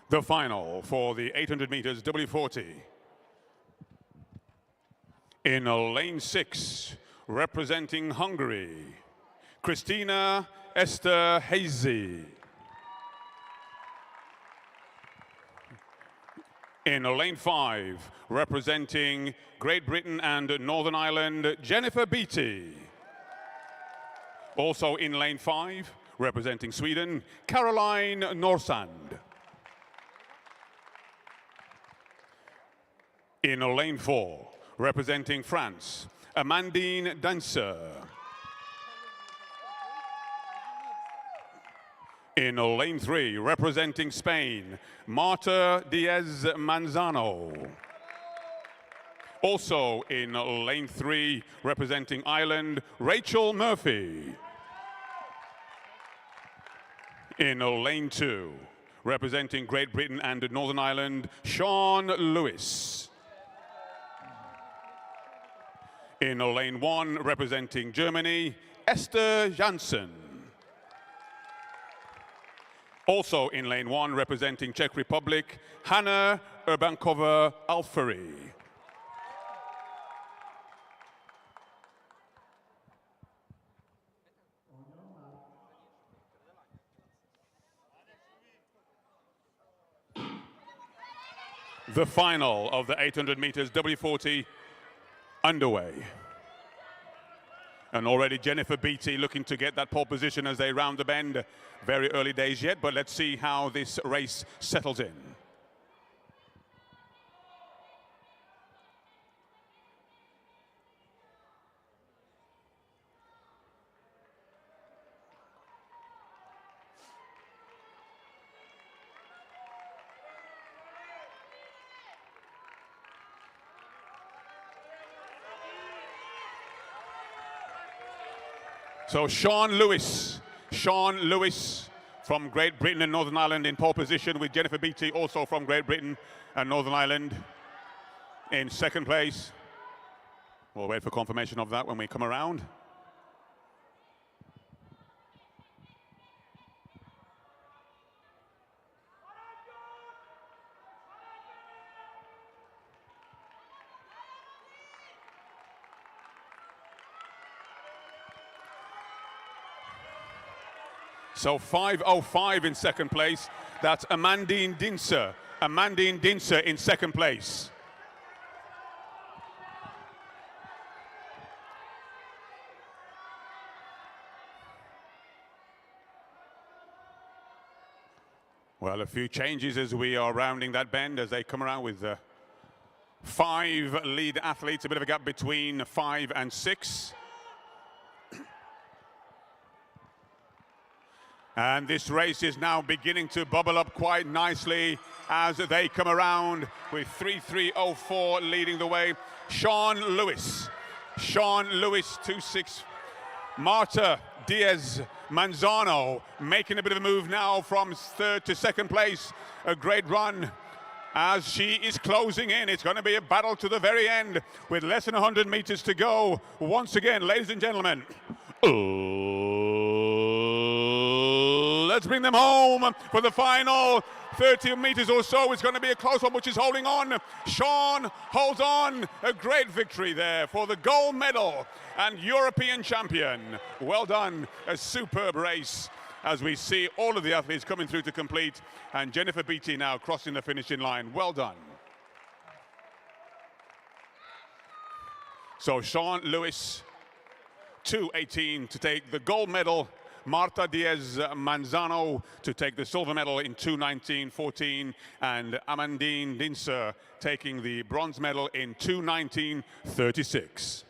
The final for the 800 meters W40. In lane 6, representing Hungary, Christina Esterházy. In lane 5, representing Great Britain and Northern Ireland, Jennifer Beattie. Also in lane 5, representing Sweden, Caroline Norsand. In lane 4, representing France, Amandine Dancer. In lane 3, representing Spain, Marta Diaz Manzano. Also in lane 3, representing Ireland, Rachel Murphy. In lane 2, representing Great Britain and Northern Ireland, Sean Lewis. In lane 1, representing Germany, Esther Janssen. Also in lane 1, representing Czech Republic, Hanna Urbankova-Alfari. The final of the 800 meters W40 underway. And already Jennifer Beattie looking to get that pole position as they round the bend. Very early days yet, but let's see how this race settles in. So Sean Lewis from Great Britain and Northern Ireland in pole position, with Jennifer Beattie also from Great Britain and Northern Ireland in second place. We'll wait for confirmation of that when we come around. So 5:05 in second place. That's Amandine Dinser. Amandine Dinser in second place. Well, a few changes as we are rounding that bend as they come around with 5 lead athletes, a bit of a gap between 5 and 6. And this race is now beginning to bubble up quite nicely as they come around with 3:03:04 leading the way. Sean Lewis, 2:06. Marta Diaz Manzano making a bit of a move now from third to second place. A great run as she is closing in. It's going to be a battle to the very end with less than 100 meters to go. Once again, ladies and gentlemen, let's bring them home for the final 30 meters or so. It's going to be a close one, which is holding on. Sean holds on. A great victory there for the gold medal and European champion. Well done. A superb race as we see all of the athletes coming through to complete, and Jennifer Beattie now crossing the finishing line. Well done. So Sean Lewis, 2:18 to take the gold medal. Marta Diaz Manzano to take the silver medal in 2:19:14, and Amandine Dinser taking the bronze medal in 2:19:36.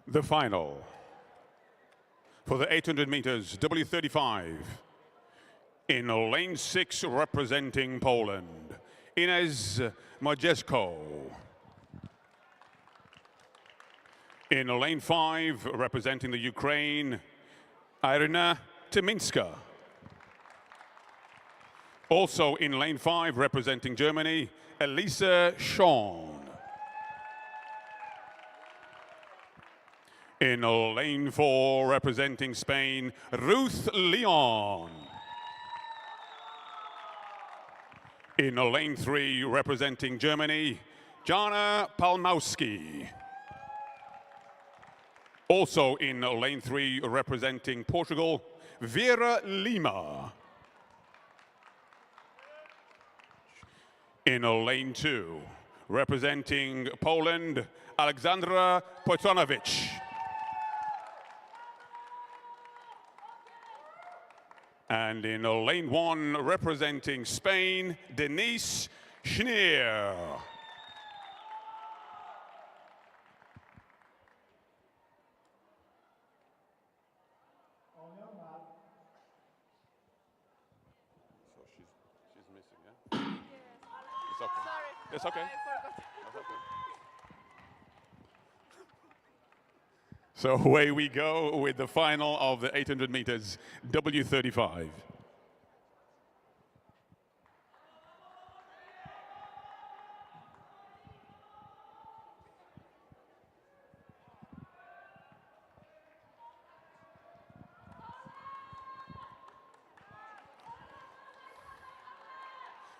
The final for the 800 meters W35 in lane 6 representing Poland, Ines Majesko. In lane 5 representing the Ukraine, Irina Tyminska. Also in lane 5 representing Germany, Elisa Shawn. In lane 4 representing Spain, Ruth Leon. In lane 3 representing Germany, Jana Palmowski. Also in lane 3 representing Portugal, Vera Lima. In lane 2 representing Poland, Aleksandra Potonovich. And in lane 1 representing Spain, Denise Schneer. So she's missing, yeah? It's okay. Sorry. It's okay. I forgot. That's okay. So away we go with the final of the 800 meters W35.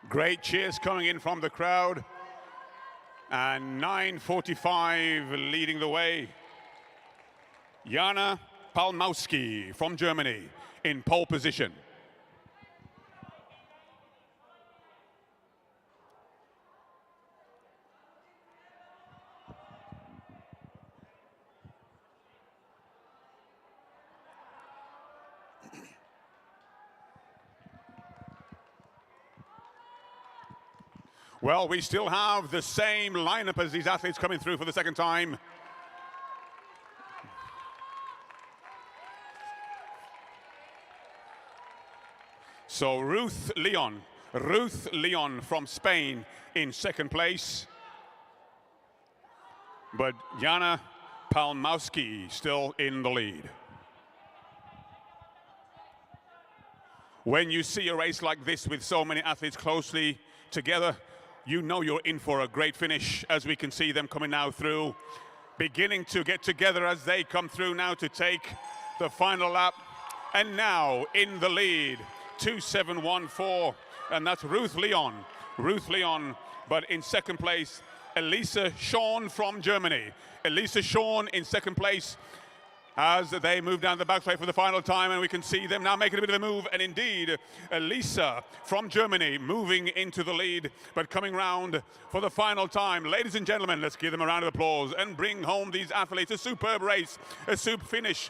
Great cheers coming in from the crowd. And 9:45 leading the way. Jana Palmowski from Germany in pole position. Well, we still have the same lineup as these athletes coming through for the second time. So Ruth Leon from Spain in second place. But Jana Palmowski still in the lead. When you see a race like this with so many athletes closely together, you know you're in for a great finish, as we can see them coming now through, beginning to get together as they come through now to take the final lap. And now in the lead, 2:7:14, and that's Ruth Leon, but in second place, Elisa Shawn from Germany. Elisa Shawn in second place as they move down the back straight for the final time, and we can see them now making a bit of a move, and indeed, Elisa from Germany moving into the lead, but coming round for the final time. Ladies and gentlemen, let's give them a round of applause and bring home these athletes. A superb race, a superb finish.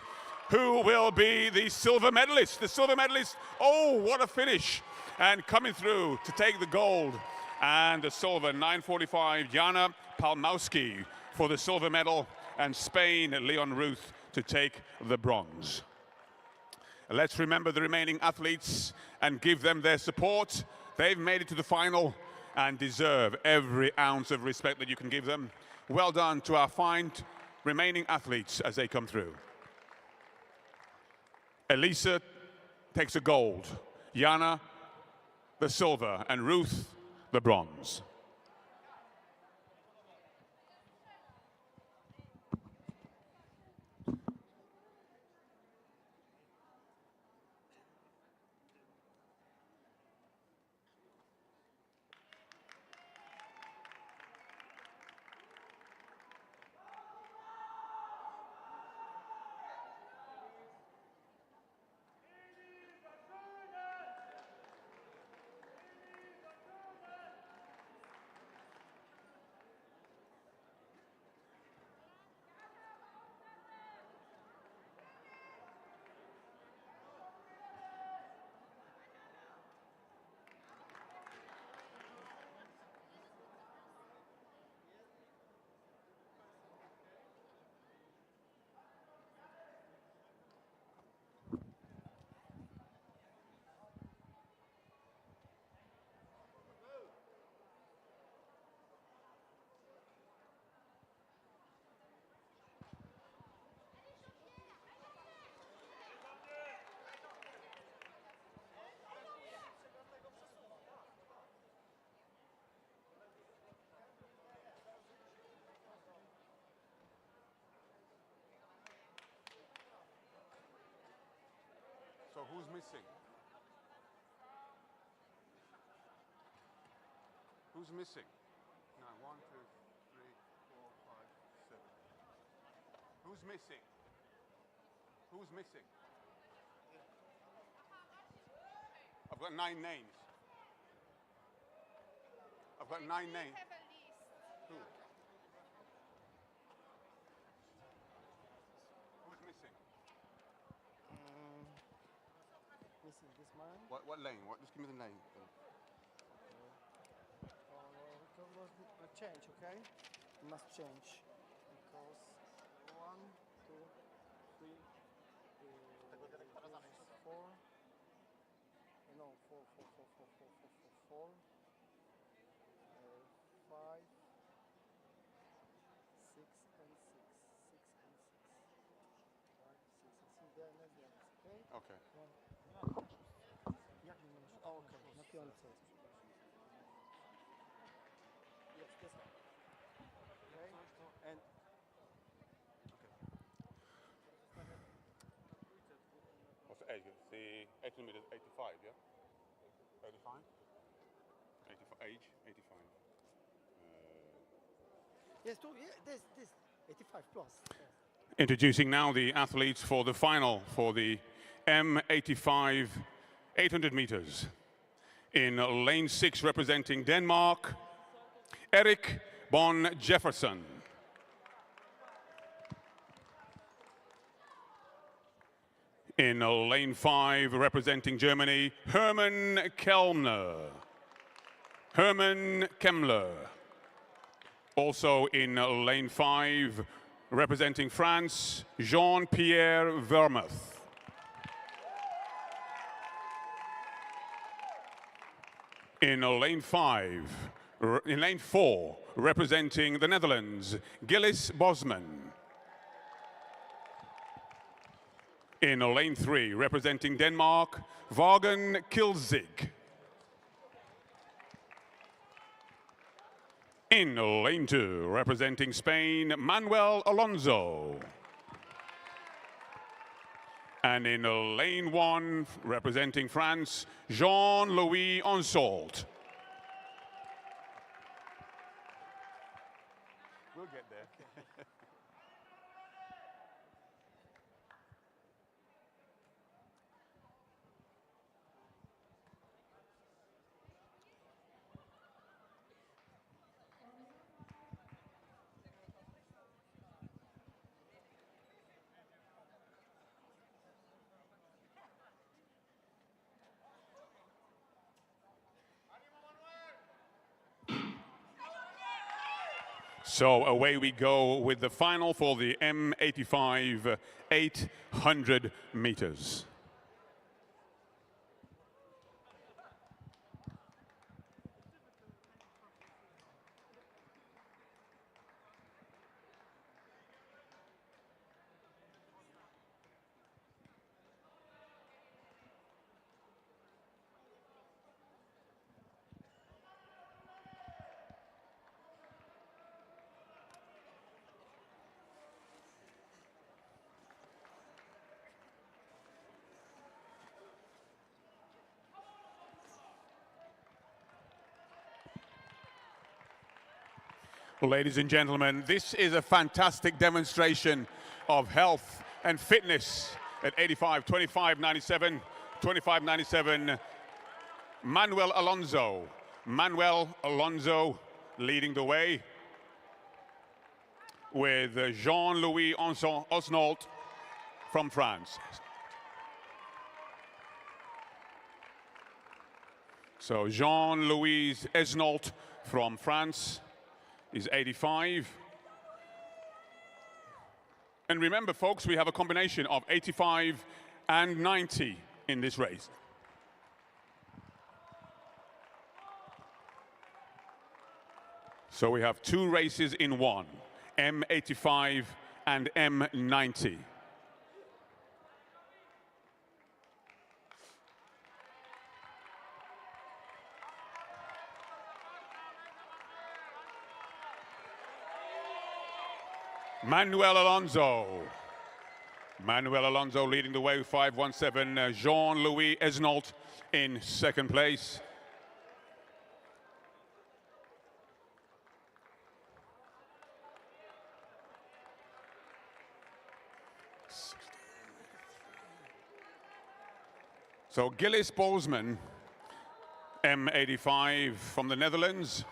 Who will be the silver medalist? The silver medalist, oh, what a finish. And coming through to take the gold and the silver, 9:45, Jana Palmowski for the silver medal, and Spain, Leon Ruth, to take the bronze. Let's remember the remaining athletes and give them their support. They've made it to the final and deserve every ounce of respect that you can give them. Well done to our fine remaining athletes as they come through. Elisa takes a gold, Jana the silver, and Ruth the bronze. So who's missing? Who's missing? No, 1, 2, 3, 4, 5, 7. Who's missing? Who's missing? I've got 9 names. I've got 9 names. Have a list. Who? Who's missing? Missing this man. What lane? What? Just give me the name. Change, okay? You must change because 1, 2, 3, 4. No, 4, 5, 6 and 6, 6 and 6, 5, 6 and 6. There, okay? Okay. Jak nie możesz? O, okej, na piątce jest. Yes, this one. Okay? And What's the age? The 8 meters, 85, yeah? 85? 85, age, 85. yes, this 85 plus. Yes. Introducing now the athletes for the final for the M85 800 meters. In lane 6 representing Denmark, Erik Bon Jefferson. In lane 5 representing Germany, Hermann Kellner. Hermann Kemmler. Also in lane 5 representing France, Jean-Pierre Vermouth. In lane 4, representing the Netherlands, Gillis Bosman. In lane 3, representing Denmark, Vagen Kilzig. In lane 2, representing Spain, Manuel Alonso. And in lane 1, representing France, Jean-Louis Ansault. We'll get there. So away we go with the final for the M85 800 meters. Ladies and gentlemen, this is a fantastic demonstration of health and fitness at 85, 25.97, 25.97. Manuel Alonso. Manuel Alonso leading the way with Jean-Louis Osnault from France. So Jean-Louis Esnault from France is 85. And remember, folks, we have a combination of 85 and 90 in this race. So we have two races in one, M85 and M90. Manuel Alonso Manuel Alonso leading the way with 5:17. Jean-Louis Esnault in second place. So Gillis Bolsman, M85 from the Netherlands.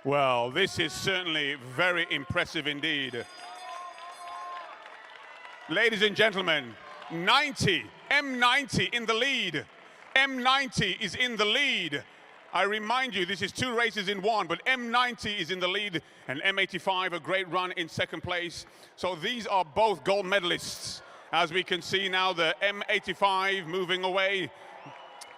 Well, this is certainly very impressive indeed. Ladies and gentlemen, 90, M90 in the lead. M90 is in the lead. I remind you, this is two races in one, but M90 is in the lead and M85 a great run in second place. So these are both gold medalists. As we can see now, the M85 moving away,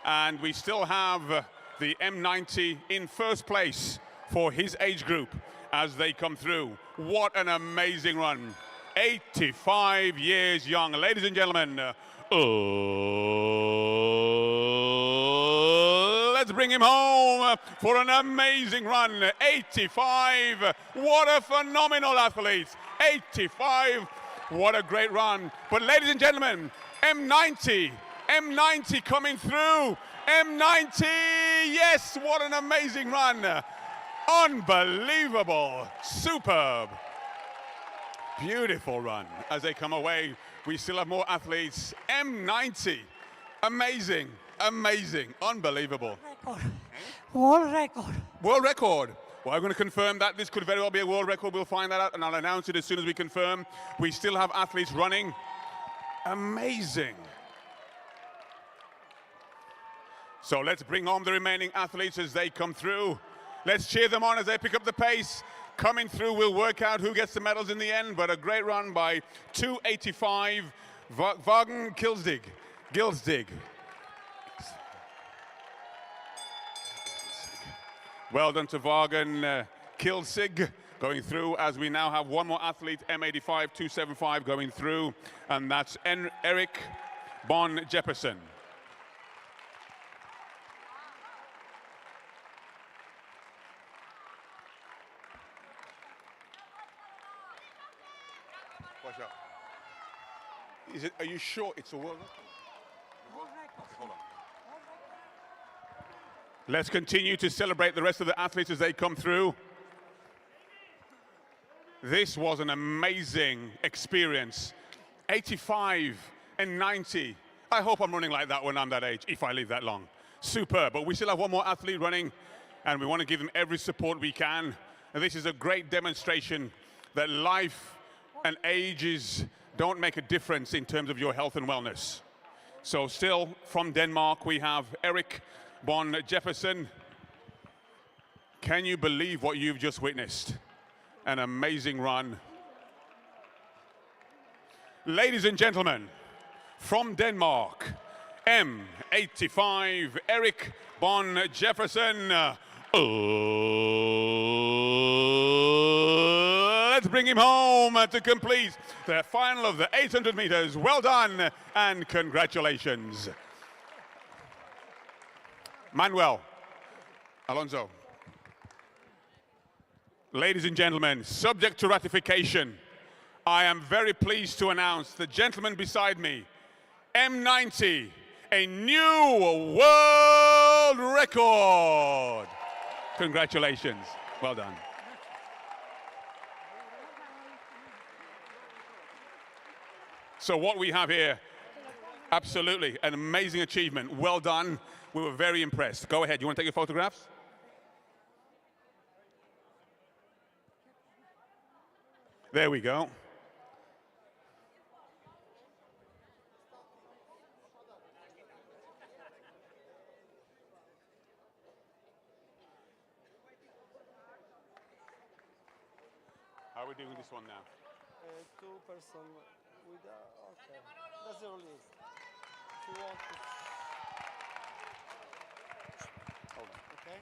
and we still have the M90 in first place for his age group as they come through. What an amazing run. 85 years young. Ladies and gentlemen, let's bring him home for an amazing run. 85, what a phenomenal athlete. 85, what a great run. But ladies and gentlemen, M90 coming through. M90, yes, what an amazing run. Unbelievable, superb, beautiful run. As they come away, we still have more athletes. M90, amazing, amazing, unbelievable. World record. World record. Well, I'm going to confirm that this could very well be a world record. We'll find that out and I'll announce it as soon as we confirm. We still have athletes running. Amazing. So let's bring on the remaining athletes as they come through. Let's cheer them on as they pick up the pace. Coming through, we'll work out who gets the medals in the end, but a great run by 2:85, Vagen Gilsdig. Well done to Vagen Gilsdig going through, as we now have one more athlete, M85, 275 going through, and that's Erik Bon Jepperson. Watch out. Are you sure it's a world record? Okay, hold on. Let's continue to celebrate the rest of the athletes as they come through. This was an amazing experience. 85 and 90. I hope I'm running like that when I'm that age, if I live that long. Superb, but we still have one more athlete running, and we want to give them every support we can. And this is a great demonstration that life and ages don't make a difference in terms of your health and wellness. So still from Denmark, we have Erik Bon Jepperson. Can you believe what you've just witnessed? An amazing run. Ladies and gentlemen, from Denmark, M85, Erik Bon Jepperson. Let's bring him home to complete the final of the 800 meters. Well done and congratulations. Manuel Alonso. Ladies and gentlemen, subject to ratification, I am very pleased to announce the gentleman beside me, M90, a new world record. Congratulations. Well done. So what we have here, absolutely an amazing achievement. Well done. We were very impressed. Go ahead. You want to take your photographs? There we go. How are we doing this one now? Two person with okay. That's the release. If you want to. Hold on. Okay.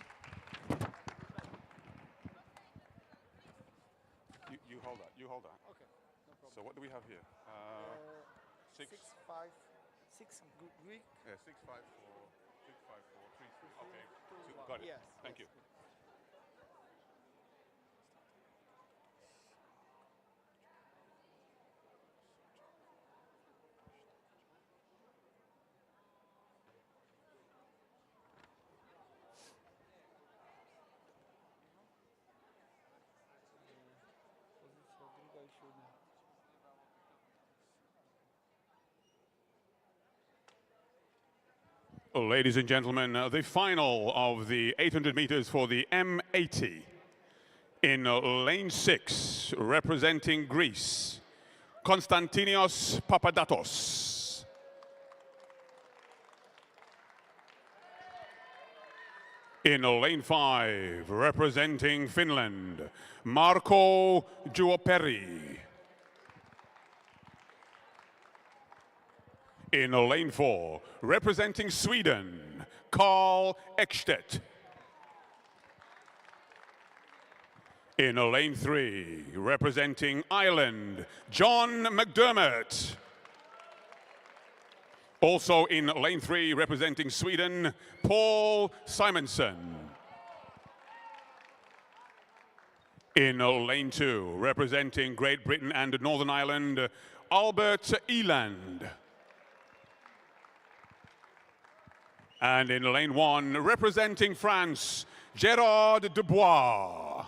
hold that. You hold that. Okay, no problem. So what do we have here? Six. 5, 6 Greek. Yeah, 6-5-4, 6-5-4, 3-3. Okay, got it. Yes. Thank you. Pozycja druga i 7. Ladies and gentlemen, the final of the 800 meters for the M80 in lane 6, representing Greece, Konstantinios Papadatos. In lane 5, representing Finland, Marco Juoperi. In lane 4, representing Sweden, Carl Ekstedt. In lane 3, representing Ireland, John McDermott. Also in lane 3, representing Sweden, Paul Simonson. In lane 2, representing Great Britain and Northern Ireland, Albert Eland. And in lane 1, representing France, Gerard Dubois.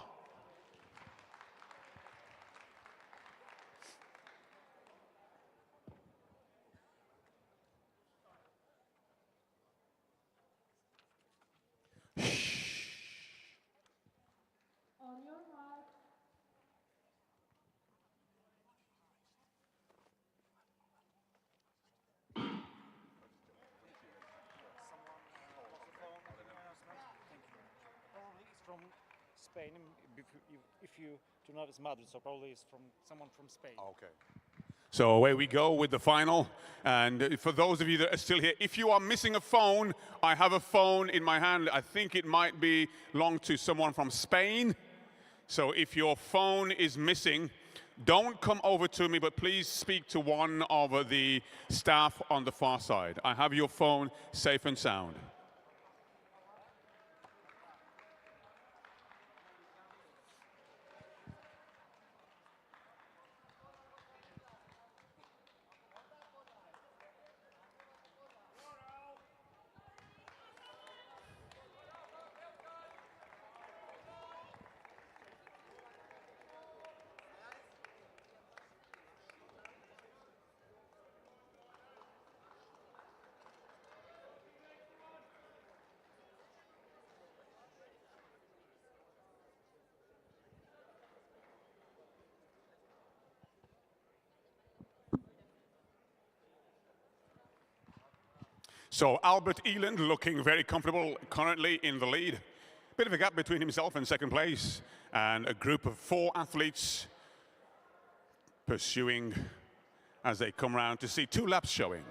On your mark. Probably it's from Spain. If you do not, it's Madrid, so probably it's from someone from Spain. Okay. So away we go with the final. And for those of you that are still here, if you are missing a phone, I have a phone in my hand. I think it might belong to someone from Spain. So if your phone is missing, don't come over to me, but please speak to one of the staff on the far side. I have your phone safe and sound. So Albert Eland looking very comfortable currently in the lead. Bit of a gap between himself and second place. And a group of 4 athletes pursuing as they come round to see 2 laps showing.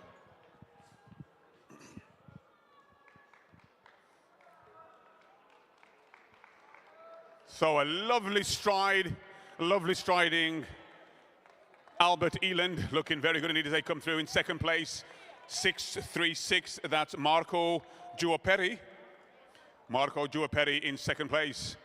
So a lovely stride, lovely striding. Albert Eland looking very good indeed as they come through in second place. 6.36, that's Marco Juoperi. Marco Juoperi in second place.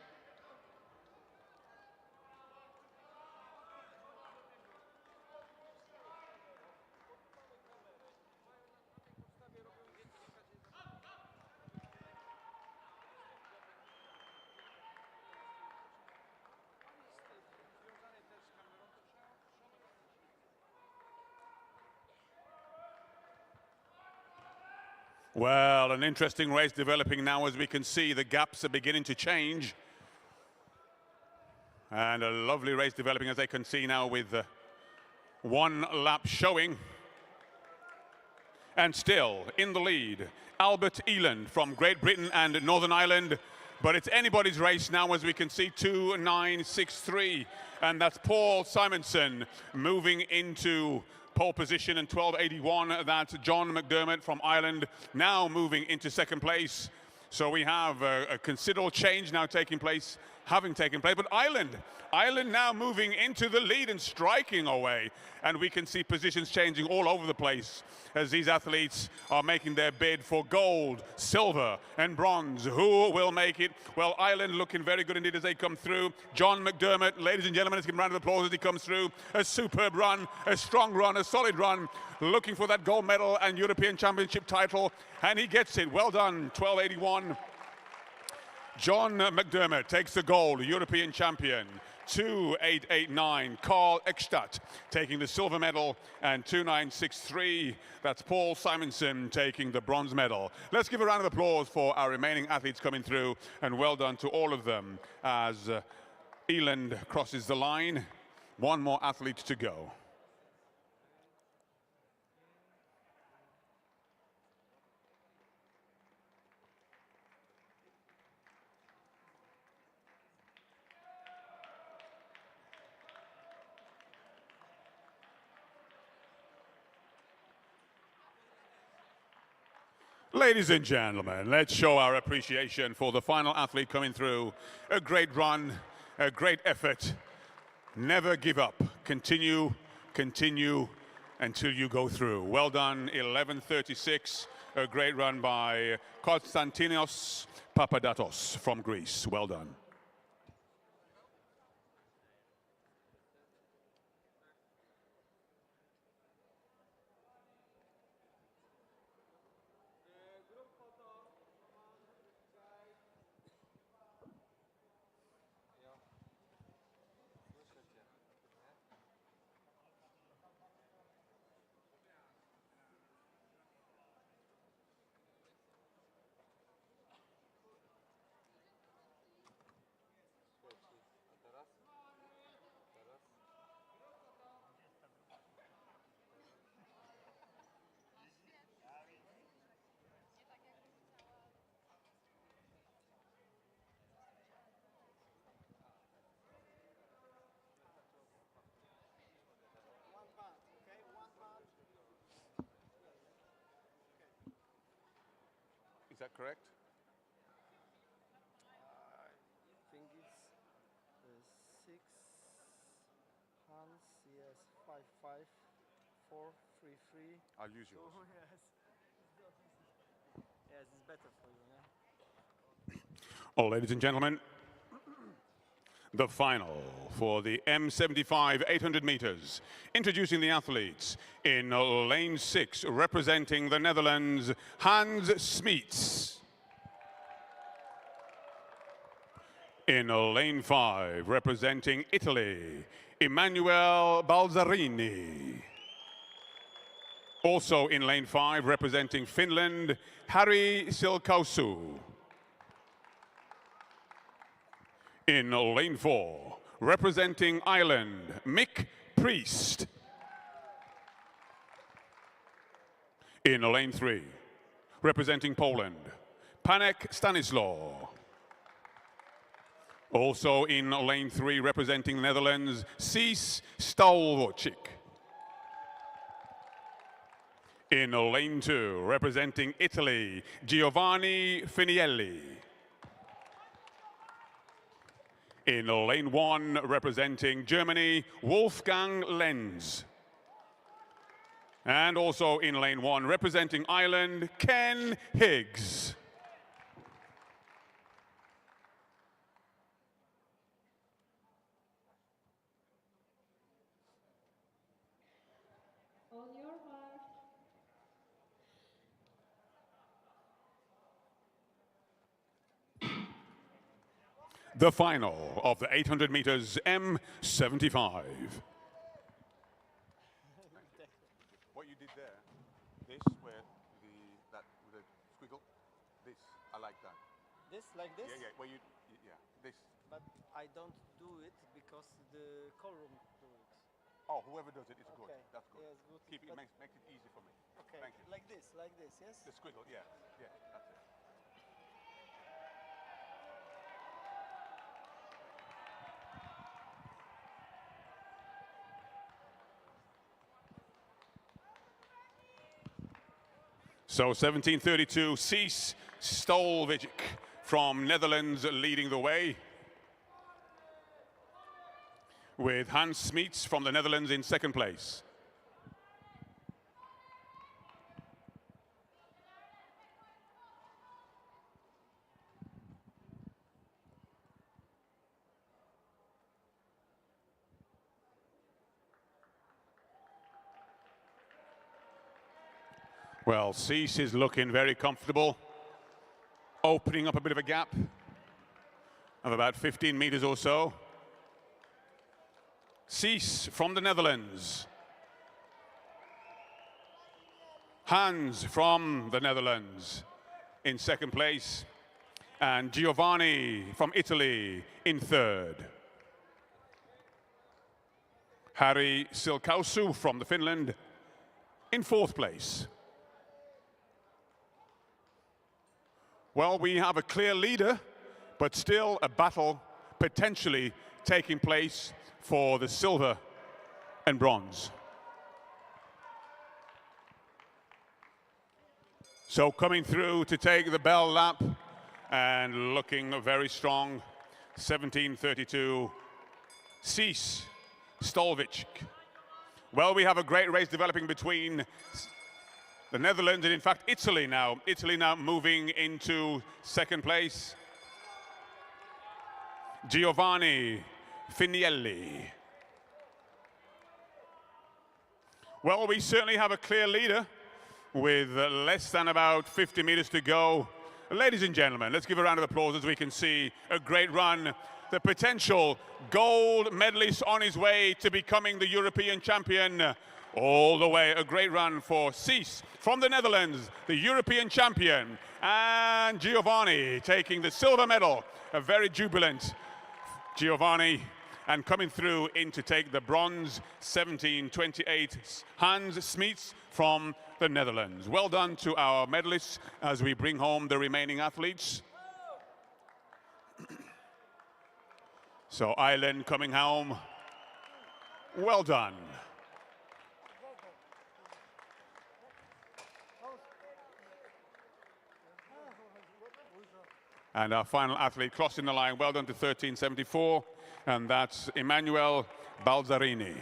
Well, an interesting race developing now. As we can see, the gaps are beginning to change. And a lovely race developing, as they can see now, with 1 lap showing. And still in the lead, Albert Eland from Great Britain and Northern Ireland. But it's anybody's race now, as we can see, 2.963. And that's Paul Simonson moving into pole position, and 12.81, that's John McDermott from Ireland, now moving into second place. So we have a considerable change now taking place. having taken place. But Ireland now moving into the lead and striking away. And we can see positions changing all over the place as these athletes are making their bid for gold, silver, and bronze. Who will make it? Well, Ireland looking very good indeed as they come through. John McDermott, ladies and gentlemen, let's give him a round of applause as he comes through. A superb run, a strong run, a solid run, looking for that gold medal and European Championship title, and he gets it. Well done, 12:81. John McDermott takes the gold, European champion. 2:889. Carl Ekstad taking the silver medal, and 2:963. That's Paul Simonson taking the bronze medal. Let's give a round of applause for our remaining athletes coming through, and well done to all of them as Eland crosses the line. One more athlete to go. Ladies and gentlemen, let's show our appreciation for the final athlete coming through. A great run, a great effort. Never give up. Continue, continue until you go through. Well done, 11:36. A great run by Konstantinos Papadatos from Greece. Well done. Is that correct? I think it's 6 hands, yes, 5, 5, 4, 3, 3. I'll use yours. Oh, yes. Yes, it's better for you, yeah? Oh, ladies and gentlemen, the final for the M75 800 meters. Introducing the athletes in lane 6, representing the Netherlands, Hans Smeets. In lane 5, representing Italy, Emanuele Balzarini. Also in lane 5, representing Finland, Harri Silkausu. In lane 4, representing Ireland, Mick Priest. In lane 3, representing Poland, Panek Stanislaw. Also in lane 3, representing Netherlands, Cies Stolwczyk. In lane 2, representing Italy, Giovanni Finielli. In lane 1, representing Germany, Wolfgang Lenz. And also in lane 1, representing Ireland, Ken Higgs. On your mark. The final of the 800 meters M75. What you did there, this where that with the squiggle, this I like that. This, like this? Yeah, where you, yeah, this. But I don't do it because the column do it. Oh, whoever does it is good. Okay. That's good. Yes, good. Keep it, But- makes it easy for me. Okay, Thank you. like this, yes? The squiggle, yeah, that's it. So 1732, Cies Stolwczyk from Netherlands leading the way. with Hans Smeets from the Netherlands in second place. Well, Cees is looking very comfortable, opening up a bit of a gap of about 15 meters or so. Cees from the Netherlands. Hans from the Netherlands in second place. And Giovanni from Italy in third. Harry Silkausu from the Finland in fourth place. Well, we have a clear leader, but still a battle potentially taking place for the silver and bronze. So coming through to take the bell lap and looking very strong, 17:32, Cees Stolvich. Well, we have a great race developing between the Netherlands and in fact Italy now. Italy now moving into second place. Giovanni Finielli. Well, we certainly have a clear leader with less than about 50 meters to go. Ladies and gentlemen, let's give a round of applause as we can see a great run. The potential gold medalist on his way to becoming the European champion. All the way, a great run for Cees from the Netherlands, the European champion. And Giovanni taking the silver medal. A very jubilant Giovanni. And coming through in to take the bronze, 17:28, Hans Smeets from the Netherlands. Well done to our medalists as we bring home the remaining athletes. So Ireland coming home. Well done. And our final athlete crossing the line, well done to 13:74, and that's Emanuele Balzarini.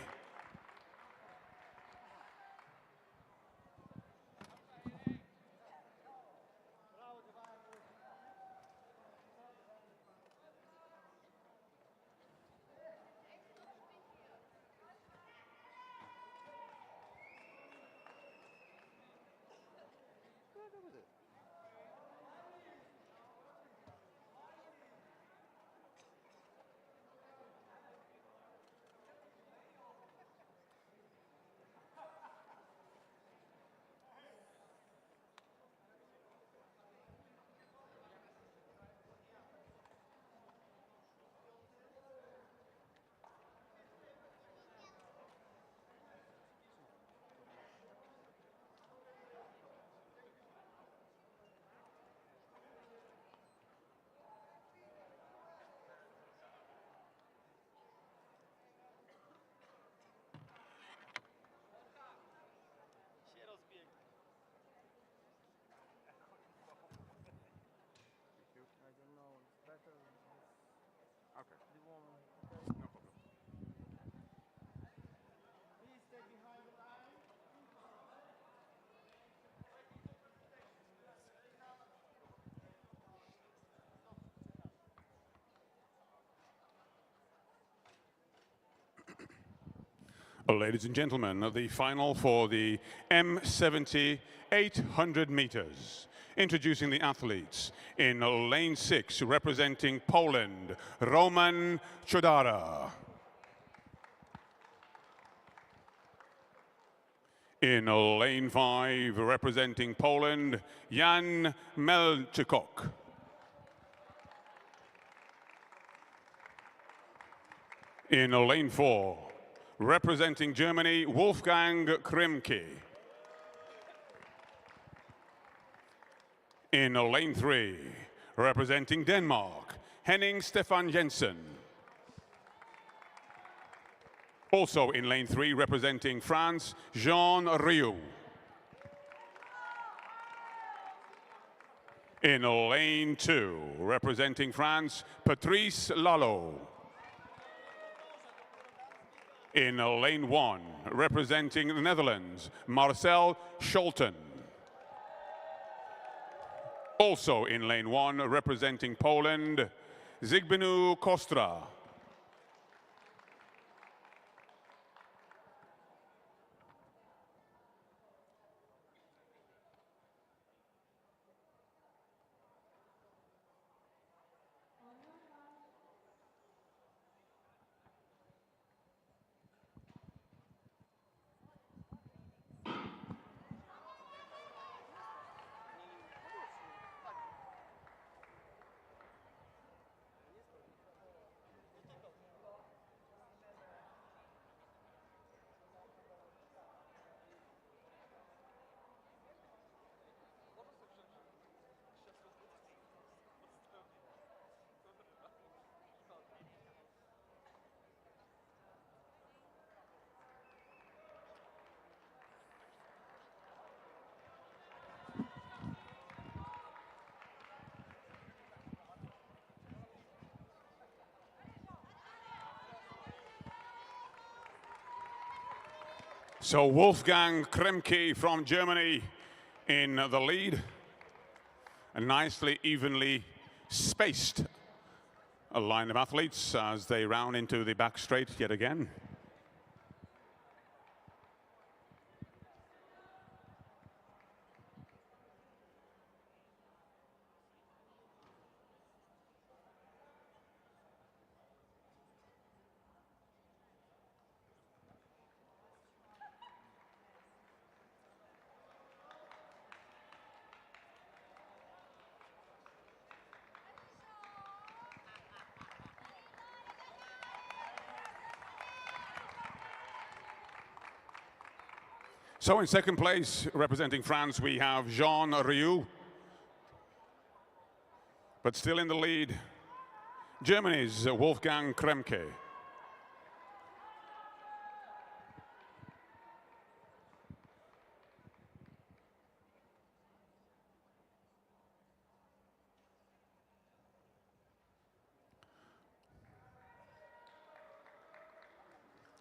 Ladies and gentlemen, the final for the M70 800 meters. Introducing the athletes in lane 6, representing Poland, Roman Chodara. In lane 5, representing Poland, Jan Melchikok. In lane 4, representing Germany, Wolfgang Krimke. In lane 3, representing Denmark, Henning Stefan Jensen. Also in lane 3, representing France, Jean Riou. In lane 2, representing France, Patrice Lalo. In lane 1, representing the Netherlands, Marcel Scholten. Also in lane 1, representing Poland, Zbigniew Kostra. So Wolfgang Kremke from Germany in the lead. A nicely, evenly spaced a line of athletes as they round into the back straight yet again. So in second place, representing France, we have Jean Riou. But still in the lead, Germany's Wolfgang Kremke.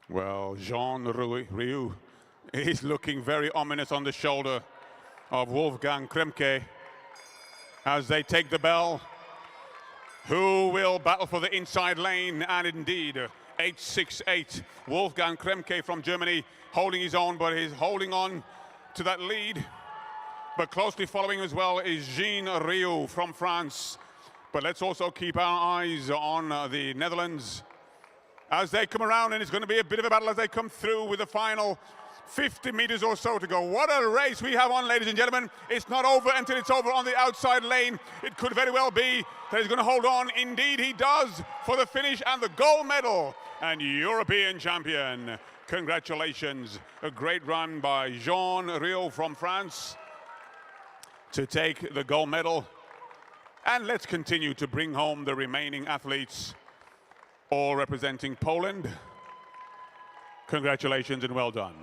Well, Jean Riou is looking very ominous on the shoulder of Wolfgang Kremke as they take the bell. Who will battle for the inside lane? And indeed, 868, Wolfgang Kremke from Germany holding his own, but he's holding on to that lead. But closely following as well is Jean Riou from France. But let's also keep our eyes on the Netherlands as they come around, and it's going to be a bit of a battle as they come through with the final 50 meters or so to go. What a race we have on, ladies and gentlemen. It's not over until it's over on the outside lane. It could very well be that he's going to hold on. Indeed, he does for the finish and the gold medal and European champion. Congratulations. A great run by Jean Riou from France to take the gold medal. And let's continue to bring home the remaining athletes, all representing Poland. Congratulations and well done.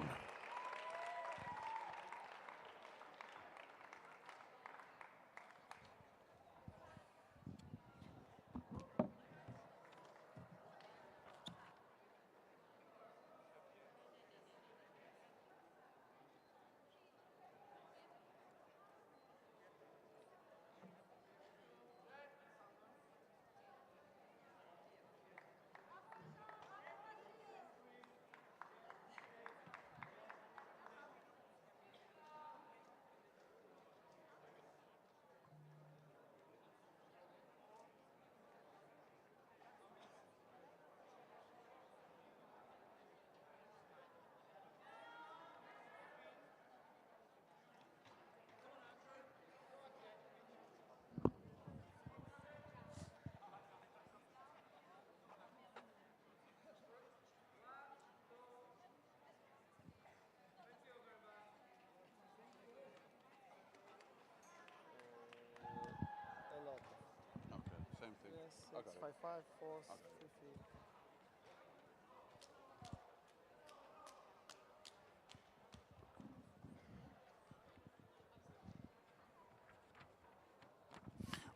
Same thing. Yes, it's 5-5, 4,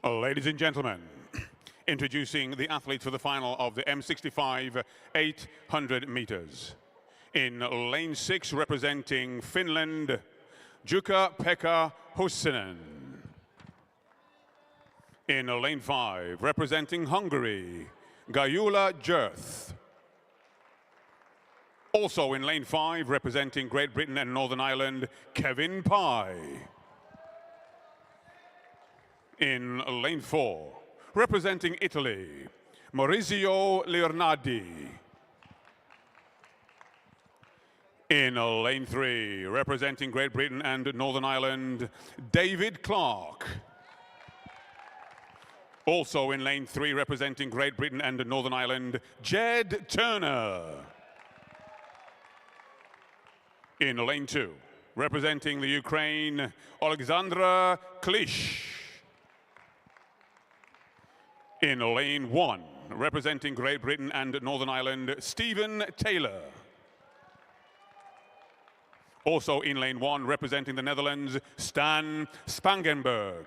50. Ladies and gentlemen, introducing the athletes for the final of the M65 800 meters. In lane 6, representing Finland, Jukka-Pekka Hussinen. In lane 5, representing Hungary, Gayula Jerth. Also in lane 5, representing Great Britain and Northern Ireland, Kevin Pye. In lane 4, representing Italy, Maurizio Leonardi. In lane 3, representing Great Britain and Northern Ireland, David Clark. Also in lane 3, representing Great Britain and Northern Ireland, Jed Turner. In lane 2, representing the Ukraine, Alexandra Klish. In lane 1, representing Great Britain and Northern Ireland, Stephen Taylor. Also in lane 1, representing the Netherlands, Stan Spangenberg.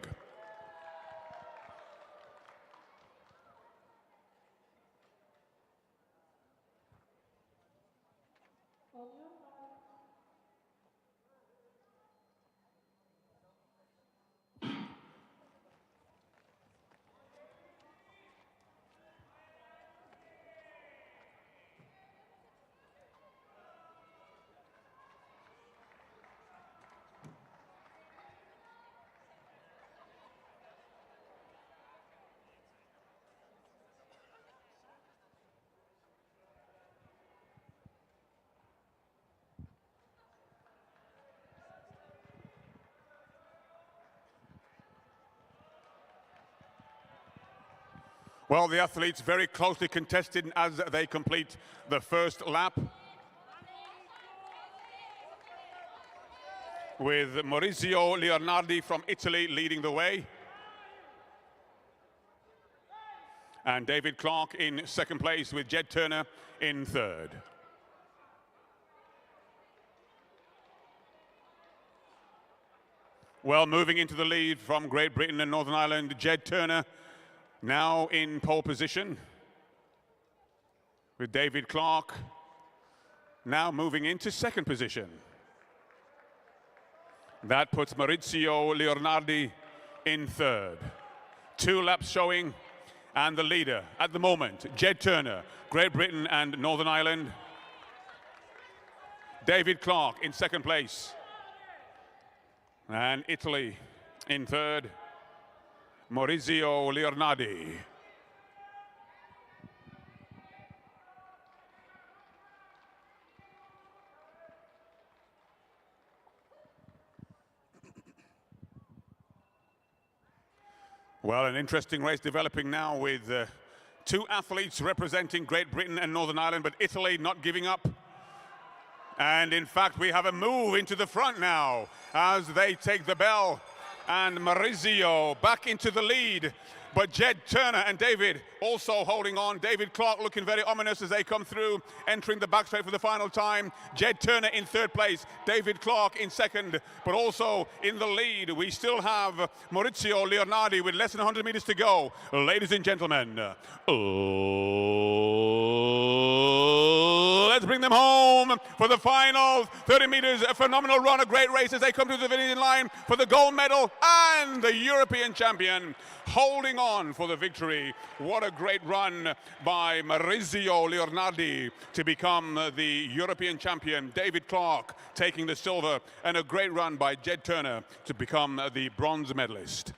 Well, the athletes very closely contested as they complete the first lap, with Maurizio Leonardi from Italy leading the way, and David Clark in second place, with Jed Turner in third. Well, moving into the lead from Great Britain and Northern Ireland, Jed Turner now in pole position, with David Clark now moving into second position. That puts Maurizio Leonardi in third. 2 laps showing, and the leader at the moment, Jed Turner, Great Britain and Northern Ireland. David Clark in second place. And Italy in third, Maurizio Leonardi. Well, an interesting race developing now, with 2 athletes representing Great Britain and Northern Ireland, but Italy not giving up. And in fact, we have a move into the front now as they take the bell, and Maurizio back into the lead. But Jed Turner and David also holding on. David Clark looking very ominous as they come through, entering the back straight for the final time. Jed Turner in third place, David Clark in second, but also in the lead we still have Maurizio Leonardi with less than 100 meters to go. Ladies and gentlemen, let's bring them home for the final 30 meters. A phenomenal run, a great race as they come to the finishing line for the gold medal and the European champion, holding on for the victory. What a great run by Maurizio Leonardi to become the European champion. David Clark taking the silver, and a great run by Jed Turner to become the bronze medalist.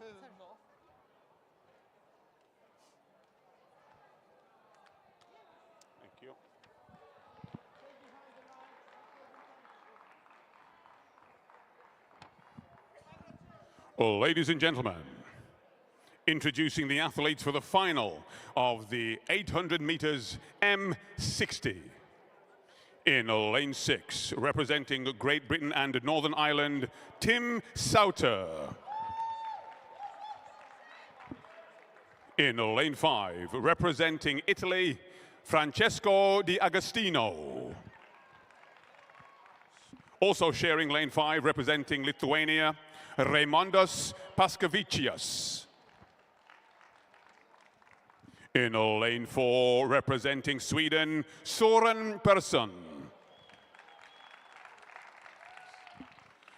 Thank you. Ladies and gentlemen, introducing the athletes for the final of the 800 meters M60. In lane 6, representing Great Britain and Northern Ireland, Tim Sauter. In lane 5, representing Italy, Francesco Di Agostino. Also sharing lane 5, representing Lithuania, Raimondas Paskavicius. In lane 4, representing Sweden, Soren Persson.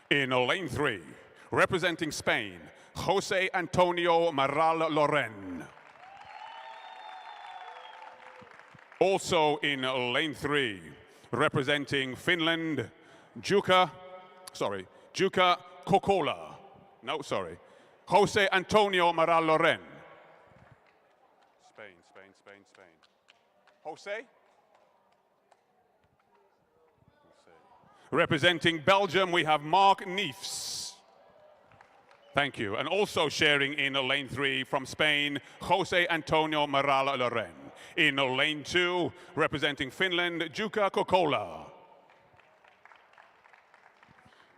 In lane 3, representing Spain, Jose Antonio Maral Loren. Also in lane 3, representing Finland, Jukka Kokkola. No, sorry. Jose Antonio Maral Loren. Spain. Jose? Representing Belgium, we have Mark Neefs. Thank you. And also sharing in lane 3 from Spain, Jose Antonio Maral Loren. In lane 2, representing Finland, Jukka Kokkola.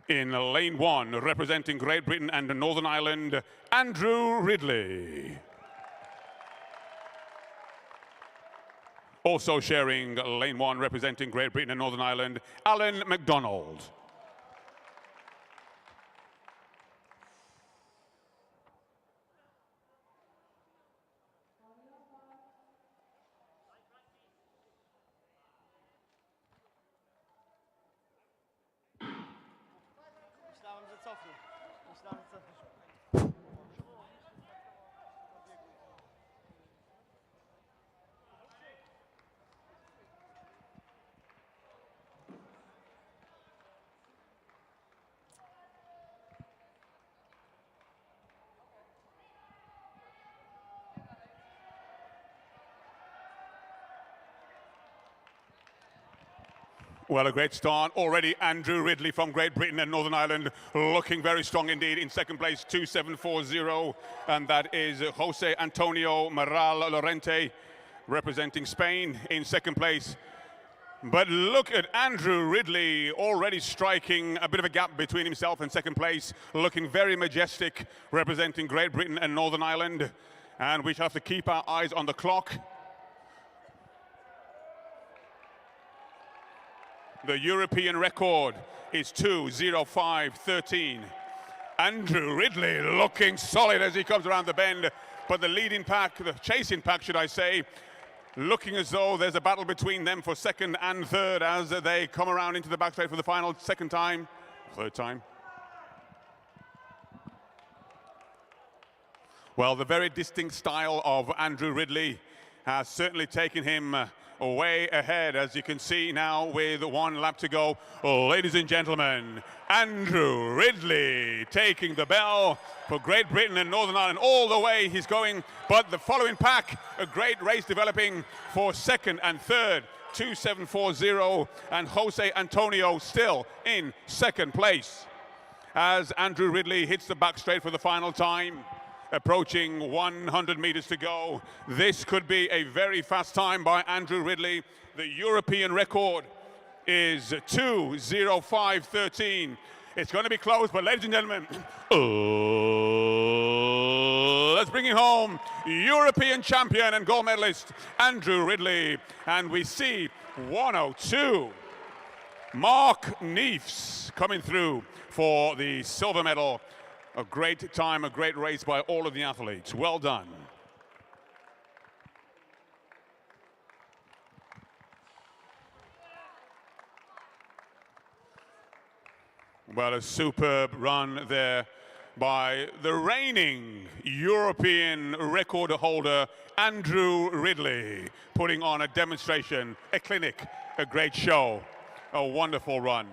In lane 1, representing Great Britain and Northern Ireland, Andrew Ridley. Also sharing lane 1, representing Great Britain and Northern Ireland, Alan MacDonald. Well, a great start. Already Andrew Ridley from Great Britain and Northern Ireland looking very strong indeed. In second place, 2740. And that is Jose Antonio Maral Lorente representing Spain in second place. But look at Andrew Ridley already striking a bit of a gap between himself and second place, looking very majestic, representing Great Britain and Northern Ireland. And we shall have to keep our eyes on the clock. The European record is 2:05:13. Andrew Ridley looking solid as he comes around the bend, but the leading pack, the chasing pack, should I say, looking as though there's a battle between them for second and third as they come around into the back straight for the final third time. Well, the very distinct style of Andrew Ridley has certainly taken him way ahead, as you can see now with 1 lap to go. Ladies and gentlemen, Andrew Ridley taking the bell for Great Britain and Northern Ireland. All the way he's going, but the following pack, a great race developing for second and third. 2:07:40, and Jose Antonio still in second place as Andrew Ridley hits the back straight for the final time. Approaching 100 meters to go. This could be a very fast time by Andrew Ridley. The European record is 2:05:13. It's going to be close, but ladies and gentlemen, let's bring him home. European champion and gold medalist, Andrew Ridley. And we see 1:02. Mark Neefs coming through for the silver medal. A great time, a great race by all of the athletes. Well done. Well, a superb run there by the reigning European record holder, Andrew Ridley, putting on a demonstration, a clinic, a great show, a wonderful run.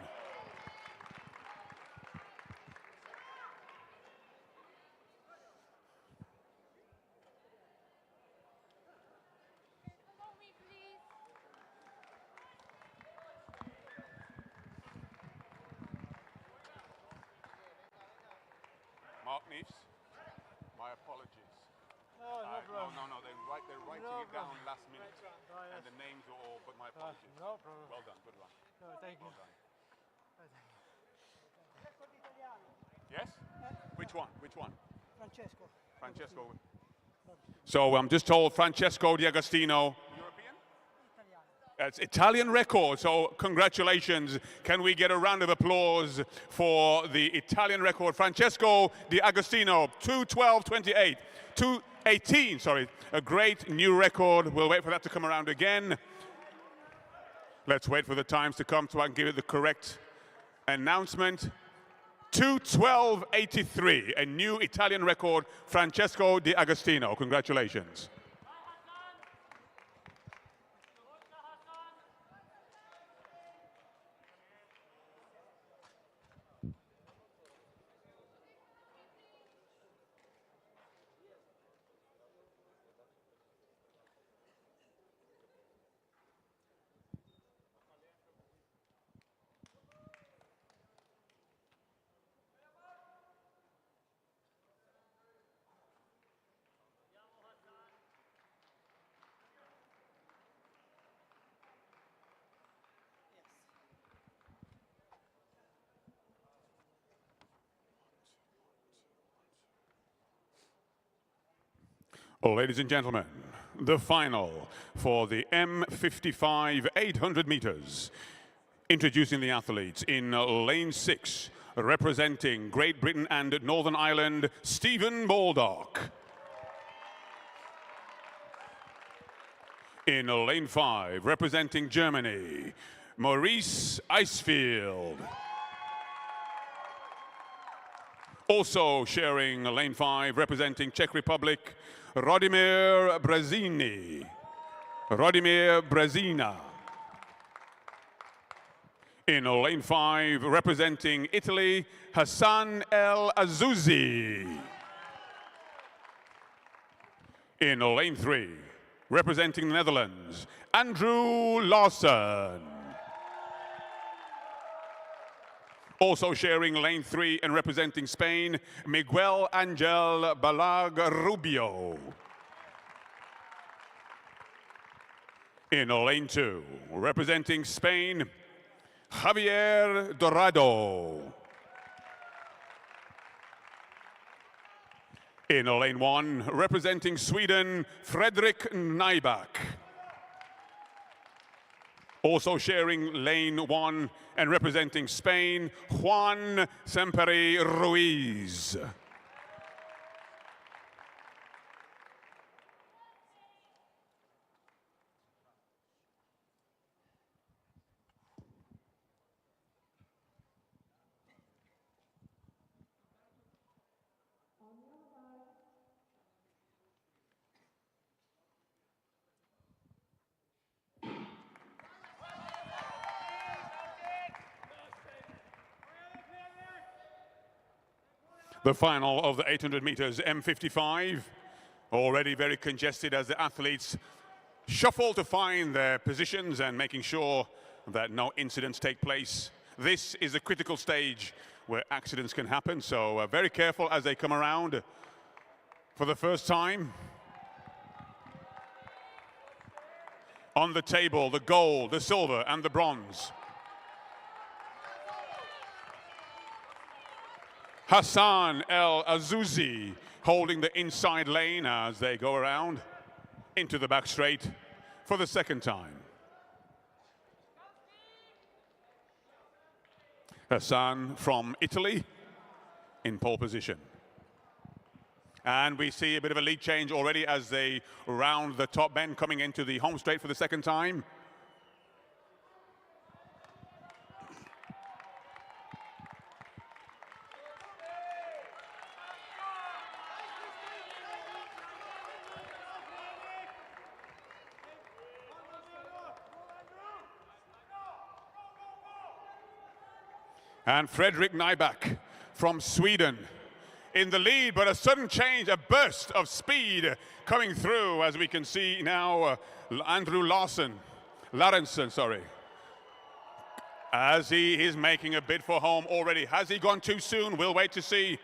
Mark Neefs, my apologies. No, no problem. No, they're writing No it down problem. last minute. Oh, yes. And the names are all, but my apologies. No problem. Well done, good run. No, thank you. Well done. Yes? Which one? Which one? Francesco. Francesco. So I'm just told Francesco D'Agostino. European? It's Italian record, so congratulations. Can we get a round of applause for the Italian record? Francesco D'Agostino, 2:12:28. 2:18, sorry. A great new record. We'll wait for that to come around again. Let's wait for the times to come so I can give it the correct announcement. 2:12:83, a new Italian record, Francesco D'Agostino. Congratulations. Ladies and gentlemen, the final for the M55 800 meters. Introducing the athletes in lane 6, representing Great Britain and Northern Ireland, Stephen Baldock. In lane 5, representing Germany, Maurice Icefield. Also sharing lane 5, representing Czech Republic, Radimir Brezina. In lane 5, representing Italy, Hassan El Azouzi. In lane 3, representing the Netherlands, Andrew Lawson. Also sharing lane 3 and representing Spain, Miguel Angel Balag Rubio. In lane 2, representing Spain, Javier Dorado. In lane 1, representing Sweden, Fredrik Nyback. Also sharing lane 1 and representing Spain, Juan Semperi Ruiz. The final of the 800 meters M55, already very congested as the athletes shuffle to find their positions and making sure that no incidents take place. This is a critical stage where accidents can happen, so very careful as they come around for the first time. On the table, the gold, the silver, and the bronze. Hassan El Azouzi holding the inside lane as they go around into the back straight for the second time. Hassan from Italy in pole position. And we see a bit of a lead change already as they round the top bend coming into the home straight for the second time. And Fredrik Nyback from Sweden in the lead, but a sudden change, a burst of speed coming through, as we can see now, Andrew Lawson, as he is making a bid for home already. Has he gone too soon? We'll wait to see.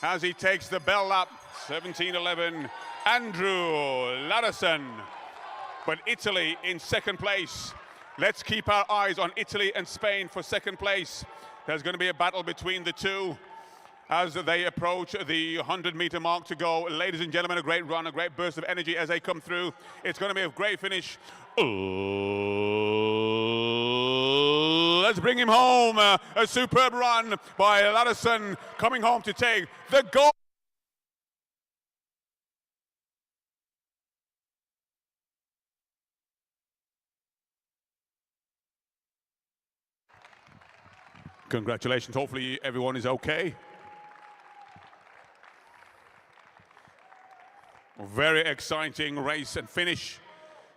as he takes the bell lap. 17:11, Andrew Larison. But Italy in second place. Let's keep our eyes on Italy and Spain for second place. There's going to be a battle between the two as they approach the 100-meter mark to go. Ladies and gentlemen, a great run, a great burst of energy as they come through. It's going to be a great finish. Let's bring him home. A superb run by Larison, coming home to take the gold. Congratulations. Hopefully everyone is okay. Very exciting race and finish.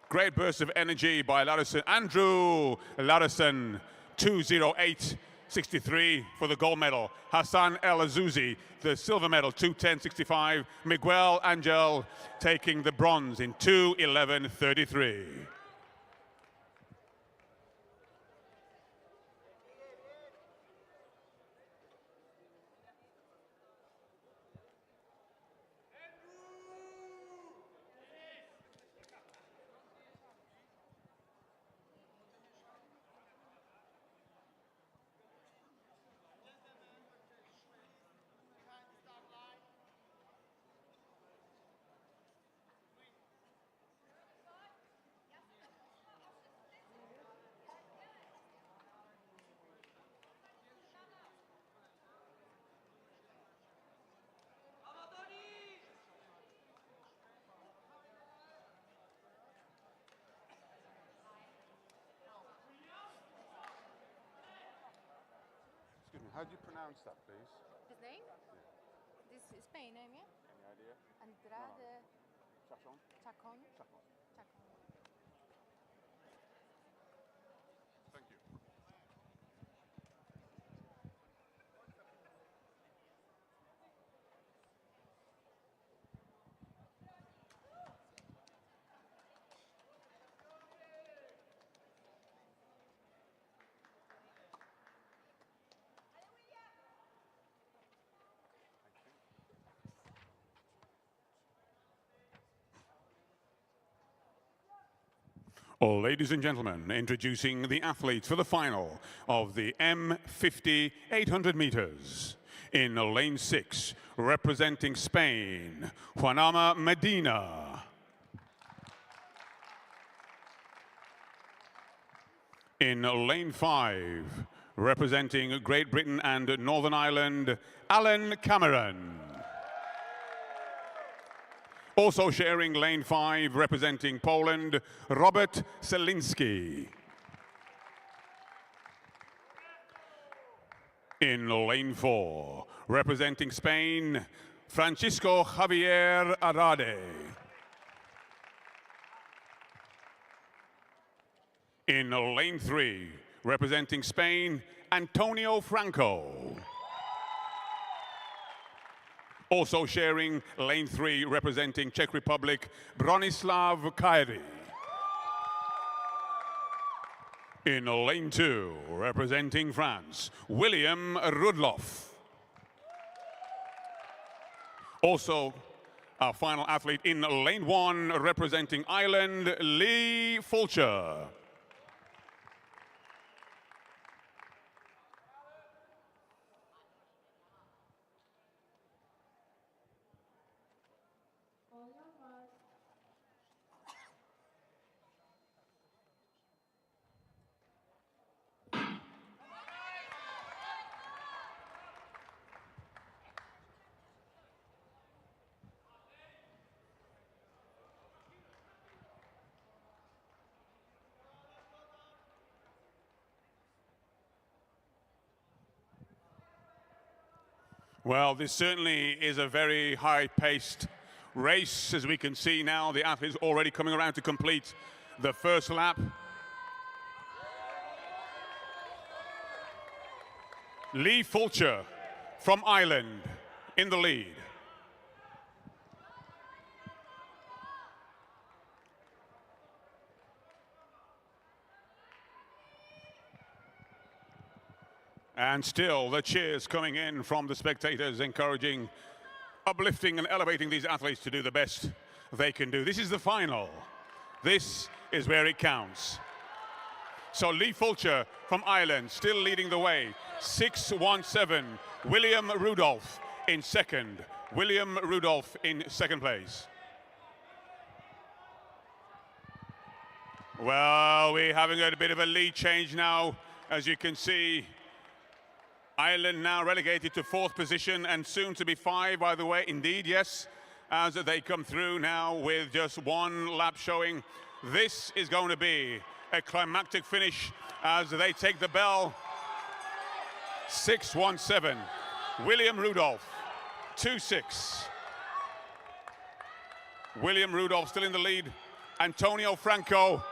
Great burst of energy by Larison. Andrew Larison, 2:08.63 for the gold medal. Hassan El Azouzi, the silver medal, 2:10.65. Miguel Angel taking the bronze in 2:11.33. How do you pronounce that, please? His name? This is Spain name, yeah? Any idea? Andrade Chachon? Chacon. Chachon. Chacon. Thank you. Ladies and gentlemen, introducing the athletes for the final of the M50 800 meters. In lane 6, representing Spain, Juanama Medina. In lane 5, representing Great Britain and Northern Ireland, Alan Cameron. Also sharing lane 5, representing Poland, Robert Selinski. In lane 4, representing Spain, Francisco Javier Arade. In lane 3, representing Spain, Antonio Franco. Also sharing lane 3, representing Czech Republic, Bronislav Kairi. In lane 2, representing France, William Rudloff. Also, our final athlete in lane 1, representing Ireland, Lee Fulcher. Well, this certainly is a very high-paced race. As we can see now, the athletes already coming around to complete the first lap. Lee Fulcher from Ireland in the lead. And still the cheers coming in from the spectators, encouraging uplifting and elevating these athletes to do the best they can do. This is the final. This is where it counts. So Lee Fulcher from Ireland still leading the way. 6-1-7. William Rudolph in second. William Rudolph in second place. Well, we're having a bit of a lead change now. As you can see, Ireland now relegated to fourth position and soon to be 5, by the way. Indeed, yes, as they come through now with just 1 lap showing. This is going to be a climactic finish as they take the bell. 6-1-7. William Rudolph, 2-6. William Rudolph still in the lead. Antonio Franco.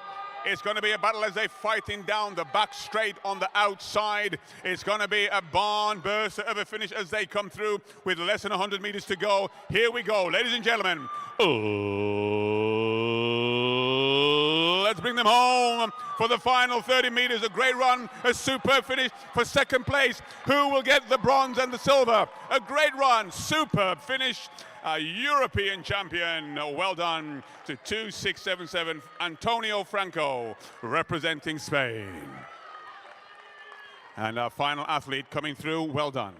It's going to be a battle as they're fighting down the back straight on the outside. It's going to be a barn burster of a finish as they come through with less than 100 meters to go. Here we go, ladies and gentlemen. Let's bring them home for the final 30 meters. A great run, a superb finish for second place. Who will get the bronze and the silver? A great run, superb finish. A European champion. Well done to 2-6-7-7, Antonio Franco, representing Spain. And our final athlete coming through, well done.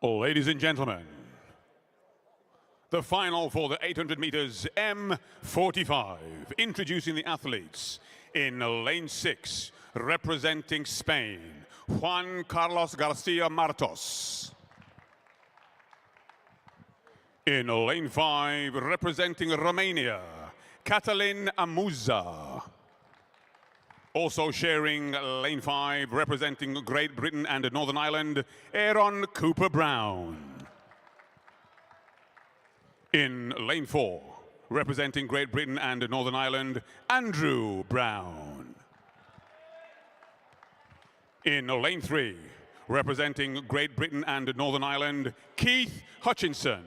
Ladies and gentlemen, the final for the 800 meters M45. Introducing the athletes in lane 6, representing Spain, Juan Carlos Garcia Martos. In lane 5, representing Romania, Catalin Amuza. Also sharing lane 5, representing Great Britain and Northern Ireland, Aaron Cooper-Brown. In lane 4, representing Great Britain and Northern Ireland, Andrew Brown. In lane 3, representing Great Britain and Northern Ireland, Keith Hutchinson.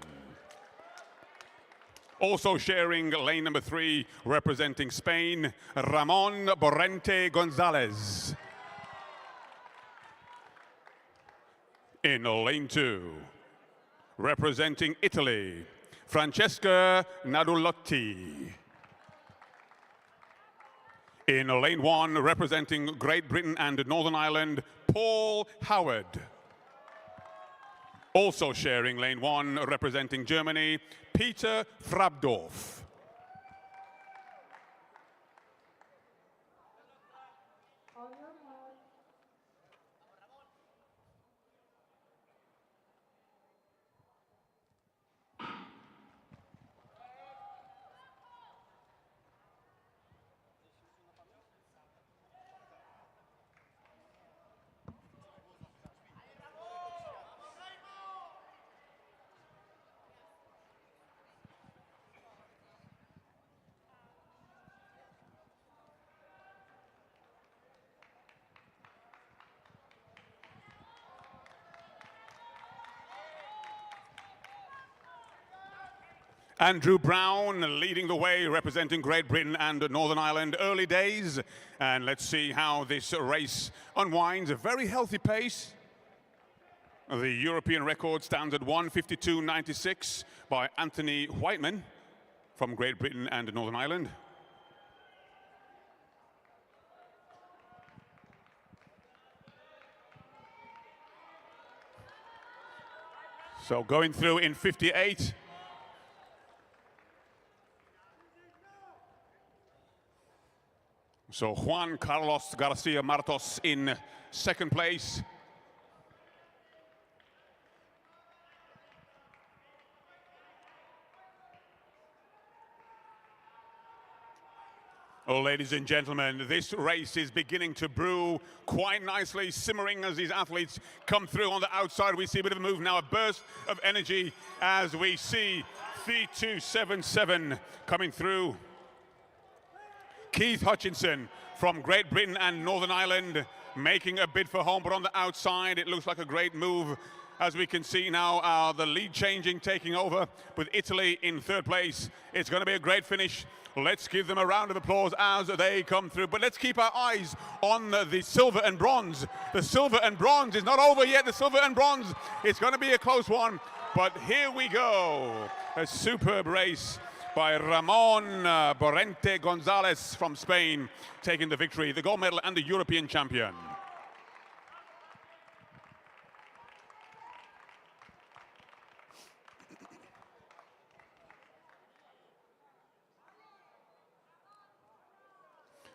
Also sharing lane number 3, representing Spain, Ramon Borrente Gonzalez. In lane 2, representing Italy, Francesca Nadulotti. In lane 1, representing Great Britain and Northern Ireland, Paul Howard. Also sharing lane 1, representing Germany, Peter Frabdorf. Andrew Brown leading the way, representing Great Britain and Northern Ireland. Early days, and let's see how this race unwinds. A very healthy pace. The European record stands at 1:52.96 by Anthony Whiteman from Great Britain and Northern Ireland. So going through in 58. So Juan Carlos Garcia Martos in second place. Oh, ladies and gentlemen, this race is beginning to brew quite nicely, simmering as these athletes come through on the outside. We see a bit of a move now, a burst of energy as we see 3277 coming through. Keith Hutchinson from Great Britain and Northern Ireland making a bid for home, but on the outside it looks like a great move. As we can see now, the lead changing, taking over with Italy in third place. It's going to be a great finish. Let's give them a round of applause as they come through. But let's keep our eyes on the silver and bronze. The silver and bronze is not over yet. The silver and bronze, it's going to be a close one. But here we go. A superb race by Ramon Borrente Gonzalez from Spain, taking the victory, the gold medal and the European champion.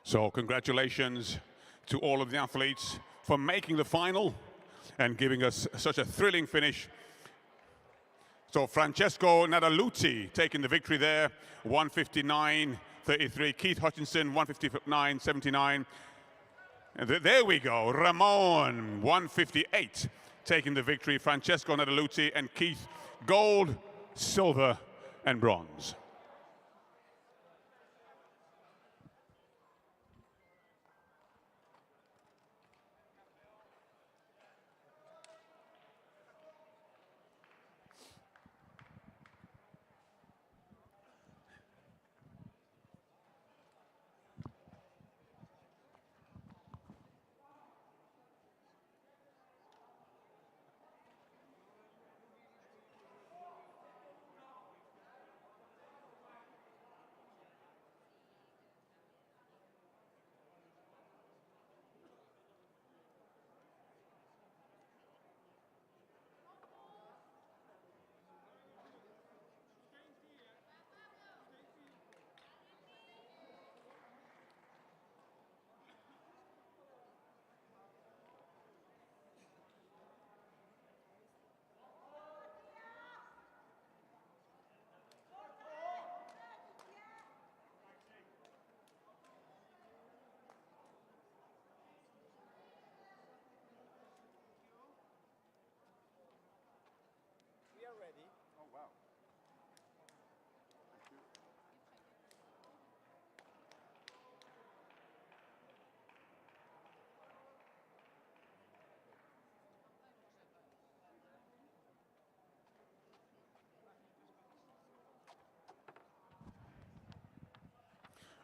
So congratulations to all of the athletes for making the final and giving us such a thrilling finish. So Francesco Nadaluzzi taking the victory there, 1:59.33. Keith Hutchinson, 1:59.79. And there we go, Ramon, 1:58, taking the victory. Francesco Nadaluzzi and Keith, gold, silver, and bronze.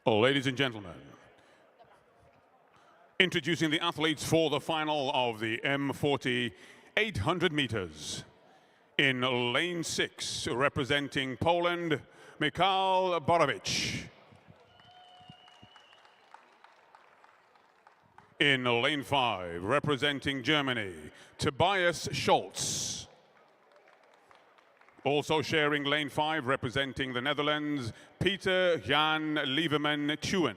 Oh, ladies and gentlemen, introducing the athletes for the final of the M40 800 meters. In lane 6, representing Poland, Michał Borowicz. In lane 5, representing Germany, Tobias Schultz. Also sharing lane 5, representing the Netherlands, Peter Jan Lieberman Tuwen.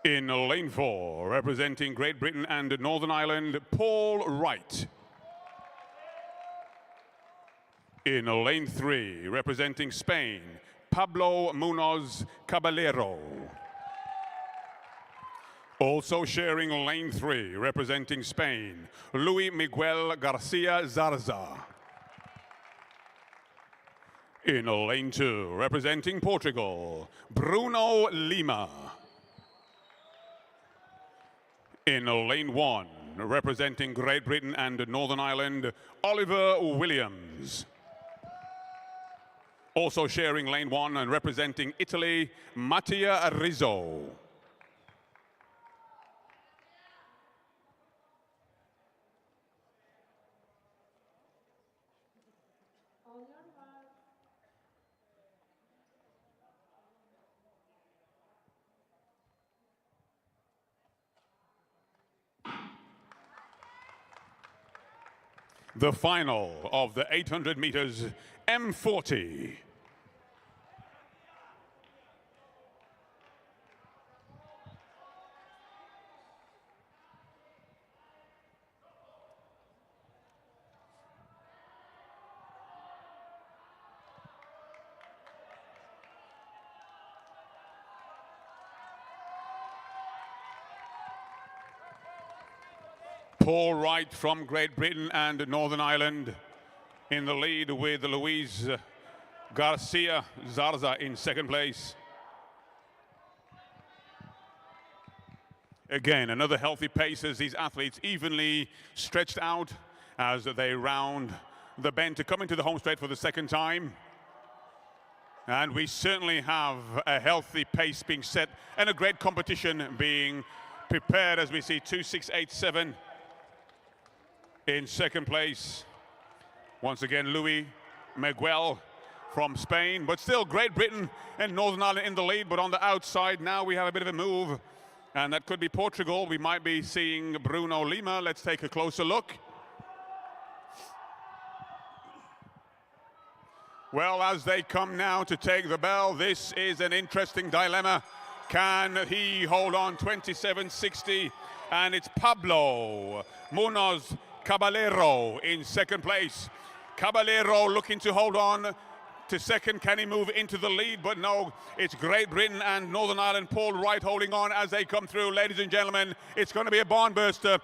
In lane 4, representing Great Britain and Northern Ireland, Paul Wright. In lane 3, representing Spain, Pablo Munoz Caballero. Also sharing lane 3, representing Spain, Luis Miguel Garcia Zarza. In lane 2, representing Portugal, Bruno Lima. In lane 1, representing Great Britain and Northern Ireland, Oliver Williams. Also sharing lane 1 and representing Italy, Mattia Rizzo. The final of the 800 meters M40. Paul Wright from Great Britain and Northern Ireland in the lead, with Luis Garcia Zarza in second place. Again, another healthy pace as these athletes evenly stretched out as they round the bend to come into the home straight for the second time. And we certainly have a healthy pace being set and a great competition being prepared as we see 2:6.87 in second place. Once again, Luis Miguel from Spain, but still Great Britain and Northern Ireland in the lead, but on the outside now we have a bit of a move, and that could be Portugal. We might be seeing Bruno Lima. Let's take a closer look. Well, as they come now to take the bell, this is an interesting dilemma. Can he hold on? 27.60, and it's Pablo Munoz Caballero in second place. Caballero looking to hold on to second. Can he move into the lead? But no, it's Great Britain and Northern Ireland. Paul Wright holding on as they come through. Ladies and gentlemen, it's going to be a barn burster.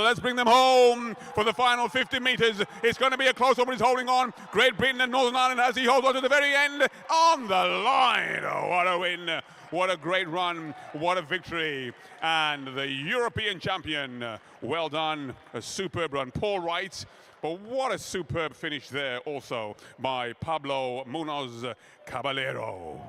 Let's bring them home for the final 50 meters. It's going to be a close one, but he's holding on. Great Britain and Northern Ireland as he holds on to the very end on the line. Oh, what a win. What a great run. What a victory. And the European champion. Well done. A superb run. Paul Wright. But what a superb finish there also by Pablo Munoz Caballero.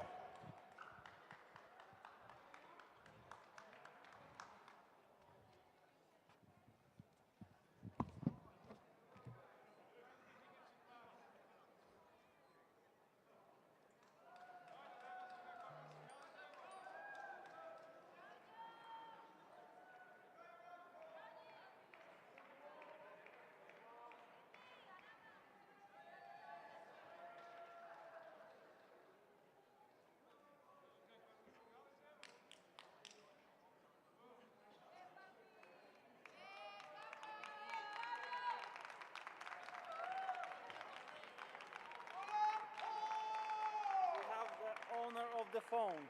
Owner of the phone.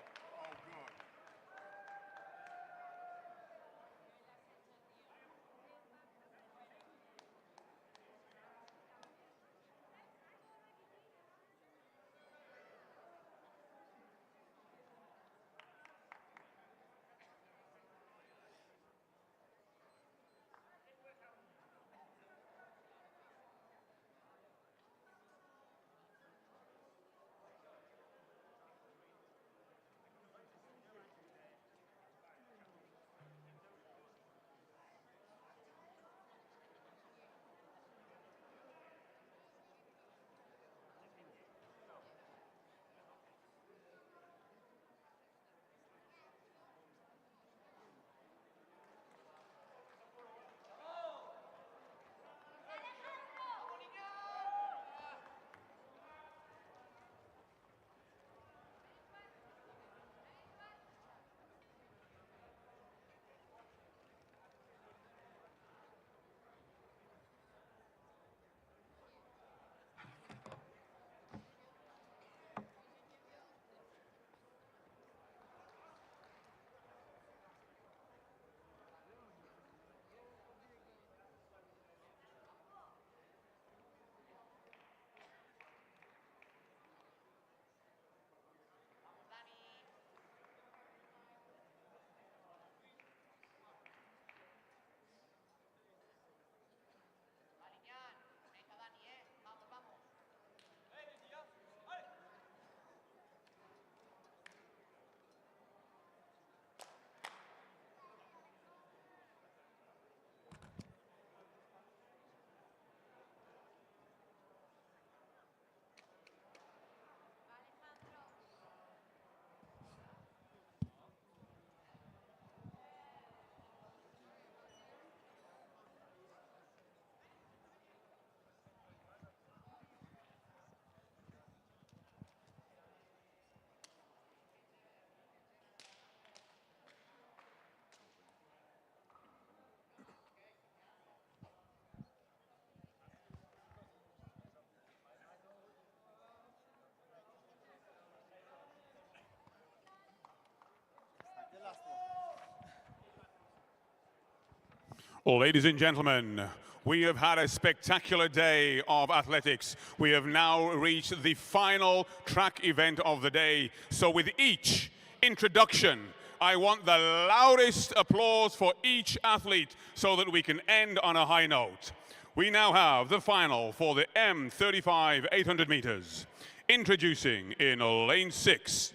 Ladies and gentlemen, we have had a spectacular day of athletics. We have now reached the final track event of the day. So with each introduction, I want the loudest applause for each athlete so that we can end on a high note. We now have the final for the M35 800 meters. Introducing in lane 6,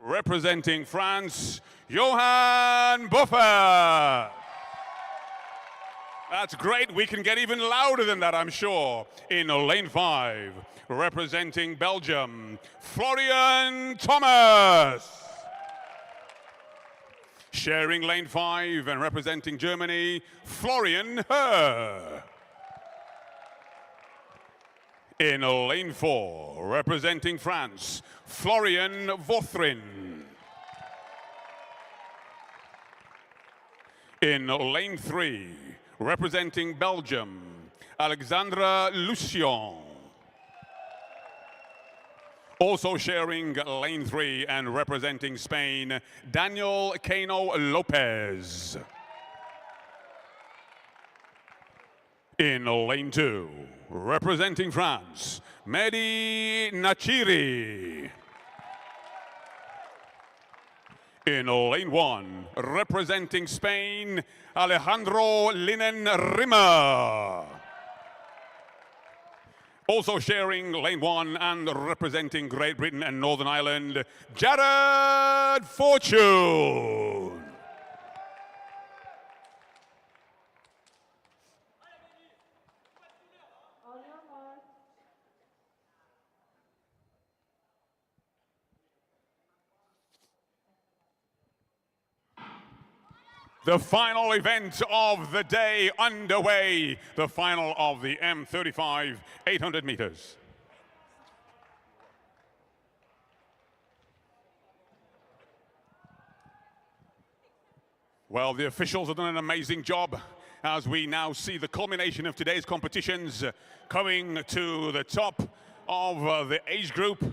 representing France, Johan Buffer. That's great. We can get even louder than that, I'm sure. In lane 5, representing Belgium, Florian Thomas. Sharing lane 5 and representing Germany, Florian Herr. In lane 4, representing France, Florian Vautrin. In lane 3, representing Belgium, Alexandra Lucien. Also sharing lane 3 and representing Spain, Daniel Cano Lopez. In lane 2, representing France, Mehdi Nachiri. In lane 1, representing Spain, Alejandro Linen Rimmer. Also sharing lane 1 and representing Great Britain and Northern Ireland, Jared Fortune. The final event of the day underway, the final of the M35 800 meters. Well, the officials have done an amazing job as we now see the culmination of today's competitions coming to the top of the age group,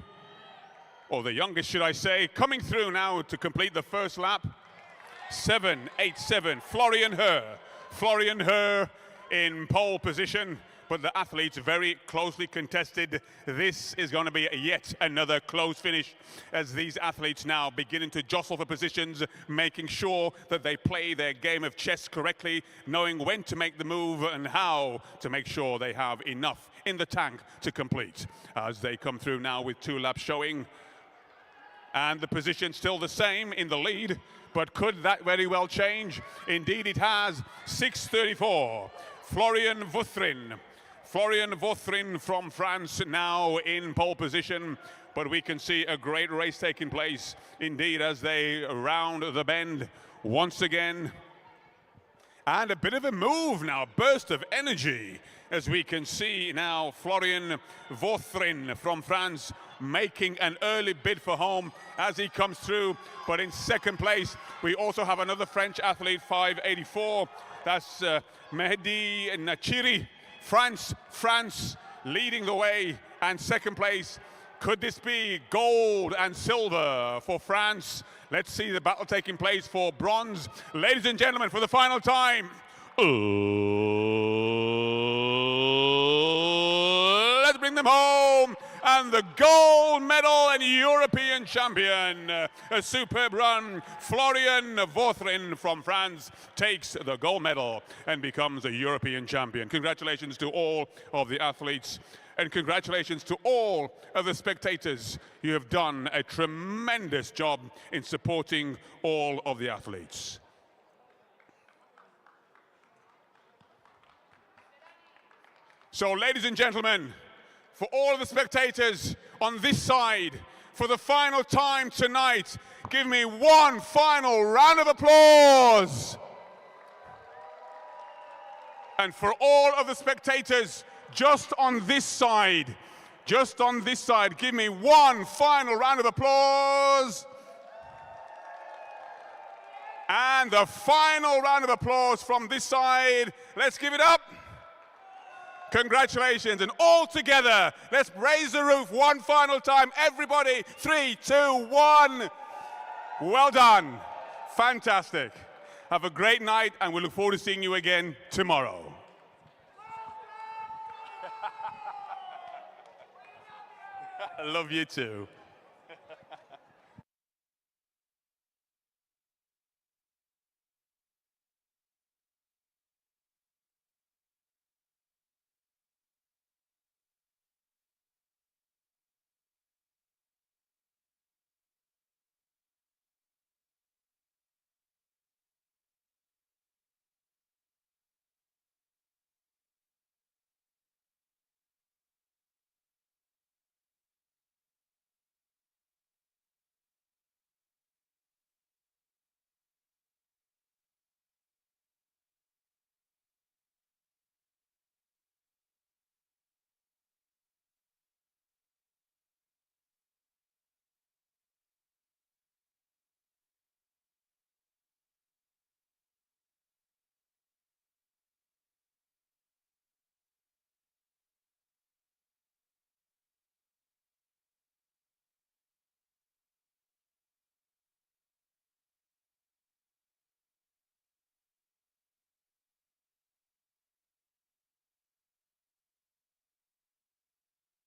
or the youngest, should I say, coming through now to complete the first lap. 7-8-7, Florian Herr. Florian Herr in pole position, but the athletes very closely contested. This is going to be yet another close finish as these athletes now beginning to jostle for positions, making sure that they play their game of chess correctly, knowing when to make the move and how to make sure they have enough in the tank to complete. As they come through now with 2 laps showing, and the position still the same in the lead. But could that very well change? Indeed it has. 6:34, Florian Vautrin. Florian Vautrin from France now in pole position. But we can see a great race taking place indeed as they round the bend once again. And a bit of a move now, a burst of energy, as we can see now Florian Vautrin from France making an early bid for home as he comes through. But in second place, we also have another French athlete, 5:84. That's Mehdi Nachiri. France leading the way. And second place, could this be gold and silver for France? Let's see the battle taking place for bronze. Ladies and gentlemen, for the final time, let's bring them home. And the gold medal and European champion, a superb run. Florian Vautrin from France takes the gold medal and becomes a European champion. Congratulations to all of the athletes. And congratulations to all of the spectators. You have done a tremendous job in supporting all of the athletes. So, ladies and gentlemen, for all of the spectators on this side, for the final time tonight, give me one final round of applause. And for all of the spectators just on this side, give me one final round of applause. And the final round of applause from this side. Let's give it up. Congratulations, and all together, let's raise the roof one final time. Everybody, 3, 2, 1. Well done. Fantastic. Have a great night, and we look forward to seeing you again tomorrow. I love you too.